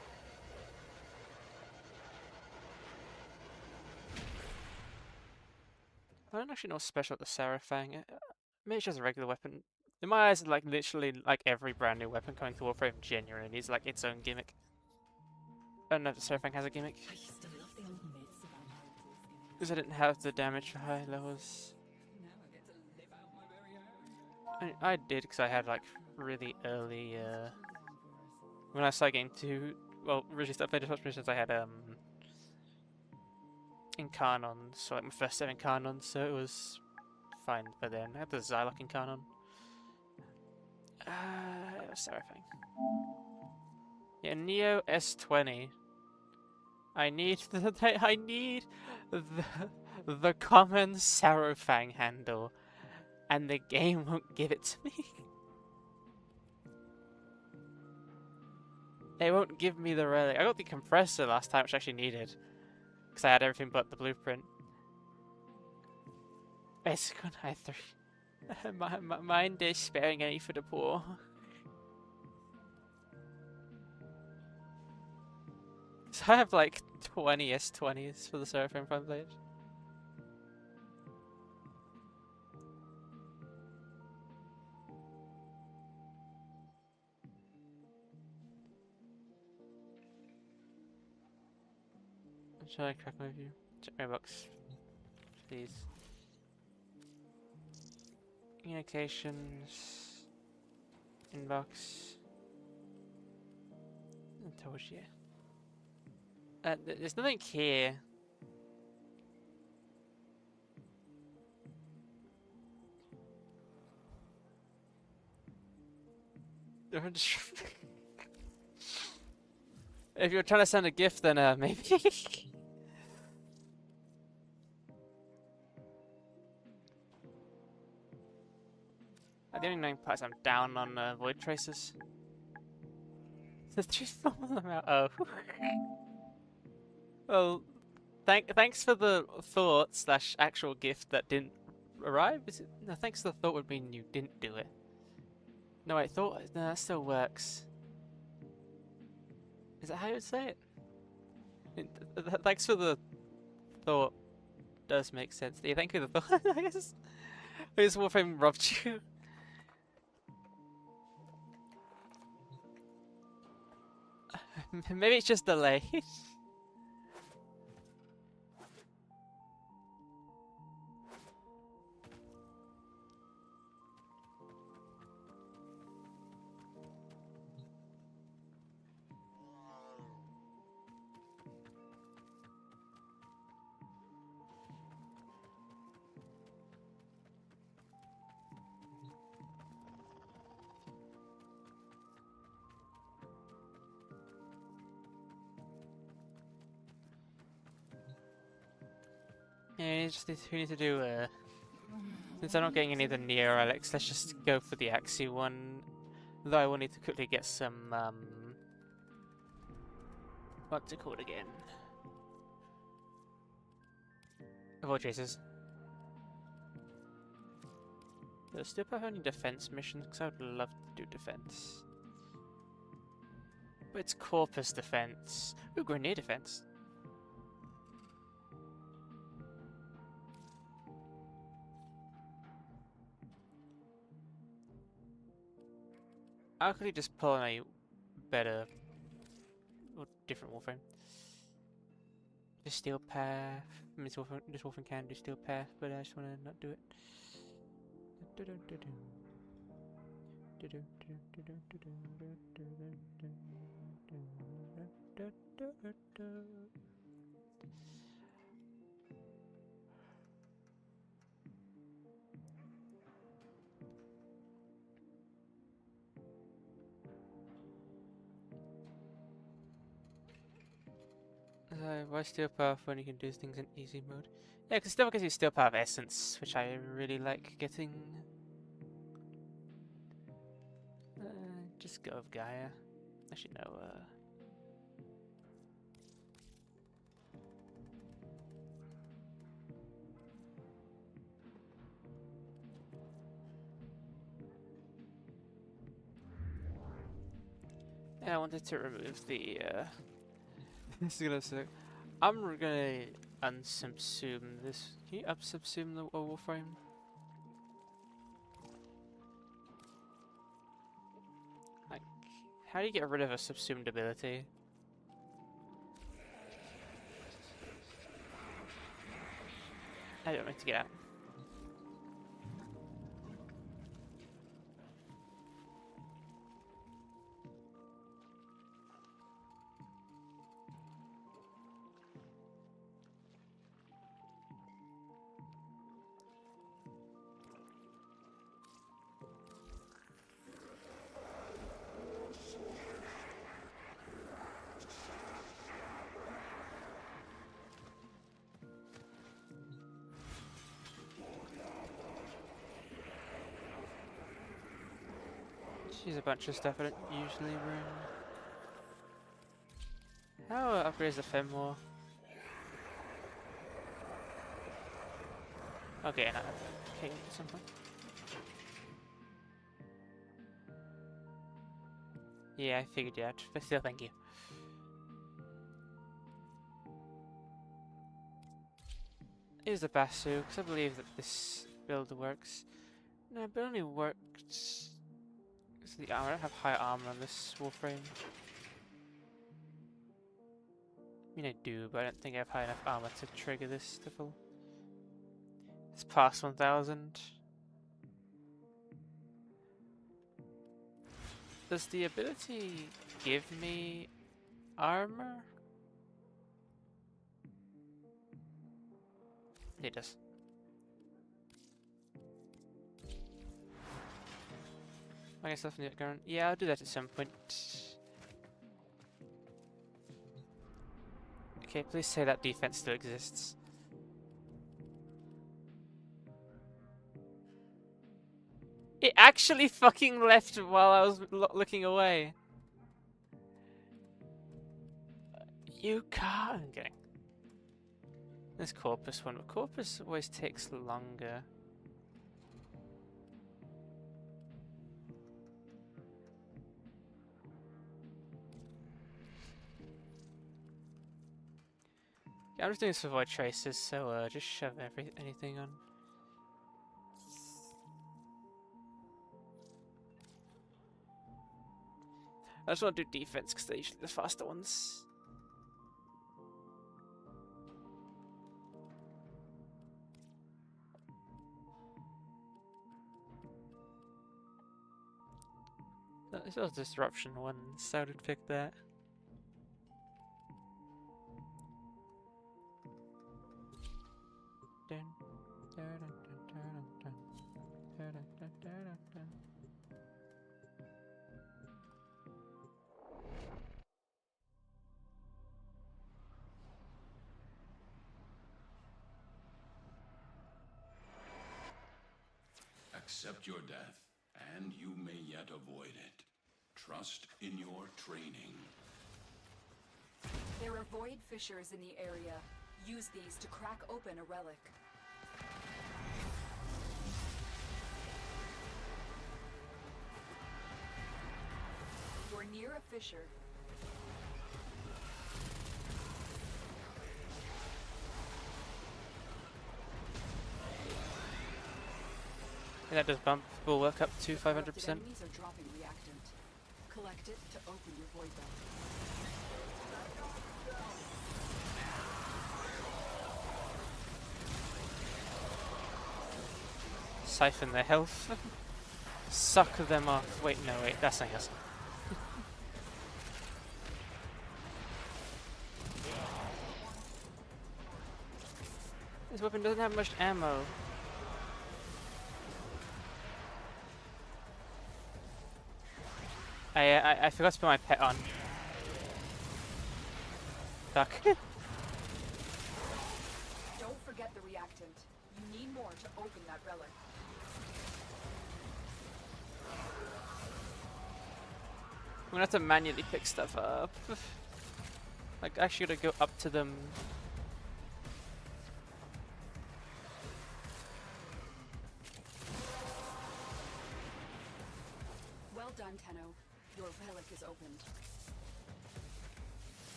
I don't actually know what's special with the Seraphang. Maybe it's just a regular weapon. In my eyes, like literally, like every brand new weapon coming to Warframe genuinely needs like its own gimmick. I don't know if the Seraphang has a gimmick. I used to love the old myths about how tall, skinny. Because I didn't have the damage for high levels. Now I get to live out my very own. I did because I had like really early. When I started getting to, well, originally started playing Despot Missions, I had Incarnon, so like my first 7 Incarnon, so it was fine. But then I had the Zylok Incarnon. It was Seraphang. Yeah, Neo S20. I need the common Seraphang handle, and the game won't give it to me. They won't give me the relic. I got the compressor last time, which I actually needed, because I had everything but the blueprint. Basically, I 3. Mind is sparing any for the poor. So I have like 20 S20s for the Seraphim front page. Should I crack my view? Check my box, please. Communications. Inbox. I told you. There's nothing here. If you're trying to send a gift, then maybe. The only known part is I'm down on void traces. There's 3 of them out. Oh. Well, thanks for the thought slash actual gift that didn't arrive. Is it? No, thanks for the thought would mean you didn't do it. No, wait, thought. No, that still works. Is that how you would say it? Thanks for the thought. Does make sense. Yeah, thank you for the thought. I guess. This Warframe robbed you. Maybe it's just delayed. Yeah, we need to do, since I'm not getting any of the Neo relics, let's just go for the Axie one. Though I will need to quickly get some, what's it called again? Void Chasers. Does still have any defense missions? Because I would love to do defense. But it's Corpus defense. Ooh, Grenade defense. How could he just pull on a better or different Warframe? Just Steel Path. I mean, this Warframe can do Steel Path, but I just want to not do it. Why Steel Path when you can do things in easy mode? Yeah, because still gives you Steel Path Essence, which I really like getting. Just go with Gaia. Actually, no, Yeah, I wanted to remove the. This is gonna suck. I'm gonna unsubsume this. Can you unsubsume the warframe? Like, how do you get rid of a subsumed ability? I don't need to get out. Use a bunch of stuff I don't usually bring. How upgrades the Fem more? Okay, no, okay, at some point. Yeah, I figured you out, but still, thank you. Here's the Basu, because I believe that this build works. No, but it only works. The armor. I don't have high armor on this warframe. I mean, I do, but I don't think I have high enough armor to trigger this to full. It's past 1000. Does the ability give me armor? It does. I guess I'll current. Yeah, I'll do that at some point. Okay, please say that defense still exists. It actually fucking left while I was looking away. You can't. I'm kidding. This Corpus one, but Corpus always takes longer. Yeah, I'm just doing this to avoid traces, so just shove anything on. I just want to do defense because they're usually the faster ones. This was disruption one, so I would pick that. Accept your death, and you may yet avoid it. Trust in your training. There are void fissures in the area. Use these to crack open a relic. You're near a fissure. That does bump bulwark up to 500%. Enemies are dropping reactant. Collect it to open your void belt. Siphon their health. Suck them off. Wait, no, wait, that's not us. This weapon doesn't have much ammo. I forgot to put my pet on. Fuck. Don't forget the reactant. You need more to open that relic. I'm gonna have to manually pick stuff up. Like, actually gotta go up to them. Well done, Tenno. Your relic is opened.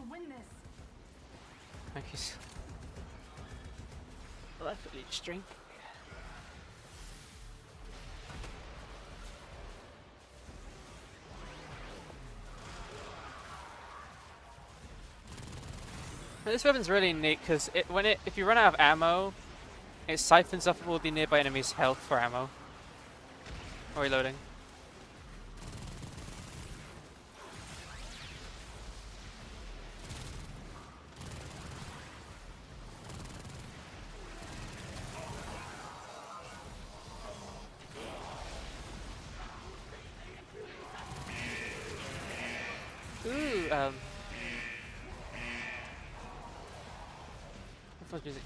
to win this. Thank you. Life at each stream. This weapon's really neat because if you run out of ammo, it siphons off all the nearby enemies' health for ammo. Or reloading. Ooh, what was it?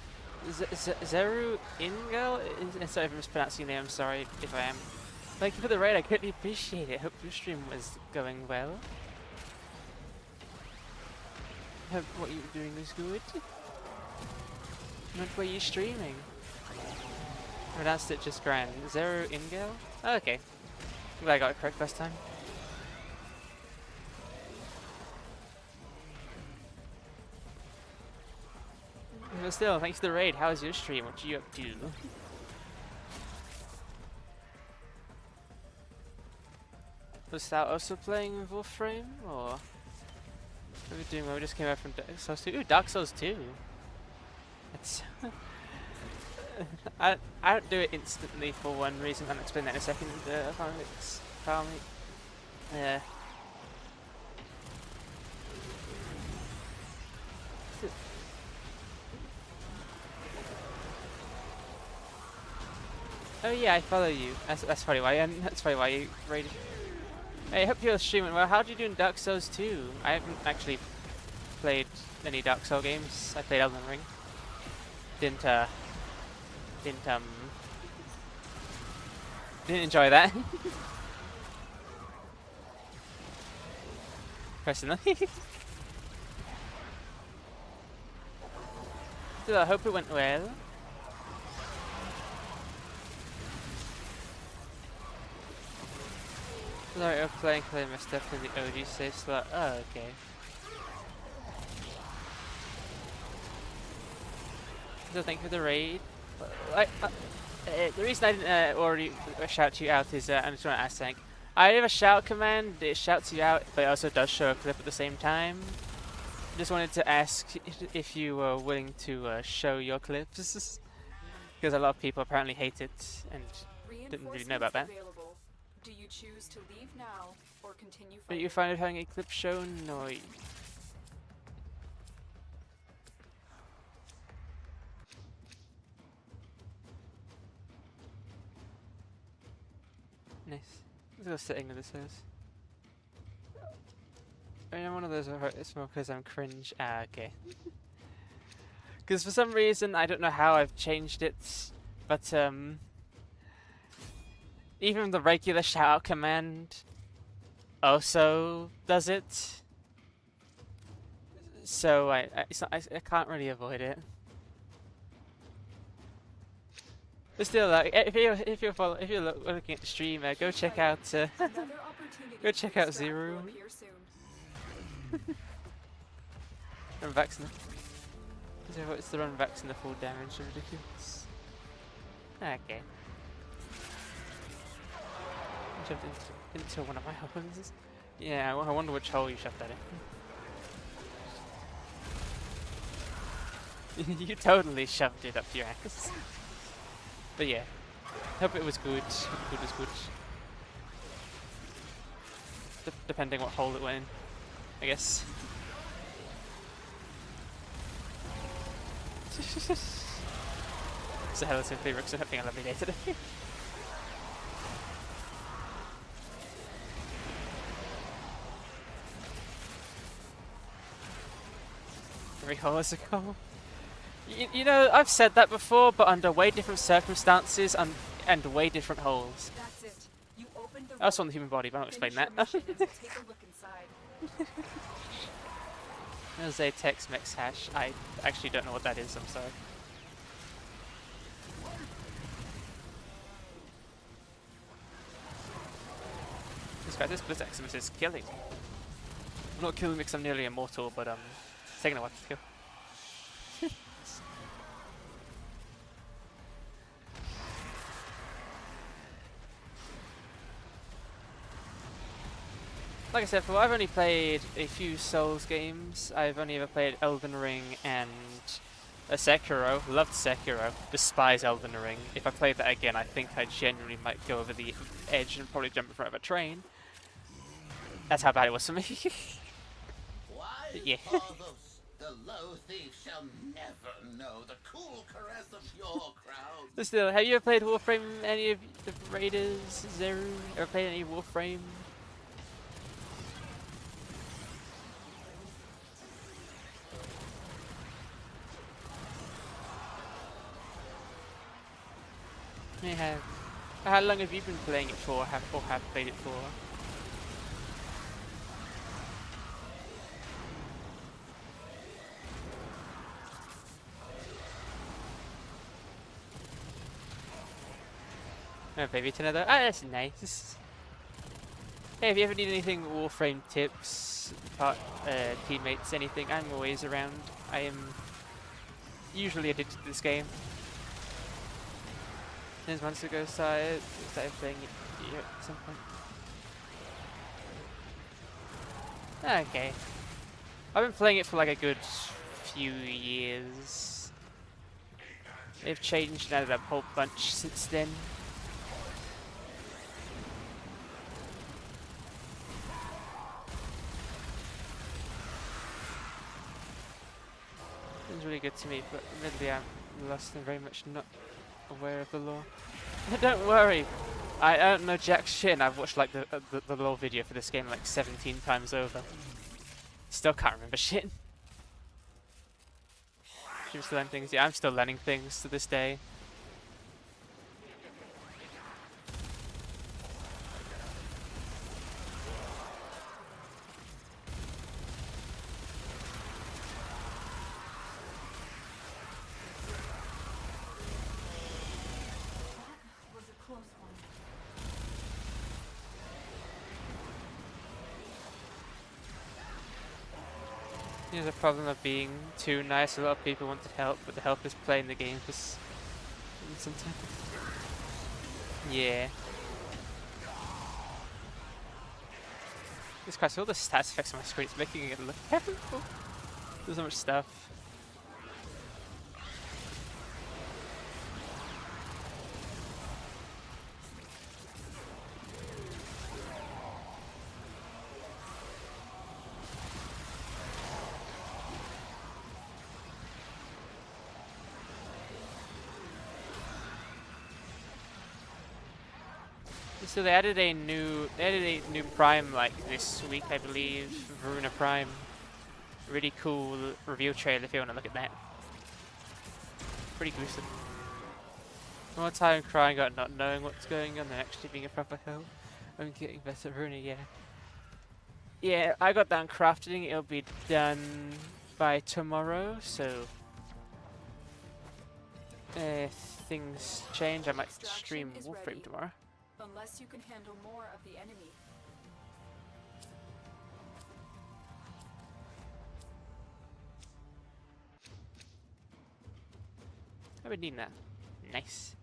Zeru Ingel? Sorry if I'm mispronouncing your name, I'm sorry if I am. Thank you for the raid, I greatly appreciate it. Hope your stream was going well. Hope what you were doing was good. What were you streaming? I pronounced it just grand. Zeru Ingel? Oh, okay. Glad I got it correct first time. But still, thanks for the raid. How's your stream? What are you up to? Was that also playing Warframe, or what are we doing when we just came out from Dark Souls 2? Ooh, Dark Souls 2! It's I don't do it instantly for one reason, I'll explain that in a second. Yeah. Oh yeah, I follow you. That's probably why. And that's probably why you raided. Hey, I hope you're streaming well. How did you do in Dark Souls 2? I haven't actually played any Dark Souls games. I played Elden Ring. Didn't enjoy that. Personally. So I hope it went well. Sorry, I'm playing my stuff in the OG save slot. Oh, okay. So thank you for the raid. The reason I didn't already shout you out is I just want to ask something. I have a shout command. It shouts you out, but it also does show a clip at the same time. Just wanted to ask if you were willing to show your clips, because a lot of people apparently hate it and didn't really know about that. Do you choose to leave now or continue Are you fine with having a clip shown, or? Nice. Let's go sitting with this is. I mean, I'm one of those smokers, I'm cringe. Ah, okay. Because for some reason, I don't know how I've changed it, but even the regular shout command also does it. So I can't really avoid it. But still, if you're looking at the stream, go check out Zero. Run vax in it's the run vax in the full damage, ridiculous. Okay. Jumped into one of my holes. Yeah, I wonder which hole you shoved that in. You totally shoved it up your ass. But yeah, hope it was good. Hope the food was good. Depending what hole it went in, I guess. So hello, Simply Rooks, and having a lovely day today. Every hole is a goal. You know, I've said that before, but under way different circumstances and way different holes. That's it. You opened the That's on the human body, but I won't explain that. There's a Tex-Mex hash. I actually don't know what that is, I'm sorry. This guy, this Blitz Eximus is killing me. I'm not killing me because I'm nearly immortal, but it's taking a while to kill. Like I said, before, I've only played a few Souls games. I've only ever played Elden Ring and Sekiro. Loved Sekiro. Despise Elden Ring. If I played that again, I think I genuinely might go over the edge and probably jump in front of a train. That's how bad it was for me. Yeah. The low thief shall never know the cool caress of your crowd. But still, have you ever played Warframe? Any of the Raiders? Zeru? Ever played any Warframe? I have. How long have you been playing it for? Have played it for? Oh, baby to another. Ah, that's nice. Hey, if you ever need anything Warframe tips, teammates, anything, I'm always around. I am usually addicted to this game. Since months ago, started playing it at some point. Okay. I've been playing it for like a good few years. They've changed and added a whole bunch since then. It's really good to me, but admittedly I'm lost and very much not aware of the lore. Don't worry, I don't know jack shit, and I've watched like the lore video for this game like 17 times over. Still can't remember shit. I'm still learning things. Yeah, I'm still learning things to this day. There's a problem of being too nice. A lot of people wanted help, but the help is playing the game because sometimes. Yeah. This Christ, all the stats effects on my screen, it's making it look terrible. There's so much stuff. So they added a new prime like this week, I believe, Veruna Prime. Really cool reveal trailer if you want to look at that. Pretty gruesome. More time crying out not knowing what's going on than actually being a proper hell. I'm getting better at Veruna, yeah. Yeah, I got done crafting, it'll be done by tomorrow, so if things change I might stream Warframe tomorrow. Unless you can handle more of the enemy. I've been needing that. Nice.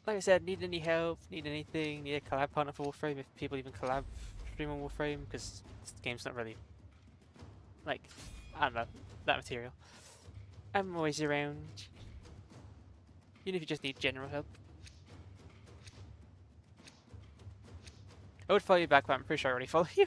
Like I said, need any help, need anything, need a collab partner for Warframe, if people even collab stream on Warframe, because this game's not really, like, I don't know, that material. I'm always around, even if you just need general help. I would follow you back, but I'm pretty sure I already follow you.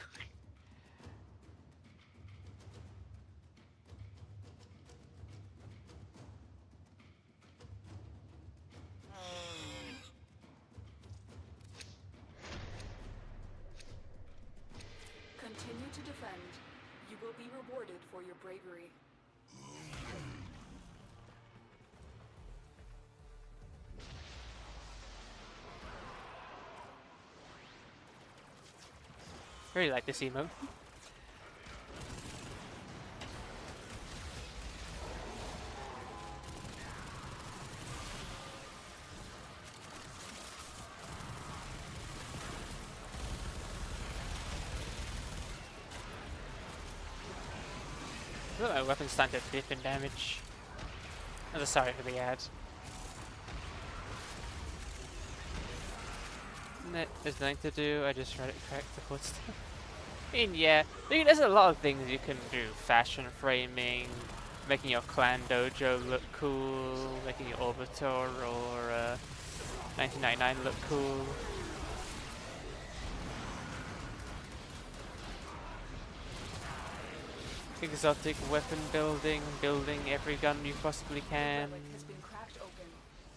Continue to defend. You will be rewarded for your bravery. Really like this emote. feel like my weapon's starting to dip in damage. I'm just sorry for the ad. There's nothing to do, I just tried to crack the foot stuff. I mean, yeah, there's a lot of things you can do. Fashion framing, making your clan dojo look cool, making your Orbiter or 1999 look cool. Exotic weapon building, building every gun you possibly can. The relic has been cracked open.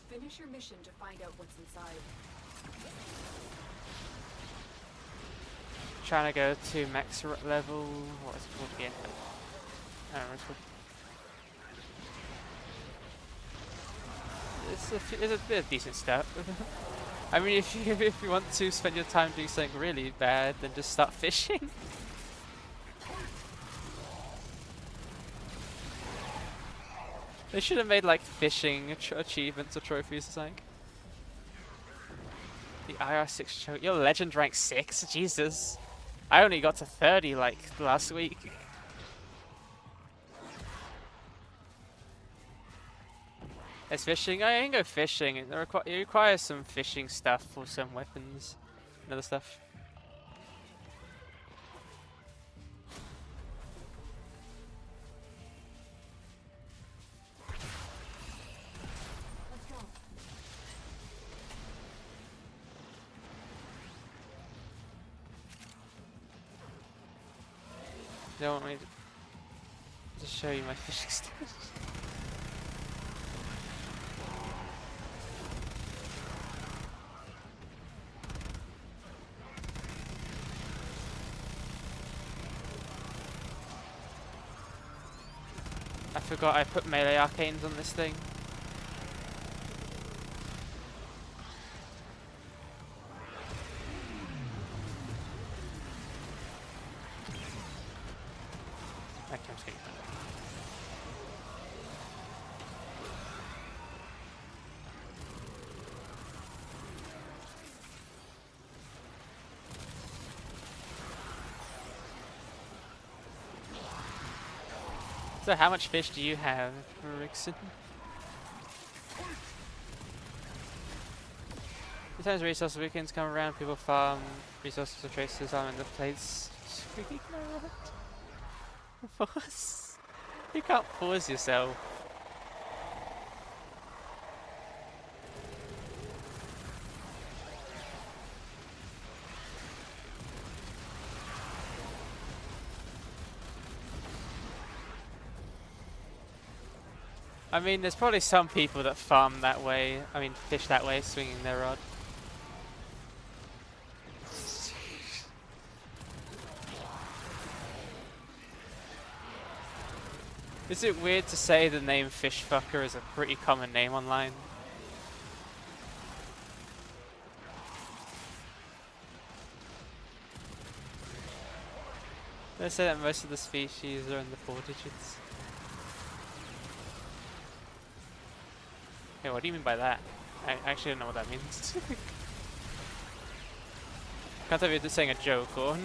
Finish your mission to find out what's inside. Trying to go to max level. What is it called again? I don't know. It's a bit of decent stuff. I mean, if you want to spend your time doing something really bad, then just start fishing. They should have made like fishing achievements or trophies or something. The IR6 show. Your legend rank 6? Jesus. I only got to 30 like last week. It's fishing. I can go fishing. It requires some fishing stuff for some weapons and other stuff. Don't want me to show you my fishing stats. I forgot I put melee arcanes on this thing. So how much fish do you have, Rickson? Sometimes resource weekends come around, people farm resources or traces on in the place. Squeaking around. Pause. You can't pause yourself. I mean, there's probably some people that farm that way. I mean, fish that way, swinging their rod. Is it weird to say the name Fishfucker is a pretty common name online? They say that most of the species are in the 4 digits. Hey, what do you mean by that? I actually don't know what that means. Can't tell if you're just saying a joke or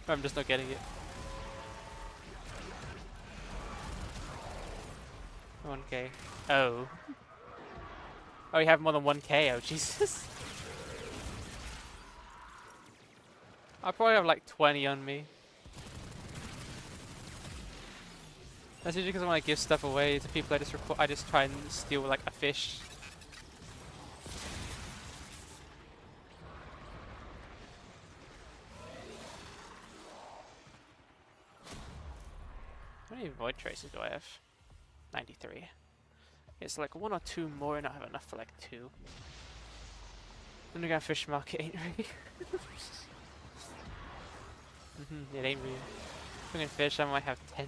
I'm just not getting it. 1k. Oh. Oh, you have more than 1k? Oh, Jesus. I probably have like 20 on me. That's usually because I want to give stuff away to people. I just try and steal like a fish. How many void traces do I have? 93. It's like 1 or 2 more and I have enough for like 2. Underground fish market ain't real. It ain't real. If I'm gonna fish, I might have 10.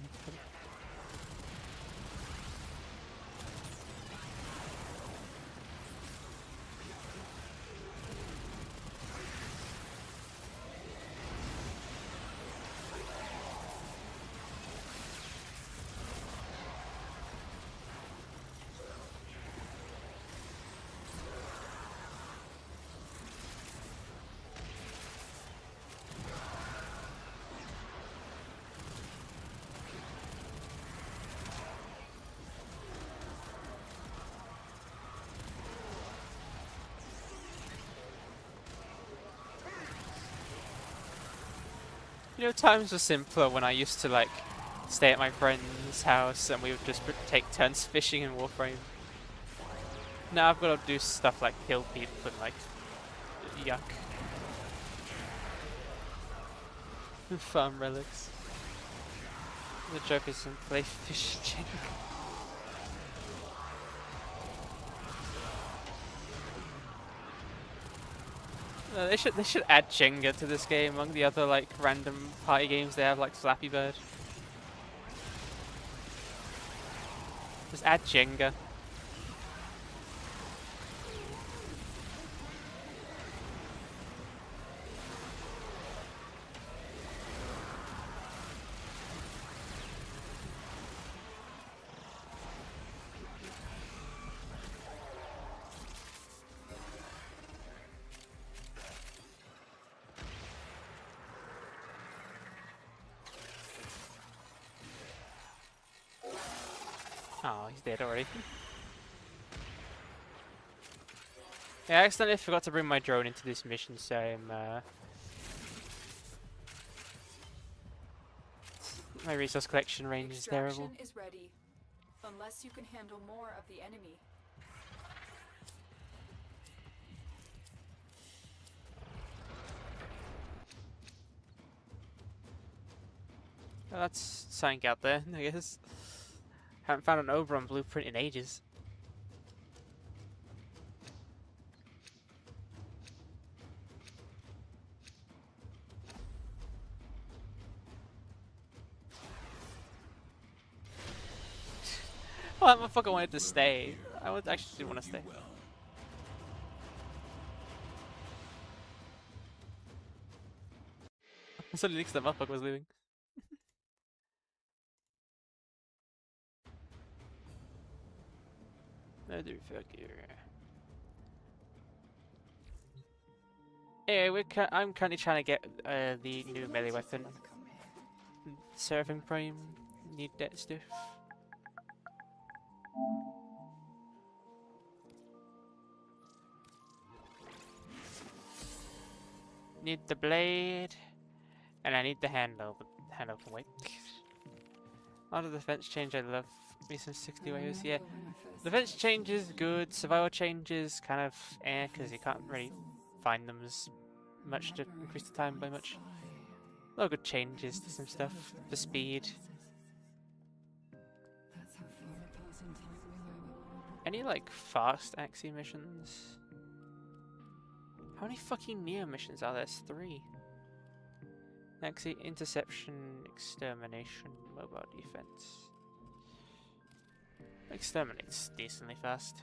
You know, times were simpler when I used to like stay at my friend's house and we would just take turns fishing in Warframe. Now I've got to do stuff like kill people and like yuck. Farm relics. The joke is to play fishing. They should add Jenga to this game among the other like random party games they have, like Flappy Bird. Just add Jenga. Oh, he's dead already. Yeah, I accidentally forgot to bring my drone into this mission, so my resource collection range is terrible. Extraction is ready, unless you can handle more of the enemy. Well, that's something out there, I guess. Haven't found an Oberon blueprint in ages. Well, that motherfucker wanted to stay. I would actually want to stay. Suddenly thinks that motherfucker was leaving. Anyway, I'm currently trying to get the new melee weapon. Seraphim Prime. Need that stuff. Need the blade. And I need the handle. The handle can wait. Out of the defense change, I love me some 60 waves. Yeah. Defense changes good. Survival changes kind of because you can't really find them as much to increase the time by much. A lot of good changes to some stuff. The speed. Any like fast Axie missions? How many fucking Neo missions are there? There's 3. Axie, interception, extermination, mobile defense. Exterminate's decently fast.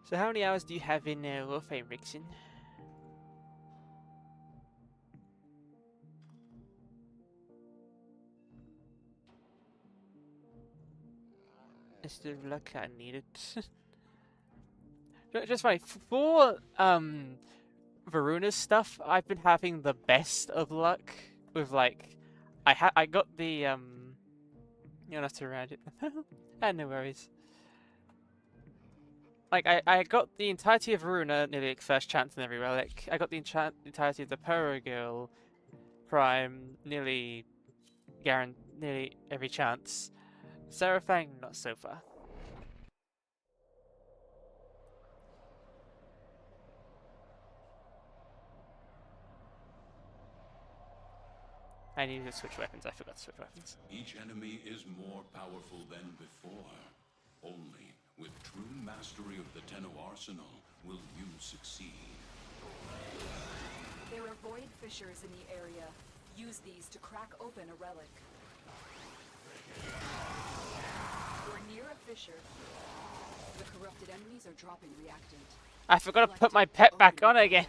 So how many hours do you have in Warframe, Rixin? It's the luck I needed. Just funny, for Varuna's stuff, I've been having the best of luck with like I got the you don't have to read it. No worries. Like I got the entirety of Varuna, nearly like first chance in every relic. I got the entirety of the Puro Girl Prime, nearly every chance. Seraphang, not so far. I needed to switch weapons. I forgot to switch weapons. Each enemy is more powerful than before. Only with true mastery of the Tenno arsenal will you succeed. There are void fissures in the area. Use these to crack open a relic. We're near a fissure. The corrupted enemies are dropping reactant. I forgot to put my pet back on again.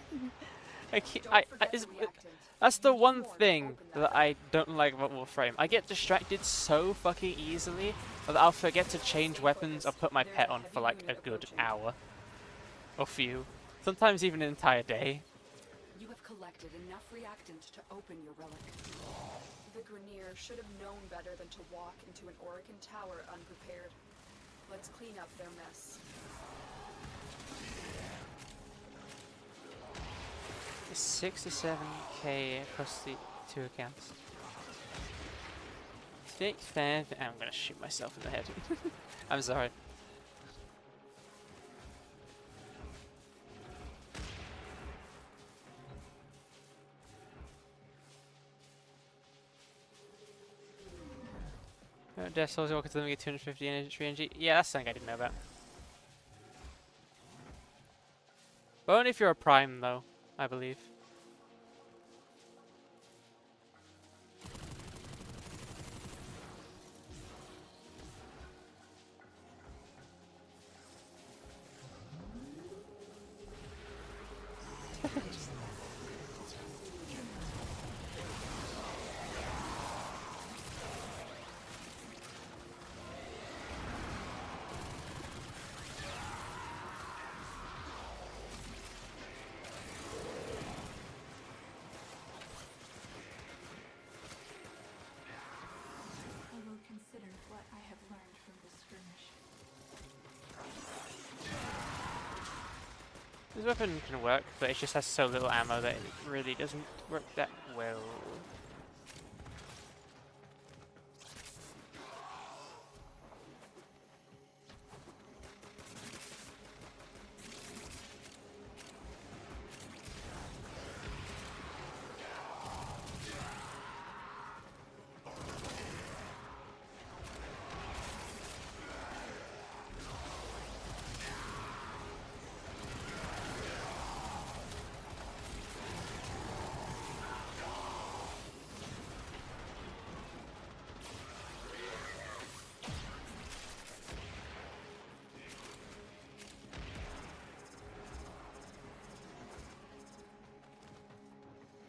That's the one thing that I don't like about Warframe. I get distracted so fucking easily that I'll forget to change weapons or put my pet on for like a good hour. Or few. Sometimes even an entire day. You have collected enough reactant to open your relic. The Grenier should have known better than to walk into an Orokin tower unprepared. Let's clean up their mess. It's 67k across the 2 accounts. Fake fan. I'm gonna shoot myself in the head. I'm sorry. Death Souls Walker to them get 250 energy. Yeah, that's something I didn't know about. But only if you're a prime, though, I believe. I will consider what I have learned from this skirmish. This weapon can work, but it just has so little ammo that it really doesn't work that well.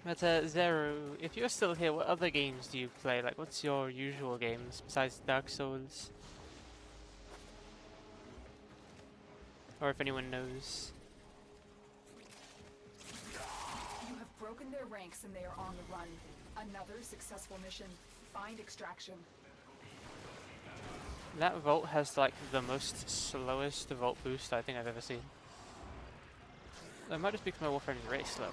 But Zero, if you're still here, what other games do you play? Like, what's your usual games besides Dark Souls? Or if anyone knows. You have broken their ranks and they are on the run. Another successful mission. Find extraction. That vault has like the most slowest vault boost I think I've ever seen. It might just be because my warframe is really slow.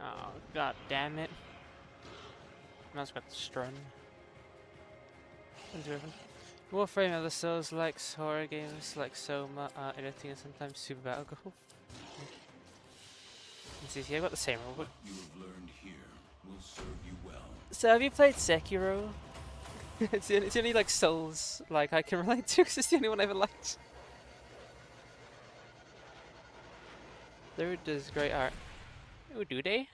Oh, god damn it. Man's got the strun. Warframe of the Souls likes horror games like Soma, editing and sometimes Super Battle Golf. See, I've got the same rule. What you have learned here will serve you well. So have you played Sekiro? it's the only like Souls like I can relate to because it's the only one I ever liked. Third does great art. Oh, do they?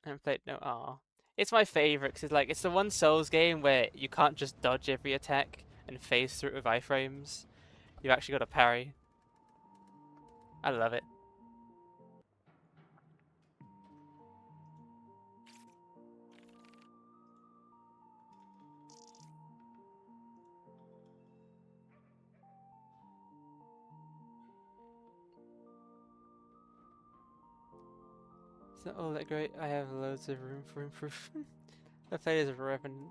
I haven't played no. Aw. It's my favorite because it's the one Souls game where you can't just dodge every attack and phase through it with iframes. You've actually got to parry. I love it. It's not all that great. I have loads of room for improvement. I played as a Revenant.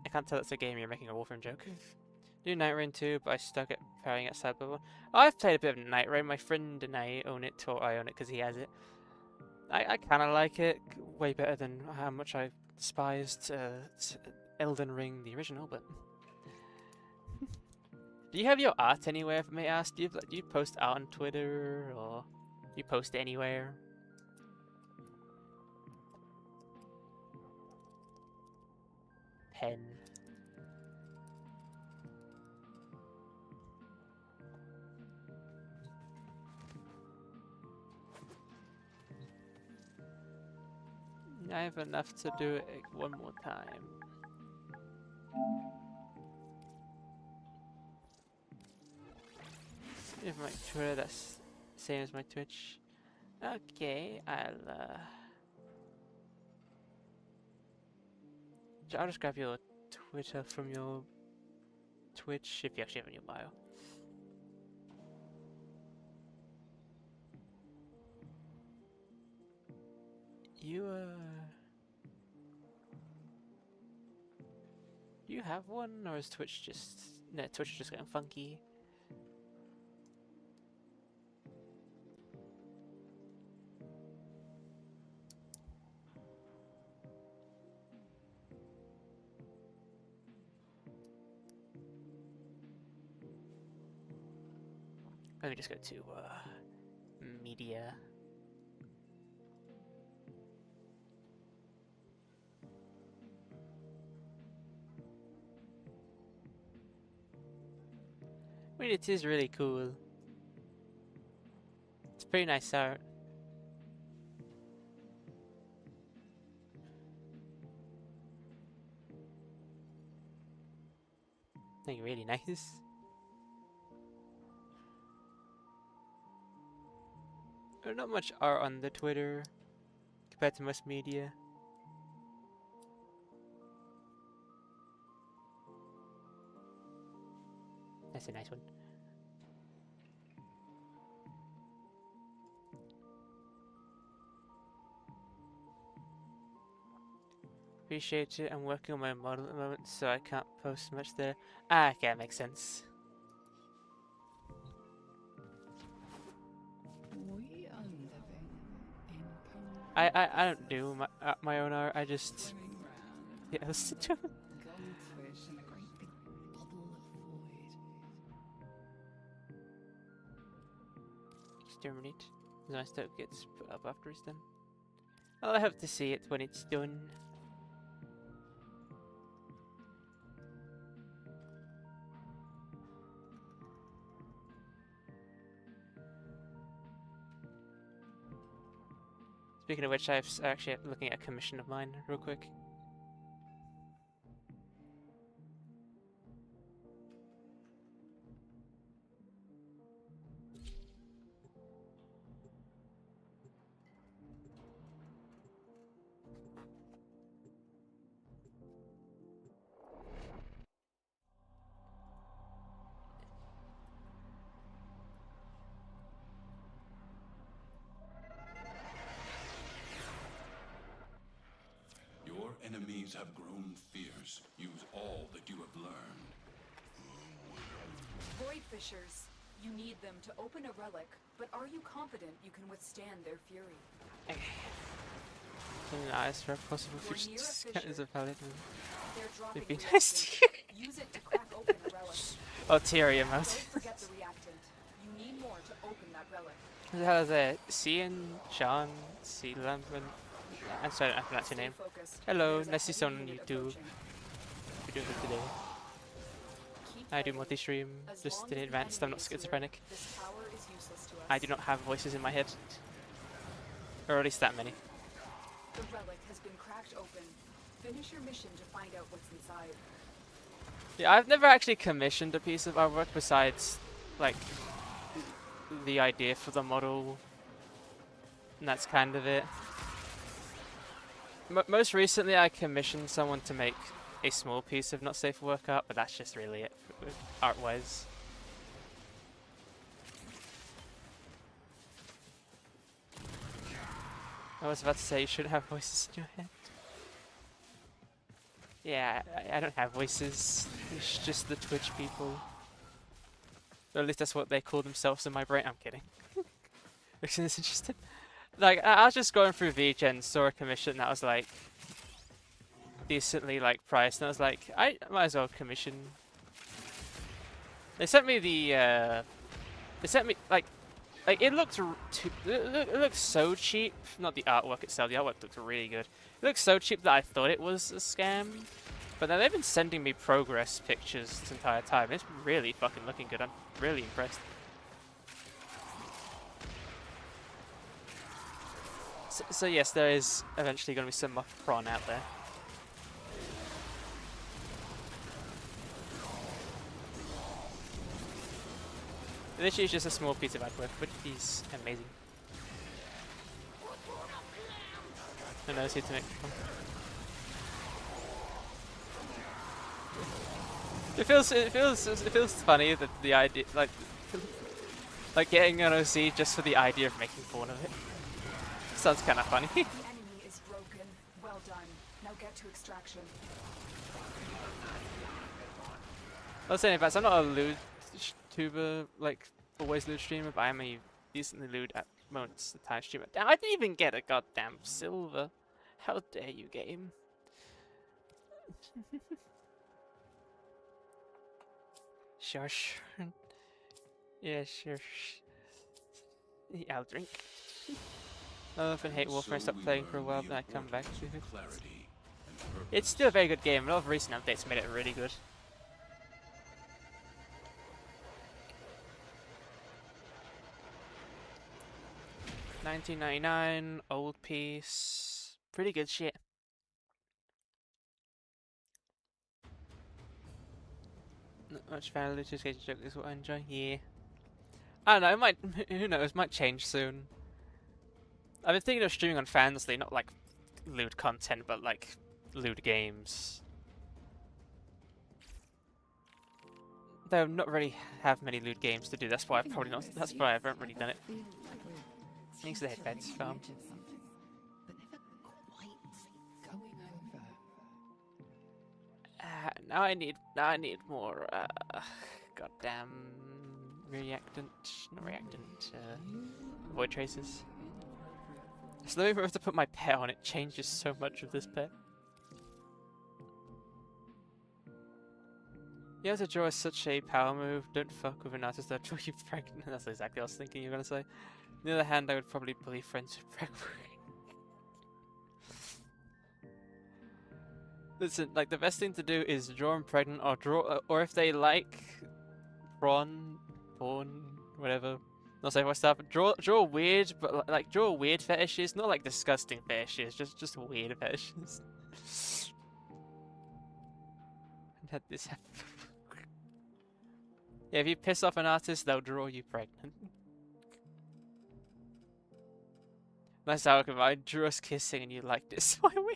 I can't tell it's a game you're making a Warframe joke. Do Night Rain 2, but I stuck at parrying at Cyber 1. Oh, I've played a bit of Night Rain. My friend and I own it, or I own it because he has it. I kind of like it. Way better than how much I despised Elden Ring, the original, but... Do you have your art anywhere, if I may ask? Do you post art on Twitter, or do you post anywhere? Pen. I have enough to do it one more time. If my Twitter, that's same as my Twitch. Okay, I'll just grab your Twitter from your Twitch if you actually have it in your bio. Do you have one, or is Twitch just... No, Twitch is just getting funky. Let me just go to, media. I mean, it is really cool. It's pretty nice art. I think really nice. There's not much art on the Twitter compared to most media. That's a nice one. Appreciate it. I'm working on my model at the moment, so I can't post much there. Ah, okay, that makes sense. We are living in I don't do my own art. I just yes. goldfish in a great big bubble of void. Exterminate. Nice that gets put up after it's done. Well, I hope to see it when it's done. Speaking of which, I'm actually looking at a commission of mine real quick. Your enemies have grown fierce. Use all that you have learned. Void Fishers. You need them to open a relic, but are you confident you can withstand their fury? Nice for a possible We're future near a discount fissure. is a valid one. They're dropping It'd be reactant. nice. Use it to crack open a relic. Ulterior Don't motive. forget the reactant. You need more to open that relic. Who the hell is it? Cian, Sean, C. Lambman. I'm sorry, I forgot your name. Stay focused. Hello, There's a nice to see heavy someone on unit YouTube. approaching. What are you doing today? Keep I do fighting. multi-stream, As just long in as the advance, I'm enemy not is here, schizophrenic. this power is useless to us. I do not have voices in my head. Or at least that many. The relic has been cracked open. Finish your mission to find out what's inside. Yeah, I've never actually commissioned a piece of artwork besides, like, the idea for the model. And that's kind of it. Most recently, I commissioned someone to make a small piece of not safe for work art, but that's just really it, art-wise. I was about to say you shouldn't have voices in your head. Yeah, I don't have voices. It's just the Twitch people. Or at least that's what they call themselves in my brain. I'm kidding. Isn't this interesting? Like, I was just going through VGen, saw a commission that was like decently like priced, and I was like, I might as well commission. They sent me the they sent me like it looked it looked so cheap. Not the artwork itself. The artwork looked really good. It looked so cheap that I thought it was a scam. But then they've been sending me progress pictures this entire time. It's really fucking looking good. I'm really impressed. So yes, there is eventually going to be some more prawn out there. Literally is just a small piece of artwork, but he's amazing. I know, see to make fun. It feels funny that the idea, like getting an OC just for the idea of making fun of it. Sounds kind of funny. The enemy is broken. Well done. Now get to extraction. I was saying about I'm not a lewd tuber, like always lewd streamer, but I'm a decently lewd at moments of time streamer. Damn, I didn't even get a goddamn silver. How dare you, game? Shush. Yeah, sure. Yeah, I'll drink. I often hate Warframe. I stopped playing for a while, then I come back to it. It's still a very good game. A lot of recent updates made it really good. $19.99, old piece, pretty good shit. Not much fan of Lucius Cage joke is what I enjoy. Yeah. I don't know, it might, who knows, might change soon. I've been thinking of streaming on Fansly, not like lewd content, but like lewd games. Though not really have many lewd games to do, that's why I've probably not, that's why I haven't really done it. Thanks to the headbeds farm. Now I need more goddamn void traces. So let me have to put my pet on, it changes so much of this pet. You have to draw such a power move, don't fuck with an artist that'll draw you pregnant. That's exactly what I was thinking you were gonna say. On the other hand, I would probably bully friends with pregnant. Listen, like the best thing to do is draw them pregnant, or or if they like porn, whatever. Not say what stuff. Draw weird, but like draw weird fetishes, not like disgusting fetishes, just weird fetishes. And had this happen. Yeah, if you piss off an artist, they'll draw you pregnant. That's how if I drew us kissing and you liked it, so I win.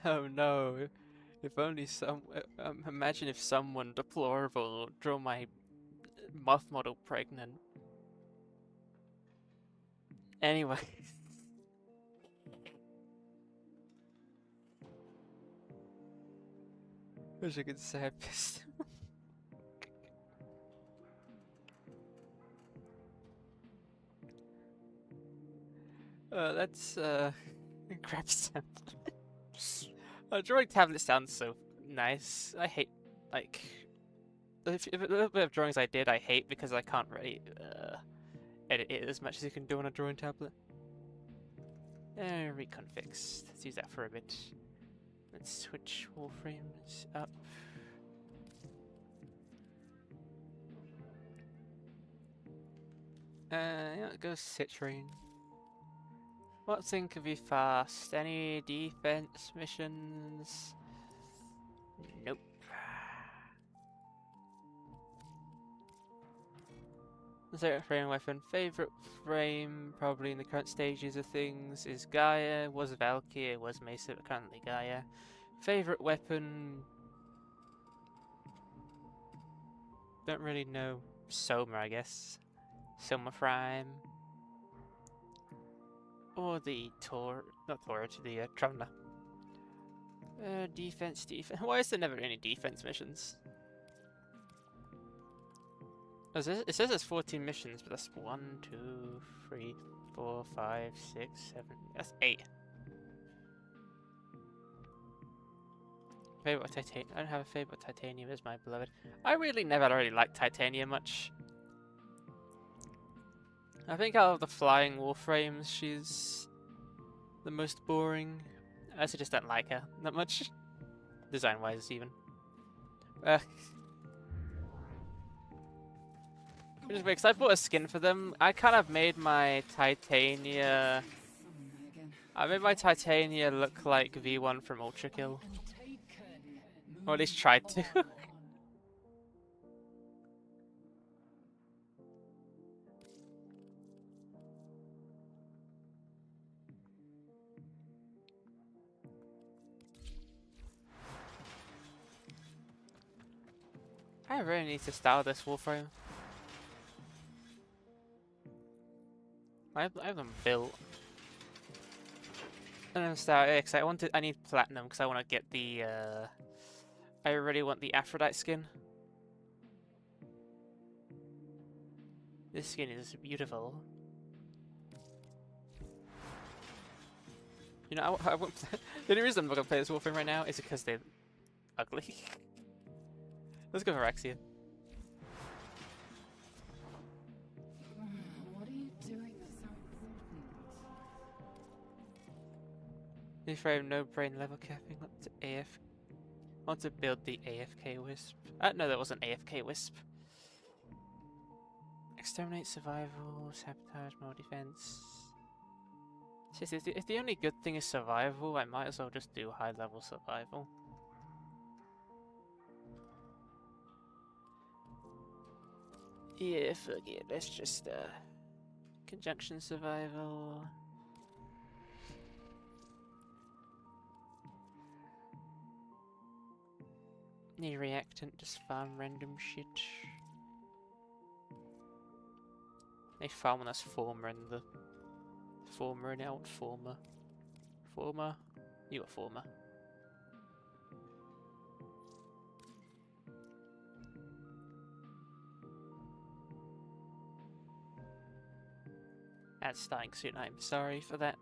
Oh no. If only imagine if someone deplorable drew my moth model pregnant. Anyway. Wish I could say I pissed him. Let's grab some. Drawing tablet sounds so nice. I hate, like, a little bit of drawings I did I hate because I can't really edit it as much as you can do on a drawing tablet. Reconfix. Let's use that for a bit. Let's switch warframes up. Yeah, go citrine. What thing could be fast? Any defense missions? Nope. Favorite frame weapon. Favorite frame, probably in the current stages of things, is Gaia. Was Valkyrie, was Mesa, but currently Gaia. Favorite weapon. Don't really know. Soma, I guess. Soma Prime. Or the the Trumna. Defense. Why is there never any defense missions? Oh, it says there's 14 missions, but that's 1, 2, 3, 4, 5, 6, 7. That's 8. Favorite titanium. I don't have a favorite titanium as my beloved. I never really liked titanium much. I think out of the flying warframes, she's the most boring. I also just don't like her that much. Design-wise, even. Which is weird, 'cause I bought a skin for them. I kind of made my Titania... I made my Titania look like V1 from Ultra Kill. Or at least tried to. I really need to style this warframe. I have them built. And then style it, because I need platinum because I want to get the I really want the Aphrodite skin. This skin is beautiful. You know, I won't play, the only reason I'm not gonna play this warframe right now is because they're ugly. Let's go for Axia. What are you doing that's so important? New frame, no brain level capping up to AF. I want to build the AFK Wisp. No, that wasn't AFK Wisp. Exterminate, survival, sabotage, more defense. If the only good thing is survival, I might as well just do high level survival. Yeah, fuck it. Let's just conjunction survival. Need reactant, just farm random shit. They farm when that's former and the former and out former. Former? You are former. That's starting soon, I'm sorry for that.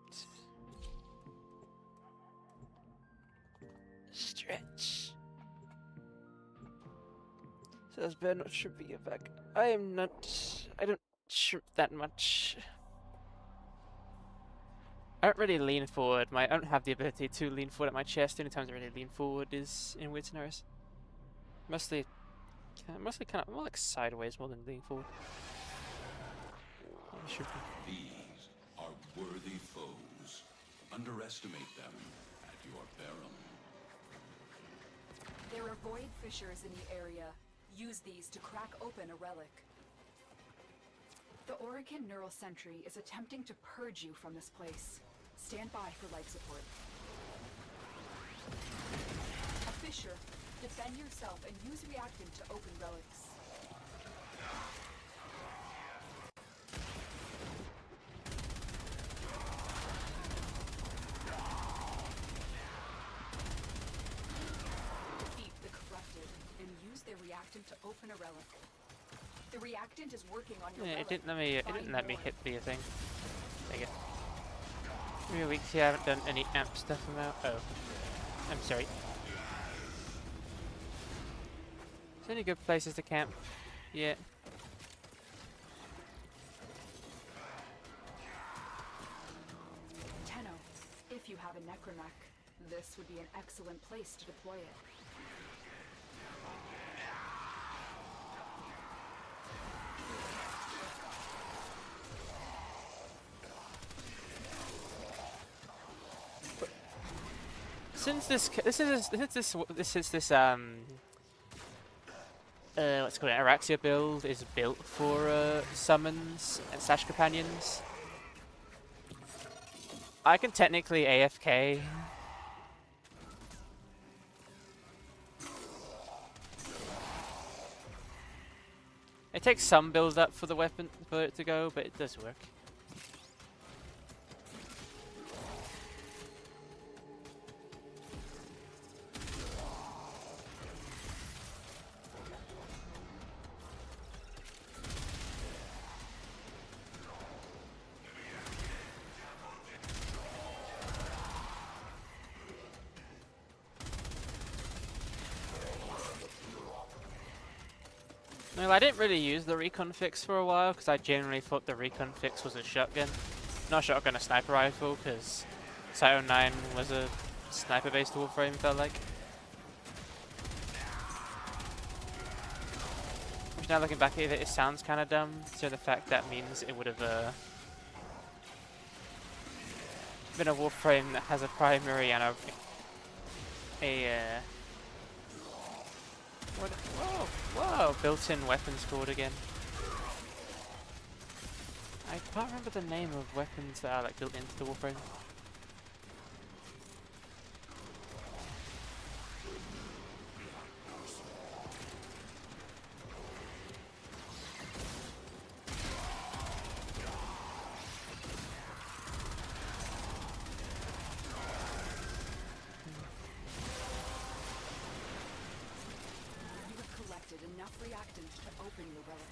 Stretch. Says Ben, not should be back. I don't shrimp that much. I don't really lean forward. I don't have the ability to lean forward at my chest. The only times I really lean forward is in weird scenarios. Mostly kind of more like sideways more than leaning forward. These are worthy foes. Underestimate them at your peril. There are void fissures in the area. Use these to crack open a relic. The Oregon Neural Sentry is attempting to purge you from this place. Stand by for life support. A fissure. Defend yourself and use reactant to open relics. Defeat the corrupted and use their reactant to open a relic. The reactant is working on your relic. It didn't let me hit the thing. There you go. 3 weeks here, I haven't done any amp stuff about. Oh. I'm sorry. Is there any good places to camp? Yeah. Tenno, if you have a necromech, this would be an excellent place to deploy it. Since this what's it called, Araxia build is built for summons and slash companions, I can technically AFK. It takes some build up for the weapon for it to go, but it does work. Well, I didn't really use the recon fix for a while because I generally thought the recon fix was a shotgun. Not a shotgun, a sniper rifle, because Site 09 was a sniper-based warframe, felt like. Now looking back at it, it sounds kind of dumb. So the fact that means it would have been a warframe that has a primary and whoa, built-in weapons cord again. I can't remember the name of weapons that are like built into the warframe. Enough reactant to open the relic.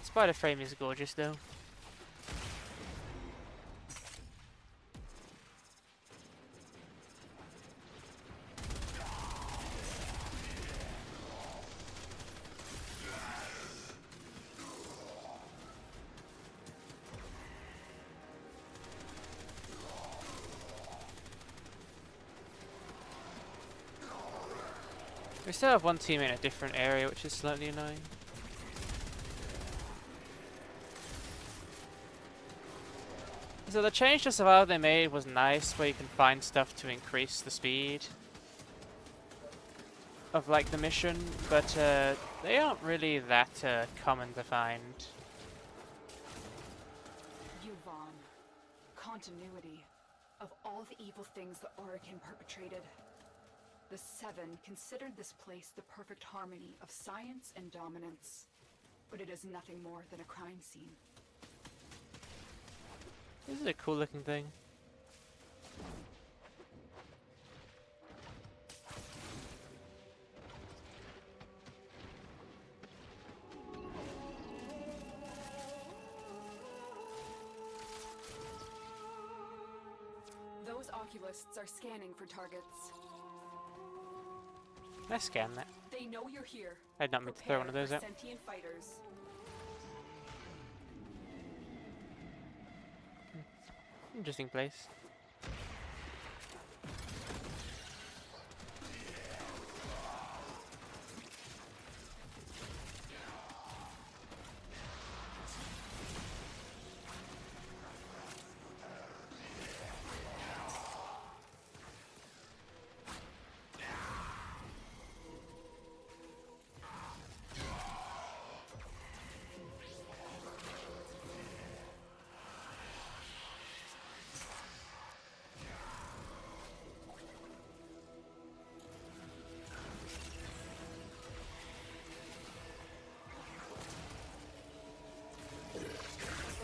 Spider frame is gorgeous though. We still have one team in a different area, which is slightly annoying. So the change to survival they made was nice, where you can find stuff to increase the speed of like the mission, but they aren't really that common to find. Yvonne, continuity of all the evil things the Orokin perpetrated. The Seven considered this place the perfect harmony of science and dominance, but it is nothing more than a crime scene. This is a cool looking thing. Those oculists are scanning for targets. Can I scan that? They know you're here. I did not mean to throw one of those Prepare out. for sentient fighters. Interesting place.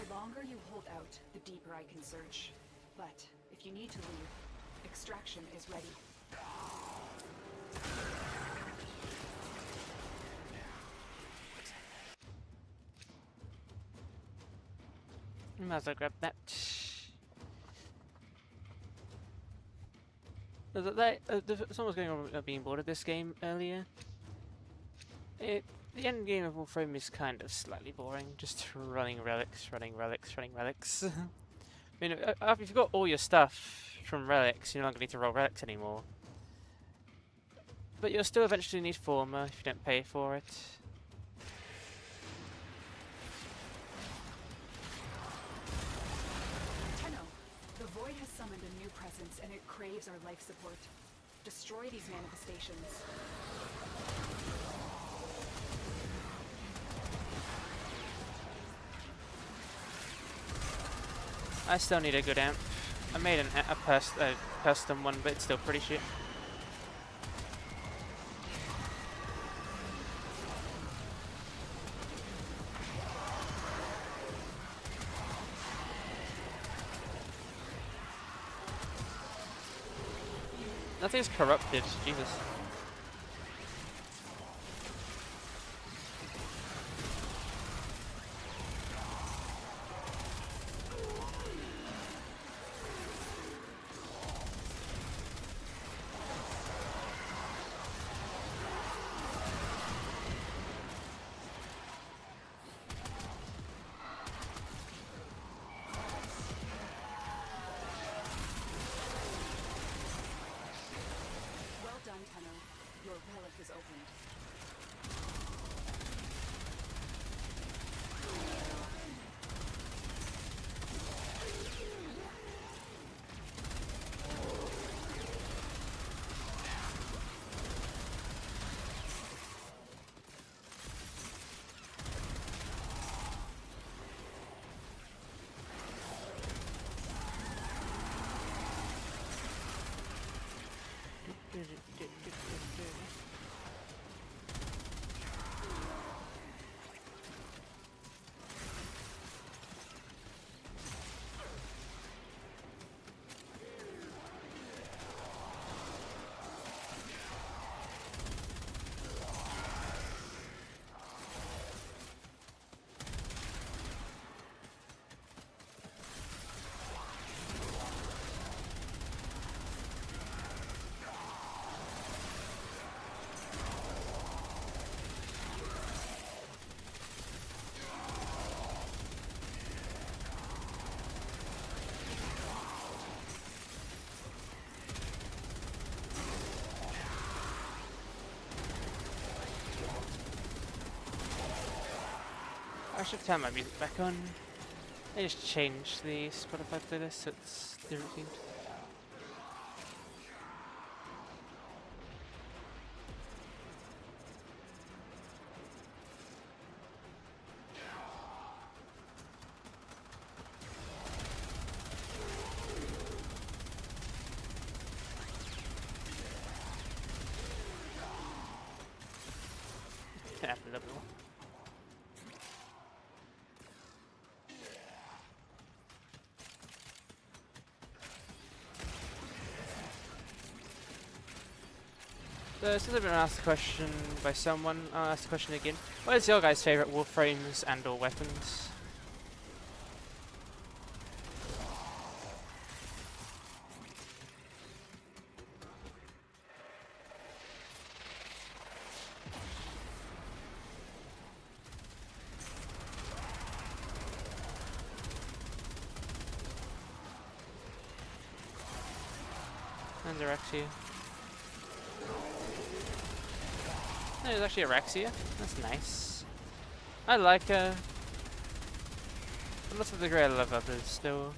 The longer you hold out, the deeper I can search. But if you need to leave, extraction is ready. Might as well grab that. Someone was going on being bored of this game earlier. The end game of Warframe is kind of slightly boring, just running relics. I mean, if you've got all your stuff from relics, you're not going to need to roll relics anymore. But you'll still eventually need Forma if you don't pay for it. Tenno, the Void has summoned a new presence and it craves our life support. Destroy these manifestations. I still need a good amp. I made a custom one, but it's still pretty shit. Nothing's corrupted, Jesus. Well done, Tenno. I should turn my music back on. I just changed the Spotify playlist so it's different themes. Turn up a little bit more. So since I've been asked a question by someone, I'll ask the question again. What is your guys' favourite warframes and or weapons? And Alexia. Oh, there's actually Alexia. That's nice. I like her. But not to the degree I love others still.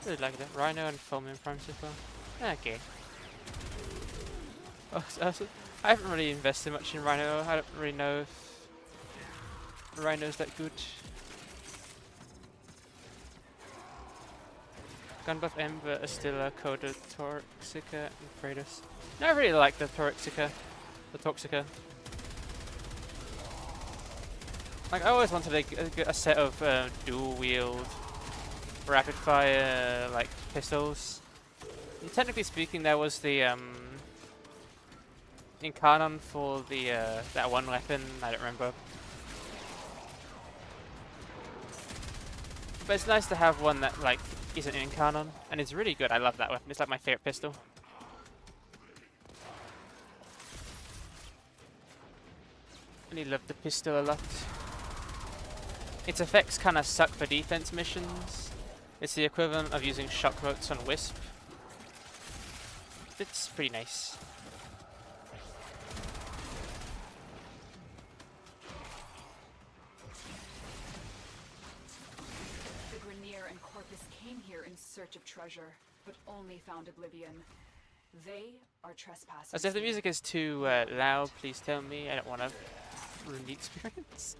I really like that. Rhino and Fulmin Prime so far. Okay. Oh, I haven't really invested much in Rhino. I don't really know if Rhino's that good. Gunbuff Ember, Astilla, Coda, Toxica, and Kratos. No, I really like the Toxica. Like, I always wanted a set of dual wield, rapid fire, like, pistols. And technically speaking, there was the, Incarnon for the, that one weapon, I don't remember. But it's nice to have one that, like, isn't in Incarnon, and it's really good. I love that weapon. It's like my favorite pistol. Really love the pistol a lot. Its effects kind of suck for defense missions. It's the equivalent of using shock motes on Wisp. It's pretty nice. Search of treasure, but only found oblivion. They are trespassers. As if the music is too loud, please tell me. I don't want to ruin the experience.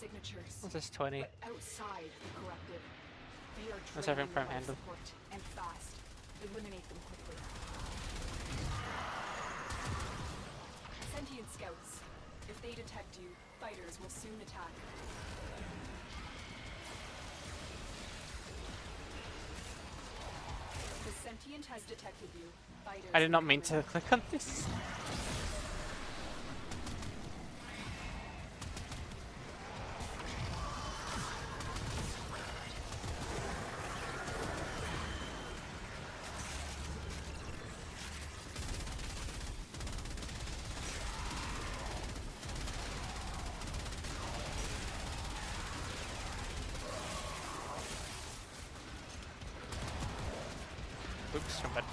Signatures. What's this 20? Outside the corrupted. They are What's having prime life handle? support and fast. Eliminate them quickly. Sentient scouts. If they detect you, fighters will soon attack. The sentient has detected you. Fighters I did not mean to click on this. Strong bad.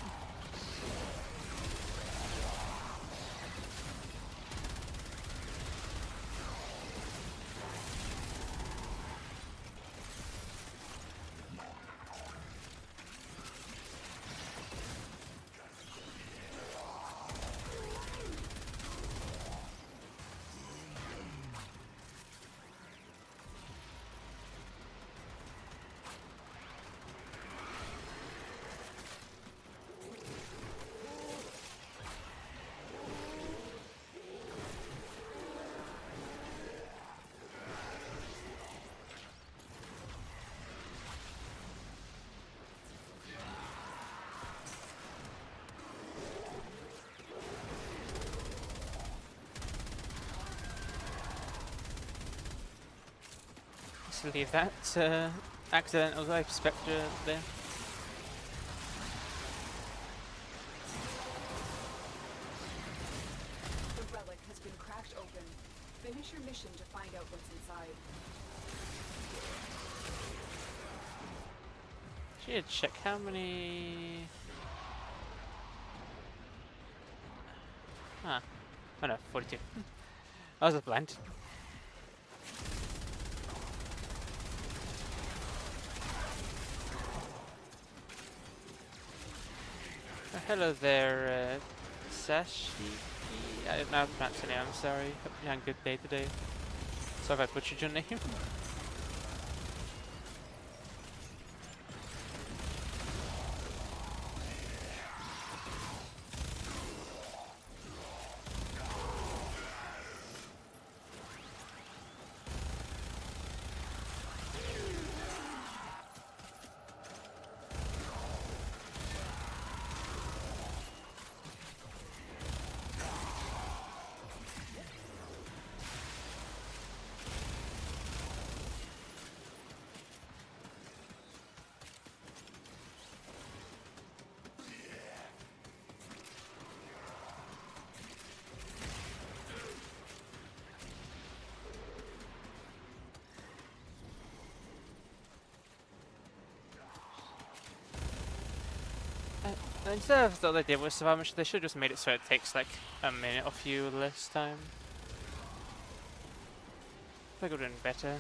Let's leave that accidental life spectre there. The relic has been cracked open. Finish your mission to find out what's inside. Should check how many. Ah, oh no, 42. I was blind. Oh, hello there, Sashi. I don't know how to pronounce your name, I'm sorry. Hope you're having a good day today. Sorry if I butchered your name. Instead of the other with survival mission, they should have just made it so it takes like a minute off you less time. I think it would have been better.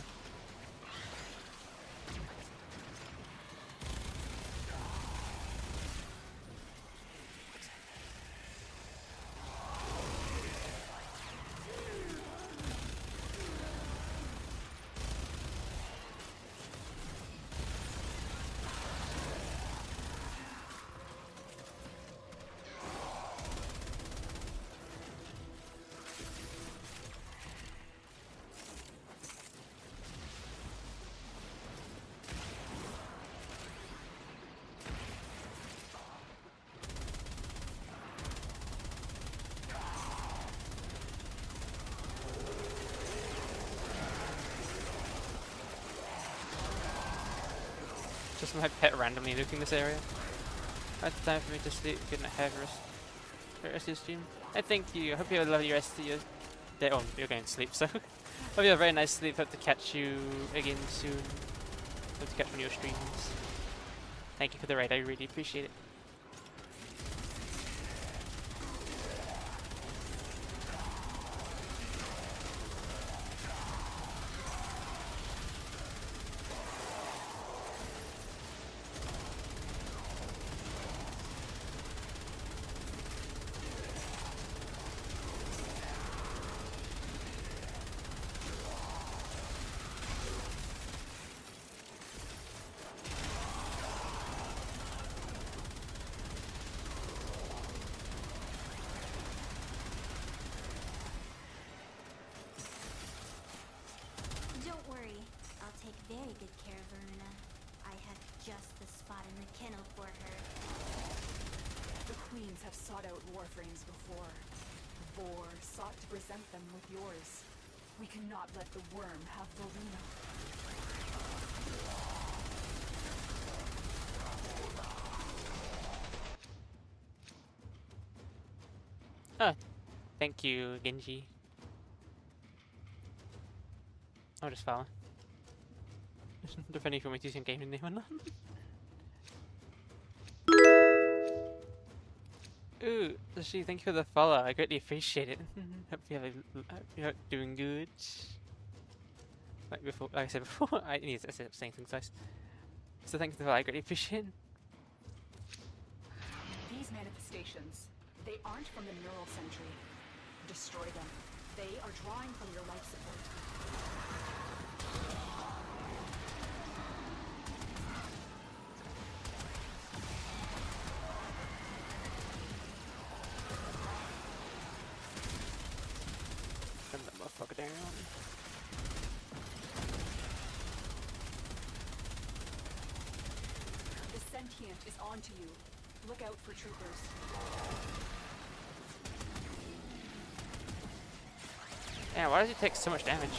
Just my pet randomly nuking this area. That's time for me to sleep. Good night, have a rest of your stream. And thank you. I hope you have a lovely rest of your day. Oh, you're going to sleep, so hope you have a very nice sleep. Hope to catch you again soon. Hope to catch one of your streams. Thank you for the raid. I really appreciate it. Don't worry, I'll take very good care of Verona. I have just the spot in the kennel for her. The queens have sought out warframes before. Vor sought to present them with yours. We cannot let the worm have Verona. Oh, thank you, Genji. I'll just follow. Depending if you want me to use your gaming name or not. Ooh, She, thank you for the follow. I greatly appreciate it. Hope you're doing good. Like I said before, I need to stop saying things twice. So thank you for the follow. I greatly appreciate it. These manifestations, they aren't from the neural sentry. Destroy them. They are drawing from your life support. Turn that motherfucker down. The sentient is onto you. Look out for troopers. Yeah, why does he take so much damage?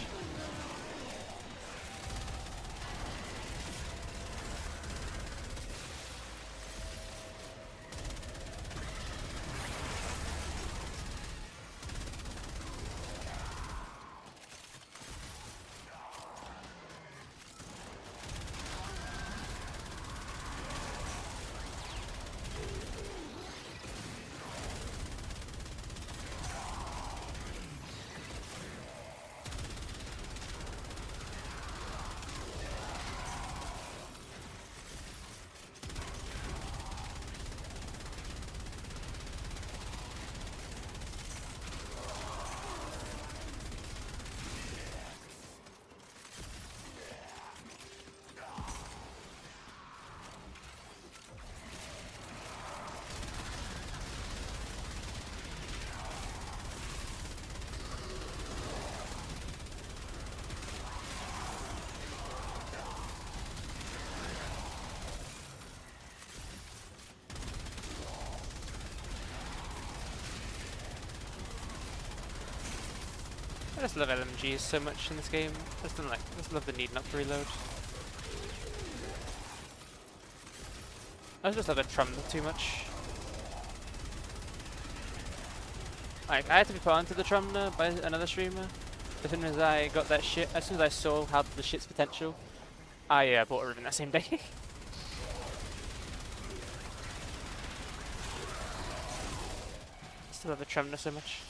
I just love LMGs so much in this game. I just love the need not to reload. I just love the Trumna too much. Like, I had to be put onto the Trumna by another streamer. As soon as I got that shit, as soon as I saw how the shit's potential, I bought a ribbon that same day. Still love the Trumna so much.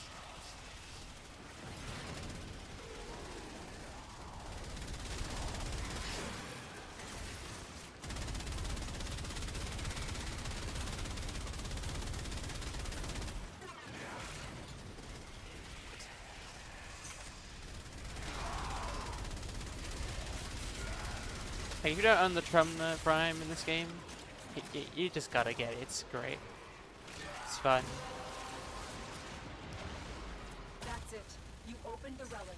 Like, if you don't own the Trumna Prime in this game, you just gotta get it. It's great. It's fun. That's it. You opened the relic.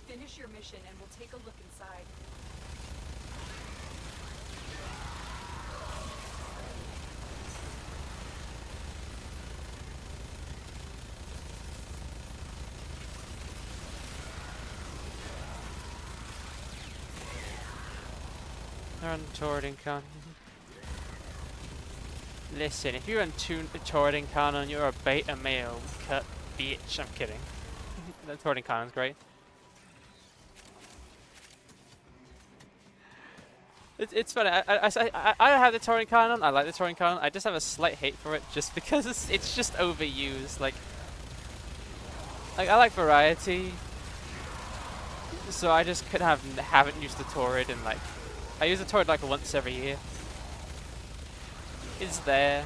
Finish your mission and we'll take a look inside. Run Torrid Incarn. Listen, if you run Torrid Incarn, you're a beta male cut bitch. I'm kidding. The Torrid Incarn's great. It's funny. I have the Torrid Incarn. I like the Torrid Incarn. I just have a slight hate for it, just because it's just overused. Like I like variety, so I just haven't used the Torrid in like. I use the Torrid like once every year. It's there.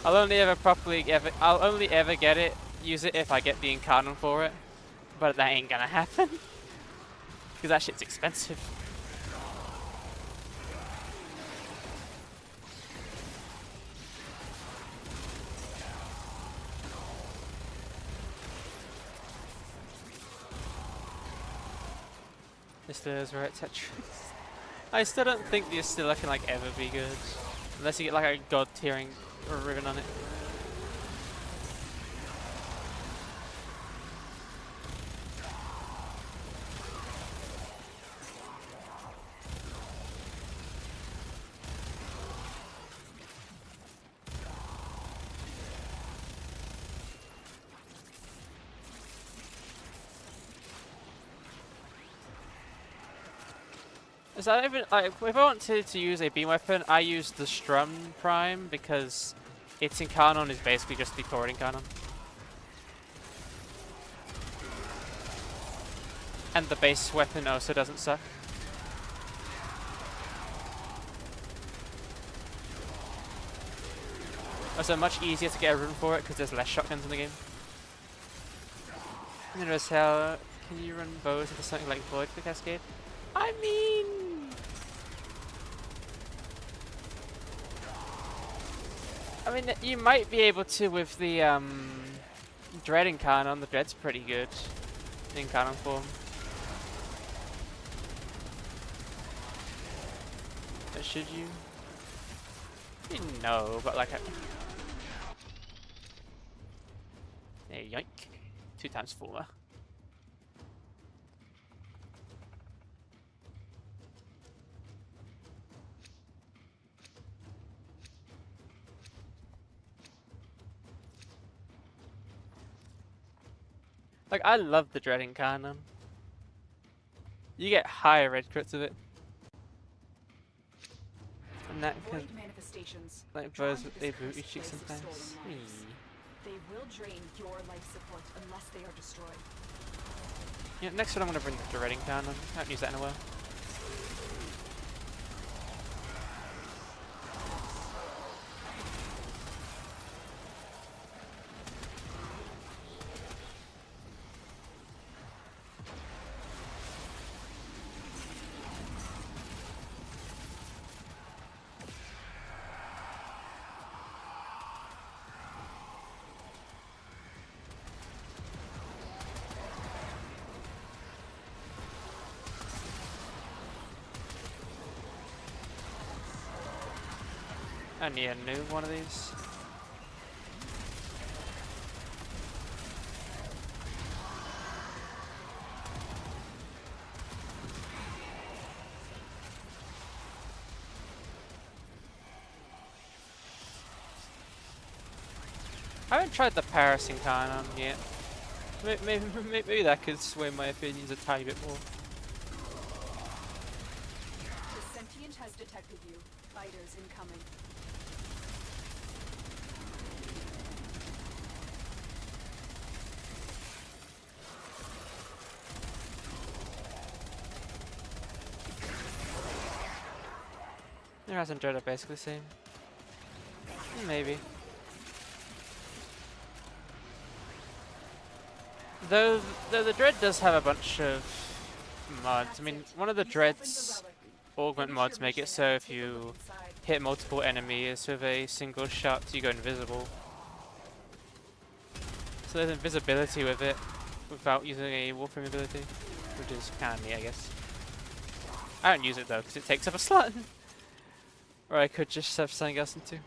I'll only ever get it, use it if I get the Incarnon for it. But that ain't gonna happen. Because that shit's expensive. This right Tetris. I still don't think the Astilla can like ever be good. Unless you get like a god tiering ribbon on it. Is that even like if I want to use a beam weapon, I use the Strum Prime because its Incarnon is basically just the Thor Incarnon. And the base weapon also doesn't suck. Also much easier to get a rune for it because there's less shotguns in the game. And then as hell, can you run bows into something like Void for Cascade? I mean... you might be able to with the Dread Incarnon. The Dread's pretty good in Incarnon form. But should you? No, but like hey, yoink. 2 times 4. Like, I love the Dread Incarnon. You get higher red crits of it. And that can, like, bows with they booty cheek sometimes. They will drain your life support unless they are destroyed. Yeah, next one I'm gonna bring the Dread Incarnon. I haven't used that in a while. I need a new one of these. I haven't tried the Paris Incarnon yet. Maybe that could sway my opinions a tiny bit more. The sentient has detected you. Fighters incoming. There hasn't Dread are basically the same. Maybe. Though the Dread does have a bunch of mods. I mean, one of the Dread's augment mods make it so if you hit multiple enemies with a single shot, you go invisible. So there's invisibility with it without using a warframe ability, which is kind of neat, I guess. I don't use it though because it takes up a slot. Or I could just have something else into.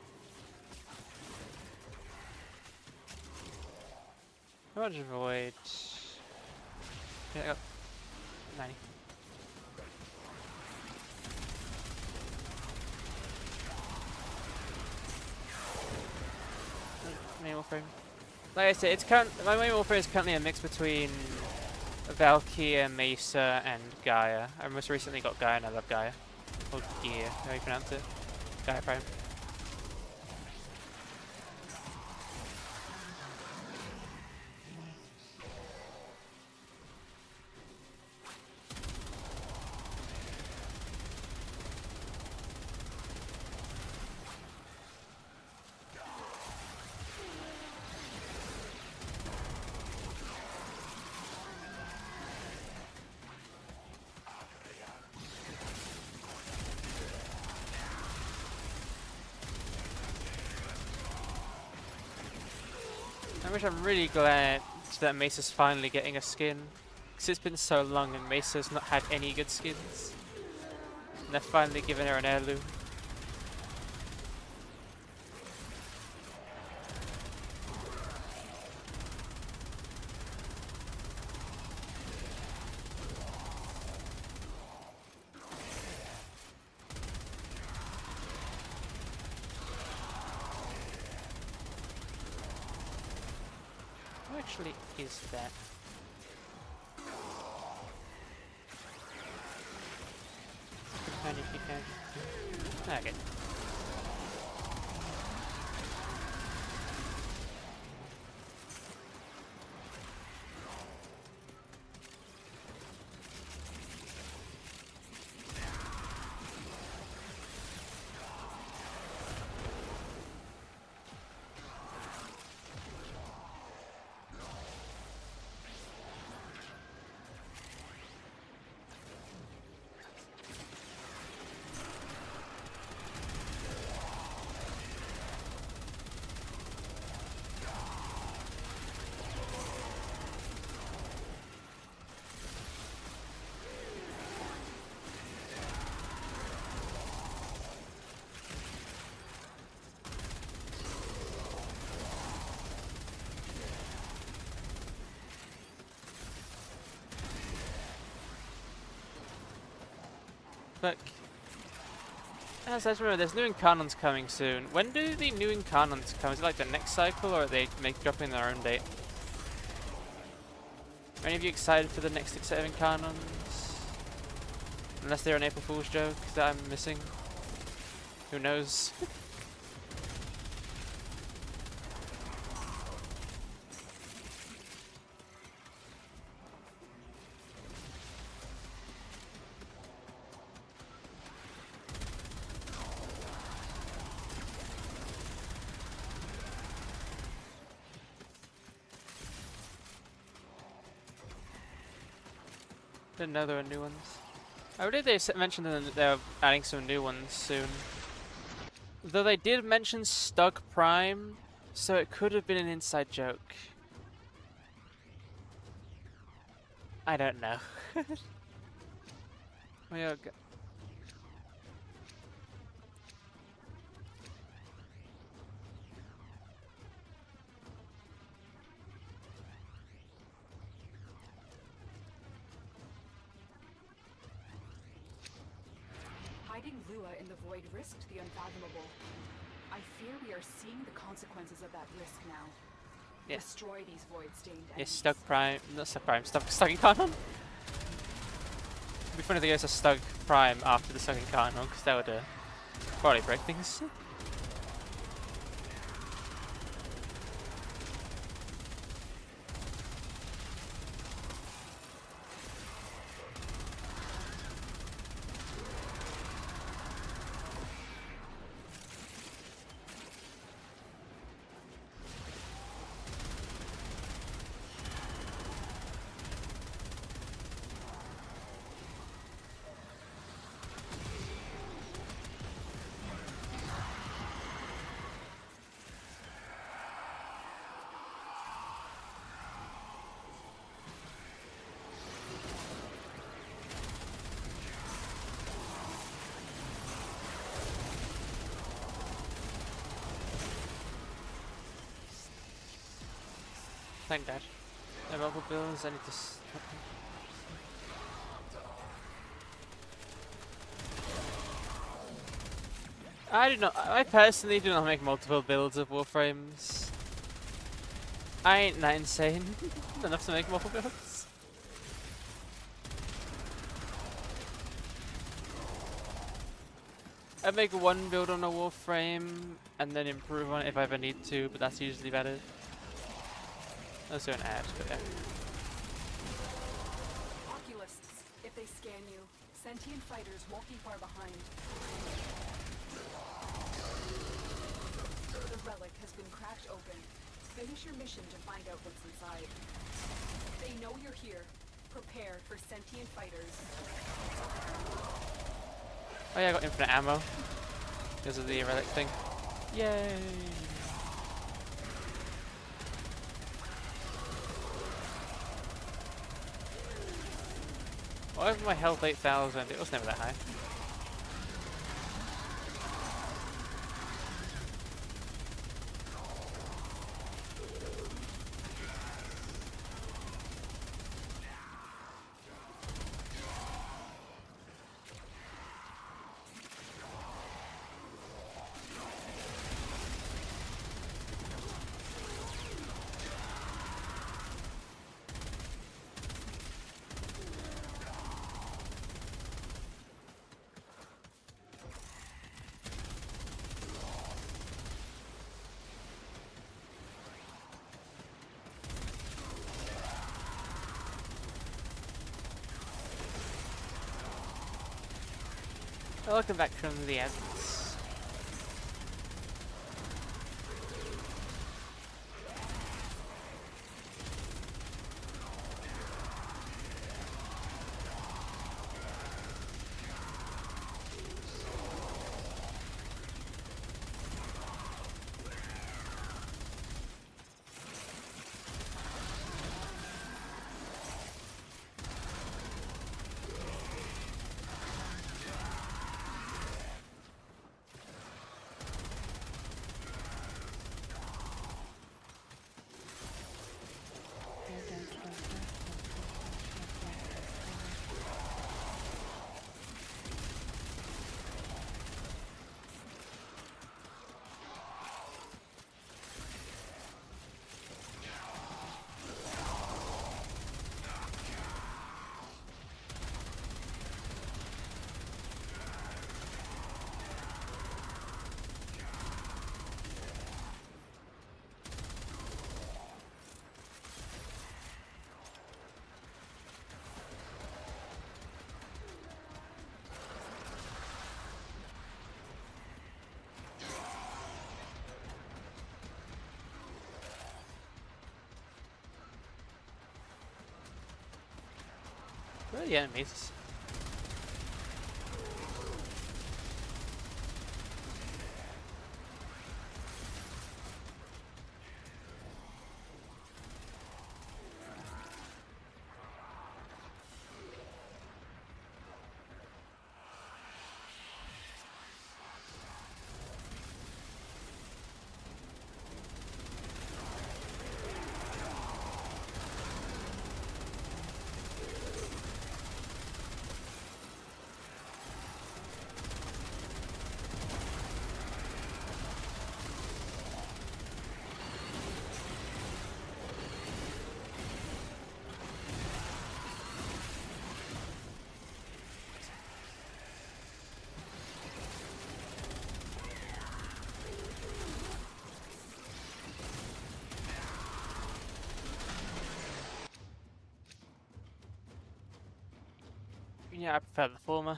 How much void? Yeah, I got 90. Main warframe. Like I said, my main warframe is currently a mix between Valkyria, Mesa, and Gaia. I most recently got Gaia and I love Gaia. Or Gaia, how do you pronounce it? Gaia Prime. Which I'm really glad that Mesa's finally getting a skin, because it's been so long and Mesa's not had any good skins. And they're finally giving her an heirloom. Actually, is that? Okay. But as I remember, there's new incarnons coming soon. When do the new incarnons come? Is it like the next cycle, or are they dropping their own date? Are any of you excited for the next set of incarnons? Unless they're an April Fool's joke that I'm missing. Who knows? Didn't know there were new ones. I believe they mentioned that they're adding some new ones soon. Though they did mention Stug Prime, so it could have been an inside joke. I don't know. We are Hiding Lua in the void risked the unfathomable. I fear we are seeing the consequences of that risk now. Yeah. Destroy these void-stained Yeah, enemies. Stug Prime, not Stug Prime, Stug Incarnon? It'd be funny if they go to Stug Prime after the Stug Incarnon, because that would probably break things. Thank God. No multiple builds, I need to I do not. I personally do not make multiple builds of warframes. I ain't that insane enough to make multiple builds. I make one build on a warframe and then improve on it if I ever need to, but that's usually better. Also an ad, but yeah. Oculists, if they scan you, sentient fighters won't be far behind. The relic has been cracked open. Finish your mission to find out what's inside. They know you're here. Prepare for sentient fighters. Oh yeah, I got infinite ammo because of the relic thing. Yay! Why is my health 8,000? It was never that high. Welcome back from the ads. Where are the enemies? Yeah, I prefer the former.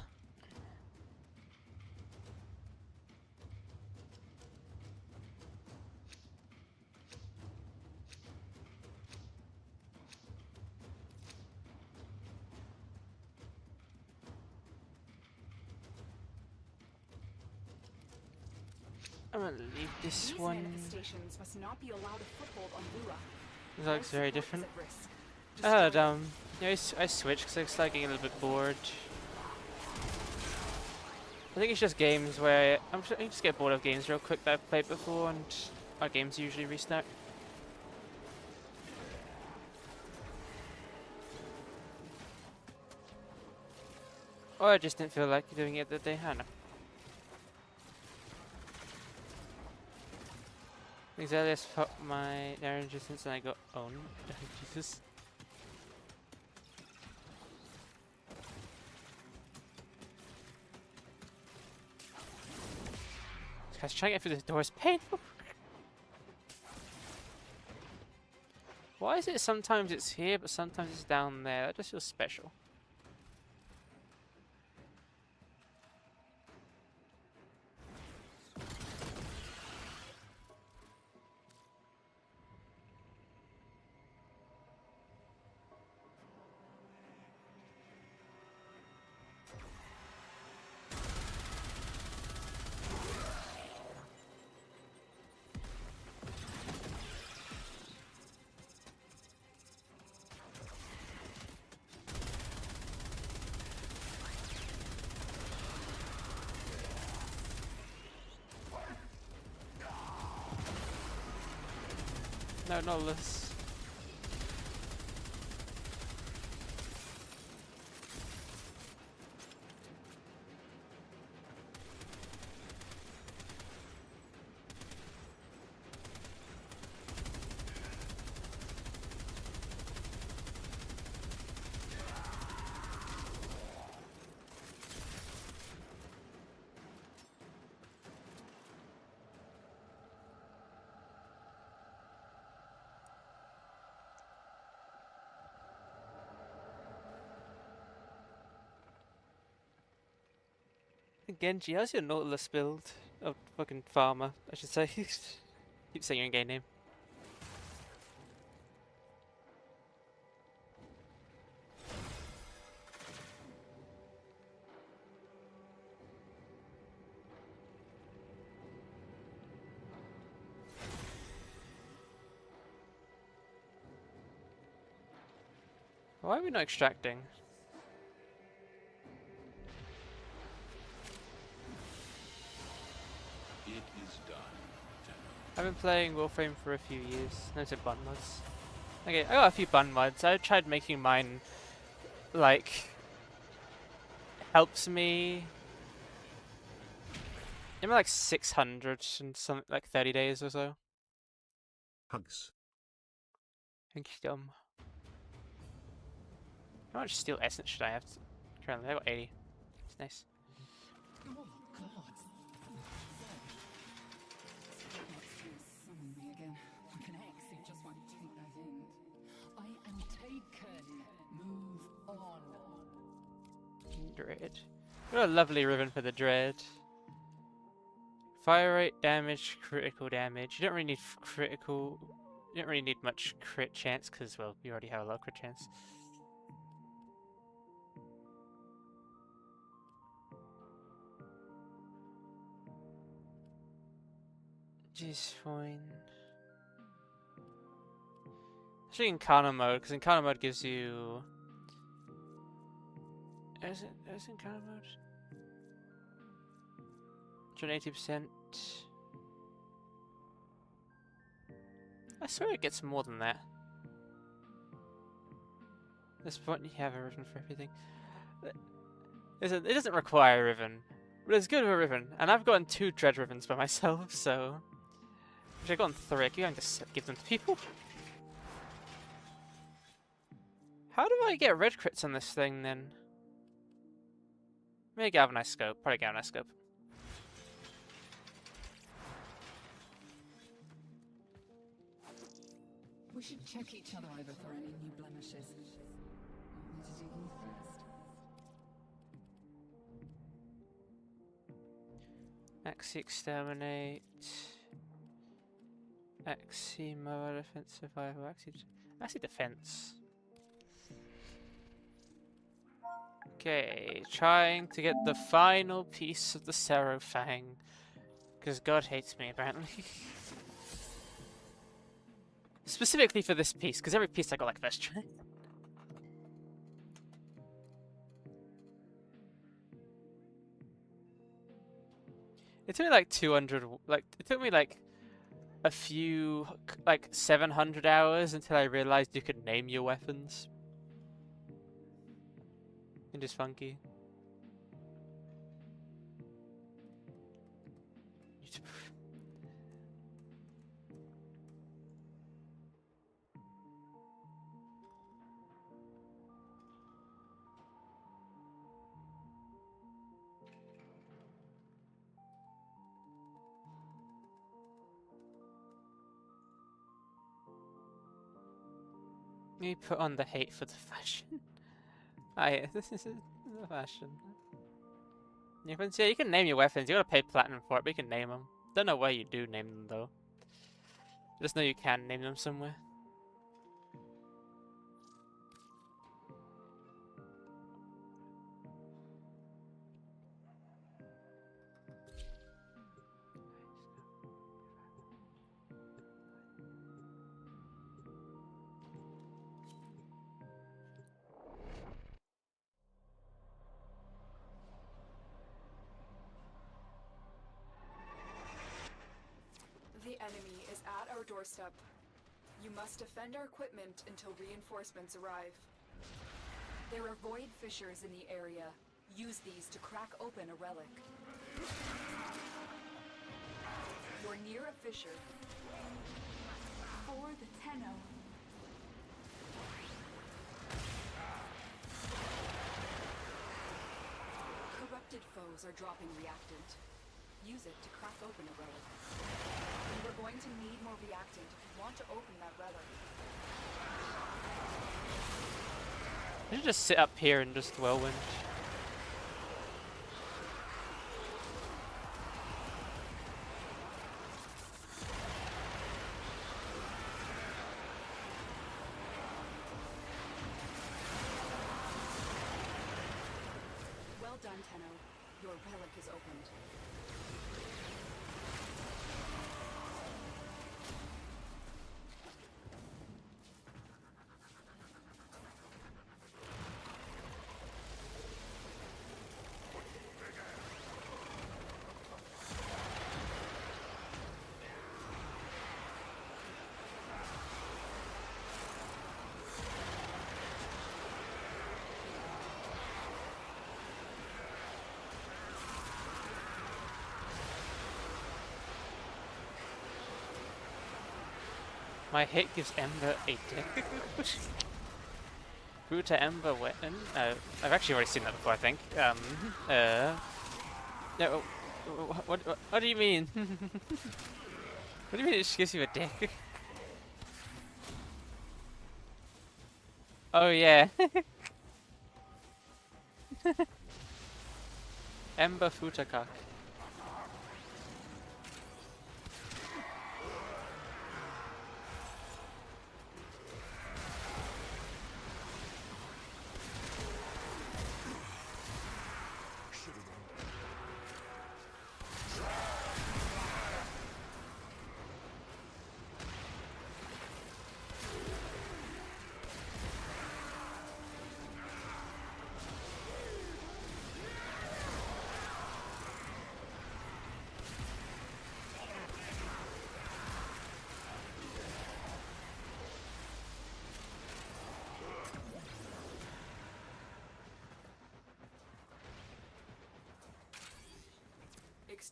I'm gonna leave this These one. manifestations must not be allowed a foothold on Lua. This looks very different. At risk. Yeah, I switched because I started getting a little bit bored. I think it's just games where I just get bored of games real quick that I've played before, and our games usually restart. Or I just didn't feel like doing it that day. I don't know. Exactly, I swapped my narrow distance and I got owned. Jesus. Guys, trying to get through this door is painful. Why is it sometimes it's here, but sometimes it's down there? That just feels special. No, not this. Genji, how's your Nautilus build? Oh, fucking farmer, I should say. Keep saying your in-game name. Why are we not extracting? It is done. I've been playing Warframe for a few years. No, it's bun mods. Okay, I got a few bun mods. I tried making mine, like, helps me. I'm like 600 in some, like 30 days or so. Hugs. Thank you, Dom. How much steel essence should I have? Currently, I got 80. It's nice. Oh God. Summon me again. Like an ex who just won't take that hint. I am taken. Move on. Dread. What a lovely ribbon for the Dread. Fire rate, damage, critical damage. You don't really need critical. You don't really need much crit chance because, well, you already have a lot of crit chance. Energy's fine. Actually, encounter mode, because encounter mode gives you. Is it encounter mode? 180%. I swear it gets more than that. At this point, you have a ribbon for everything. It doesn't require a ribbon, but it's good with a ribbon. And I've gotten 2 dread ribbons by myself, so. Actually, I've gotten 3. I keep going to give them to people. How do I get red crits on this thing then? Maybe galvanized scope. Probably galvanized scope. We should check each other over for any new blemishes. Want me to do you first? Axie exterminate. Axie mobile defense survival. Axie defense. Okay, trying to get the final piece of the Sarofang. Because God hates me, apparently. Specifically for this piece, because every piece I got like first try. It took me like 200, it took me like a few, like 700 hours until I realized you could name your weapons. And just funky. You put on the hate for the fashion. This is the fashion. Yeah, you can name your weapons. You gotta pay platinum for it, but you can name them. Don't know why you do name them though. Just know you can name them somewhere. The enemy is at our doorstep. You must defend our equipment until reinforcements arrive. There are void fissures in the area. Use these to crack open a relic. You're near a fissure. For the Tenno. Corrupted foes are dropping reactant. Use it to crack open a relic. You are going to need more reactant if you want to open that relic. I should just sit up here and just whirlwind. Well done, Tenno. Your relic is opened. My hit gives Ember a dick. Root to Ember weapon. I've actually already seen that before, I think. No, what do you mean? What do you mean it just gives you a dick? Oh yeah. Ember Futakak.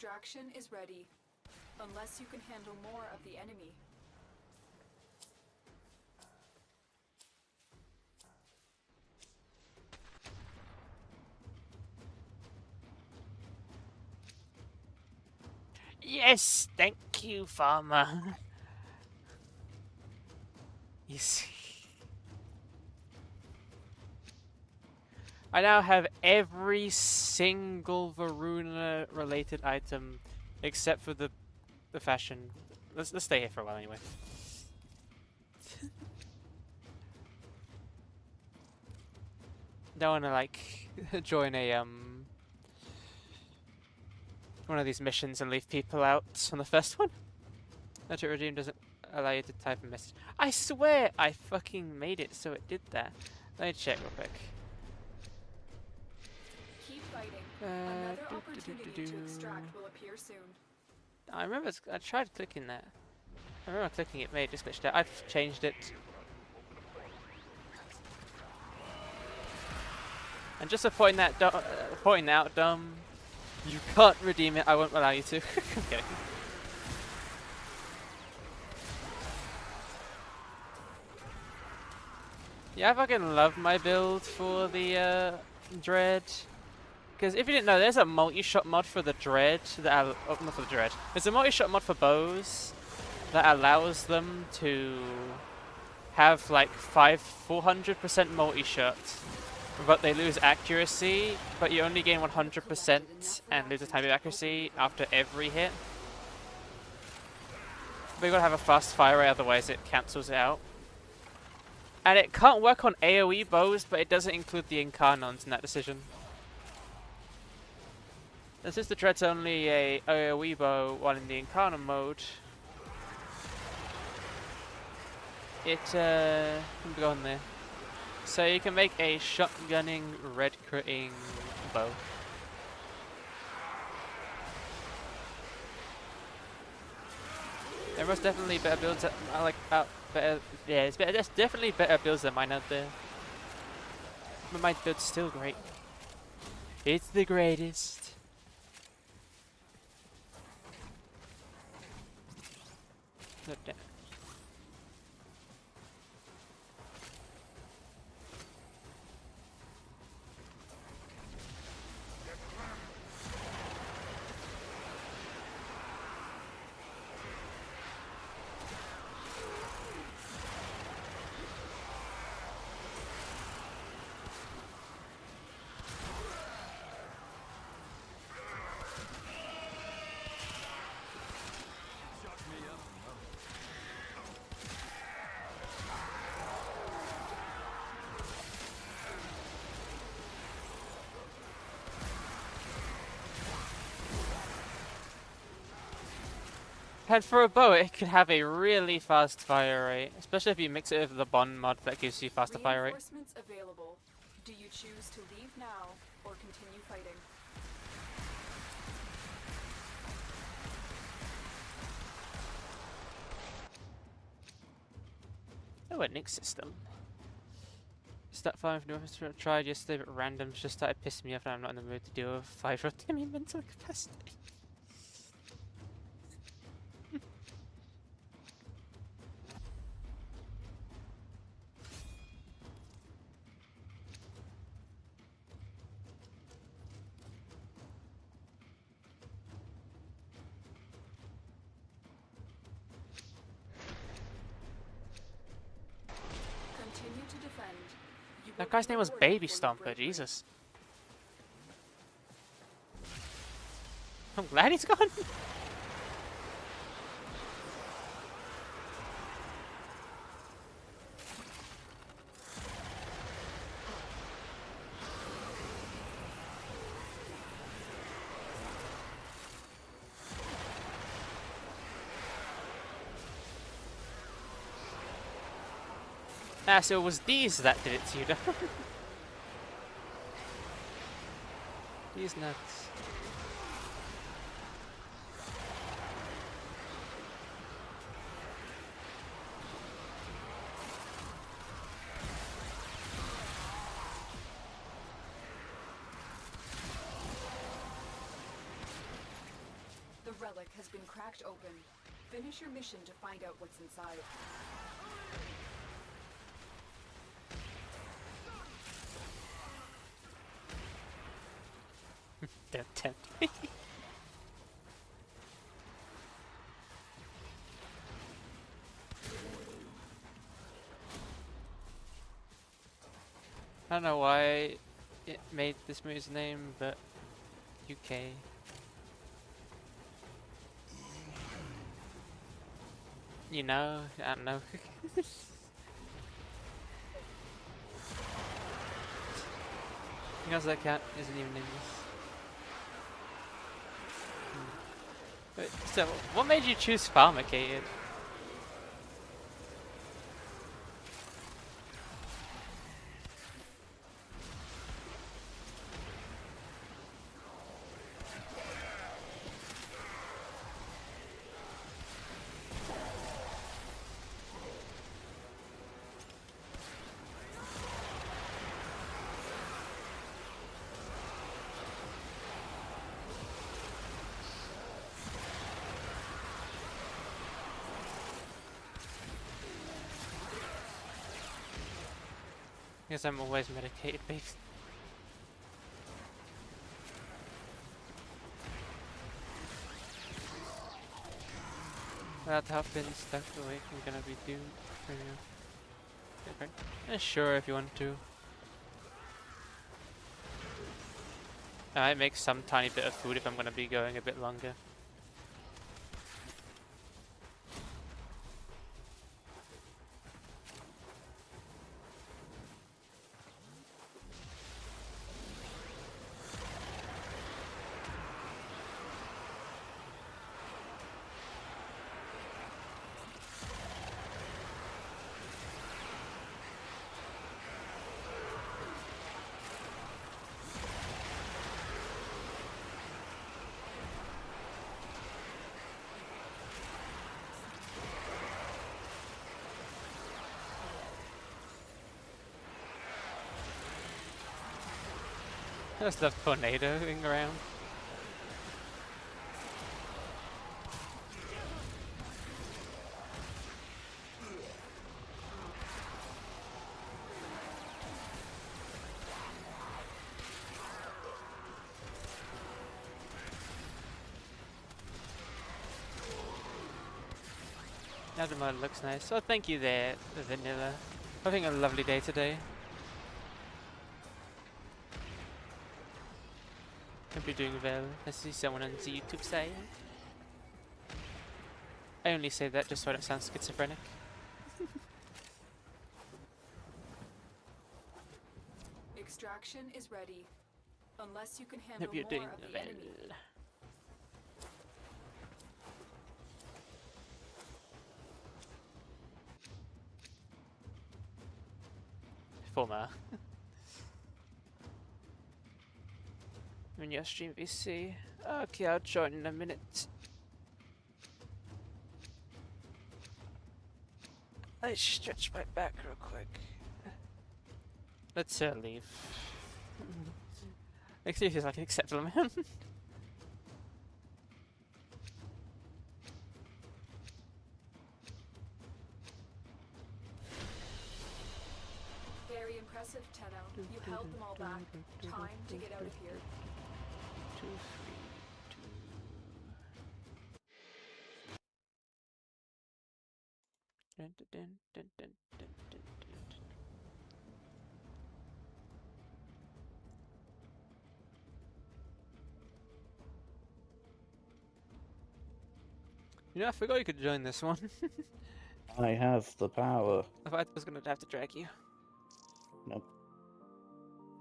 Extraction is ready. Unless you can handle more of the enemy. Yes, thank you, farmer. You see, I now have every single Varuna-related item except for the fashion. Let's stay here for a while anyway. Don't wanna like join a one of these missions and leave people out on the first one. Letter Redeem doesn't allow you to type a message. I swear I fucking made it so it did that. Let me check real quick. Keep fighting. Another opportunity to extract will appear soon. I remember I tried clicking that. I remember clicking it, mate, just glitched out. I've changed it. And just for pointing out, dumb, you can't redeem it. I won't allow you to. Okay. Yeah, I fucking love my build for the Dread. Because if you didn't know, there's a multi-shot mod for the Dread that not for the Dread. There's a multi-shot mod for bows that allows them to have like 400% multi-shot, but they lose accuracy, but you only gain 100% and lose a tiny bit of accuracy after every hit. But you gotta have a fast fire rate, otherwise it cancels it out. And it can't work on AoE bows, but it doesn't include the Incarnons in that decision. And since the Dread's only a AoE bow while in the Incarnon mode, it can go on there. So you can make a shotgunning, red critting bow. There was definitely better builds that I like better. Yeah, it's better. There's definitely better builds than mine out there. But my build's still great. It's the greatest. Look down. And for a bow, it can have a really fast fire rate, especially if you mix it with the bond mod that gives you faster fire rate. Reinforcements available. Do you choose to leave now or continue fighting? Oh, a Nick system. Start firing for new weapons. Tried yesterday, but random just started pissing me off, and I'm not in the mood to deal with 5 rotating mental capacity. That guy's name was Baby Stomper, Jesus. I'm glad he's gone. Ah, so it was these that did it to you, though. These nuts. relic has been cracked open. Finish your mission to find out what's inside. Don't tempt me. I don't know why it made this movie's name, but UK. You know, I don't know. Because that cat isn't even in this. But, so, what made you choose Pharmacated? Because I'm always medicated based. Without help being stuck away from gonna be doomed for you. Okay. Yeah, sure if you want to. I might make some tiny bit of food if I'm gonna be going a bit longer. I just love tornadoing around. Now the mud looks nice. So thank you there, Vanilla. Having a lovely day today. Hope you're doing well. I see someone on the YouTube side. I only say that just so I don't sound schizophrenic. Extraction is ready. Unless you can handle Hope you're more doing of the well. enemy. Former. In your stream VC. Okay, I'll join in a minute. Let's stretch my back real quick. Let's leave. Makes me feel like an acceptable man. Very impressive, Tenno. You held them all back. Time to get out of here. 2, 3, 2. Dun, dun, dun, dun, dun, dun, dun, dun. You know, I forgot you could join this one. I have the power. I thought I was gonna have to drag you. Nope.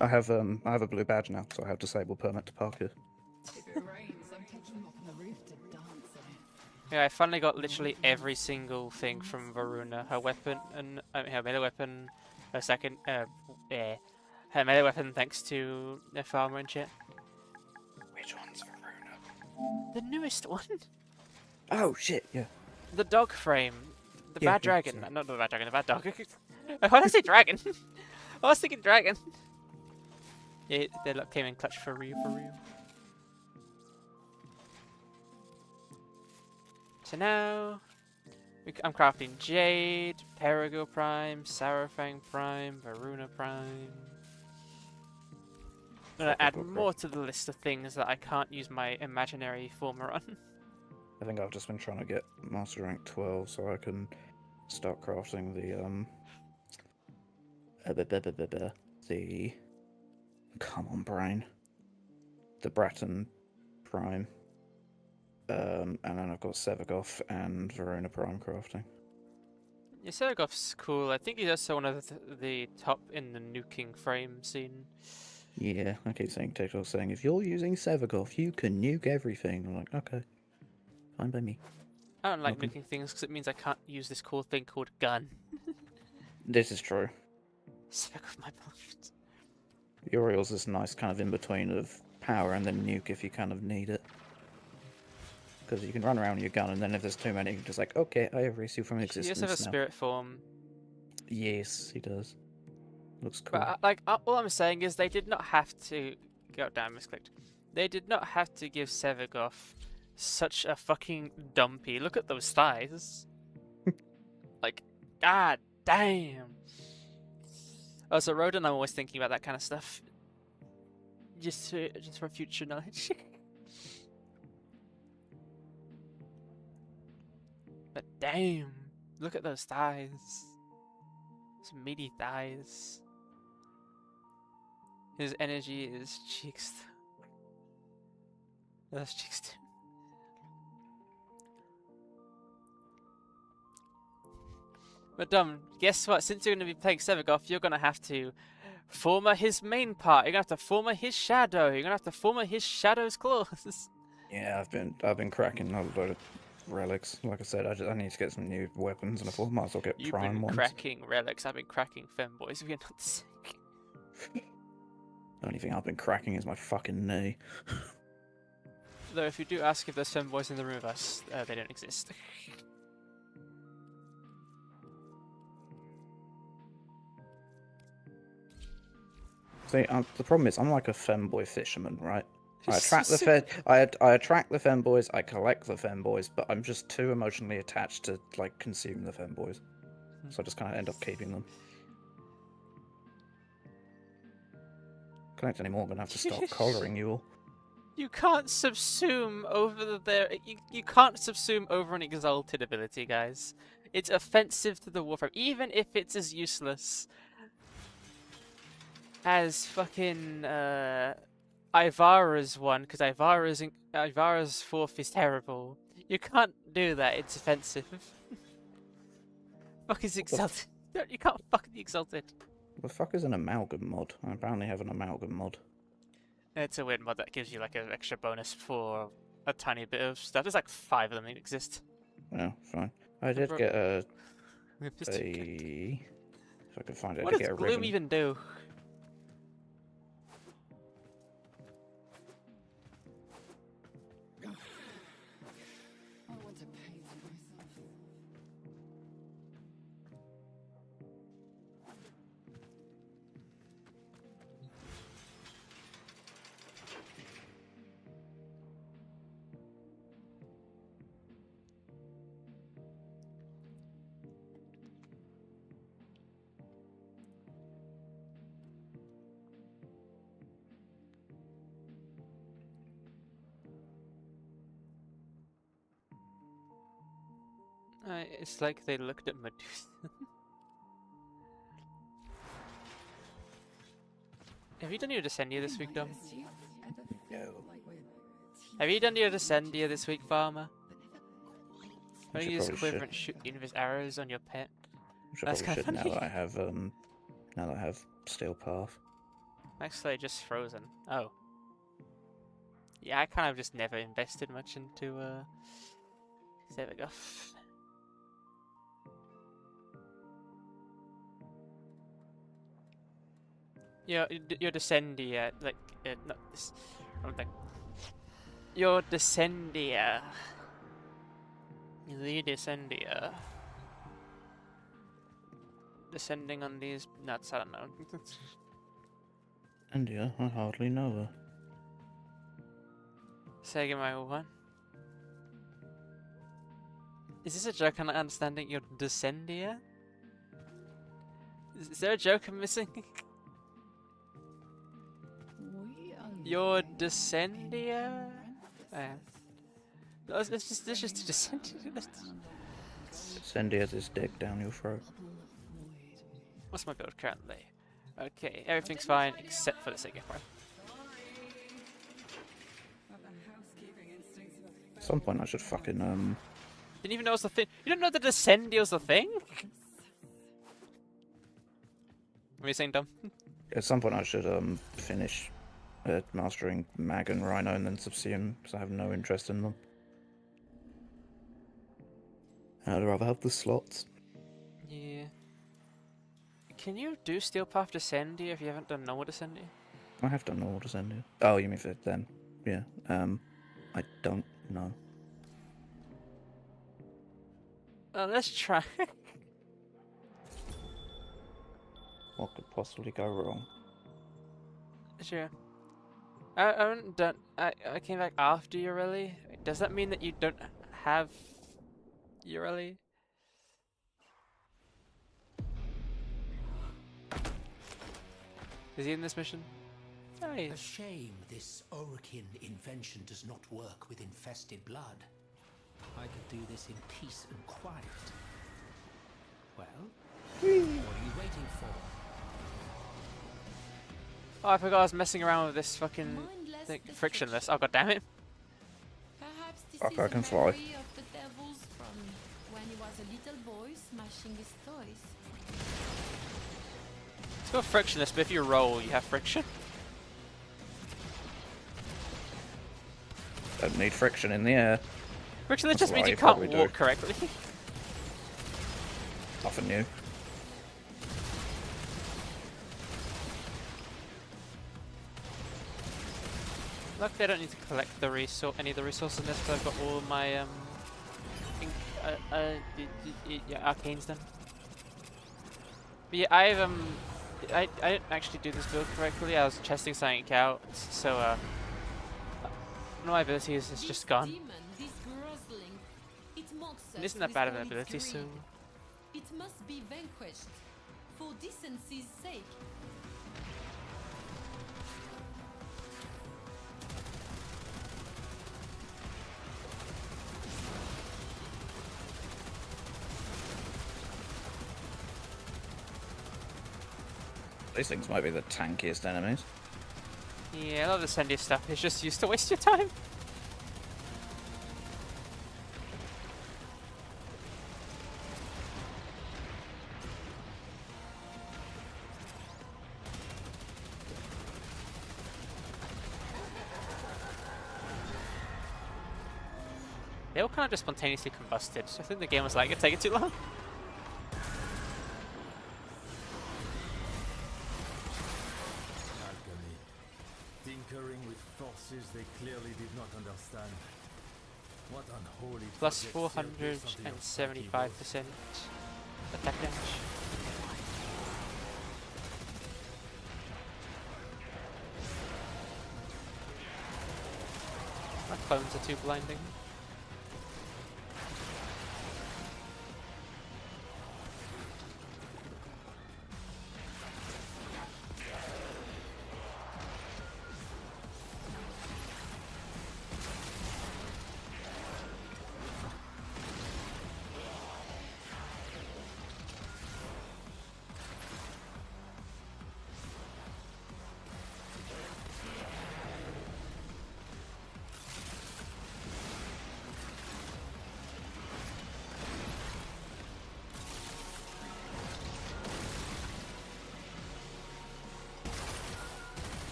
I have a blue badge now, so I have disabled permit to park here. If it rains, I'm taking you up on the roof to dance on it. Yeah, I finally got literally every single thing from Varuna. Her weapon and her melee weapon, her second, her melee weapon thanks to the farmer and shit. Which one's Varuna? The newest one. Oh shit! Yeah. The dog frame. The Yeah, bad yeah, dragon. sorry. Not the bad dragon, the bad dog. Why did I say dragon? I was thinking dragon. Yeah, they came in clutch for real, for real. So now I'm crafting Jade, Perigo Prime, Sarafang Prime, Varuna Prime. I'm gonna add more to the list of things that I can't use my imaginary former on. I think I've just been trying to get Master Rank 12 so I can start crafting the come on brain. The Bratton Prime. And then I've got Sevagoth and Verona Prime crafting. Yeah, Seragoth's cool. I think he's also one of the top in the nuking frame scene. Yeah, I keep seeing TikTok saying, if you're using Sevagoth, you can nuke everything. I'm like, okay. Fine by me. I don't like Welcome. nuking things because it means I can't use this cool thing called gun. This is true. Sevagoth, my beloved. Uriel's this nice kind of in-between of power and then nuke if you kind of need it. Because you can run around with your gun, and then if there's too many, you're just like, okay, I erase you from existence. He does have a now. spirit form. Yes, he does. Looks cool. But all I'm saying is they did not have to. God damn, misclicked. They did not have to give Sevagoth such a fucking dumpy. Look at those thighs. Like, god damn. Also, Rodin, I'm always thinking about that kind of stuff. Just for future knowledge. But damn, look at those thighs. Some meaty thighs. His energy is cheeks. Those cheeks too. But guess what? Since you're going to be playing Sevagoth, you're going to have to former his main part. You're going to have to former his shadow. You're going to have to former his shadow's claws. Yeah, I've been cracking a load of relics. Like I said, I need to get some new weapons, and I thought I might as well get You've prime been ones. cracking relics. I've been cracking femboys. We're not the same. The only thing I've been cracking is my fucking knee. Though if you do ask if there's femboys in the room with us, they don't exist. See, the problem is I'm like a femboy fisherman, right? I attract the I attract the femboys, I collect the femboys, but I'm just too emotionally attached to like consume the femboys, so I just kind of end up keeping them. Collect any more, I'm gonna have to start collaring you all. You can't subsume over you can't subsume over an exalted ability, guys. It's offensive to the warframe, even if it's as useless as fucking Ivara's one, because Ivara's fourth is terrible. You can't do that. It's offensive. Fuck is exalted? You can't fucking be exalted. The fuck is an amalgam mod? I apparently have an amalgam mod. It's a weird mod that gives you like an extra bonus for a tiny bit of stuff. There's like 5 of them that exist. Oh, fine. I did get a if I could find it, What to does get a Gloom ribbon. even do? I want to paint myself. It's like they looked at Medusa. Have you done your Descendia this week, Dom? No. Have you done your Descendia this week, Farmer? I Why don't should you just probably quiver and shoot Invis arrows on your pet? That's That's kind of now funny. that I have Steel Path. Actually, just frozen. Oh. Yeah, I kind of just never invested much into there we go. Your Descendia, like, not this, wrong thing. Your Descendia. The Descendia. Descending on these nuts, I don't know. India, I hardly know her. Say again, my one. Is this a joke on not understanding your Descendia? Is there a joke I'm missing? Your Descendia? Let's just Descendia. Descendia his dick down your throat. What's my build currently? Okay, everything's fine except for the Sigma. At some point I should fucking Didn't even know it was a thing. You don't know the Descendia was a thing? What are you saying, Dom? at some point I should finish mastering Mag and Rhino and then Subsume, because I have no interest in them. I'd rather have the slots. Yeah. Can you do Steel Path Descendia if you haven't done Normal Descendia? I have done Normal Descendia. Oh, you mean for them? Yeah. I don't know. Let's try. What could possibly go wrong? Sure. I haven't done. I came back after Ureli. Does that mean that you don't have Ureli? Is he in this mission? A shame this Orokin invention does not work with infested blood. I could do this in peace and quiet. Well, what are you waiting for? Oh, I forgot I was messing around with this fucking thing. Frictionless. Oh, god damn it. Perhaps this Fuck, is I a can fly. memory of the devils from when he was a little boy smashing his toys. It's got frictionless, but if you roll, you have friction. Don't need friction in the air. Frictionless That's just means why you you can't probably walk do. correctly. Nothing new. Luckily, I don't need to collect the any of the resources in this because I've got all my arcanes done. But yeah, I didn't actually do this build correctly. I was testing something out, so one of my abilities is just gone. It isn't that bad of an ability, so It must be vanquished for decency's sake. These things might be the tankiest enemies. yeah, a lot of the Sendia stuff is just used to waste your time. They all kind of just spontaneously combusted, so I think the game was like, it's taking too long. Alchemy. Tinkering with forces they clearly did not understand. What unholy Plus projects serve something of 475% attack damage. My clones are too blinding.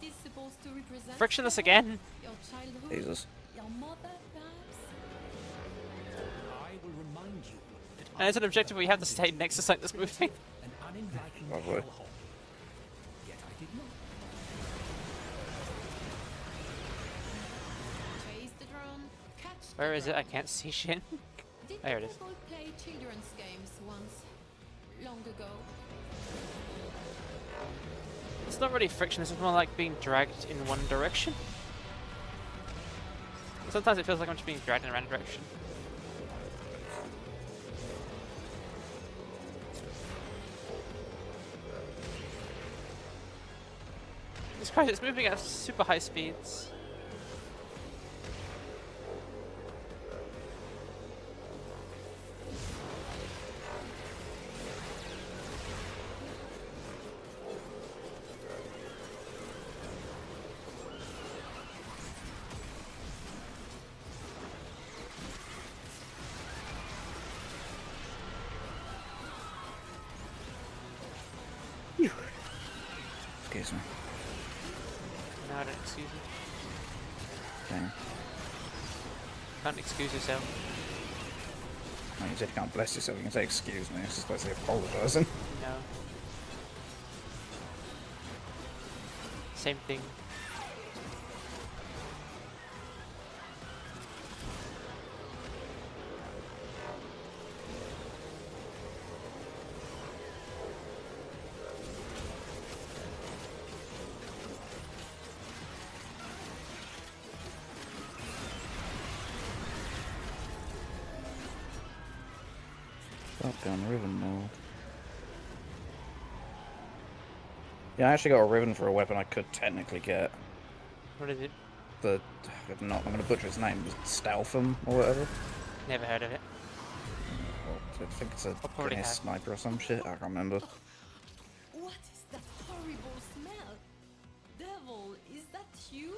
this supposed to represent? Frictionless again. Your childhood? Jesus. Your mother, perhaps? I will remind you that And as an objective, we have to stay next to something that's moving. an unenlightened Lovely. hellhole. Yet I did not. Chase the drone. Catch the Where is it? drone. I can't see shit. Did There it is. people play children's games once? Long ago. It's not really frictionless, it's more like being dragged in one direction. Sometimes it feels like I'm just being dragged in a random direction. Jesus Christ, it's moving at super high speeds. Excuse me. No, don't excuse me. Dang. Can't excuse yourself. No, you said you can't bless yourself, you can say excuse me. It's supposed to be apologising. No. Same thing. Up down ribbon now. Yeah, I actually got a ribbon for a weapon I could technically get. What is it? The I'm gonna butcher his name, Staltham or whatever. Never heard of it. Well, I think it's a probably Guinness have. sniper or some shit. I can't remember. What is that horrible smell? Devil, is that you?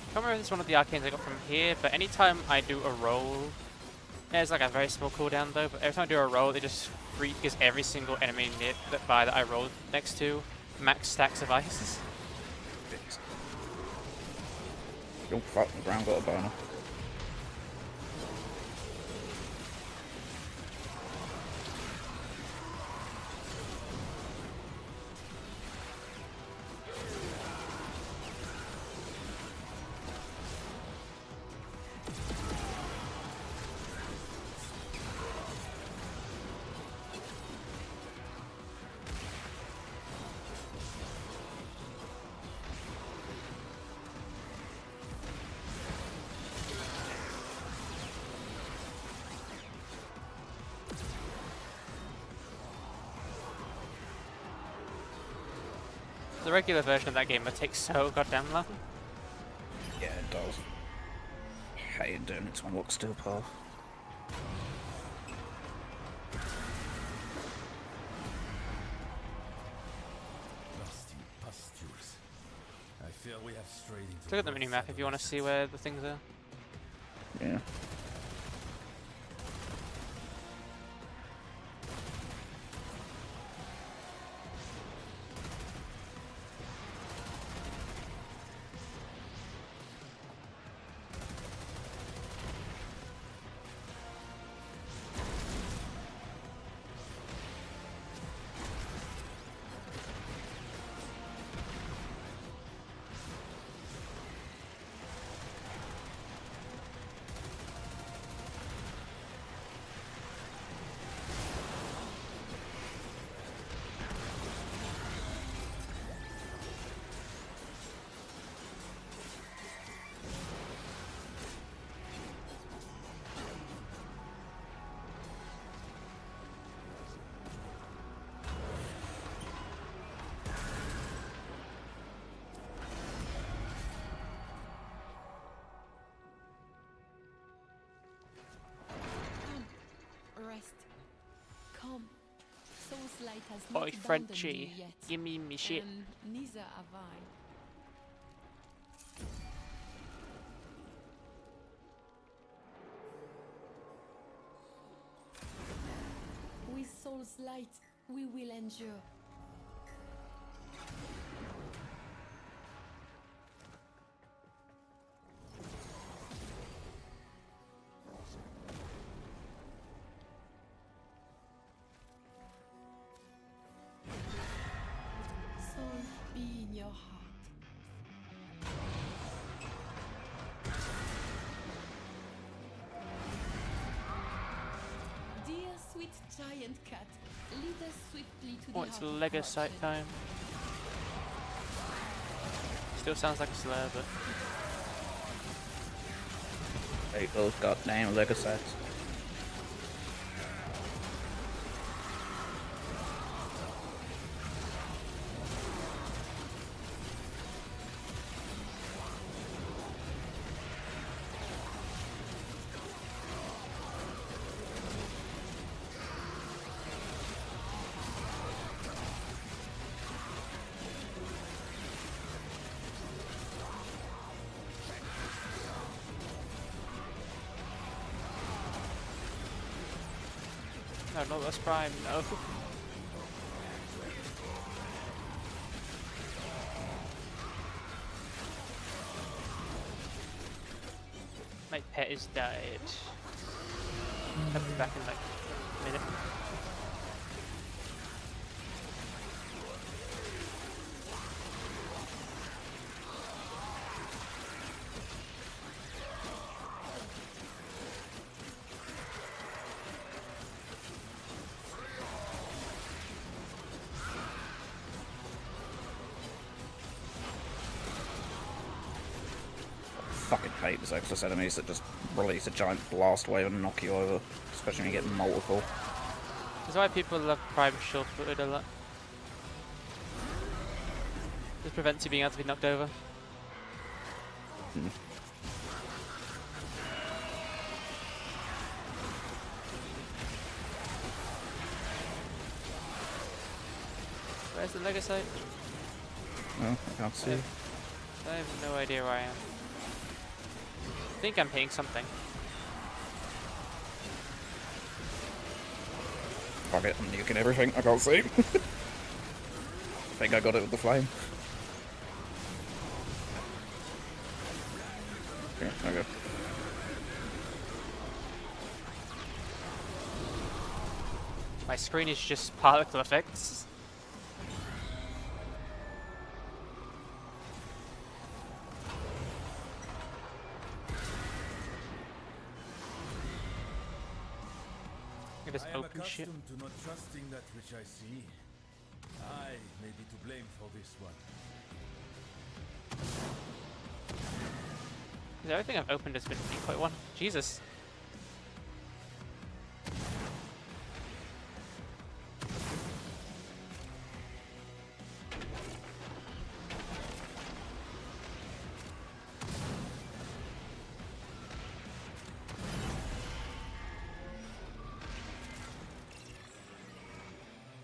I can't remember if it's one of the arcanes I got from here, but anytime I do a roll, there's like a very small cooldown though, but every time I do a roll, it just gives every single enemy that I rolled next to max stacks of ice. Oh fuck, the ground got a boner. The regular version of that game would take so goddamn long. Yeah, it does. I hate doing it to my walk steel path. Rusty pastures. I fear we have strayed into Look at the mini-map if you want to see where the things are. Yeah. rest. Come. Soul's light has Boy, not abandoned you Frenchie, yet. give me me shit. And neither have I. With Soul's light, we will endure. Soul, be in your heart. Dear sweet giant cat, lead us swiftly to the Oh, it's heart of Lego corruption. site time. Still sounds like a slur, but Take those goddamn Lego sets. no, not that's Prime, no. My pet is died. I'll be back in like a minute. Fucking hate these Exorcist enemies that just release a giant blast wave and knock you over, especially when you get multiple. That's why people love Prime short footed a lot. Just prevents you being able to be knocked over. Hmm. Where's the Lego site? No, I can't see. I have no idea where I am. I think I'm hitting something. Fuck it, I'm nuking everything, I can't see. I think I got it with the flame. Okay, okay. My screen is just particle effects. It is I am open shit. accustomed to not trusting that which I see. I may be to blame for this one. Everything I've opened has been quite one. Jesus.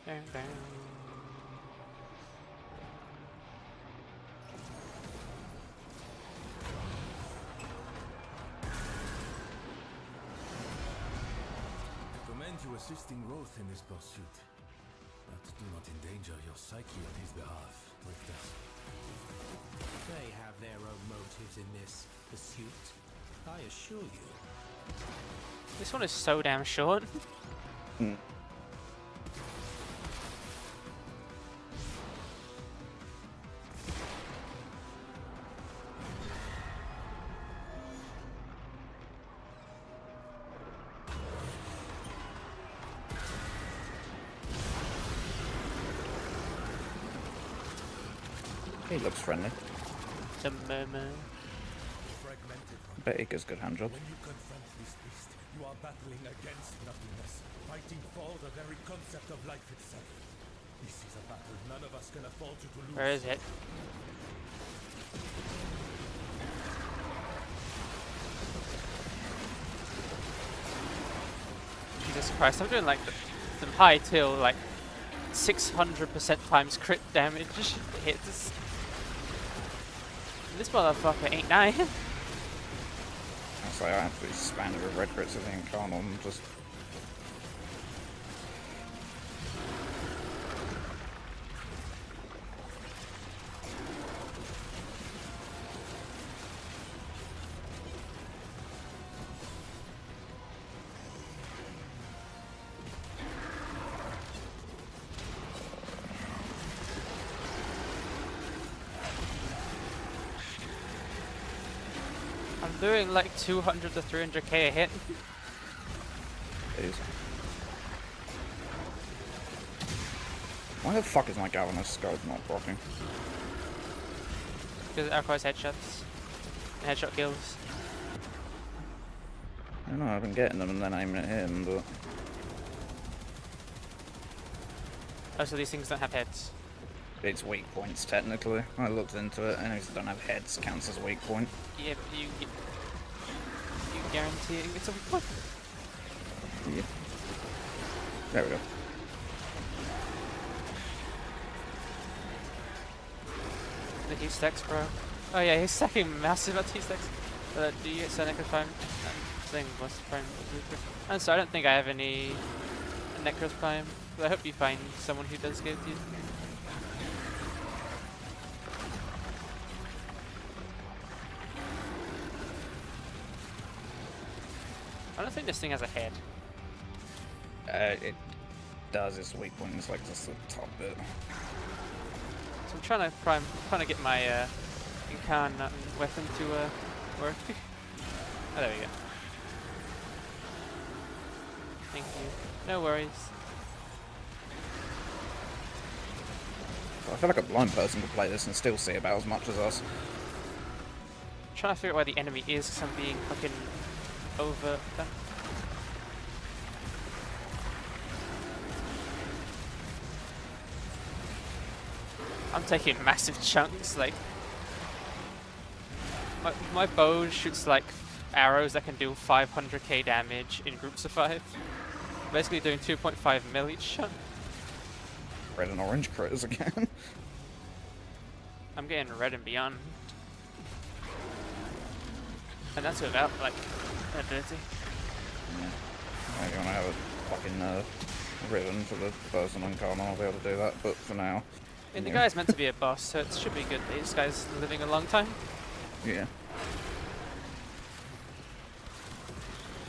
Bang, bang. Commend you assisting Roth in his pursuit, but do not endanger your psyche on his behalf, Drifter. They have their own motives in this pursuit, I assure you. This one is so damn short. Hmm. He looks friendly. The murmur. I bet he gives good hand jobs. When you confront this beast, you are battling against nothingness, fighting for the very concept of life itself. This is a battle none of us can afford you to lose. Where is it? Jesus Christ, I'm doing like some high till like 600% times crit damage hits. This motherfucker ain't dying. I'll say I absolutely spammed with red crits of the Incarnal and just... I'm doing like 200 to 300k a hit. Jeez. Why the fuck is my Galvanus scope not blocking? Because it requires headshots. Headshot kills. I don't know, I've been getting them and then aiming at him, but... Oh, so these things don't have heads. It's weak points, technically. I looked into it, and if they don't have heads, counts as a weak point. Yeah, but you guaranteeing it's a weak point? Yeah. There we go. The heat stacks, bro. Oh yeah, he's stacking massive at heat stacks. Do you get Necros Prime? I'm saying West Prime. I'm sorry, I don't think I have any Necros Prime. But I hope you find someone who does give it to you. I don't think this thing has a head. It does, its weak point is like just the top bit. So I'm trying to get my Incarnate weapon to work. Oh, there we go. Thank you. No worries. I feel like a blind person could play this and still see about as much as us. I'm trying to figure out where the enemy is because I'm being fucking overdone. I'm taking massive chunks, like my bow shoots like arrows that can do 500k damage in groups of 5. Basically doing 2.5 mil each shot. Red and orange critters again. I'm getting red and beyond. And that's without like ability. Yeah. If you want to have a fucking ribbon for the person on Carmel, I'll be able to do that, but for now... I mean, the guy's meant to be a boss, so it should be good. This guy's living a long time. Yeah.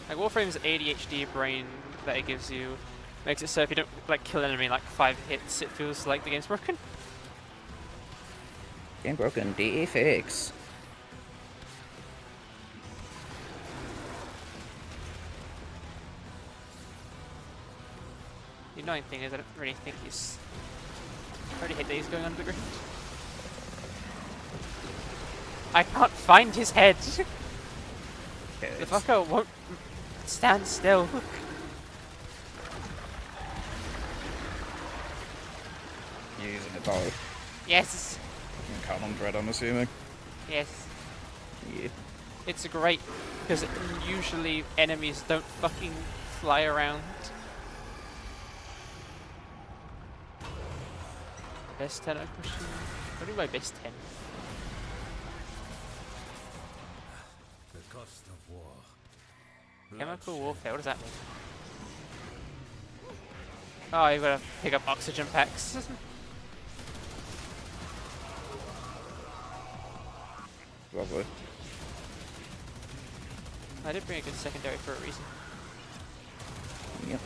Like Warframe's ADHD brain that it gives you makes it so if you don't like kill an enemy in like 5 hits, it feels like the game's broken. Game broken, DE fix. The annoying thing is I don't really think he's... I already hate that he's going under the ground. I can't find his head! The fucker won't stand still. You're using a bow. Yes. Cannon Dread, I'm assuming. Yes. Yeah. It's great, because usually enemies don't fucking fly around. Best 10 question? What do you mean by best 10? The cost of war. Chemical warfare, what does that mean? Oh, you gotta pick up oxygen packs. Lovely. I did bring a good secondary for a reason. Yep.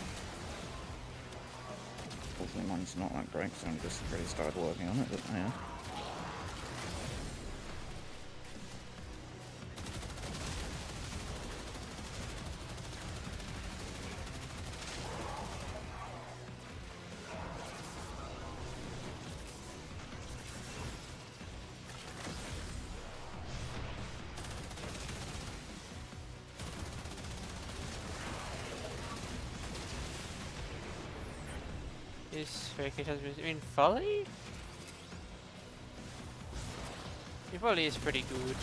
Fortunately mine's not that great because I only just really started working on it, but yeah. Is Fairy has been Folly? Your Folly is pretty good.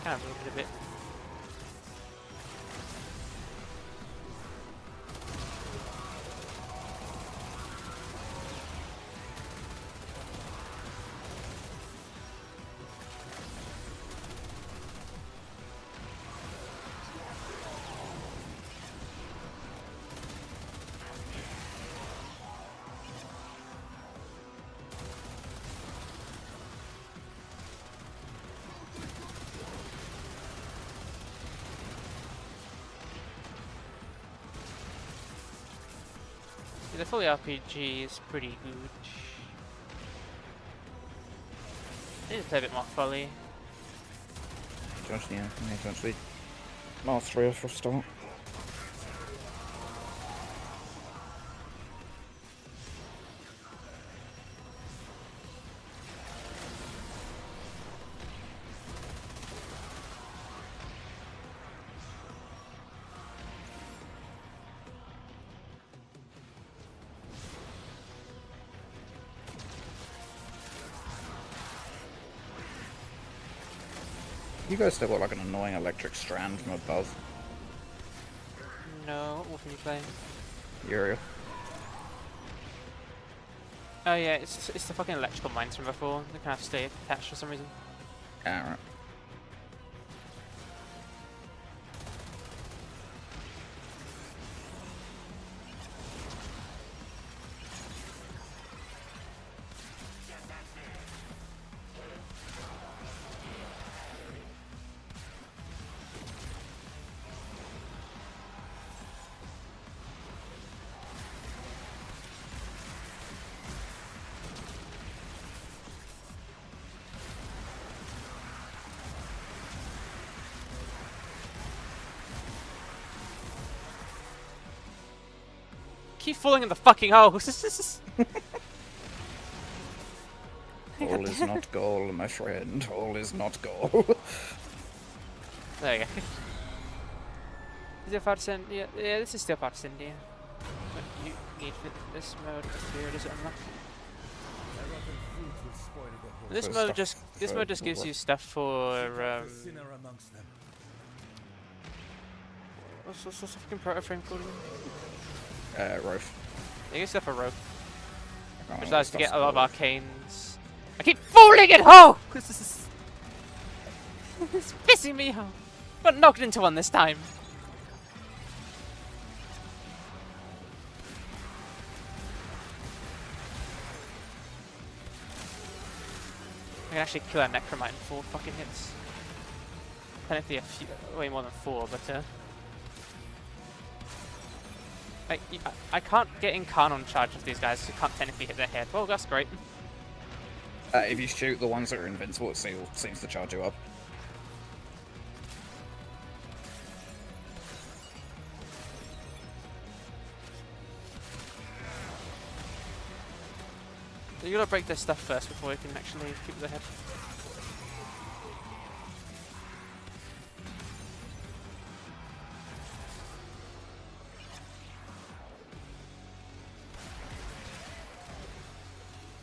Kind of moved it a bit. The fully RPG is pretty good. I need to play a bit more fully. Just, yeah, I need to actually master it for a start. You guys still got like an annoying electric strand from above. No, what wolf are you playing? Uriel. Oh yeah, it's the fucking electrical mines from before. They kind of stay attached for some reason. Alright. Keep falling in the fucking holes. All is not goal, my friend. All is not goal. There you go. Is it partisan? Yeah, this is still partisan, yeah. What you need for this mode here does it unlock? This mode just gives you stuff for what's the fucking proto frame called again? Rofe. It gives stuff for Rofe. Which Which allows you to get a lot of arcanes. I keep falling in hole! It's pissing me off. Got knocked into one this time. I can actually kill a Necromite in 4 fucking hits. Technically a few, way more than 4, but I can't get Incarnon charge of these guys, so I can't technically hit their head. Well, that's great. If you shoot the ones that are invincible, it seems to charge you up. You gotta break their stuff first before you can actually keep their head.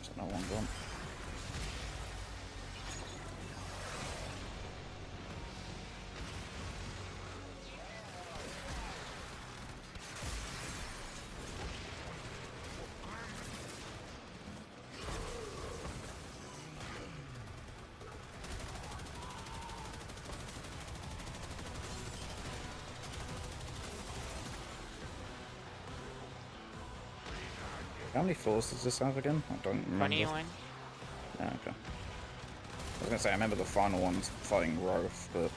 There's no one gone. How many floors does this have again? I don't remember. 21. Yeah, okay. I was gonna say, I remember the final one's fighting Rofe, but...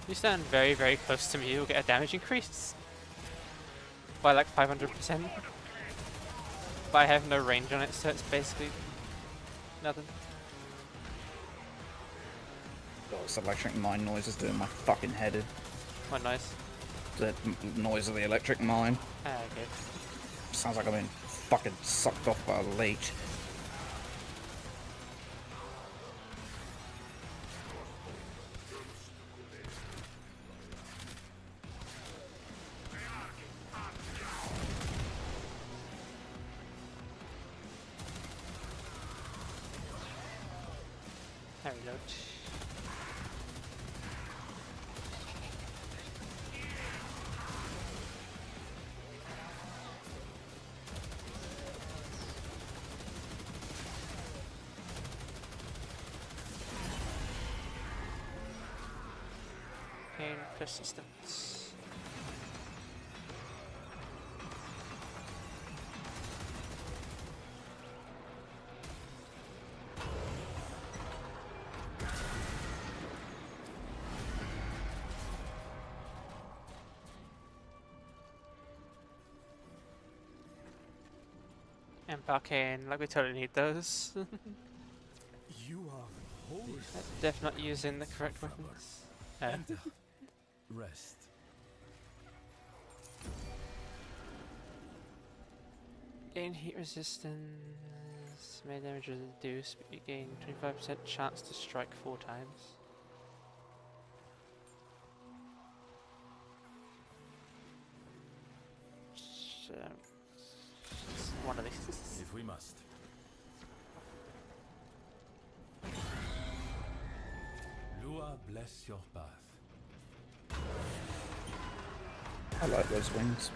You stand very, very close to me, you'll get a damage increase. By like 500%. But I have no range on it, so it's basically nothing. God, this electric mine noise is doing my fucking head in. What noise? The noise of the electric mine. Ah, okay. Sounds like I'm being fucking sucked off by a leech. I reload. Pain persistence. And Arcane, like we totally need those. You are holy. Def not using the correct weapons. Enter. Rest. Gain heat resistance, melee damage reduced, but you gain 25% chance to strike 4 times. So, it's one of these. If we must. Lua, bless your path. I like those wings.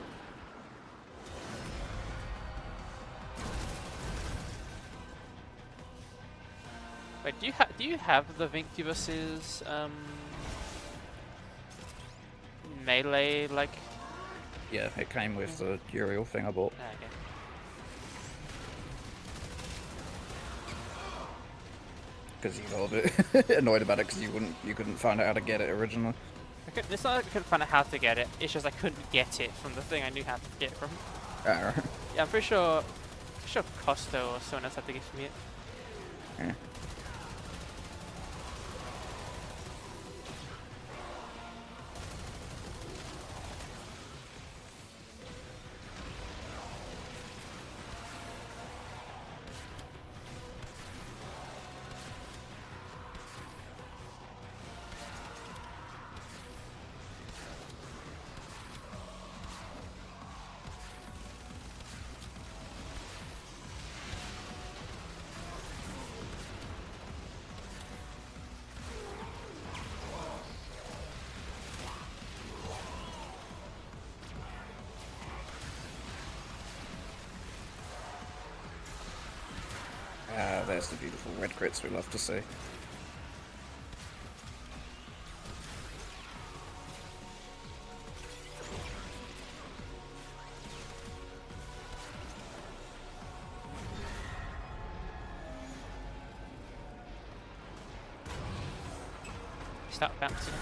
Wait, do you have the Vincubus's melee like? Yeah, it came with the Uriel thing I bought. Ah, okay. Because you got a bit annoyed about it because you couldn't find out how to get it originally. It's not like I couldn't find out how to get it. It's just I couldn't get it from the thing I knew how to get it from. Alright. Yeah, I'm pretty sure Costo or someone else had to give me it. Yeah. There's the beautiful red crits we love to see. Start bouncing.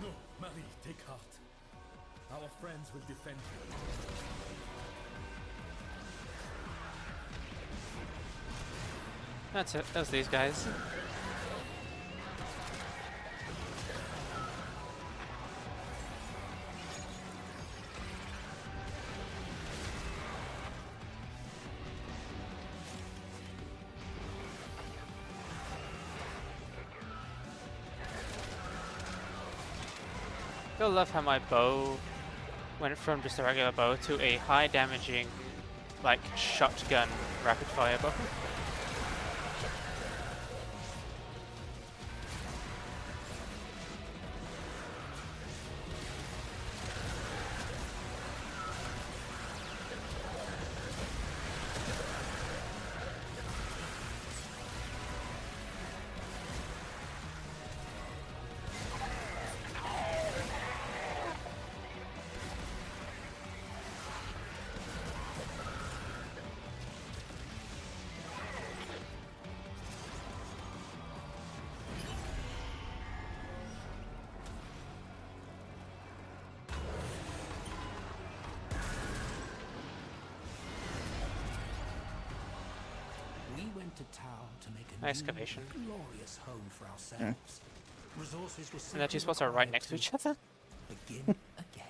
No, Marie, take heart. Our friends will defend you. That's it. That's these guys. I love how my bow went from just a regular bow to a high damaging, like, shotgun rapid fire bow. To town to make a excavation. glorious home for ourselves. Resources were And the two spots are right next to each other. Begin again.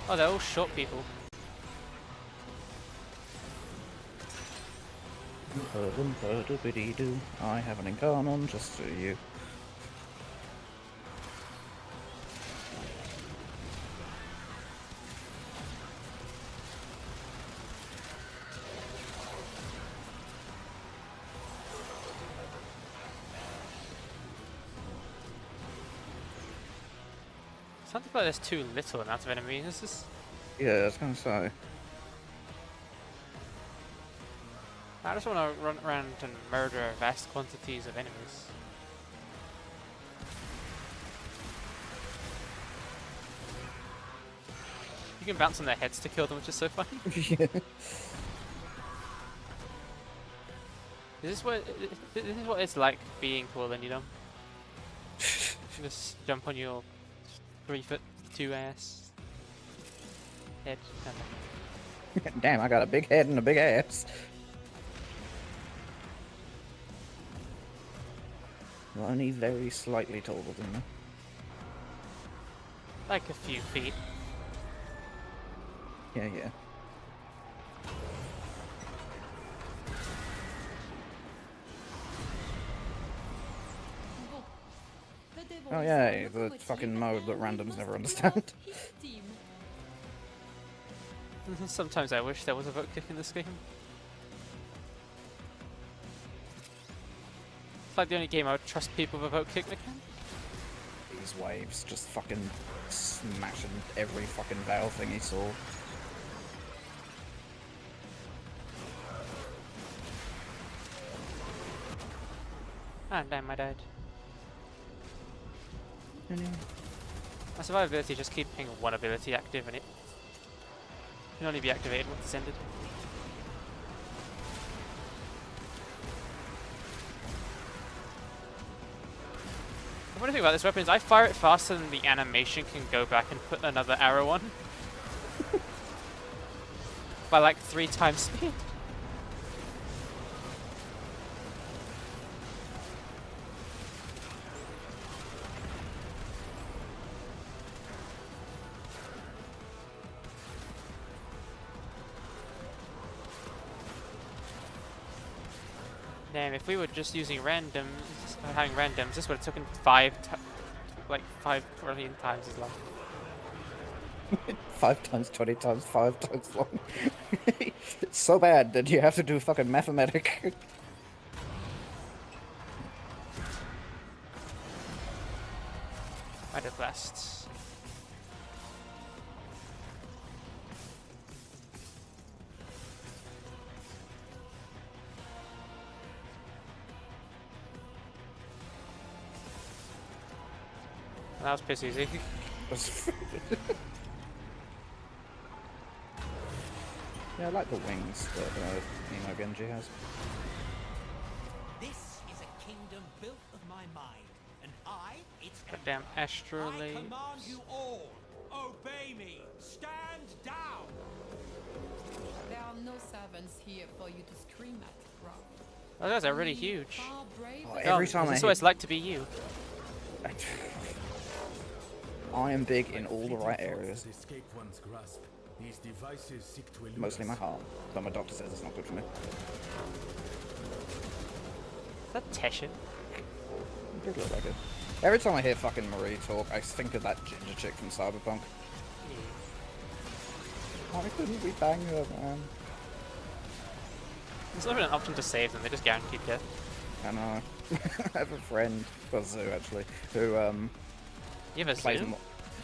Oh, they're all short people. I have an incarnon just for you. Something like there's too little amount of enemies. This is... Yeah, I was gonna say. I just want to run around and murder vast quantities of enemies. You can bounce on their heads to kill them, which is so funny. Yeah. This is what it's like being Quillen, you know? Just jump on your 3'2" ass head. Damn, I got a big head and a big ass. You're only very slightly taller than me. Like a few feet. Yeah, yeah. Oh yeah, the fucking mode that randoms never understand. Sometimes I wish there was a vote kick in this game. It's like the only game I would trust people with a vote kick mechanic. These waves just fucking smashing every fucking Veil thing he saw. Ah, damn, I died. My survivability just keeping one ability active and it can only be activated once it's ended. The funny thing about this weapon is I fire it faster than the animation can go back and put another arrow on. By like 3 times speed. Damn, if we were just using randoms, or having randoms, this would have taken 5 trillion times as long. 5 times 20 times 5 times long. It's so bad that you have to do fucking mathematic. Might have blasts. That was piss easy. Yeah, I like the wings that Nemo Genji has. This is a kingdom built of my mind, and its Goddamn astrolabe. I command you all, obey me, stand down. There are no servants here for you to scream at, bro. Oh, those are really huge. Oh, every time this I is what it's like to be you. I am big in all the right areas. Escape one's grasp. These devices seek to elude Mostly my us. heart, but my doctor says it's not good for me. Is that Teshin? It did look like it. Every time I hear fucking Marie talk, I think of that ginger chick from Cyberpunk. Why couldn't we bang her, man? There's not even an option to save them, they just guaranteed death. I know. I have a friend, well, Zoo actually, who You have a plays Zoo?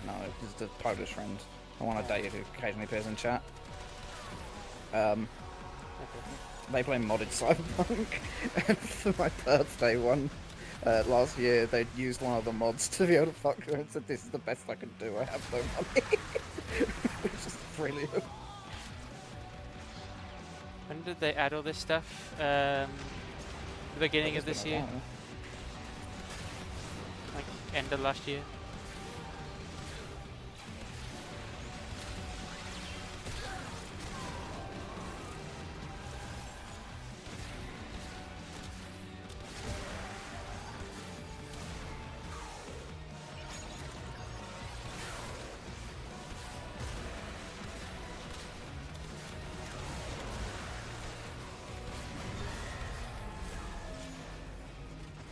No, he's a Polish friend. I want to date who occasionally appears in chat. They play modded Cyberpunk, and for my birthday last year, they used one of the mods to be able to fuck her and said, "This is the best I can do, I have no money." Which is brilliant. When did they add all this stuff? The beginning of this year? Like, end of last year?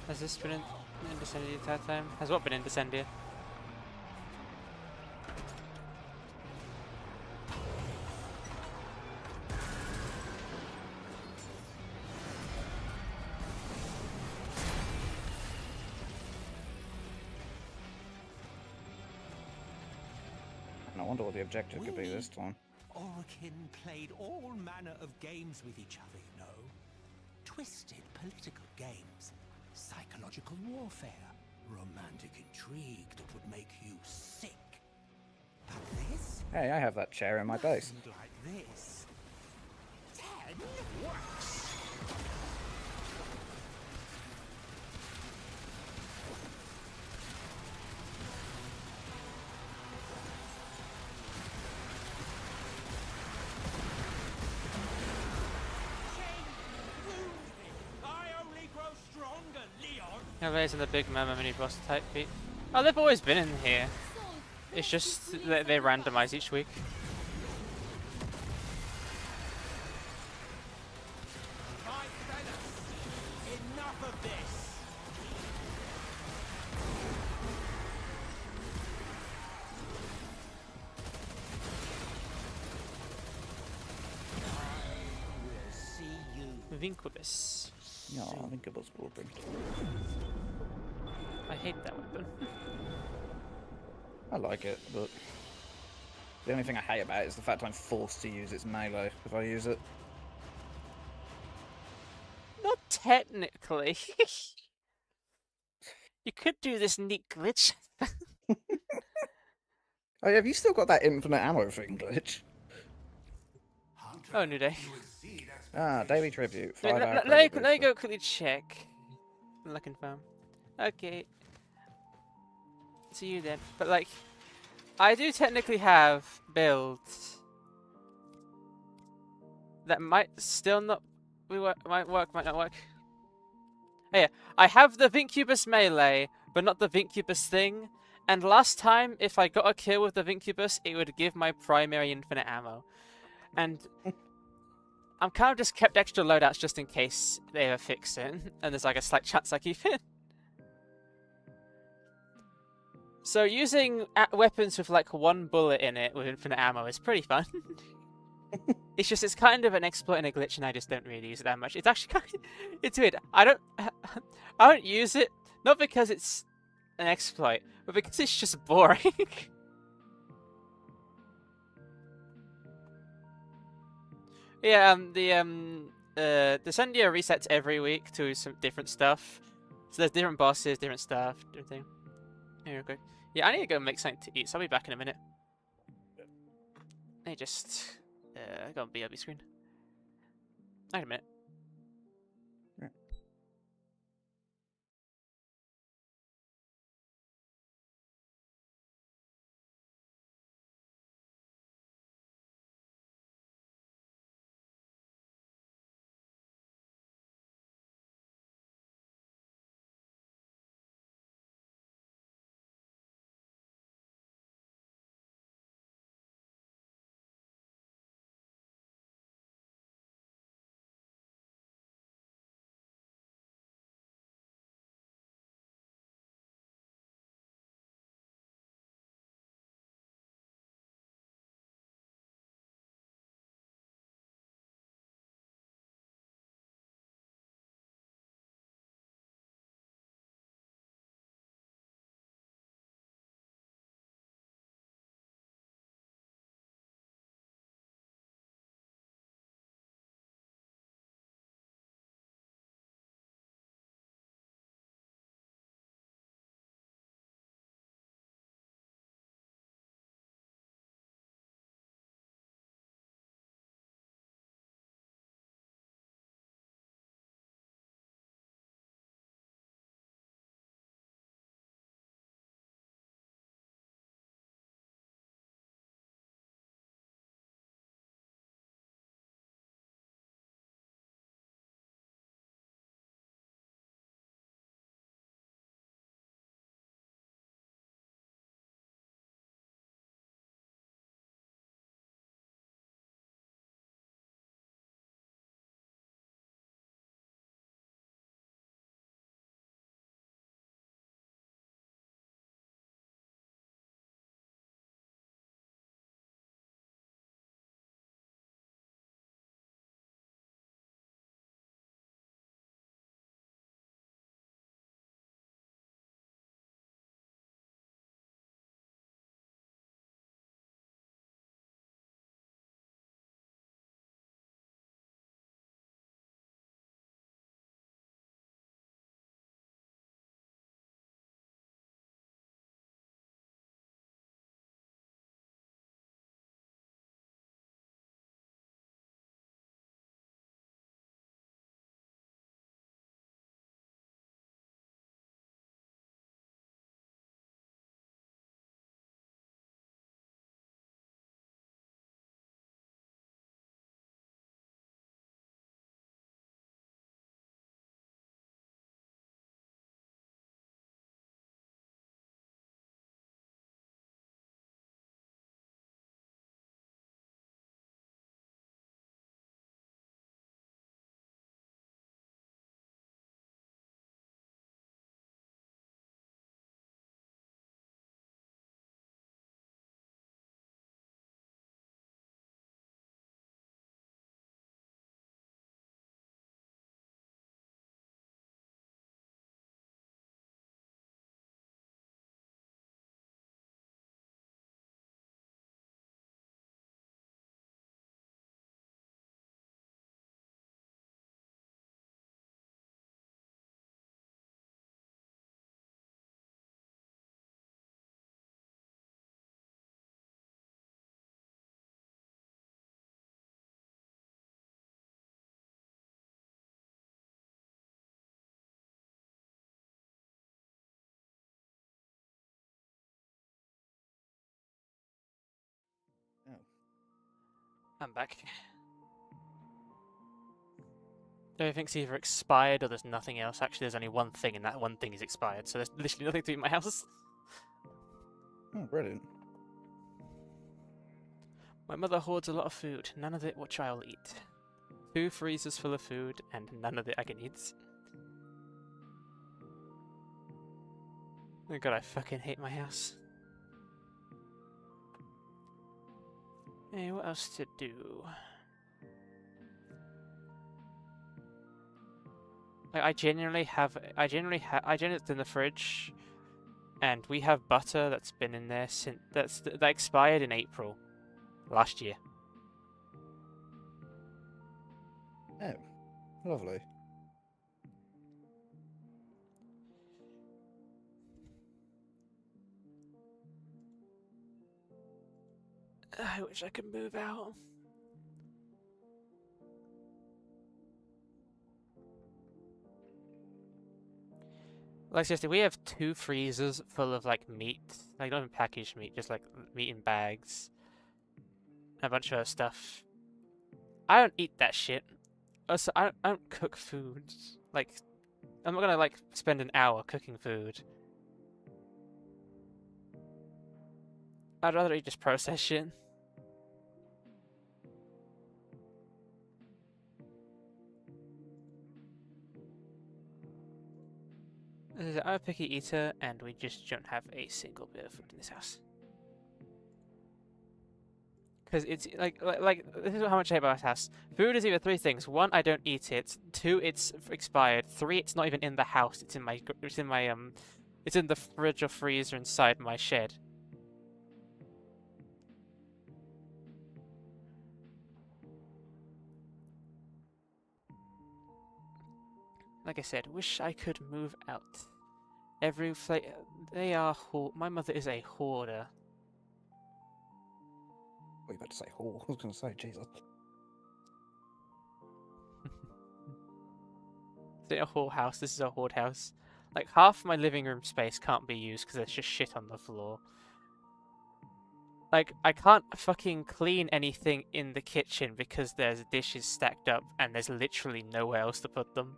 Has this been in Descendia the entire time? Has what been in Descendia? I wonder what the objective could be this time. Orokin played all manner of games with each other, you know. Twisted political games, psychological warfare, romantic intrigue that would make you sick. But this? Hey, I have that chair in my base. Like this. 10 works. Alwase and the Big Mama mini boss type beat. Oh, they've always been in here. It's just that they randomize each week. Enough of this! I will see you. Vincubus. No, Vincubus Blueprint. I hate that weapon. I like it, but the only thing I hate about it is the fact I'm forced to use its melee if I use it. Not technically. You could do this neat glitch. Oh yeah, have you still got that infinite ammo thing glitch? Oh, new day. Ah, daily tribute. 5 hour Let credit me booster. go quickly check. Let confirm. Okay. See you then. But like, I do technically have builds that might still not might work, might not work. Oh, yeah, I have the Vincubus melee, but not the Vincubus thing. And last time, if I got a kill with the Vincubus, it would give my primary infinite ammo. And I'm kind of just kept extra loadouts just in case they ever fix it, and there's like a slight chance I keep it. So using weapons with like one bullet in it with infinite ammo is pretty fun. It's kind of an exploit and a glitch, and I just don't really use it that much. It's actually kind of, it's weird. I don't use it, not because it's an exploit, but because it's just boring. Yeah, the Descendia resets every week to some different stuff. So there's different bosses, different stuff, everything. Here we go. Yeah, I need to go make something to eat, so I'll be back in a minute. Let me just go on BRB screen. Wait a minute. I'm back. Everything's either expired or there's nothing else. Actually, there's only one thing, and that one thing is expired, so there's literally nothing to do in my house. Oh, brilliant. My mother hoards a lot of food, none of it which I'll eat. 2 freezers full of food, and none of it I can eat. Oh god, I fucking hate my house. Hey, what else to do? Like, I genuinely it's in the fridge, and we have butter that's been in there since that expired in April last year. Oh, lovely. I wish I could move out. Like seriously, we have 2 freezers full of like meat, like not even packaged meat, just like meat in bags, and a bunch of other stuff. I don't eat that shit. Also, I don't cook food. Like, I'm not gonna like spend an hour cooking food. I'd rather eat just processed shit. I'm a picky eater, and we just don't have a single bit of food in this house. Because it's like this is how much I hate about this house. Food is either 3 things: 1, I don't eat it; 2, it's expired; 3, it's not even in the house. It's in my it's in the fridge or freezer inside my shed. Like I said, wish I could move out. My mother is a hoarder. What are you about to say? Whore? I was going to say, Jesus. Is it a whore house? This is a hoard house. Like, half my living room space can't be used because there's just shit on the floor. Like, I can't fucking clean anything in the kitchen because there's dishes stacked up and there's literally nowhere else to put them.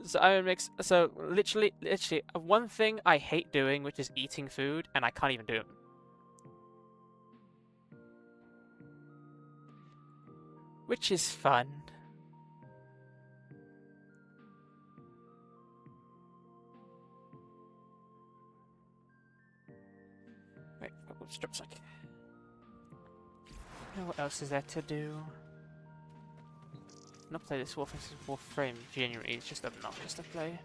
So literally, one thing I hate doing, which is eating food, and I can't even do it. Which is fun. Wait, let's drop a sec. What else is there to do? Not play this warframe genuinely, it's just obnoxious to play.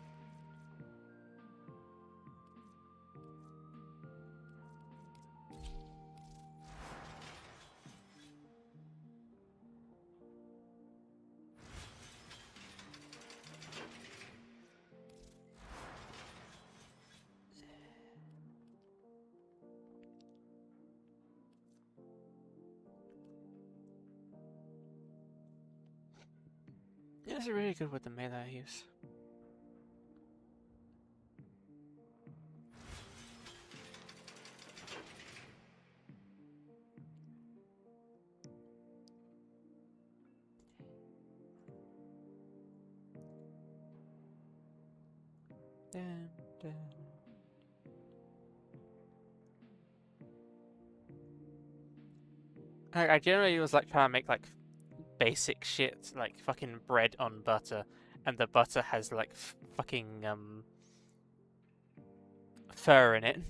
Yeah, it's really good with the melee I use. I generally was like trying to make like basic shit, like fucking bread on butter, and the butter has like fucking fur in it.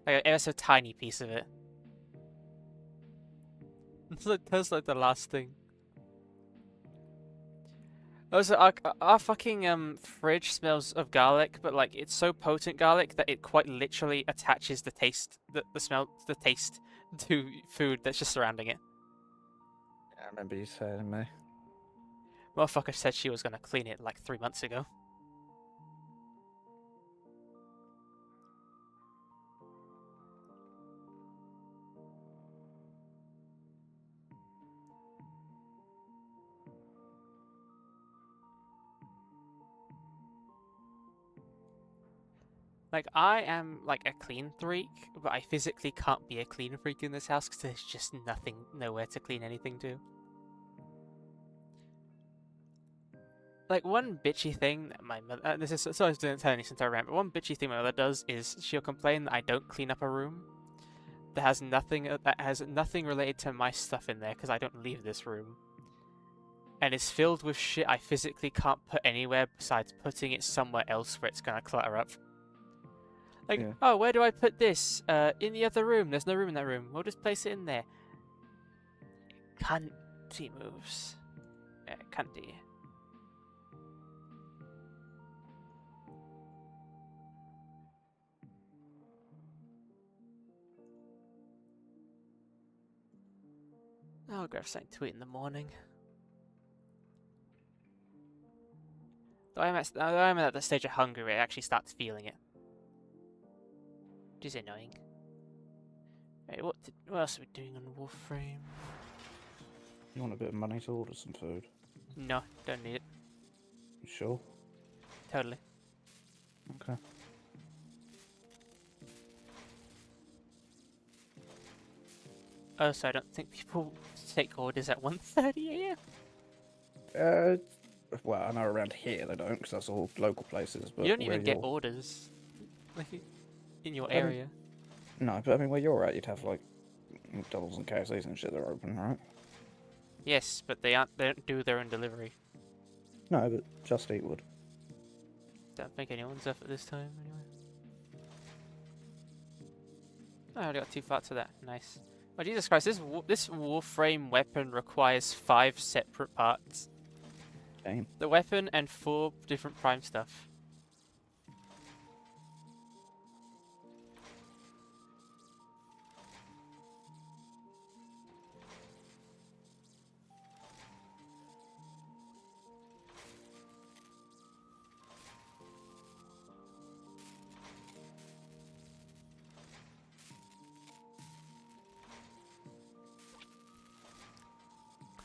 Like ever so tiny piece of it. That's like the last thing. Also, our fucking fridge smells of garlic, but like it's so potent garlic that it quite literally attaches the taste, the taste to food that's just surrounding it. Yeah, I remember you saying to me. Motherfucker said she was gonna clean it like 3 months ago. Like, I am, like, a clean freak, but I physically can't be a clean freak in this house because there's just nothing, nowhere to clean anything to. Like, one bitchy thing that my mother... this is... So I was telling you since I ran, but one bitchy thing my mother does is she'll complain that I don't clean up a room that has nothing related to my stuff in there because I don't leave this room. And it's filled with shit I physically can't put anywhere besides putting it somewhere else where it's gonna clutter up. Like, Yeah. oh, where do I put this? In the other room. There's no room in that room. We'll just place it in there. Cunty moves. Cunty. I'll grab something to eat in the morning. Though I'm at the stage of hunger where it actually starts feeling it. Which is annoying. Right, what else are we doing on Warframe? You want a bit of money to order some food? No, don't need it. You sure? Totally. Okay. Oh, so I don't think people take orders at 1:30 AM? Well, I know around here they don't, because that's all local places. But you don't even get orders, like, in your I mean, area. No, but I mean, where you're at, you'd have, like, McDonald's and KFCs and shit that are open, right? Yes, but they don't do their own delivery. No, but Just Eat would. Don't think anyone's up at this time, anyway. Oh, I already got 2 parts of that. Nice. Oh, Jesus Christ, this Warframe weapon requires 5 separate parts. Damn. The weapon and 4 different prime stuff.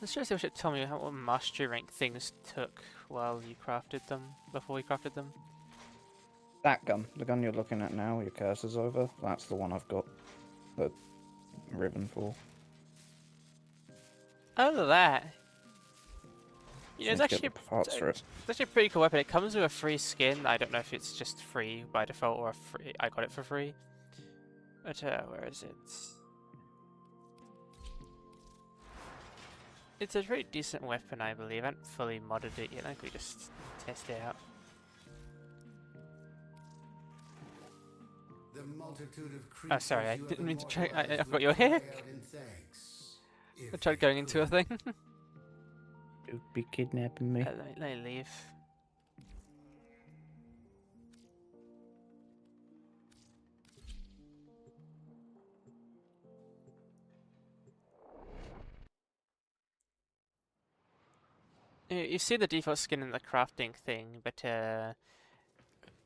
I'm sure you should tell me what mastery rank things took while you crafted them, before you crafted them. That gun, the gun you're looking at now, your cursor's over, that's the one I've got the ribbon for. Oh, that. You know, it's Need to actually, get the parts for it. it's actually a pretty cool weapon. It comes with a free skin. I don't know if it's just free by default or I got it for free. But, where is it? It's a pretty decent weapon, I believe. I haven't fully modded it yet. I think we just test it out. The multitude of Oh, sorry, I creatures you didn't have mean to try. I immortalized forgot your will hair. cry out in thanks, I if tried they going into a could. thing. Don't be kidnapping me. Let me leave. You see the default skin in the crafting thing, but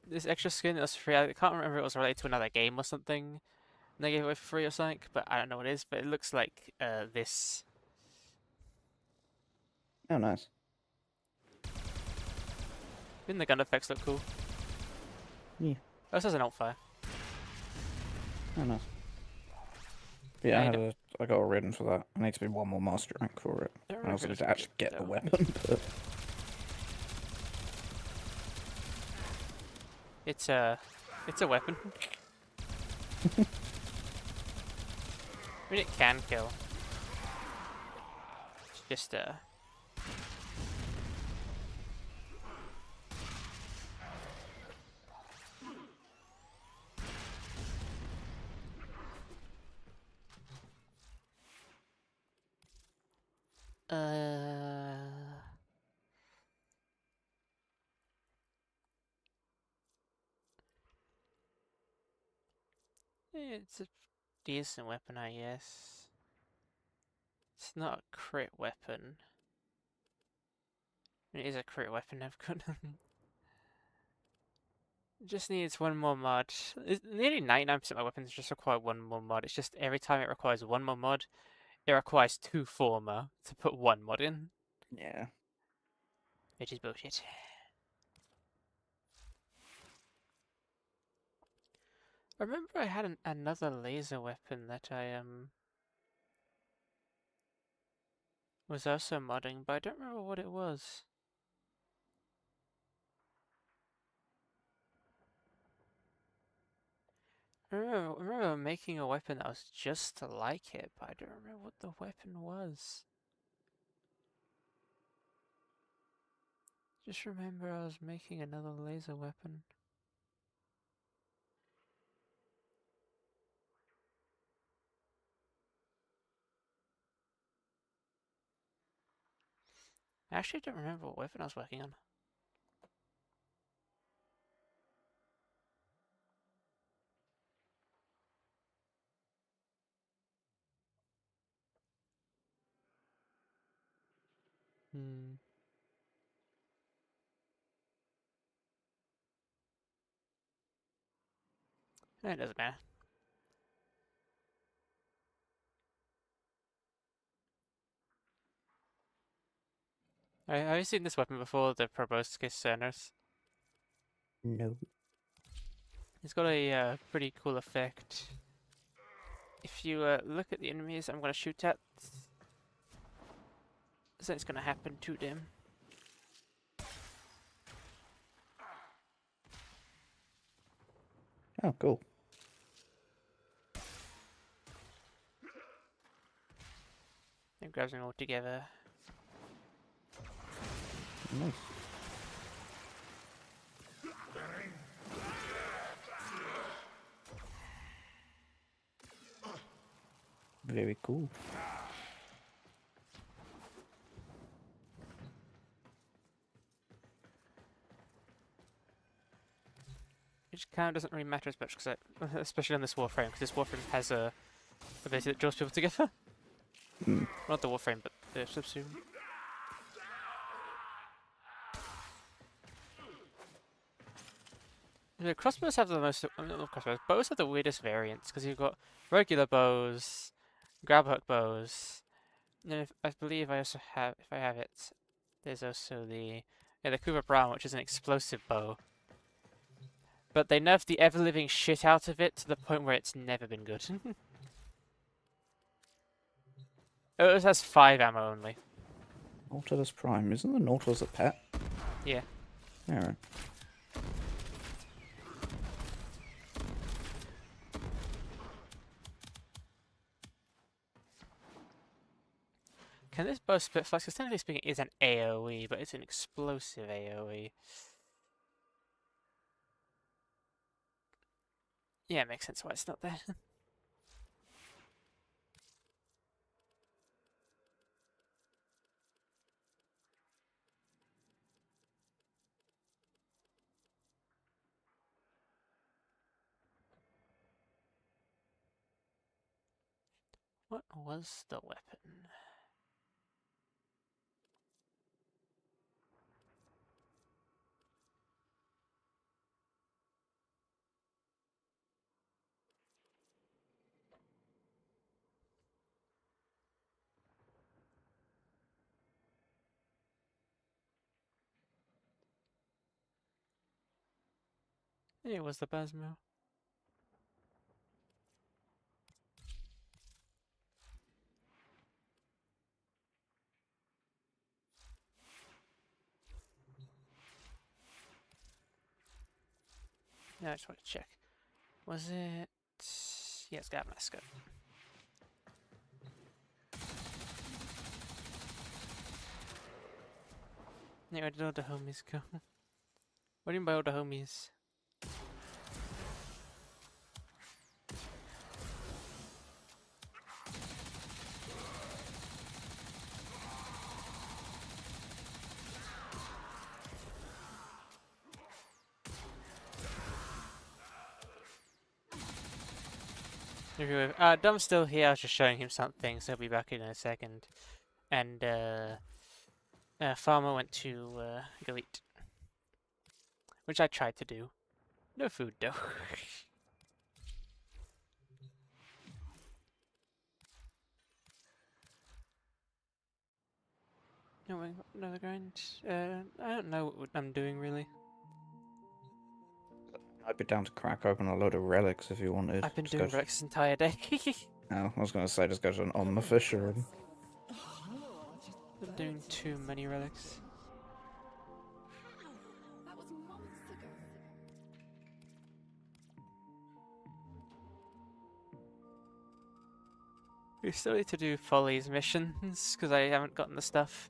this extra skin that was free, I can't remember if it was related to another game or something, and they gave it away for free or something, but I don't know what it is, but it looks like this. Oh, nice. Didn't the gun effects look cool? Yeah. Oh, this has an alt fire. Oh, nice. Yeah, I got a ribbon for that. I need to be 1 more master rank for it. I also need to actually get the weapon, but... It's a weapon. I mean, it can kill. It's just it's a decent weapon, I guess. It's not a crit weapon. I mean, it is a crit weapon, I've got. It just needs 1 more mod. Nearly 99% of my weapons just require 1 more mod. It's just every time it requires 1 more mod, it requires 2 former to put 1 mod in. Yeah. Which is bullshit. I remember I had another laser weapon that I was also modding, but I don't remember what it was. I remember making a weapon that was just like it, but I don't remember what the weapon was. Just remember I was making another laser weapon. I actually don't remember what weapon I was working on. Hmm. It doesn't matter. Have you seen this weapon before, the proboscis Cernus? No. It's got a pretty cool effect. If you look at the enemies I'm going to shoot at, something's going to happen to them. Oh, cool. It grabs them all together. Nice. Very cool. It kind of doesn't really matter as much, cause especially on this warframe, because this warframe has a ability that draws people together. Mm. Not the warframe, but the subsume. The crossbows have the most. Not crossbows. Bows have the weirdest variants because you've got regular bows, grab hook bows, and then I believe I also have, if I have it, there's also the Cooper Brown, which is an explosive bow. But they nerfed the ever-living shit out of it to the point where it's never been good. It has 5 ammo only. Nautilus Prime. Isn't the Nautilus a pet? Yeah. Yeah. Can this bow split flash? Because technically speaking, it is an AoE, but it's an explosive AoE. Yeah, it makes sense why it's not there. What was the weapon? It was the Basmo. Yeah, I just want to check. Was it... Yeah, it's got mascot. Yeah, where did all the homies go? What do you mean by all the homies? Dom's still here, I was just showing him something, so he'll be back in a second. And, Farmer went to, go eat. Which I tried to do. No food, though. No, wait, another grind. I don't know what I'm doing, really. I'd be down to crack open a load of relics if you wanted. I've been Just doing go relics this entire day. Oh, I was gonna say just go to an on the fisher and Been doing too many relics. That was months ago. We still need to do Folly's missions, because I haven't gotten the stuff.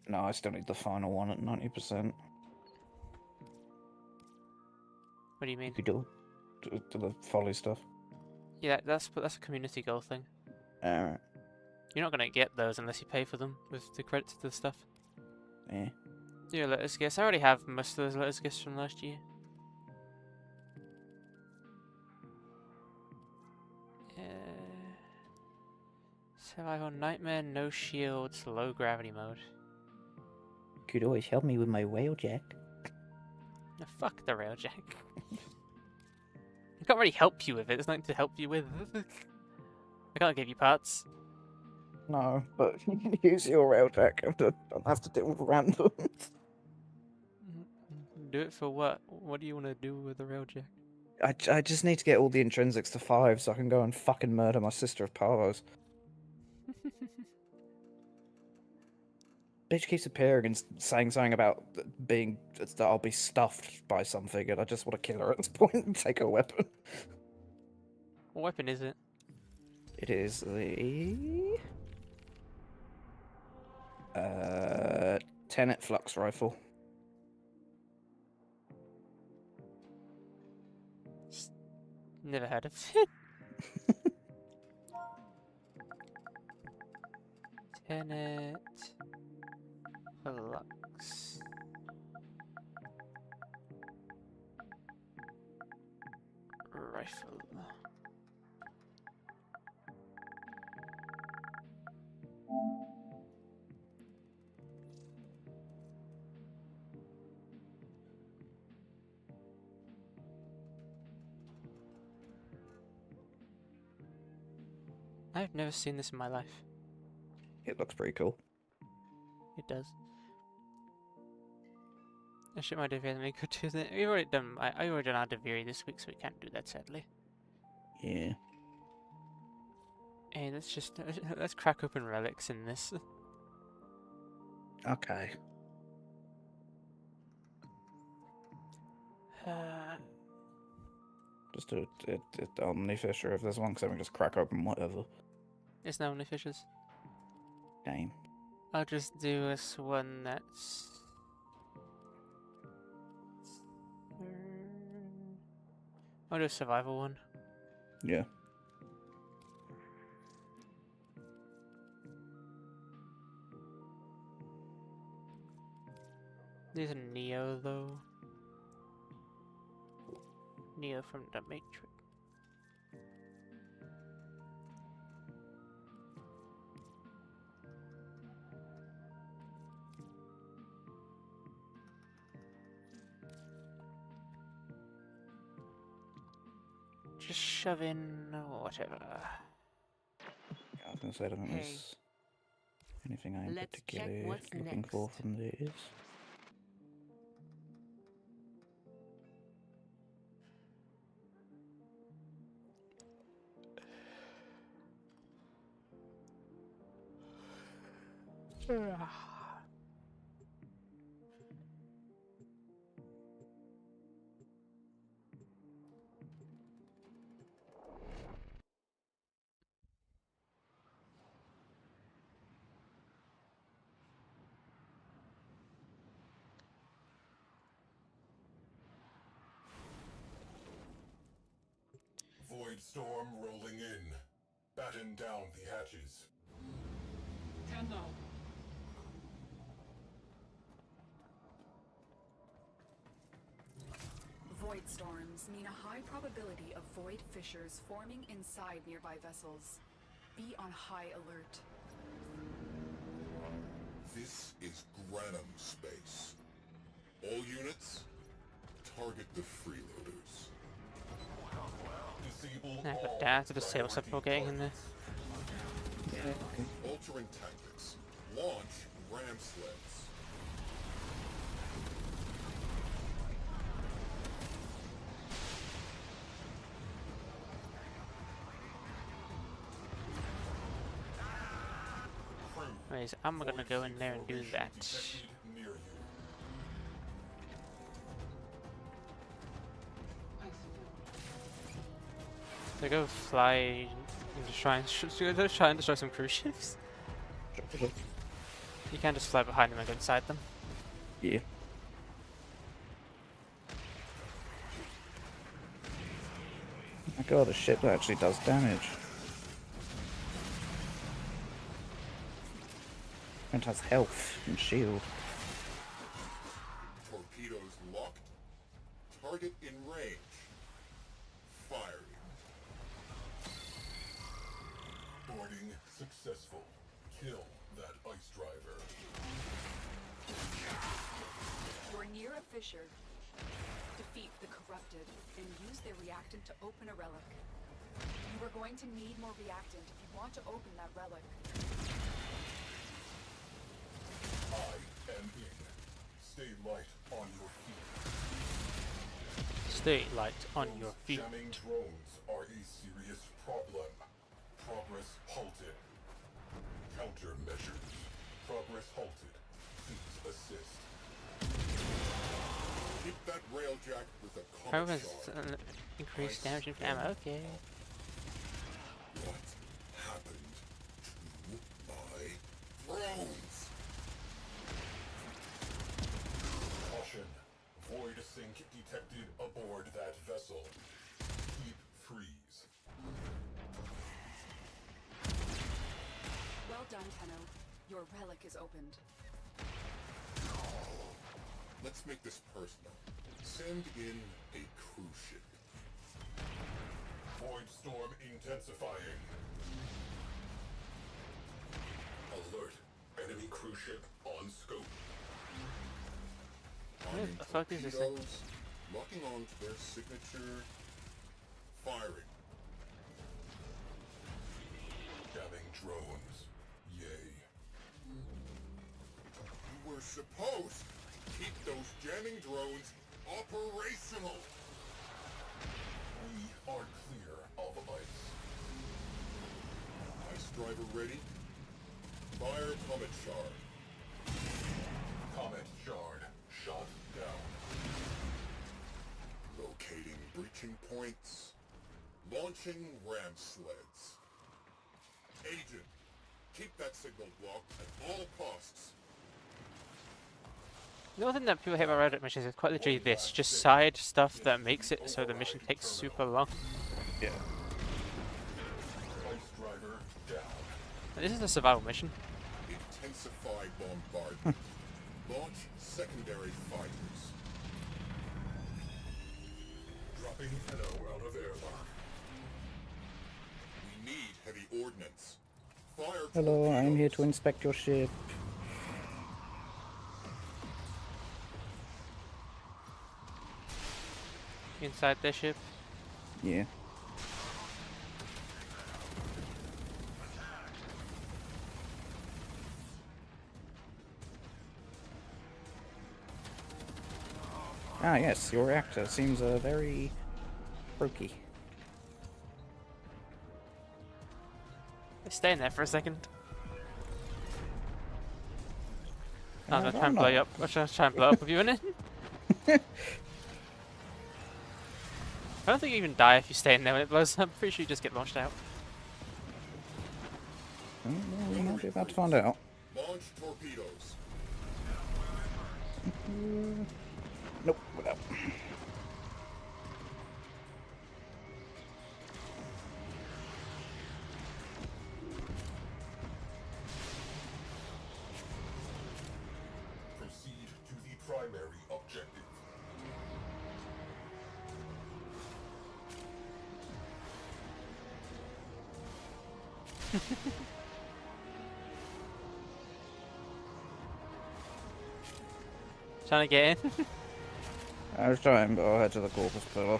no, I still need the final one at 90%. What do you mean? You could do the folly stuff. Yeah, that's a community goal thing. Alright. You're not gonna get those unless you pay for them with the credits to the stuff. Yeah. Do your letters gifts. I already have most of those letters gifts from last year. Survival nightmare, no shields, low gravity mode. Could always help me with my whalejack. No, fuck the railjack. I can't really help you with it. There's nothing to help you with. I can't give you parts. No, but you can use your railjack and don't have to deal with randoms. Do it for what? What do you want to do with the railjack? I just need to get all the intrinsics to 5 so I can go and fucking murder my sister of Parvos. Bitch keeps appearing and saying something about that I'll be stuffed by something, and I just want to kill her at this point and take her weapon. What weapon is it? It is the Tenet Flux Rifle. Never heard of it. Tenet Flux. Rifle. I've never seen this in my life. It looks pretty cool. It does. I should my Deviri make good too. We've already done. I already done our Deviri this week, so we can't do that sadly. Yeah. And let's crack open relics in this. Okay. Just do it on the fisher if there's one, because then we just crack open whatever. It's now only fishes. Game. I'll just do this one that's. I'll do a survival one. Yeah. These are Neo though. Neo from the Matrix. Just shove in whatever. Yeah, I was gonna say I don't think there's anything I'm Let's check particularly what's looking for next. from these. Void storm rolling in. Batten down the hatches. Tenno. Void storms mean a high probability of void fissures forming inside nearby vessels. Be on high alert. This is Granum space. All units, target the freeloaders. Disable I all got down to disable stuff before getting in there. altering tactics. Launch ram sleds. Anyways, I'm gonna go in there and do that. Near you. So go fly and just try and destroy some cruise ships. You can't just fly behind them and go inside them. Yeah. My god, a ship that actually does damage. And has health and shield. Torpedoes locked. Target in range. Firing. Boarding successful. Kill that ice driver. You're near a fissure. Defeat the corrupted and use their reactant to open a relic. You are going to need more reactant if you want to open that relic. I am in. Stay light on your feet. Stay light on your feet. Jamming drones are a serious problem. Progress halted. Countermeasures. Progress halted. Please assist. Keep that railjack with a comet shard. Increased damage and ammo. Okay. What happened to my drones? Caution. Void sink detected aboard that vessel. Keep freeze. Well done, Tenno. Your relic is opened. Let's make this personal. Send in a cruise ship. Void storm intensifying. Alert. Enemy cruise ship on scope. What the fuck is this thing? Torpedoes, locking on to their signature. Firing. Jamming drones. Yay. You were supposed to keep those jamming drones operational. We are clear of ice. Ice driver ready. Fire comet shard. Comet shard shot down. Locating breaching points. Launching ram sleds. Agent, keep that signal blocked at all costs. The only thing that people hate about Reddit missions is quite literally this, just side stuff that makes it so the mission takes super long. Yeah. Ice driver down. And this is a survival mission. Intensify bombardment. Launch secondary fighters. Dropping Tenno out of airlock. We need heavy ordnance. Fire Hello, I'm here to inspect your ship. Inside their ship. Yeah. Ah, yes, your reactor seems very brokey. Stay in there for a second. I'm gonna why try and blow not? you up. I'm gonna try and blow up with you in it. I don't think you even die if you stay in there when it blows up. I'm pretty sure you just get launched out. Well, we might be about to find out. Launch torpedoes. Nope, without. Proceed to the primary objective. Trying to get in. I was trying, but I'll head to the corpus pillar.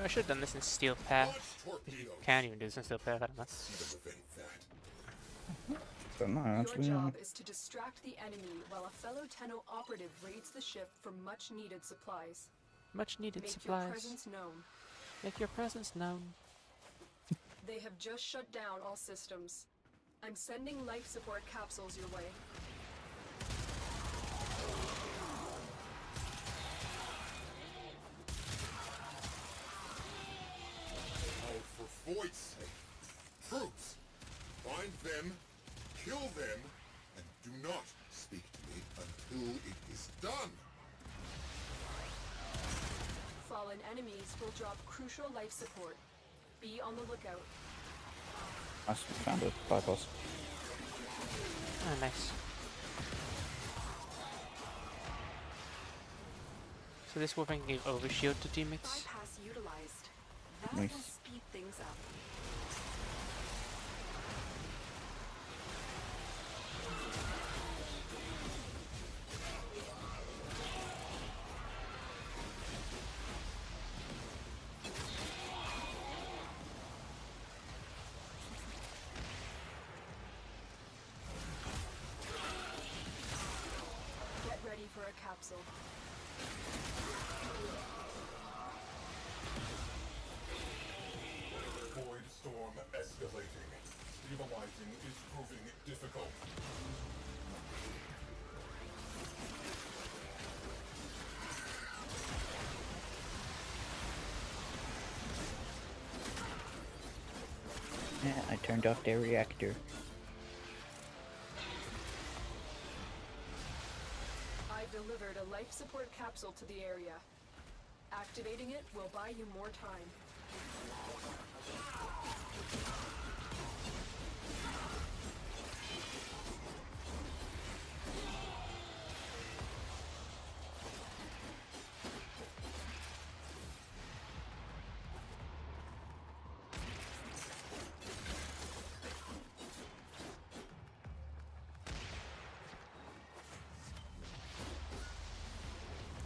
I should have done this in steel path. can even do this in still play. I don't know. Don't know, Your actually. job is to distract the enemy while a fellow Tenno operative raids the ship for much needed supplies. Much needed Make supplies. your presence known. Make your presence known. They have just shut down all systems. I'm sending life support capsules your way. Oh, for Voight's sake. Troops! Find them, kill them, and do not speak to me until it is done. Fallen enemies will drop crucial life support. Be on the lookout. I found a bypass. Oh, nice. So this weapon gave overshield to teammates. Bypass utilized. That Nice. will speed things up. Get ready for a capsule. Void storm escalating. Stabilizing is proving difficult. Yeah, I turned off their reactor. I've delivered a life support capsule to the area. Activating it will buy you more time.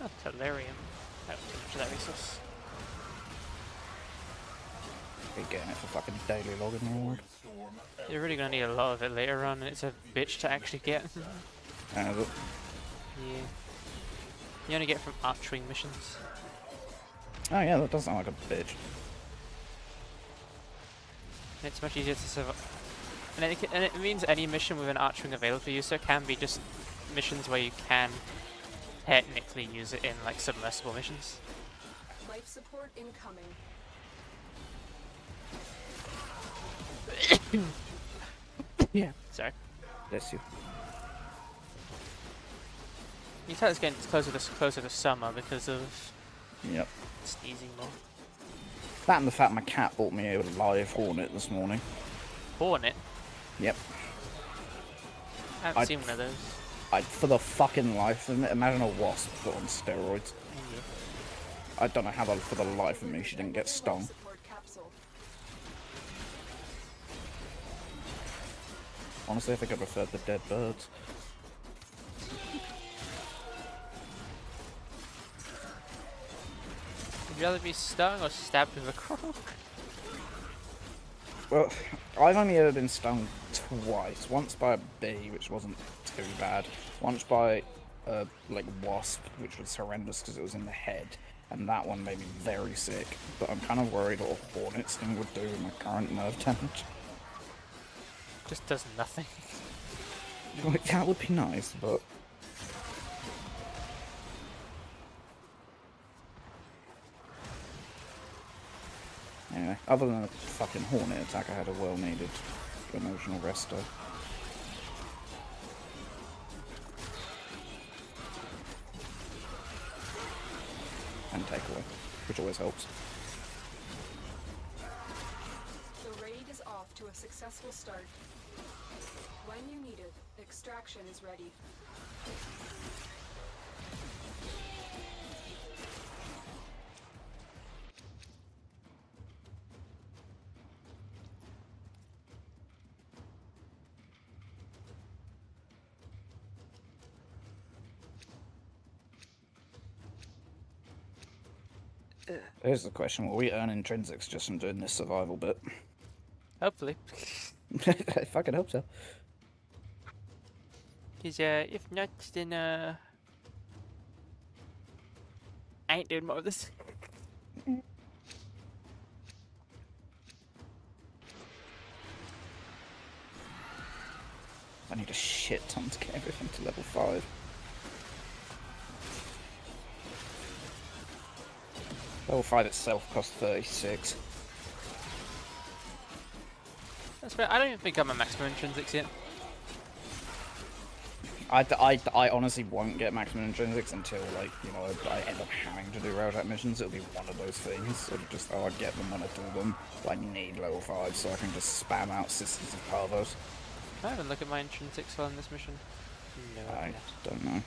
Oh, Tellurium. That was too much of that resource. We're getting it for fucking daily logging reward. You're really gonna need a lot of it later on, and it's a bitch to actually get. Yeah. You only get it from archery missions. Oh yeah, that does sound like a bitch. And it's much easier to survive. And it means any mission with an archering available for you, so it can be just missions where you can technically use it in like submersible missions. Life support incoming. Yeah. Sorry. Bless you. You can tell it's getting closer to summer because of Yep. sneezing more. That and the fact my cat bought me a live hornet this morning. Hornet? Yep. I haven't seen one of those. For the fucking life of me, imagine a wasp but on steroids. Yeah. I don't know how for the life of me she didn't get stung. Honestly, I think I preferred the dead birds. Would you rather be stung or stabbed with a crook? Well, I've only ever been stung twice. Once by a bee, which wasn't too bad. Once by a wasp, which was horrendous because it was in the head. And that one made me very sick. But I'm kind of worried what a hornet sting would do with my current nerve damage. Just does nothing. Like, that would be nice, but... Anyway, other than a fucking hornet attack, I had a well-needed emotional resto. And takeaway, which always helps. The raid is off to a successful start. When you need it, extraction is ready. Here's the question, will we earn intrinsics just from doing this survival bit? Hopefully. I fucking hope so. Cause if not, then I ain't doing more of this. I need a shit ton to get everything to level 5. Level 5 itself costs 36. That's fair. I don't even think I'm a maximum intrinsics yet. I honestly won't get maximum intrinsics until, like, you know, I end up having to do railjack missions. It'll be one of those things. It'll just, I get them when I do them. But I need level 5 so I can just spam out Sisters of Parvos. Can I have a look at my intrinsics on this mission? No. I don't know.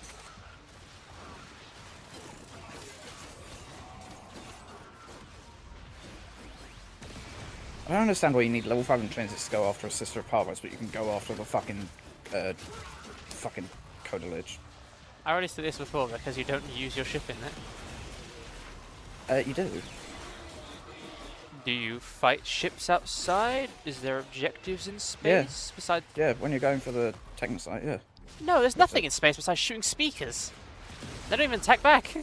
I don't understand why you need level 5 intrinsics to go after a Sister of Parvos, but you can go after the fucking Coda Lich. I already said this before because you don't use your ship in it. You do. Do you fight ships outside? Is there objectives in space besides? Yeah, when you're going for the Techno site, yeah. No, there's nothing in space besides shooting speakers. They don't even attack back.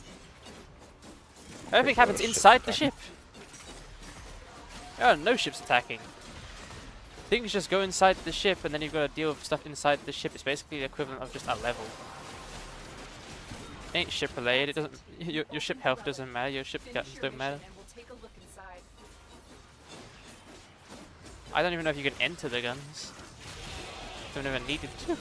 Everything happens inside the ship. Oh, no ships attacking. Things just go inside the ship, and then you've got to deal with stuff inside the ship. It's basically the equivalent of just a level. It ain't ship related. It doesn't. Your ship health doesn't matter. Your ship guns don't matter. I don't even know if you can enter the guns. I've never needed to.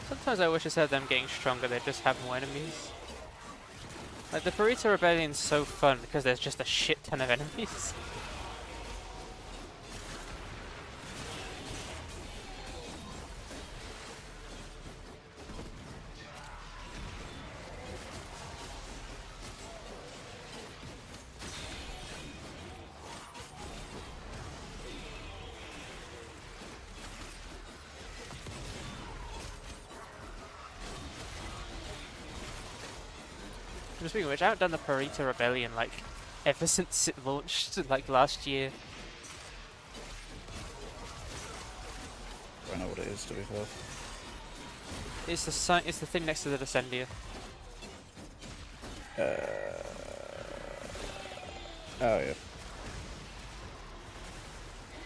Sometimes I wish instead of them getting stronger, they'd just have more enemies. Like, the Burrito Rebellion's so fun because there's just a shit ton of enemies. Speaking of which, I haven't done the Burrito Rebellion like ever since it launched like last year. I know what it is, to be fair. It's the thing next to the Descendia. Oh yeah.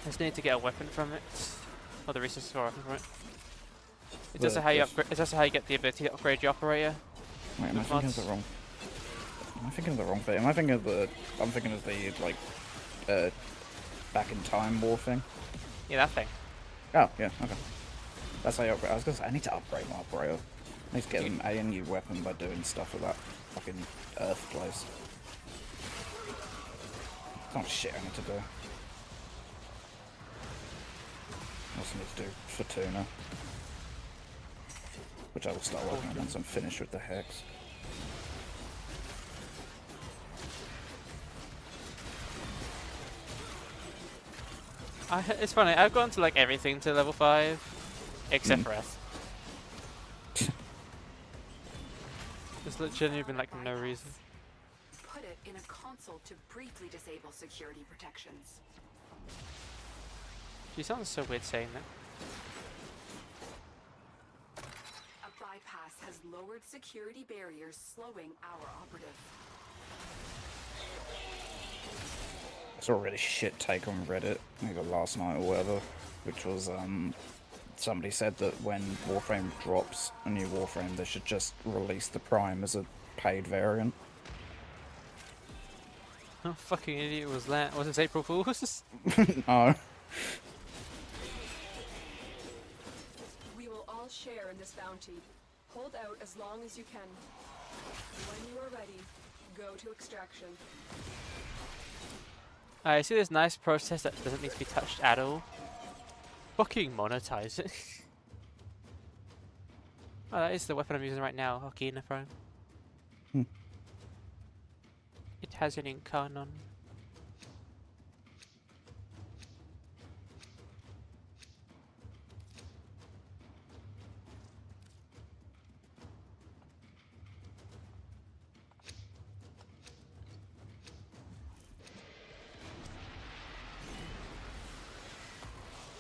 I just need to get a weapon from it, or the resources for a weapon from it. It's also how you upgrade. It's also how you get the ability to upgrade your operator. Wait, am I thinking of the wrong? Am I thinking of the wrong thing? Am I thinking of the? I'm thinking of the like, back in time war thing. Yeah, that thing. Oh yeah, okay. That's how you upgrade. I was gonna say I need to upgrade my operator. I need to get a new weapon by doing stuff with that fucking Earth place. It's not shit I need to do. I also need to do Fortuna, which I will start working on once I'm finished with the Hex. It's funny, I've gone to like everything to level 5, except Breath. There's literally been like no reason. Put it in a console to briefly disable security protections. She sounds so weird saying that. A bypass has lowered security barriers, slowing our operative. I saw a really shit take on Reddit, either last night or whatever, which was somebody said that when Warframe drops a new Warframe, they should just release the Prime as a paid variant. How fucking idiot was that? Was it April Fool's? No. earn this bounty. Hold out as long as you can. When you are ready, go to extraction. I see this nice process that doesn't need to be touched at all. Fucking monetize it. Oh, that is the weapon I'm using right now, Hockey in the Prime. It has an incarnon.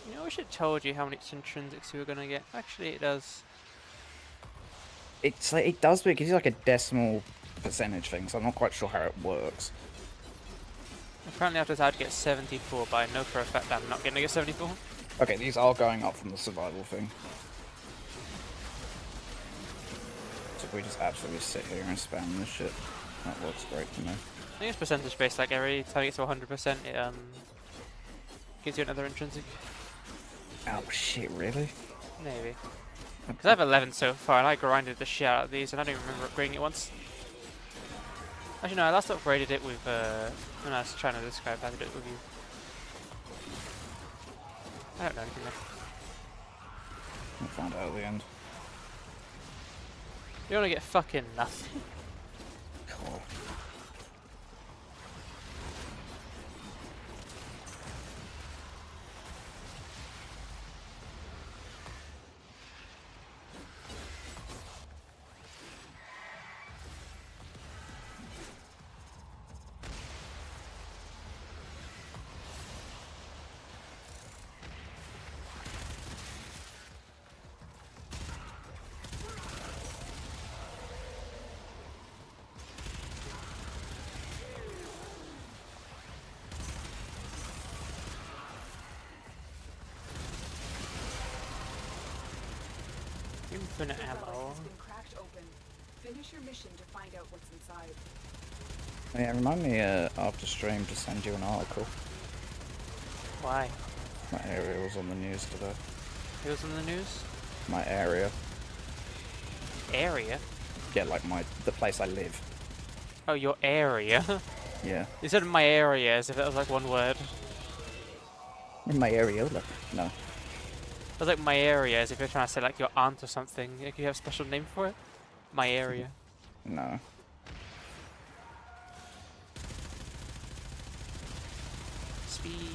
You know, I wish it told you how many intrinsics you were gonna get. Actually, it does. It's like it does, but it gives you like a decimal percentage thing, so I'm not quite sure how it works. Apparently, after this, I'd get 74, but I know for a fact I'm not gonna get 74. Okay, these are going up from the survival thing. So if we just absolutely sit here and spam this shit, that works great to me. I think it's percentage based. Like every time it gets to 100%, it gives you another intrinsic. Oh shit, really? Maybe. Because I have 11 so far, and I grinded the shit out of these, and I don't even remember upgrading it once. Actually, no, I last upgraded it with, when I was trying to describe how to do it with you. I don't know anything there. We'll find out at the end. You want to get fucking nothing. Cool. Infinite ammo. Has been cracked open. Finish your mission to find out what's inside. Yeah, remind me after stream to send you an article. Why? My area was on the news today. It was in the news? My area. Area? Yeah, like the place I live. Oh, your area? Yeah. You said my area as if it was like one word. In my areola. No. It was like my area as if you're trying to say like your aunt or something. Like you have a special name for it? My area. No. Speed.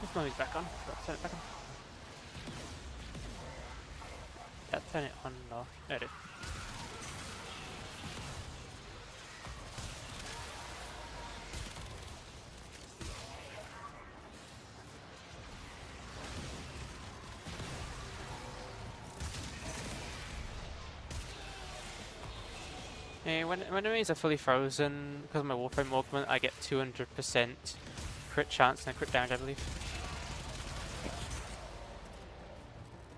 This movies back on. Turn it back on. Yeah, turn it on and off. There it is. Yeah, when enemies are fully frozen, because of my warframe augment, I get 200% crit chance and crit damage, I believe.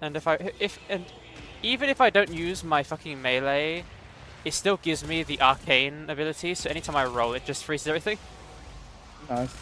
And even if I don't use my fucking melee, it still gives me the arcane ability. So anytime I roll, it just freezes everything. Nice.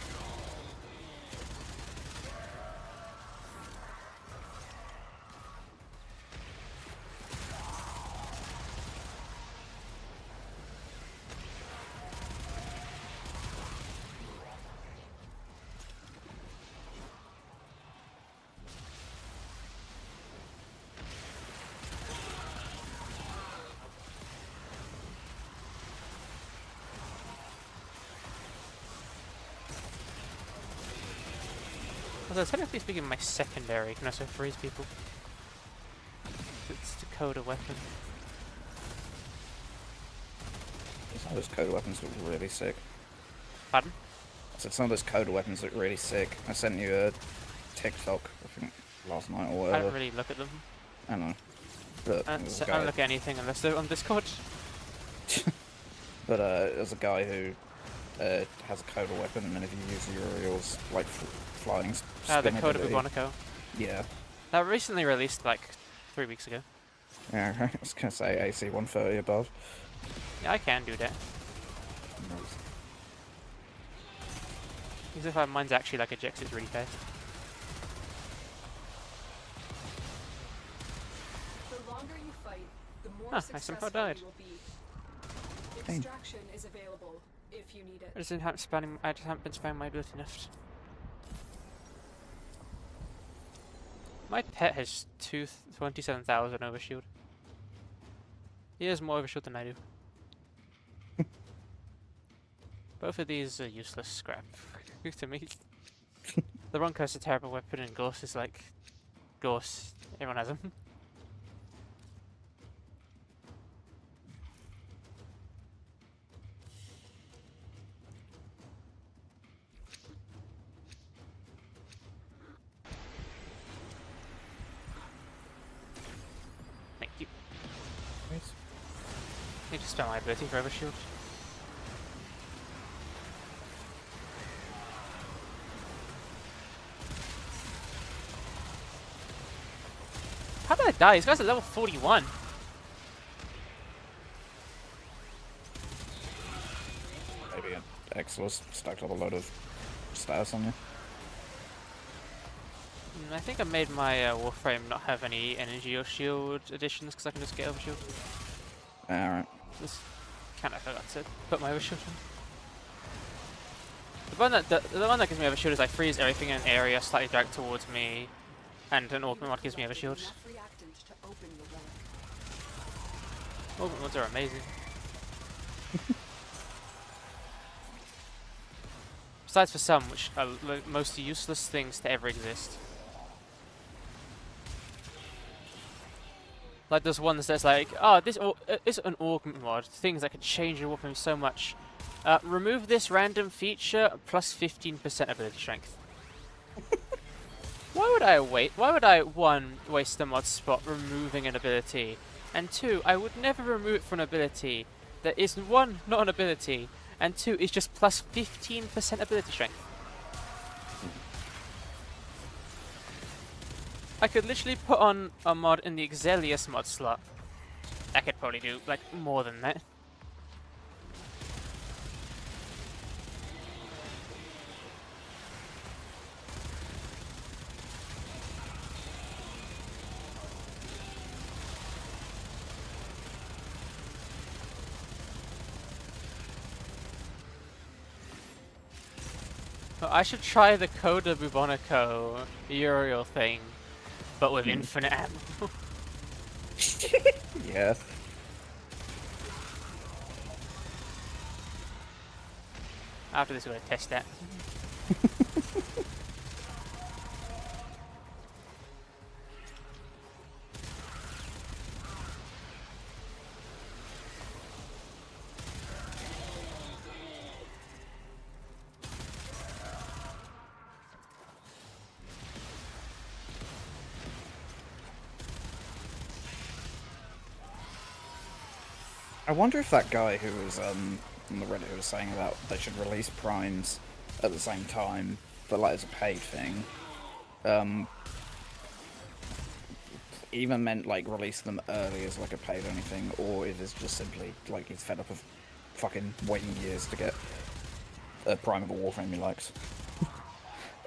Although technically speaking, my secondary can also freeze people. It's Dakota weapon. Some of those Coda weapons look really sick. Pardon? I said some of those Coda weapons look really sick. I sent you a TikTok, I think, last night or whatever. I don't really look at them. I know. But I don't look at anything unless they're on Discord. But there's a guy who has a Coda weapon, and then if you use your Uriel's like flying The spin Coda ability, Bubonico. Yeah. That recently released like 3 weeks ago. Yeah, I was gonna say AC 130 above. Yeah, I can do that. As if mine's actually like ejects it really fast. The longer you fight, the more I successful somehow died. you will be. Dang. Extraction is available if you need it. I just haven't been spamming my ability enough. My pet has 27,000 overshield. He has more overshield than I do. Both of these are useless scrap to me. The Ronco's a terrible weapon and Gorse is like... Gorse. Everyone has them. Thank you. Nice. I need to spend my ability for overshield. How did I die? These guys are level 41. Maybe an Exilus stacked up a load of status on you. I think I made my warframe not have any energy or shield additions because I can just get overshield. Alright. Just kind of forgot to put my overshield on. The one that gives me overshield is I freeze everything in an area slightly dragged towards me, and an augment mod gives me overshield. Augment mods are amazing. Besides for some, which are the most useless things to ever exist. Like there's ones that's like, oh, this is an augment mod, things that could change your warframe so much. Remove this random feature, plus 15% ability strength. Why would I wait? Why would I, 1, waste the mod spot removing an ability, and 2, I would never remove it from an ability that is, 1, not an ability, and 2, is just plus 15% ability strength. I could literally put on a mod in the Exelius mod slot. I could probably do, like, more than that. I should try the Coda Bubonico Uriel thing, but with infinite ammo. Yeah. After this, we're gonna test that. I wonder if that guy who was on the Reddit who was saying about they should release primes at the same time, but like as a paid thing, even meant like release them early as like a paid only thing, or if it's just simply like he's fed up of fucking waiting years to get a prime of a warframe he likes.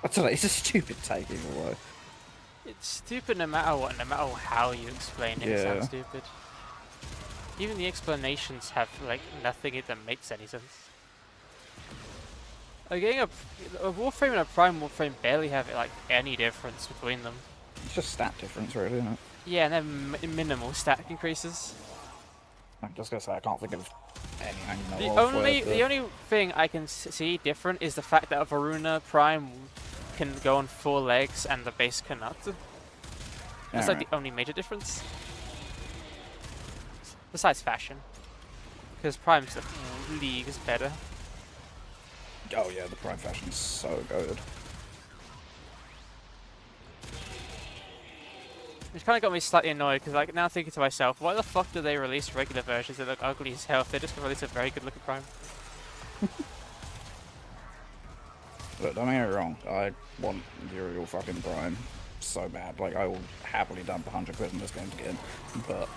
I don't know, it's a stupid take either way. It's stupid no matter what, no matter how you explain it, it sounds stupid. Even the explanations have like nothing that makes any sense. Like, getting a warframe and a prime warframe barely have like any difference between them. It's just stat difference, really, isn't it? Yeah, and they're minimal stat increases. I'm just gonna say I can't think of any I The know of the only thing I can see different is the fact that a Varuna Prime can go on 4 legs and the base cannot. That's like the only major difference. Besides fashion. Because Prime's leagues better. Oh yeah, the prime fashion is so good. Which kind of got me slightly annoyed, because like now thinking to myself, why the fuck do they release regular versions that look ugly as hell if they're just going to release a very good looking Prime? Look, don't get me wrong, I want Uriel fucking Prime. so bad. Like, I will happily dump 100 quid on this game again, but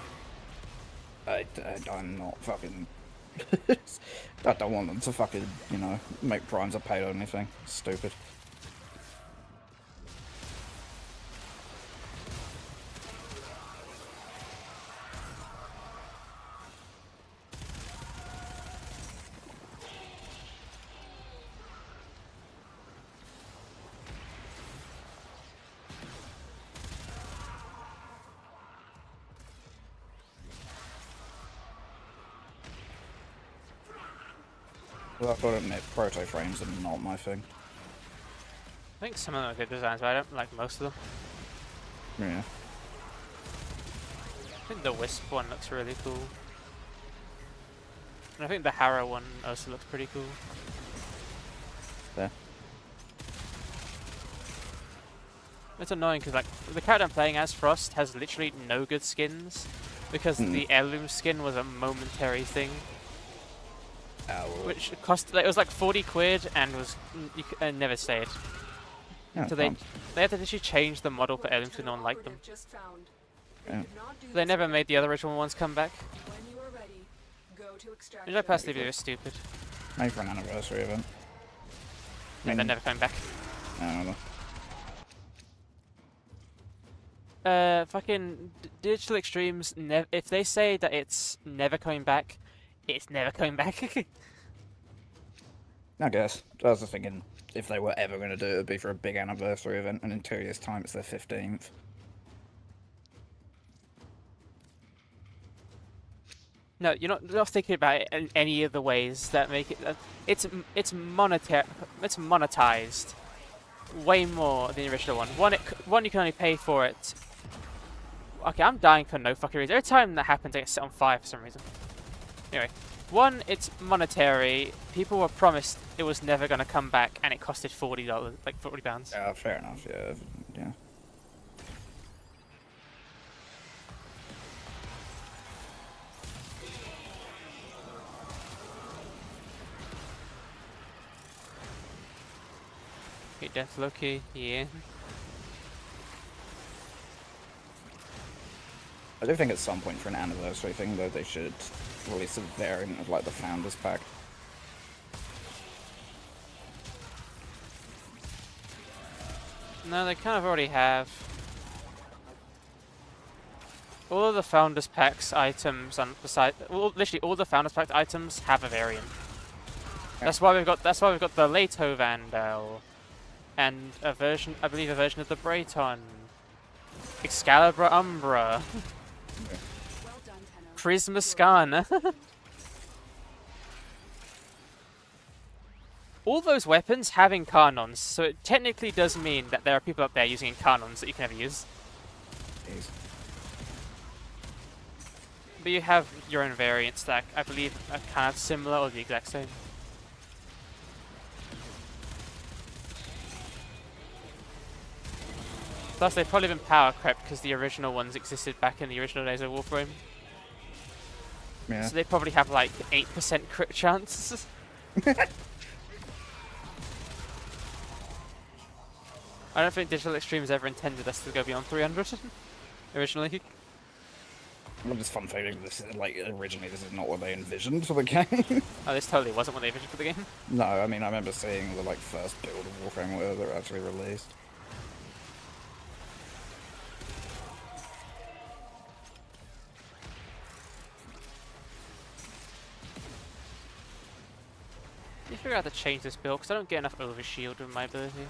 I'm not fucking... I don't want them to fucking, you know, make primes a paid or anything. Stupid. Well, I've got to admit, proto frames are not my thing. I think some of them are good designs, but I don't like most of them. Yeah. I think the Wisp one looks really cool. And I think the Harrow one also looks pretty cool. There. It's annoying because like the character I'm playing as, Frost, has literally no good skins because the heirloom skin was a momentary thing. Which cost, like, it was like 40 quid and was never stayed. So they had to literally change the model for heirlooms because no one liked them. Yeah. So they never made the other original ones come back. Which I personally believe is stupid. Maybe for an anniversary event. Yeah, they're never coming back. Fucking Digital Extremes, if they say that it's never coming back, it's never coming back. I guess. I was just thinking, if they were ever going to do it, it would be for a big anniversary event, and in 2 years' time it's their 15th. No, you're not thinking about it in any of the ways that make it... it's monetized way more than the original one. One, you can only pay for it. Okay, I'm dying for no fucking reason. Every time that happens, I get set on fire for some reason. Anyway, one, it's monetary. People were promised it was never going to come back, and it costed $40, like £40. Yeah, fair enough. Yeah, yeah. Okay, Death Loki, yeah. I do think at some point for an anniversary thing, though, they should release a variant of, like, the Founders Pack. No, they kind of already have. All of the Founders Packs items on the side, literally all the Founders Pack items have a variant. Yeah. That's why we've got the Leto Vandal, and a version, I believe, a version of the Brayton, Excalibur Umbra, Prisma Scan. All those weapons have incarnons, so it technically does mean that there are people up there using incarnons that you can never use. Jeez. But you have your own variants that I believe are kind of similar or the exact same. Plus, they've probably been power crept because the original ones existed back in the original days of Warframe. Yeah. So they probably have like 8% crit chance. I don't think Digital Extremes ever intended us to go beyond 300 originally. Well, just fun feeling this is, like, originally this is not what they envisioned for the game. Oh, this totally wasn't what they envisioned for the game. No, I mean, I remember seeing the, like, first build of Warframe where they were actually released. You figure out how to change this build because I don't get enough overshield with my ability.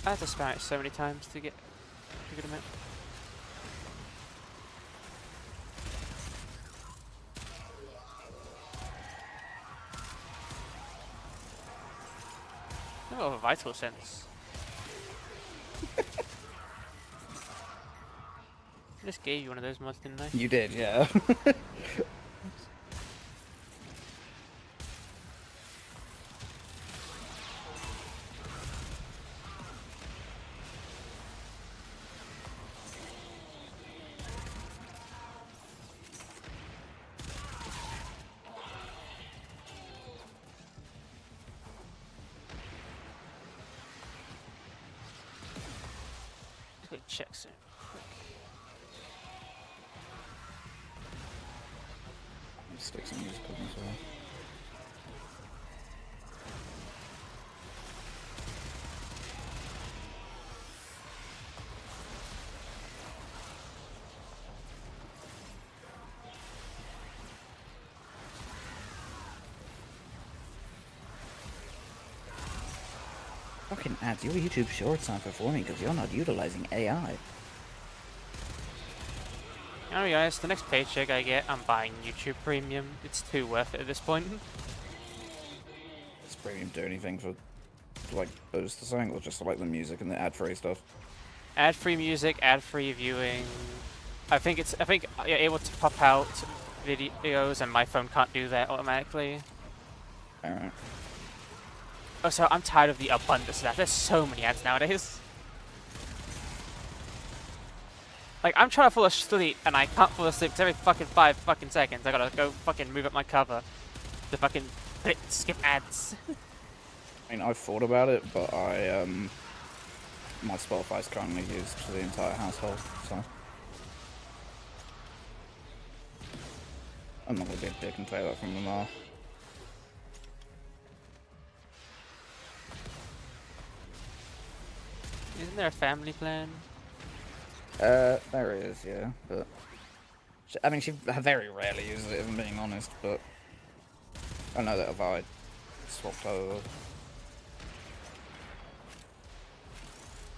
I had to spam it so many times to get a good amount. Oh, a vital sense. I just gave you one of those mods, didn't I? You did, yeah. check soon. Stick some music on as well. Fucking ads, your YouTube shorts aren't performing because you're not utilizing AI. I'll be honest, the next paycheck I get, I'm buying YouTube Premium. It's too worth it at this point. Does Premium do anything for, like, boost the something, or just like the music and the ad-free stuff? Ad-free music, ad-free viewing. I think you're able to pop out videos, and my phone can't do that automatically. Alright. Also, I'm tired of the abundance of that. There's so many ads nowadays. Like, I'm trying to fall asleep, and I can't fall asleep 'cause every fucking 5 fucking seconds I gotta go fucking move up my cover to fucking skip ads. I mean, I've thought about it, but my Spotify's currently used for the entire household, so I'm not gonna be a dick and take that from them all. Isn't there a family plan? There is, yeah, but I mean, she very rarely uses it, if I'm being honest, but I know that if I swapped over.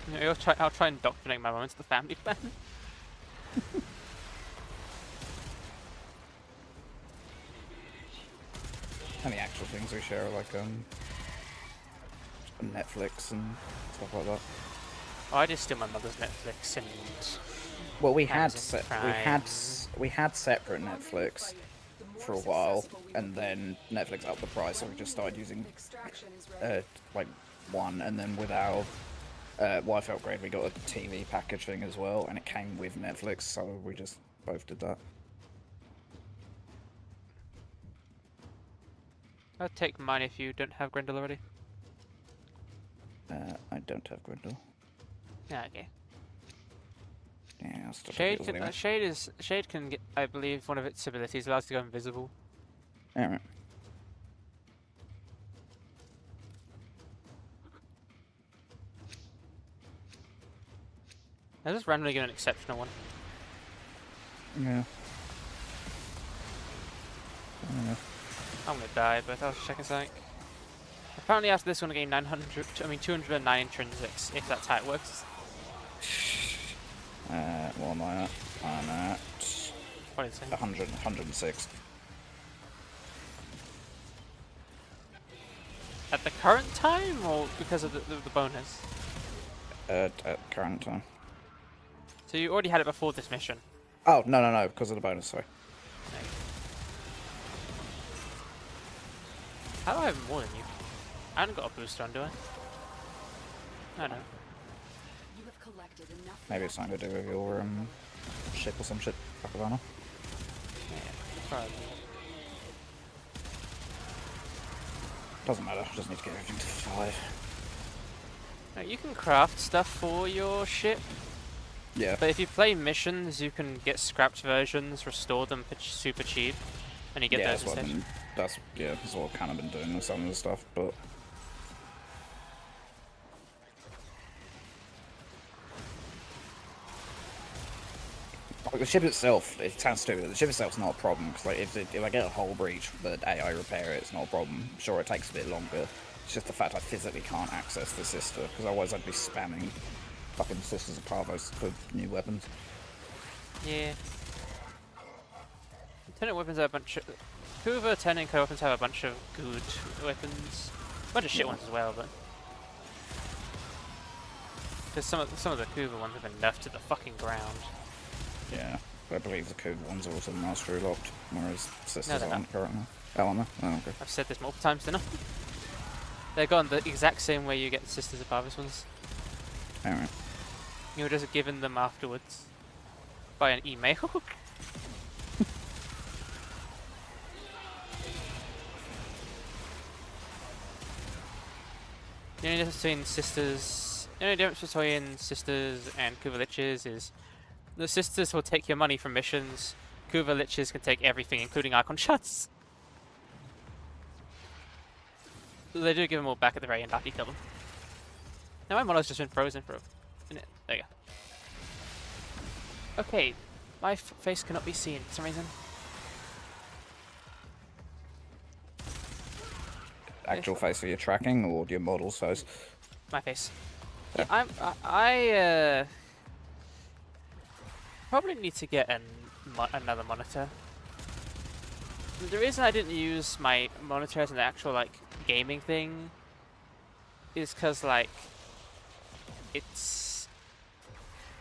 You know, I'll try and indoctrinate my mum into the family plan. And the actual things we share are like Netflix and stuff like that. Oh, I just steal my mother's Netflix and. Well, we had separate Netflix for a while, and then Netflix upped the price, so we just started using like one, and then with our Wi-Fi upgrade, we got a TV package thing as well, and it came with Netflix, so we just both did that. I'll take mine if you don't have Grendel already. I don't have Grendel. Yeah, okay. Yeah, I'll still Shade take it anyway. Shade can get, I believe, one of its abilities allows it to go invisible. Alright. I just randomly get an exceptional one. Yeah. I'm gonna die, but I'll check a sec. Apparently after this one I gain 209 intrinsics, if that's how it works. What am I at? I'm at What is it? 106. At the current time, or because of the bonus? At current time. So you already had it before this mission? Oh, no, because of the bonus, sorry. How do I have more than you? I haven't got a booster on, do I? I don't know. You have collected enough. Maybe it's something to do with your ship or some shit. Fuck of armor. Yeah, probably. Doesn't matter, just need to get everything to 5. Now, you can craft stuff for your ship. Yeah. But if you play missions, you can get scrapped versions, restore them for super cheap, and you get those instead. That's what I've kind of been doing with some of the stuff, but like the ship itself, it sounds stupid. The ship itself's not a problem because like if I get a hull breach, the AI repair it, it's not a problem. Sure, it takes a bit longer. It's just the fact I physically can't access the sister because otherwise I'd be spamming fucking Sisters of Parvos for new weapons. Yeah. Lieutenant weapons have a bunch of... Hoover, Lieutenant weapons have a bunch of good weapons. A bunch of shit ones as well, but... Because some of the Hoover ones have been nerfed to the fucking ground. Yeah, I believe the Cougar ones are also mastery locked, whereas Sisters they're aren't currently. Oh, aren't they? Oh, okay. I've said this multiple times, didn't I? They're gone the exact same way you get the Sisters of Parvos ones. Alright. You were just given them afterwards. By an email. The only difference between Sisters The only difference between sisters and Kuvaliches is the sisters will take your money from missions. Kuvaliches can take everything, including icon shots. They do give them all back at the very end after you kill them. Now my mono's just been frozen for a minute. There you go. Okay, my face cannot be seen for some reason. Actual face for your tracking or your model's face? My face. Yeah, I probably need to get another monitor. The reason I didn't use my monitor as an actual like gaming thing is because like it's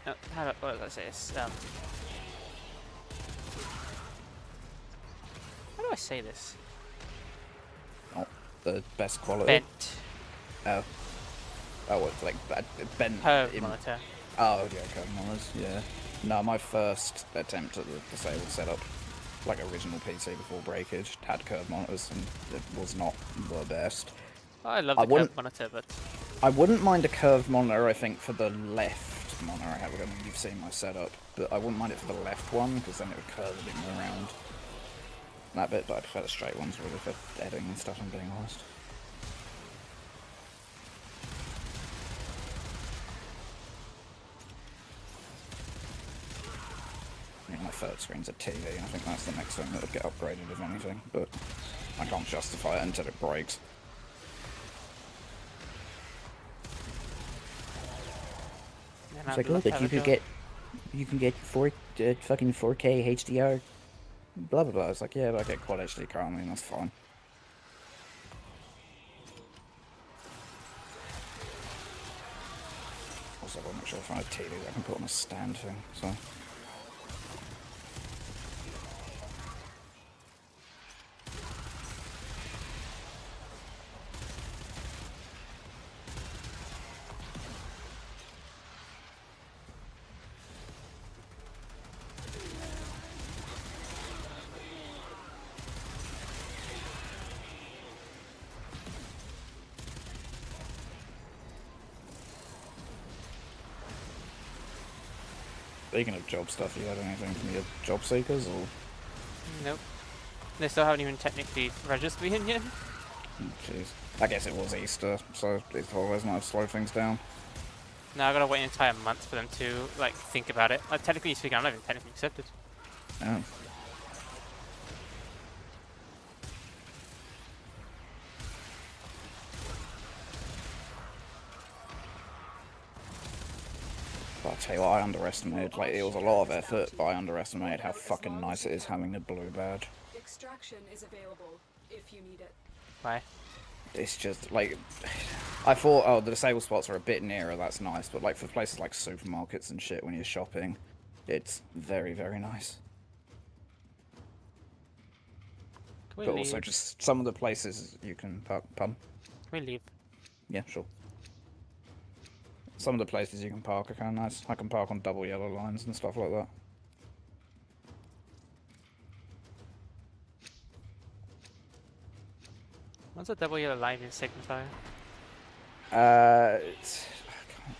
what did I say? It's, how do I say this? Not the best quality. Bent. Oh. Oh, it's like bent. Curved monitor. Oh, yeah, curved monitors. Yeah. No, my first attempt at the disabled setup, like original PC before breakage, had curved monitors, and it was not the best. I love the curved monitor, but I wouldn't mind a curved monitor. I think for the left monitor I have. I mean, you've seen my setup, but I wouldn't mind it for the left one because then it would curve a bit more around that bit. But I prefer the straight ones really for editing and stuff. I'm being honest. My third screen's a TV, and I think that's the next thing that would get upgraded, if anything, but I can't justify it until it breaks. It's like, look, you can get fucking 4K HDR, blah blah blah. It's like, yeah, but I get quad HD currently, and that's fine. Also, I want to make sure I find a TV that I can put on a stand thing, so. Speaking of job stuff, you had anything from your job seekers, or? Nope. They still haven't even technically registered me in yet. Jeez. I guess it was Easter, so these holidays might have slowed things down. No, I gotta wait an entire month for them to, like, think about it. Like, technically speaking, I'm not even technically accepted. Oh. I'll tell you what, I underestimated, like, it was a lot of effort, but I underestimated how fucking nice it is having a blue badge. Extraction is available if you need it. Why? It's just, like, I thought, oh, the disabled spots are a bit nearer, that's nice, but, like, for places like supermarkets and shit when you're shopping, it's very, very nice. But also just some of the places you can park, pardon? Can we leave? Yeah, sure. Some of the places you can park are kind of nice. I can park on double yellow lines and stuff like that. What's a double yellow line in signify? It's, I can't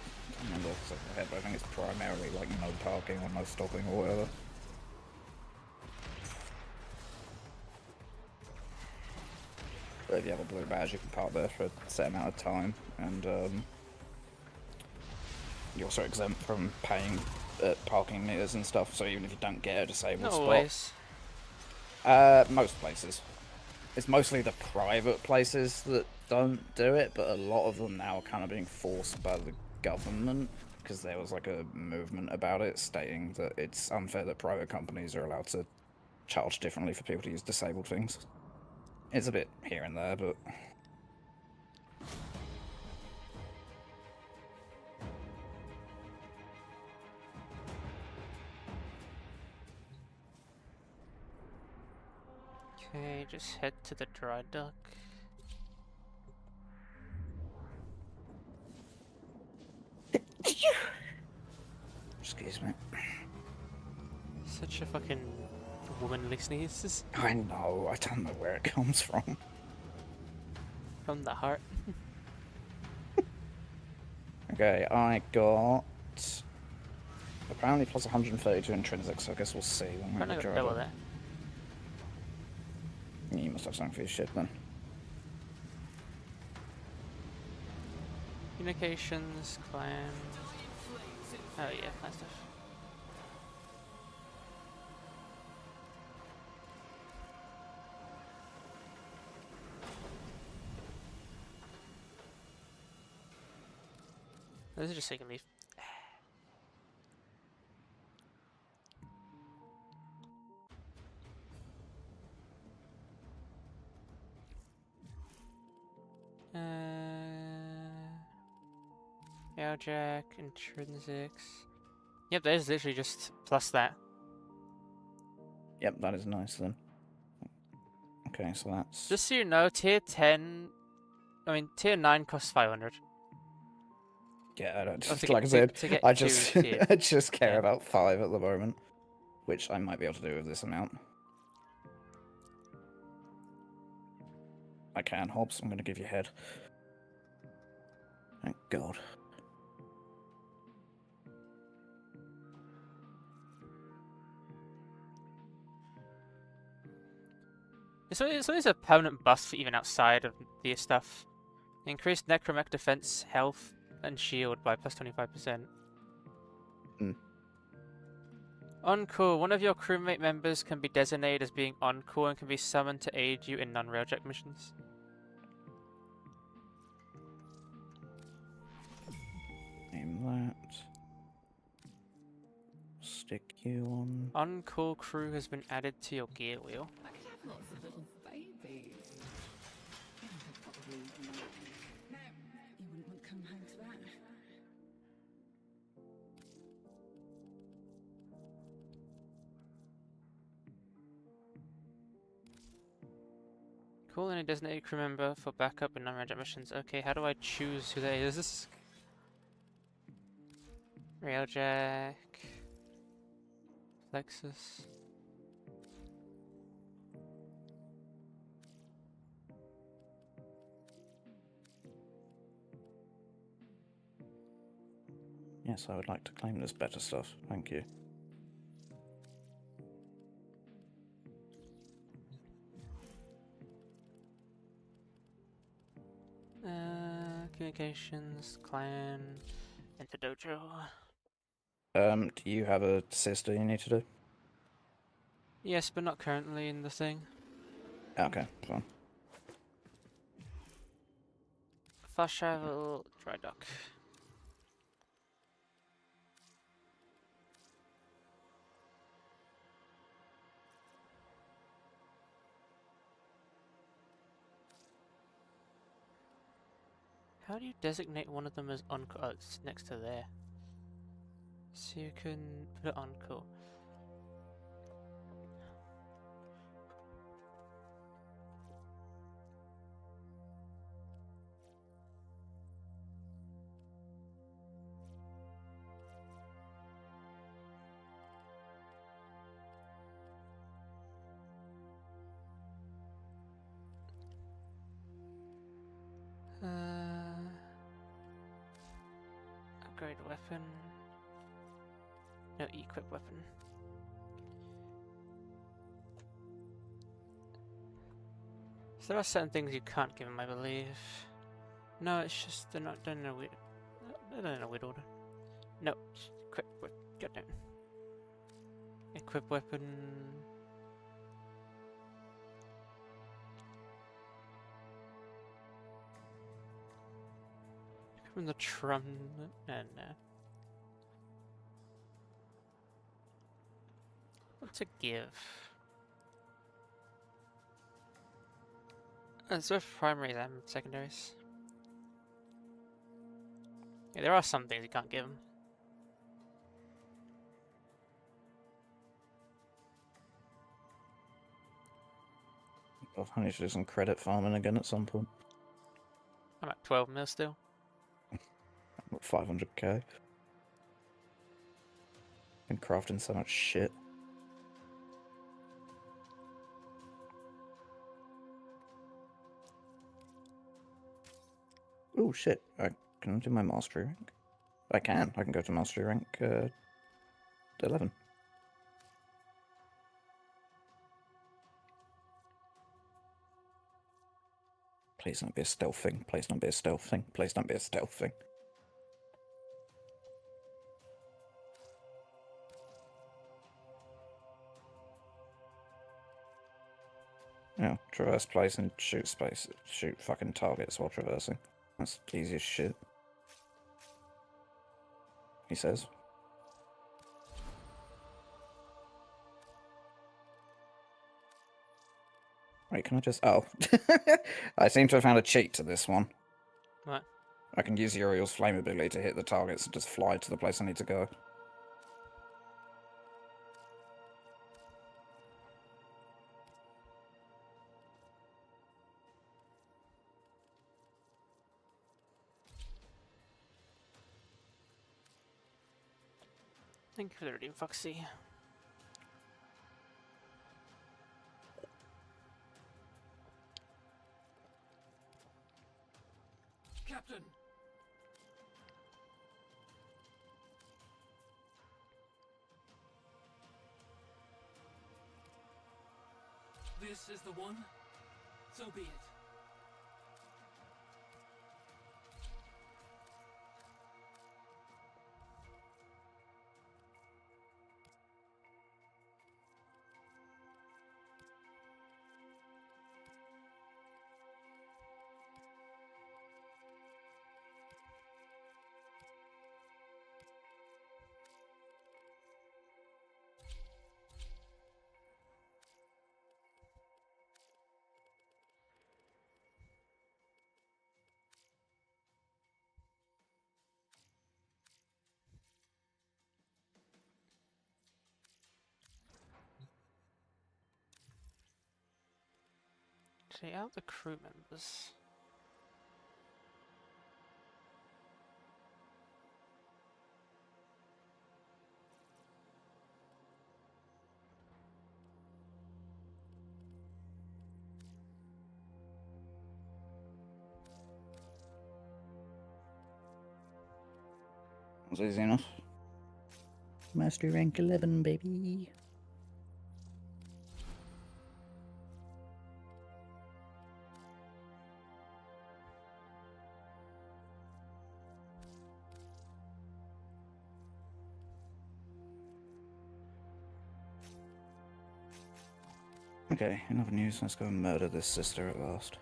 remember off the top of my head, but I think it's primarily like no parking or no stopping or whatever. But if you have a blue badge, you can park there for a set amount of time, and you're also exempt from paying parking meters and stuff, so even if you don't get a disabled spot. Always. Most places. It's mostly the private places that don't do it, but a lot of them now are kind of being forced by the government, because there was like a movement about it stating that it's unfair that private companies are allowed to charge differently for people to use disabled things. It's a bit here and there, but... Okay, just head to the dry dock. Excuse me. Such a fucking womanly sneeze. I know, I don't know where it comes from. From the heart. Okay, I got apparently plus 132 intrinsic, so I guess we'll see when we I got draw double it. there. Yeah, you must have something for your shit then. Communications, clan. Oh yeah, clan stuff. This is just taking me. Jack, intrinsics. Yep, that is literally just plus that. Yep, that is nice then. Okay, so that's... Just so you know, tier 10... I mean, tier 9 costs 500. Yeah, I don't... Oh, like I said, I just, tier. I just care about 5 at the moment. Which I might be able to do with this amount. I can, Hobbs. I'm going to give you head. Thank God. So it's a permanent buff for even outside of the stuff. Increased necromech defense, health, and shield by plus 25%. On-call. One of your crewmate members can be designated as being on-call and can be summoned to aid you in non-railjack missions. Name that. Stick you on. On-call crew has been added to your gear wheel. I could have lots of little babies. Yeah, they'd probably no, you wouldn't want to come home to that. Call in a designated crew member for backup in non-railjack missions. Okay, how do I choose who that is? This Railjack, Lexus. Yes, I would like to claim this better stuff. Thank you. Communications, clan, enter dojo. Do you have a sister you need to do? Yes, but not currently in the thing. Okay, fine. Fast travel, dry dock. How do you designate one of them as on-call? Oh, it's next to there. So you can put it on-call. Upgrade weapon. No, equip weapon. So there are certain things you can't give them, I believe. No, it's just they're not done in a weird. They're done in a weird order. No, equip. Goddamn. Equip weapon. From the trum and what to give? It's both primaries and secondaries. Yeah, there are some things you can't give them. I need to do some credit farming again at some point. I'm at 12 mil still. I'm at 500k. Been crafting so much shit. Oh shit, can I do my mastery rank? I can go to mastery rank 11. Please don't be a stealth thing. Please don't be a stealth thing. Please don't be a stealth thing. Yeah, traverse place and shoot space. Shoot fucking targets while traversing. That's easy as shit. He says. Wait, can I just... Oh. I seem to have found a cheat to this one. What? I can use Uriel's flame ability to hit the targets and just fly to the place I need to go. Thank you for the reading, Foxy. Captain! This is the one? So be it. Check out the crew members. That's easy enough. Mastery rank 11, baby. Okay, in other news, let's go and murder this sister at last.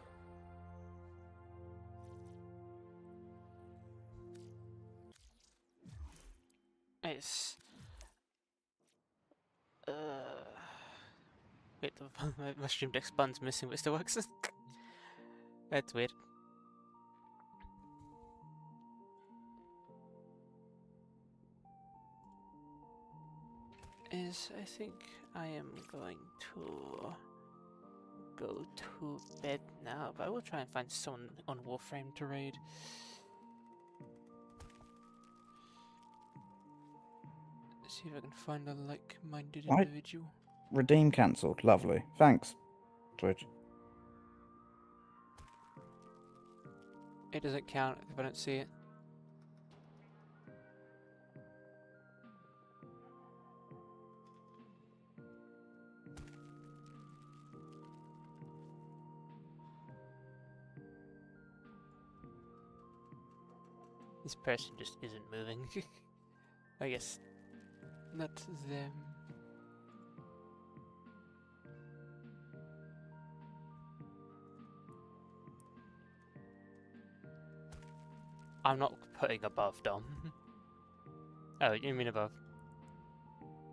It's... Wait, my stream deck spawn's missing, but it still works. That's weird. I think I am going to go to bed now, but I will try and find someone on Warframe to raid. See if I can find a like-minded individual. Redeem cancelled. Lovely. Thanks, Twitch. It doesn't count if I don't see it. This person just isn't moving. I guess not them. I'm not putting above, Dom. Oh, you mean above?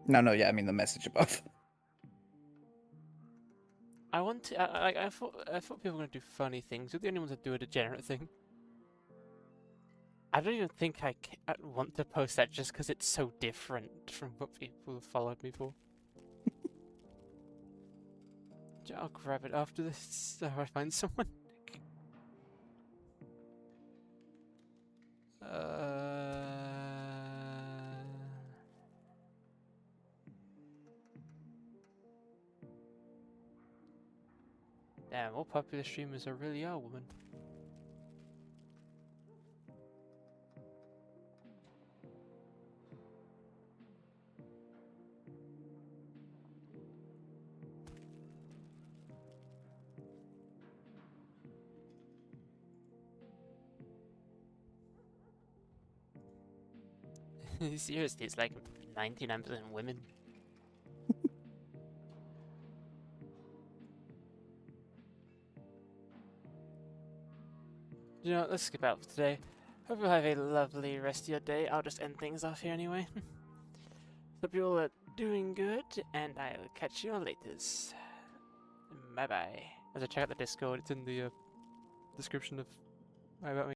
No, yeah, I mean the message above. I want to. I thought people were gonna do funny things. You're the only ones that do a degenerate thing. I don't even think I want to post that just because it's so different from what people have followed me for. I'll grab it after this if I find someone. Damn, all popular streamers are really are women. Seriously, it's like 99% women. You know, let's skip out for today. Hope you have a lovely rest of your day. I'll just end things off here anyway. Hope you all are doing good, and I'll catch you all later. Bye bye. As I check out the Discord, it's in the description of About Me.